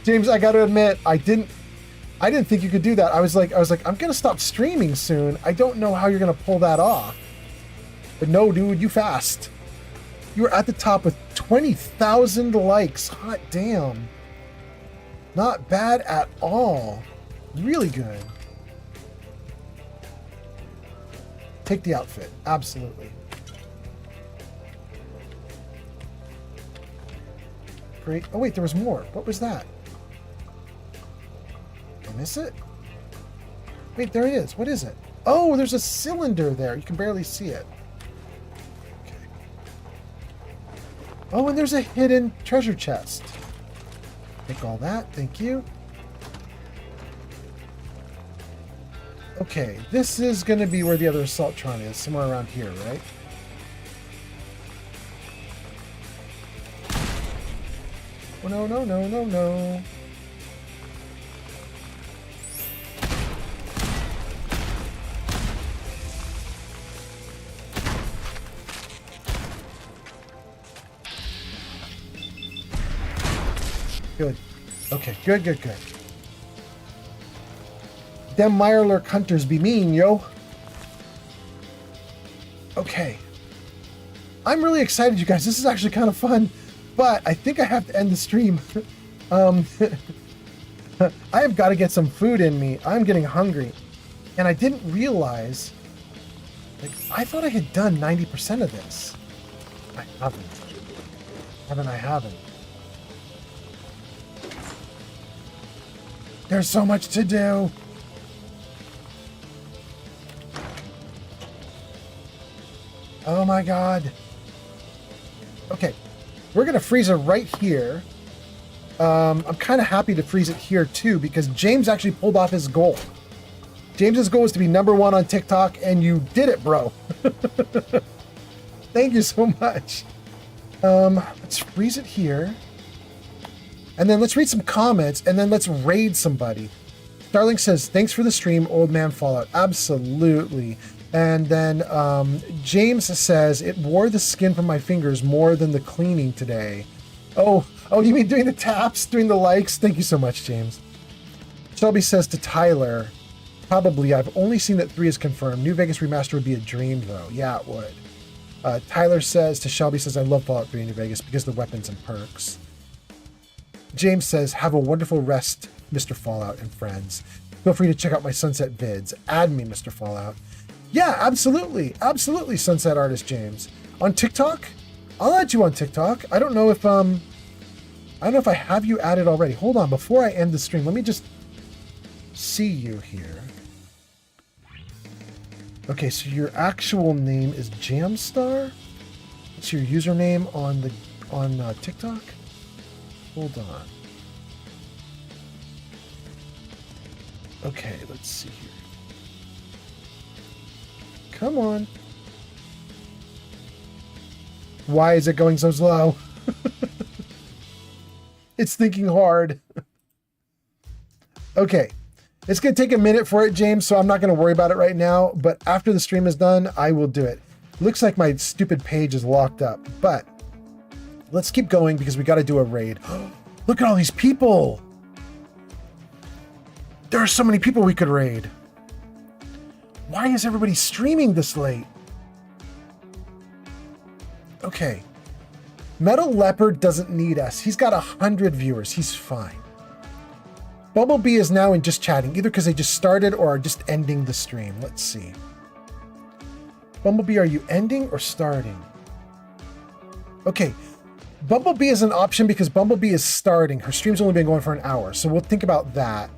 James, I gotta admit, I didn't think you could do that. I was like, I'm gonna stop streaming soon. I don't know how you're gonna pull that off. But no, dude, you fast. You were at the top with 20,000 likes. Hot damn. Not bad at all. Really good. Take the outfit. Absolutely. Great. Oh, wait, there was more. What was that? Did I miss it? Wait, there it is. What is it? Oh, there's a cylinder there. You can barely see it. Okay. Oh, and there's a hidden treasure chest. Take all that. Thank you. Okay, this is going to be where the other Assaultron is. Somewhere around here, right? Oh, no. Good. Okay, good. Them Mirelurk hunters be mean, yo. Okay. I'm really excited, you guys. This is actually kind of fun, but I think I have to end the stream. I have got to get some food in me. I'm getting hungry. And I didn't realize, like, I thought I had done 90% of this. I haven't. I haven't. There's so much to do. Oh my god. Okay, we're gonna freeze her right here. I'm kind of happy to freeze it here too because James actually pulled off his goal. James's goal was to be #1 on TikTok, and you did it, bro. Thank you so much. Let's freeze it here. And then let's read some comments, and then let's raid somebody. Starling says, thanks for the stream, Old Man Fallout. Absolutely. And then James says, it wore the skin from my fingers more than the cleaning today. Oh, you mean doing the taps, doing the likes? Thank you so much, James. Shelby says to Tyler, probably, I've only seen that 3 is confirmed. New Vegas Remaster would be a dream, though. Yeah, it would. Tyler says to Shelby, says, I love Fallout 3 in New Vegas because of the weapons and perks. James says, have a wonderful rest, Mr. Fallout and friends. Feel free to check out my Sunset vids. Add me, Mr. Fallout. Yeah, absolutely. Absolutely, Sunset Artist James. On TikTok? I'll add you on TikTok. I don't know if I have you added already. Hold on, before I end the stream, let me just see you here. Okay, so your actual name is Jamstar? What's your username on TikTok? Hold on. Okay, let's see here. Come on. Why is it going so slow? It's thinking hard. Okay. It's going to take a minute for it, James, so I'm not going to worry about it right now. But after the stream is done, I will do it. Looks like my stupid page is locked up. But let's keep going because we got to do a raid. Look at all these people. There are so many people we could raid. Why is everybody streaming this late? Okay. Metal Leopard doesn't need us. He's got 100 viewers. He's fine. Bumblebee is now in just chatting, either because they just started or are just ending the stream. Let's see. Bumblebee, are you ending or starting? Okay. Bumblebee is an option because Bumblebee is starting. Her stream's only been going for an hour, so we'll think about that.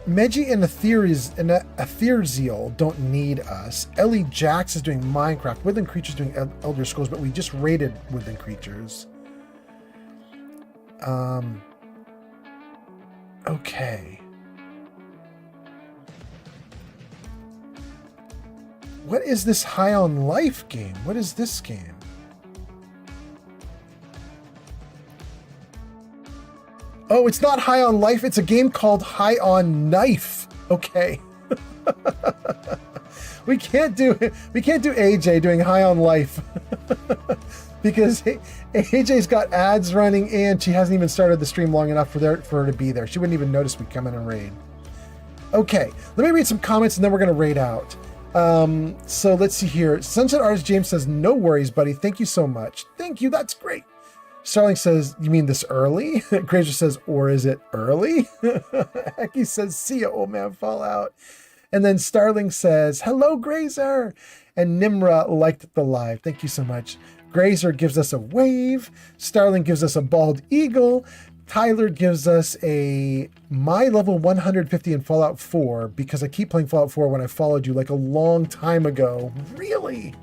Meji and Ethereal don't need us. Ellie Jax is doing Minecraft. Woodland Creatures doing Elder Scrolls, but we just raided Woodland Creatures. Okay. What is this High on Life game? What is this game? Oh, it's not High on Life. It's a game called High on Knife. Okay. We can't do AJ doing High on Life because AJ's got ads running and she hasn't even started the stream long enough for her to be there. She wouldn't even notice we come in and raid. Okay, let me read some comments and then we're gonna raid out. So let's see here. Sunset Artist James says, "No worries, buddy. Thank you so much." Thank you. That's great. Starling says, "You mean this early?" Grazer says, "Or is it early?" Hecky says, "See ya, old man Fallout." And then Starling says, "Hello, Grazer." And Nimra liked the live. Thank you so much. Grazer gives us a wave. Starling gives us a bald eagle. Tyler gives us a my level 150 in Fallout 4 because I keep playing Fallout 4 when I followed you like a long time ago. Really?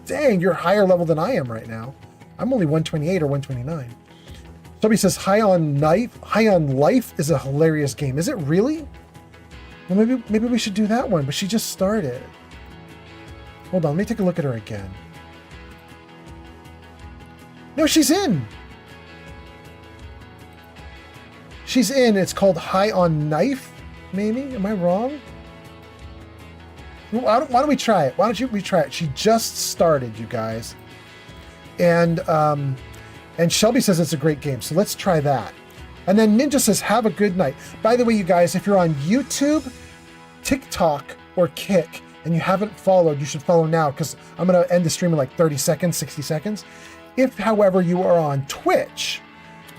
Dang, you're higher level than I am right now. I'm only 128 or 129. Somebody says High on Life is a hilarious game. Is it really? Well, maybe we should do that one, but she just started. Hold on, let me take a look at her again. No, she's in. She's in. It's called High on Knife, maybe? Am I wrong? Why don't we try it? Why don't we try it? She just started, you guys. And Shelby says it's a great game, so let's try that. And then Ninja says, "Have a good night." By the way, you guys, if you're on YouTube, TikTok, or Kick, and you haven't followed, you should follow now, because I'm going to end the stream in like 30 seconds, 60 seconds. If, however, you are on Twitch,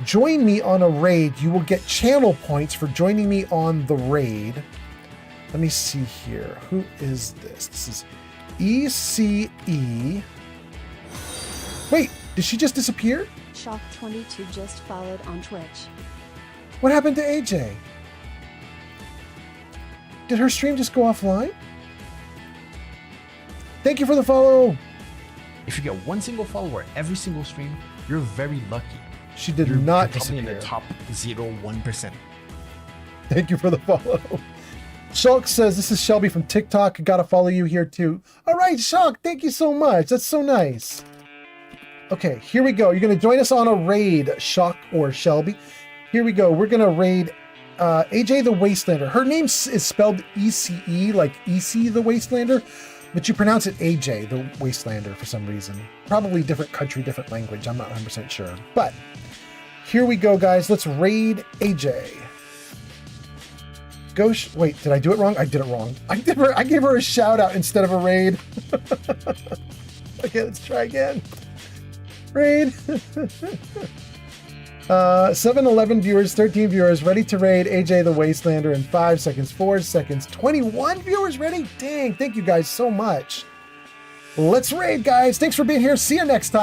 join me on a raid. You will get channel points for joining me on the raid. Let me see here. Who is this? This is ECE. Wait, did she just disappear? Shock22 just followed on Twitch. What happened to AJ? Did her stream just go offline? Thank you for the follow. If you get one single follower every single stream, you're very lucky. She did not disappear. You're probably in the top 0.1%. Thank you for the follow. Shulk says, "This is Shelby from TikTok. Gotta follow you here too." All right, Shulk, thank you so much. That's so nice. Okay, here we go. You're going to join us on a raid, Shock or Shelby. Here we go. We're going to raid AJ the Wastelander. Her name is spelled ECE, like EC the Wastelander, but you pronounce it AJ the Wastelander for some reason. Probably different country, different language. I'm not 100% sure. But here we go, guys. Let's raid AJ. Wait, did I do it wrong? I did it wrong. I gave her a shout out instead of a raid. Okay, let's try again. Raid. 711 viewers, 13 viewers, ready to raid AJ the Wastelander in 5 seconds, 4 seconds, 21 viewers ready. Dang, thank you guys so much. Let's raid, guys. Thanks for being here. See you next time.